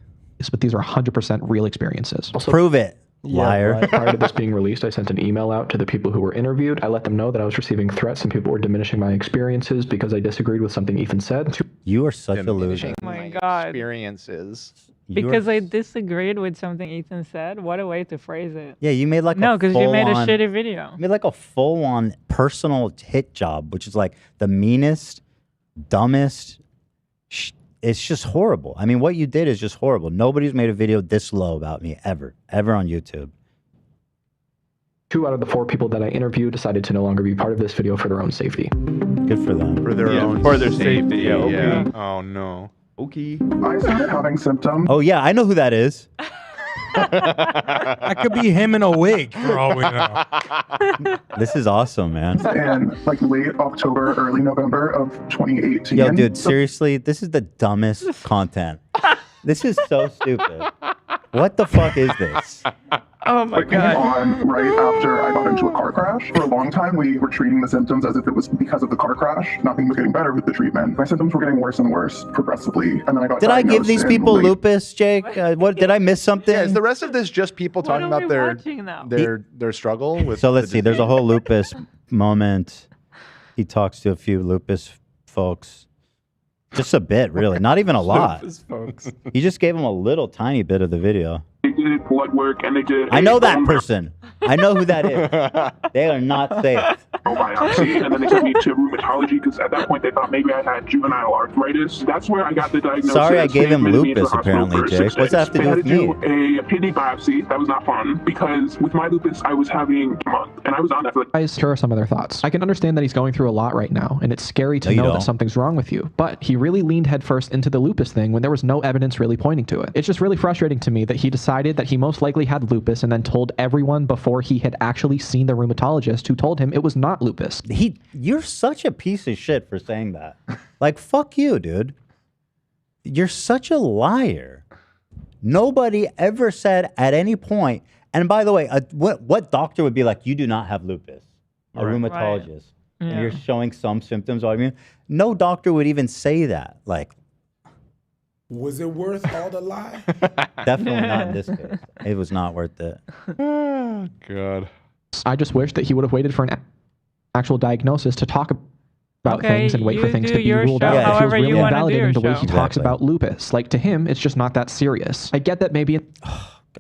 But these are 100% real experiences. Prove it, liar. Right. Prior to this being released, I sent an email out to the people who were interviewed. I let them know that I was receiving threats and people were diminishing my experiences because I disagreed with something Ethan said. You are such a loser. Oh my God. Experiences. Because I disagreed with something Ethan said. What a way to phrase it. Yeah, you made like No, a because you made a full-on- shitty video. You made like a full-on personal hit job, which is like the meanest, dumbest. It's just horrible. I mean, what you did is just horrible. Nobody's made a video this low about me ever on YouTube. 2 out of the 4 people that I interviewed decided to no longer be part of this video for their own safety. Good for them. For their own for their safety. Yeah. Okay. Yeah. Oh no. Okay. I started having symptoms. Oh yeah, I know who that is. That could be him in a wig for all we know. This is awesome, man. In like late October, early November of 2018. Yo, dude, seriously, this is the dumbest content. This is so stupid. What the fuck is this? Oh my It came on right after I got into a car crash. For a long time, we were treating the symptoms as if it was because of the car crash. Nothing was getting better with the treatment. My symptoms were getting worse and worse progressively, and then I got Did I give diagnosed these in people late- lupus, Jake? What did I miss something? Yeah, is the rest of this just people talking are about we watching now? their struggle with? So let's the see. There's a disease? whole lupus moment. He talks to a few lupus folks. Just a bit, really. Not even a lot. Lupus folks. He just gave him a little tiny bit of the video. They did blood work and they did. I a know that bone person. I know who that is. They are not safe. marrow biopsy, and then they sent me to rheumatology because at that point they thought maybe I had juvenile arthritis. That's where I got the diagnosis. Sorry, I gave They him admitted me into lupus, the hospital apparently, for 6 Jake. What's that have to days. do with They me? had to do a kidney biopsy. That was not fun because with my lupus I was having a month, and I was on that for like. Guys, here are some of their thoughts. I can understand that he's going through a lot right now, and it's scary to No, you know don't. that something's wrong with you. But he really leaned headfirst into the lupus thing when there was no evidence really pointing to it. It's just really frustrating to me that he decided that he most likely had lupus and then told everyone before he had actually seen the rheumatologist who told him it was not lupus. You're such a piece of shit for saying that. Like, fuck you, dude. You're such a liar. Nobody ever said at any point, and by the way, what doctor would be like, you do not have lupus? A Right. rheumatologist. Right. And Yeah. you're showing some symptoms. I mean, no doctor would even say that. Like, Was it worth all the lie? definitely not in this case. It was not worth it. Oh, God. I just wish that he would have waited for an actual diagnosis to talk about Okay, things and wait for you things do to be your ruled show out. It feels however you really wanna do invalidating your the way show. he talks Exactly. about lupus. Like, to him, it's just not that serious. I get that maybe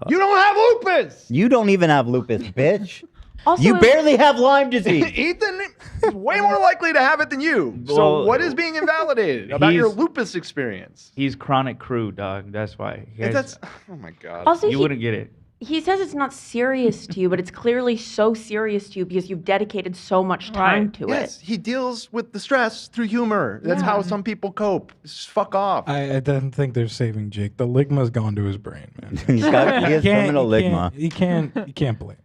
You don't have lupus. You don't even have lupus, bitch. Also, You barely have Lyme disease. Ethan is way more likely to have it than you. So Well, what is being invalidated about your he's- lupus experience? He's chronic crew, dog. That's why. He has- That's oh my god. Also, you wouldn't get it. He says it's not serious to you, but it's clearly so serious to you because you've dedicated so much time to Yes, it. he deals with the stress through humor. That's how some people cope. Just fuck off. I don't think they're saving Jake. The ligma's gone to his brain, man. He has terminal ligma. You can't blame.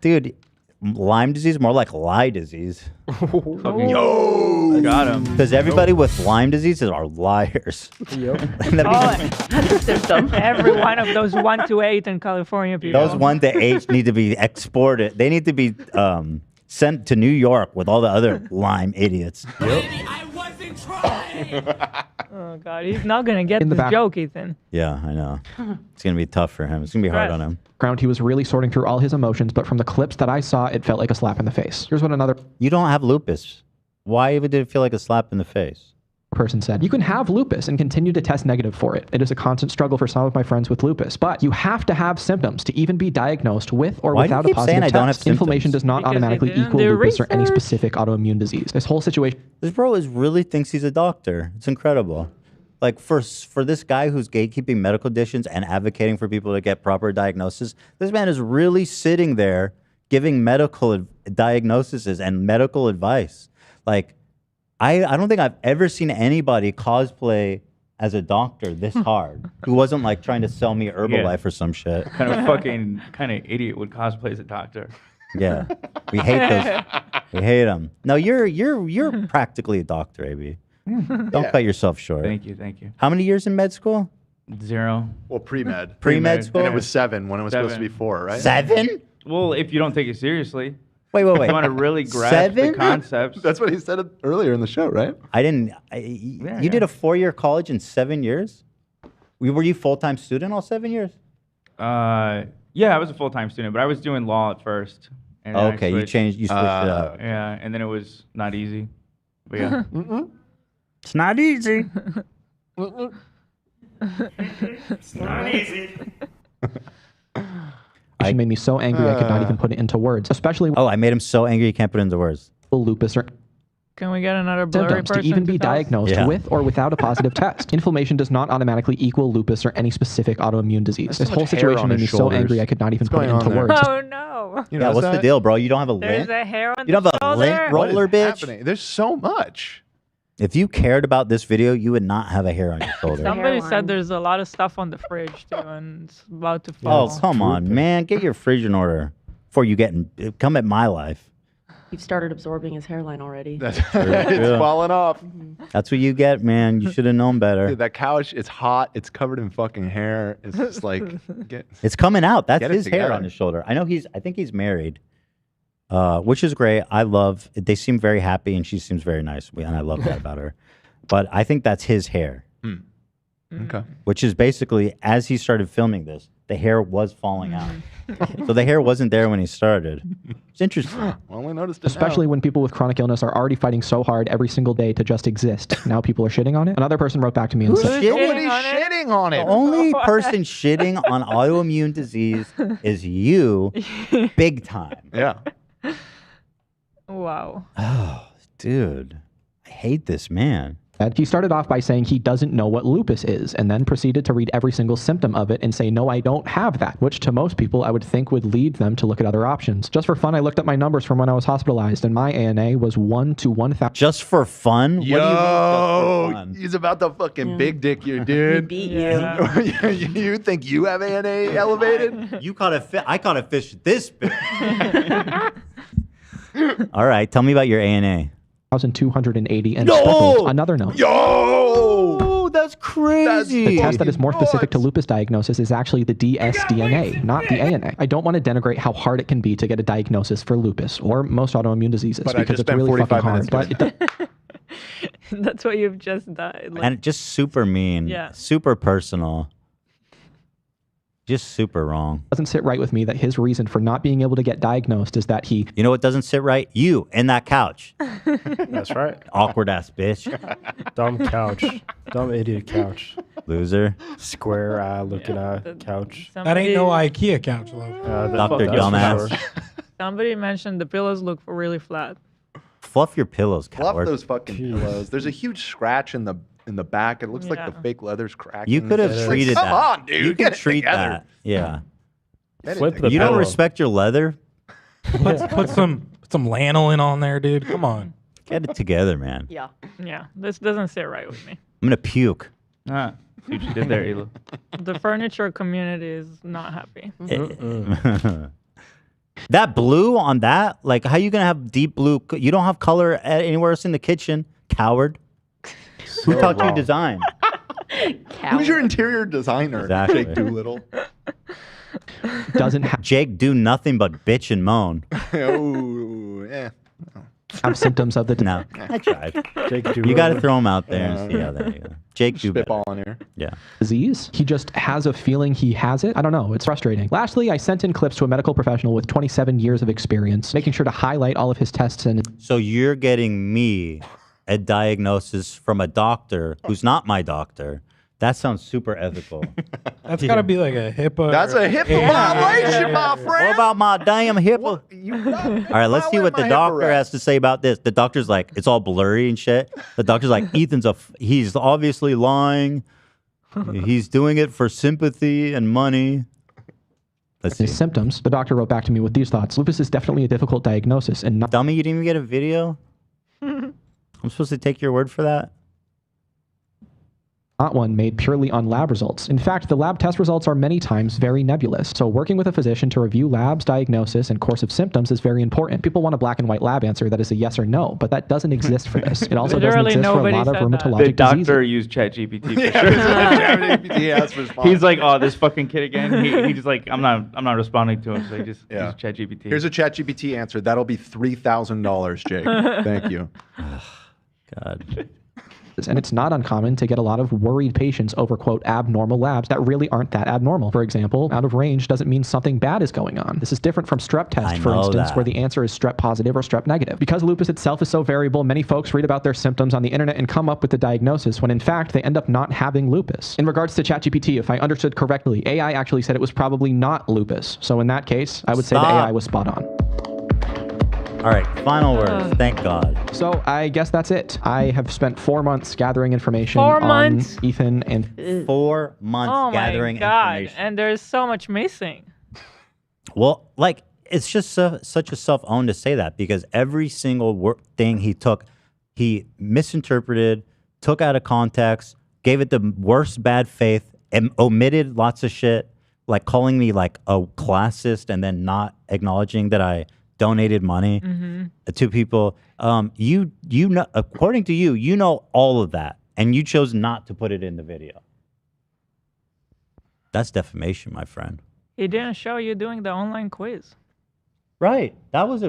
Dude, Lyme disease more like lie disease. Yo, got him. Because everybody with Lyme disease are liars. That's a symptom. Every one of those 1 to 8 in California people. Those 1 to 8 need to be exported. They need to be sent to New York with all the other Lyme idiots. Oh God, he's not gonna get In the the back. joke, Ethan. Yeah, I know. It's going to be tough for him. It's going to be hard on him. He was really sorting through all his emotions, but from the clips that I saw, it felt like a slap in the face. Here's what another You don't have lupus. Why even did it feel like a slap in the face? person said. You can have lupus and continue to test negative for it. It is a constant struggle for some of my friends with lupus, but you have to have symptoms to even be diagnosed with or Why do you without a keep saying positive I don't have test. Inflammation symptoms? does not Because he automatically didn't equal do lupus or any research. specific autoimmune disease. This whole situation This bro really thinks he's a doctor. It's incredible. Like for this guy who's gatekeeping medical conditions and advocating for people to get proper diagnosis, this man is really sitting there giving medical diagnoses and medical advice. Like, I don't think I've ever seen anybody cosplay as a doctor this hard who wasn't like trying to sell me Herbalife or some shit. Kind of idiot would cosplay as a doctor. Yeah, we hate those. We hate them. No, you're practically a doctor, AB. Don't cut yourself short. Thank you. How many years in med school? 0. Well, pre-med. Pre-med school? And it was 7 when it was supposed to be 4, right? 7? Well, if you don't take it seriously. Wait. If you want to really grasp the 7? concepts. That's what he said earlier in the show, right? I didn't. You did a 4-year college in 7 years? Were you full-time student all 7 years? Yeah, I was a full-time student, but I was doing law at first. And then I Okay, you switched. switched it up. Yeah, and then it was not easy. But yeah. It's not easy. It's not easy. She made me so angry I could not even put it into words, especially Oh, I made him so angry you can't put it into words. lupus or Can we get another blurry symptoms to person even be tell us? diagnosed Yeah. with or without a positive test. Inflammation does not automatically equal lupus or any specific autoimmune disease. There's This so whole much hair situation on made me his so shoulders. angry I could not even What's put it going into on there? words. Oh no! You Yeah, notice what's the that? deal, bro? You don't have a There's lint? a hair on You don't the have a shoulder. lint What is roller, bitch? happening? There's so much. If you cared about this video, you would not have a hair on your shoulder. Somebody Hairline. said there's a lot of stuff on the fridge too, and it's about to Oh, fall. come on, man. Get your fridge in order before you come at my life. You've started absorbing his hairline already. It's Yeah. falling off. That's what you get, man. You should have known better. Dude, that couch, it's hot. It's covered in fucking hair. It's just like, It's coming out. That's Get it his hair together. on his shoulder. I think he's married, which is great. They seem very happy and she seems very nice. And I love that about her. But I think that's his hair, okay. which is basically, as he started filming this, the hair was falling out. So the hair wasn't there when he started. It's interesting. I only noticed it Especially when people with chronic illness are already fighting so hard every single day to just exist. Now people are shitting on it. Another person wrote back to me and Who's said, Nobody's shitting on The it. only person shitting on autoimmune disease is you, big time. Yeah. Wow. Oh, dude. I hate this man. He started off by saying he doesn't know what lupus is, and then proceeded to read every single symptom of it and say, no, I don't have that, which to most people I would think would lead them to look at other options. Just for fun, I looked at my numbers from when I was hospitalized, and my ANA was 1 to 1,000. Just for fun? What do you mean just for Yo, fun? he's about to fucking big dick you, dude. Beat Yeah. You think you have ANA elevated? You caught a fish. I caught a fish this big. All right, tell me about your ANA. 1,280 and No! speckled. Another note. Yo! Oh, that's crazy. The test that is more specific to lupus diagnosis is actually the dsDNA, not the ANA. I don't want to denigrate how hard it can be to get a diagnosis for lupus or most autoimmune diseases But I because just it's spent really fucking 45 hard. minutes But That's what you've just done. Like, And just super mean. Yeah. Super personal. Just super wrong. doesn't sit right with me that his reason for not being able to get diagnosed is that he You know what doesn't sit right? You in that couch. That's right. Awkward ass bitch. Dumb couch. Dumb idiot couch. Loser. Square eye looking eye couch. That ain't no IKEA couch, love. Dr. That's for Dumbass. sure. Somebody mentioned the pillows look really flat. Fluff your pillows, Fluff coward. those fucking pillows. There's a huge scratch in the back. It looks like the fake leather's cracking. You could have It's treated like, that. Come on, dude. You get could it treat together. that. Yeah. Get it Flip the together. You don't pillow. respect your leather? Put some lanolin on there, dude. Come on. Get it together, man. Yeah. Yeah, this doesn't sit right with me. I'm gonna puke. Ah, see what you did there, Ela. The furniture community is not happy. That blue on that, like, how you gonna have deep blue? You don't have color anywhere else in the kitchen, coward. Who taught you design? Who's your interior designer, Exactly. Jake Doolittle? Doesn't Jake do nothing but bitch and moan. Oh, yeah. have symptoms of the No, I tried. Jake You got to throw him out there and see how that goes. Jake do Spitball on here. Yeah. disease. He just has a feeling he has it. I don't know. It's frustrating. Lastly, I sent in clips to a medical professional with 27 years of experience, making sure to highlight all of his tests and So you're getting me a diagnosis from a doctor who's not my doctor. That sounds super ethical. That's got to be like a HIPAA. That's a HIPAA violation, my friend. What about my damn HIPAA? All right, let's see what the doctor has to say about this. The doctor's like, it's all blurry and shit. The doctor's like, he's obviously lying. He's doing it for sympathy and money. Let's see. his symptoms. The doctor wrote back to me with these thoughts. Lupus is definitely a difficult diagnosis and not Dummy, you didn't even get a video? I'm supposed to take your word for that? one made purely on lab results. In fact, the lab test results are many times very nebulous. So working with a physician to review labs, diagnosis, and course of symptoms is very important. People want a black and white lab answer that is a yes or no, but that doesn't exist for this. It also doesn't Literally exist for a nobody lot of said that. rheumatologic The doctor diseases. used ChatGPT for Yeah, sure. ChatGPT has response. He's like, oh, this fucking kid again. He just like, I'm not responding to him. So he just Yeah. uses ChatGPT. Here's a ChatGPT answer. That'll be $3,000, Jake. Thank you. God. And it's not uncommon to get a lot of worried patients over, quote, abnormal labs that really aren't that abnormal. For example, out of range doesn't mean something bad is going on. This is different from strep test, I for know instance, that. where the answer is strep positive or strep negative. Because lupus itself is so variable, many folks read about their symptoms on the internet and come up with the diagnosis when in fact they end up not having lupus. In regards to ChatGPT, if I understood correctly, AI actually said it was probably not lupus. So in that case, I would say the Stop. AI was spot on. All right, final words. Thank God. So I guess that's it. I have spent 4 months gathering information 4 on months? Ethan and 4 months Oh gathering my God. information. And there's so much missing. Well, like, it's just such a self-own to say that because every single thing he took, he misinterpreted, took out of context, gave it the worst bad faith, and omitted lots of shit, like calling me like a classist and then not acknowledging that I donated money to people. You know, according to you, you know all of that, and you chose not to put it in the video. That's defamation, my friend. He didn't show you doing the online quiz. Right. That was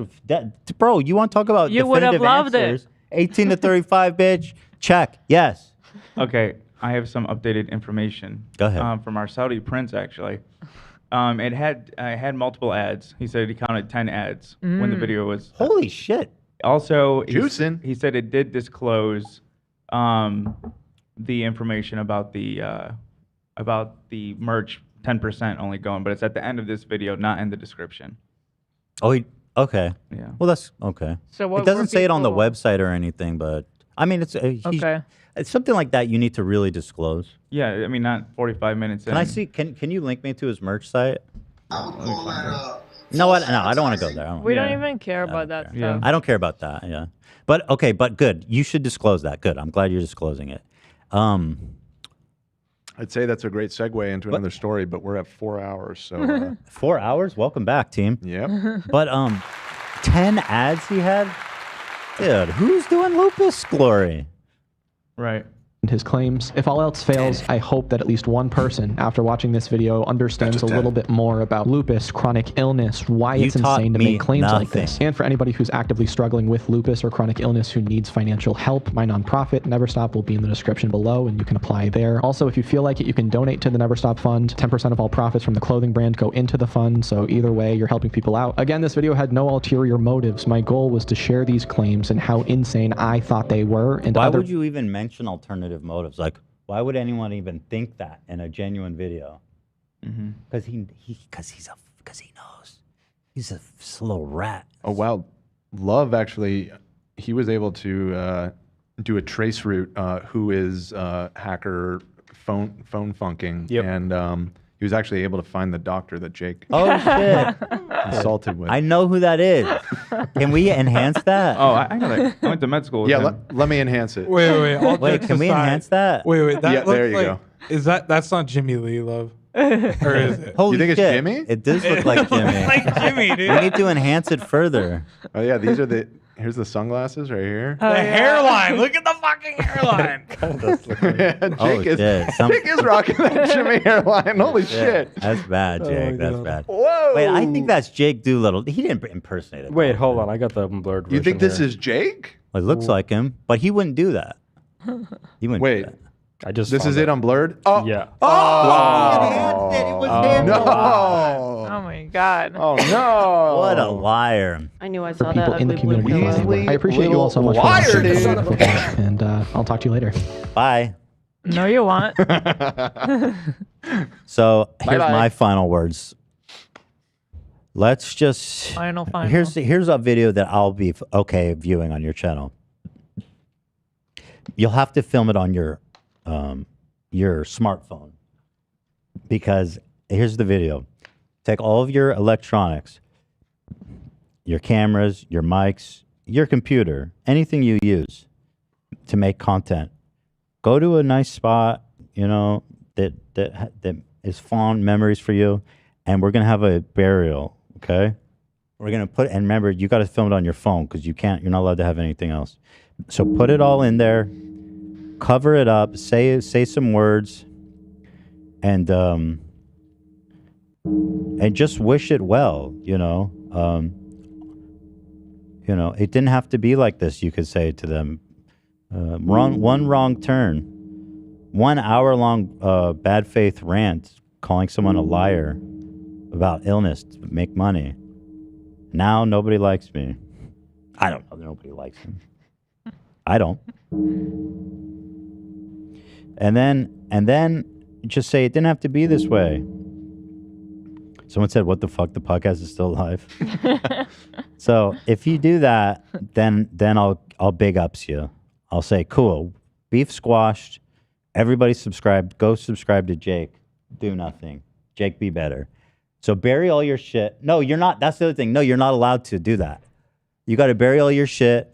bro, you want to talk about You would have definitive loved it. answers? 18 to 35, bitch. Check. Yes. Okay, I have some updated information. Go ahead. From our Saudi prince, actually. It had multiple ads. He said he counted 10 ads when the video was. Holy shit. Also, Juicing. he said it did disclose the information about the merch 10% only going, but it's at the end of this video, not in the description. Oh, okay. Yeah. Well, that's okay. So what It doesn't were say it on the people- website or anything, but I mean, it's Okay. It's something like that you need to really disclose. Yeah, I mean, not 45 minutes in. Can I see? Can you link me to his merch site? I would call that No, I don't want to go there. We don't even care about that stuff. Yeah. I don't care about that. Yeah, but okay, but good. You should disclose that. Good. I'm glad you're disclosing it. I'd say that's a great segue into another story, but we're at 4 hours, so 4 hours. Welcome back, team. yep. But 10 ads he had. Dude, who's doing lupus glory? Right. his claims. If all else fails, I hope that at least one person, after watching this video, understands a little bit more about lupus, chronic illness, why You it's taught insane to me make claims like nothing. this. And for anybody who's actively struggling with lupus or chronic illness who needs financial help, my nonprofit, Never Stop, will be in the description below and you can apply there. Also, if you feel like it, you can donate to the Never Stop Fund. 10% of all profits from the clothing brand go into the fund, so either way, you're helping people out. Again, this video had no ulterior motives. My goal was to share these claims and how insane I thought they were. And Why other would you even mention alternative motives? Like, why would anyone even think that in a genuine video? Because he knows. He's a little rat. Oh wow, Love actually, he was able to do a trace route. Who is hacker phone funking, and he was actually able to find the doctor that Jake assaulted with. I know who that is. Can we enhance that? Oh, I know that. I went to med school with Yeah, him. let me enhance it. Wait, can we enhance that? Wait, that Yeah, looks there you like, go. Is that's not Jimmy Lee, Love? Or is it? Holy You think it's shit. Jimmy? It does look like Jimmy. like Jimmy, dude. We need to enhance it further. Oh yeah, here's the sunglasses right here. The hairline. Look at the fucking hairline. Jake is rocking that Jimmy hairline. Holy shit. That's bad, Jake. That's bad. Whoa. Wait, I think that's Jake Doolittle. He didn't impersonate it. Wait, hold on. I got the blurred version. You think this here. is Jake? It looks like him, but he wouldn't do that. He wouldn't Wait. do that. I just This found is it unblurred? Oh. Yeah. Oh. Wow. It was him. No. Oh my god. Oh no. What a liar. I knew I For saw that people in the ugly blue community. pillow. I appreciate you all so much for liar, watching this dude. beautiful thing, and I'll talk to you later. Bye. No, you want. So here's Bye-bye. my final words. Let's just Final. here's a video that I'll be okay viewing on your channel. You'll have to film it on your smartphone, because here's the video. Take all of your electronics, your cameras, your mics, your computer, anything you use to make content. Go to a nice spot, that is fond memories for you, and we're gonna have a burial. Okay, we're gonna and remember, you got to film it on your phone because you're not allowed to have anything else. So put it all in there, cover it up, say some words, and just wish it well. It didn't have to be like this. You could say to them, one wrong turn, 1 hour long bad faith rant, calling someone a liar about illness to make money. Now nobody likes me. I don't know. Nobody likes him. I don't. And then just say it didn't have to be this way. Someone said, "What the fuck? The podcast is still alive." So if you do that, then I'll big ups you. I'll say, "Cool, beef squashed. Everybody subscribe. Go subscribe to Jake. Do nothing. Jake, be better." So bury all your shit. No, you're not. That's the other thing. No, you're not allowed to do that. You got to bury all your shit.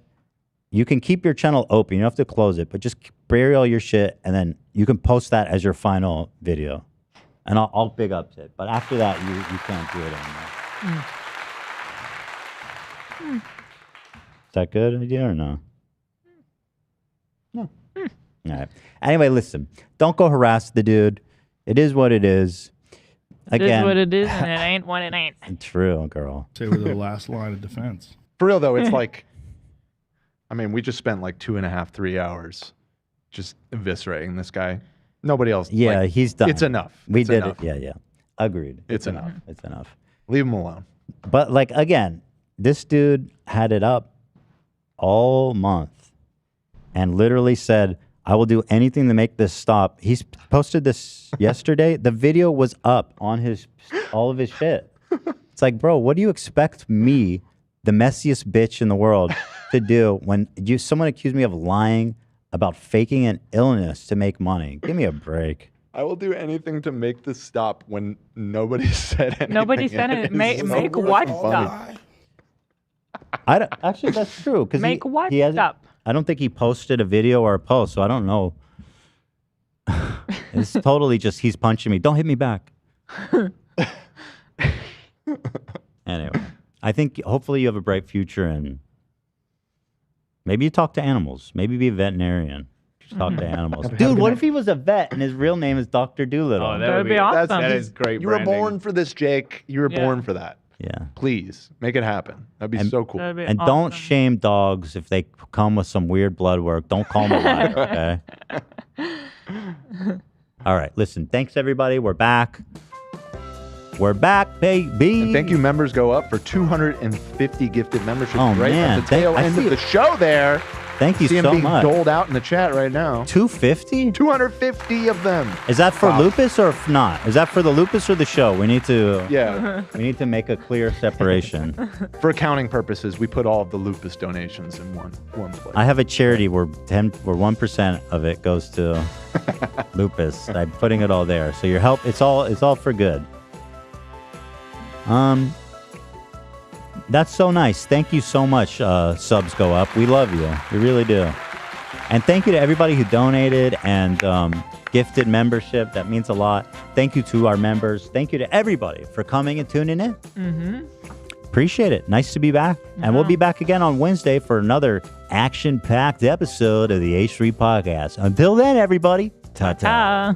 You can keep your channel open. You don't have to close it, but just bury all your shit, and then you can post that as your final video. And I'll big up it. But after that, you can't do it anymore. Is that a good idea or no? No. All right. Anyway, listen. Don't go harass the dude. It is what it is. Again, It is what it is, and it ain't what it ain't. True, girl. Say we're the last line of defense. For real though, it's like, I mean, we just spent like 2.5, 3 hours just eviscerating this guy. Nobody else. Yeah, like, he's done. It's enough. We It's did enough. it. Yeah. Agreed. It's enough. It's enough. Leave him alone. But like, again, this dude had it up all month and literally said, "I will do anything to make this stop." He's posted this yesterday. The video was up on all of his shit. It's like, bro, what do you expect me, the messiest bitch in the world, to do when someone accused me of lying about faking an illness to make money? Give me a break. I will do anything to make this stop when nobody said anything. Nobody said it. Make what stop? Actually, that's true. Make what he stop? I don't think he posted a video or a post, so I don't know. It's totally just he's punching me. Don't hit me back. Anyway, I think hopefully you have a bright future, and maybe you talk to animals. Maybe be a veterinarian. Just talk to animals. Dude, what if he was a vet and his real name is Dr. Doolittle? Oh, that would be awesome. That is great You were branding. born for this, Jake. You were born for that. Yeah. Please make it happen. That'd be so cool. And don't shame dogs if they come with some weird blood work. Don't call them a liar, okay? All right, listen. Thanks, everybody. We're back. We're back, baby. And thank you, members go up for 250 gifted memberships. Oh, right man. at the tail I end see of the show there. Thank you See so them being much. doled out in the chat right now. 250? 250 of them. Is that for Wow. lupus or not? Is that for the lupus or the show? We need to. Yeah. We need to make a clear separation. For accounting purposes, we put all of the lupus donations in one place. I have a charity where 1% of it goes to lupus. I'm putting it all there. So your help, it's all for good. That's so nice. Thank you so much. Subs go up. We love you. We really do. And thank you to everybody who donated and gifted membership. That means a lot. Thank you to our members. Thank you to everybody for coming and tuning in. Mm-hmm. Appreciate it. Nice to be back. And we'll be back again on Wednesday for another action-packed episode of the H3 Podcast. Until then, everybody, ta-ta. Ta.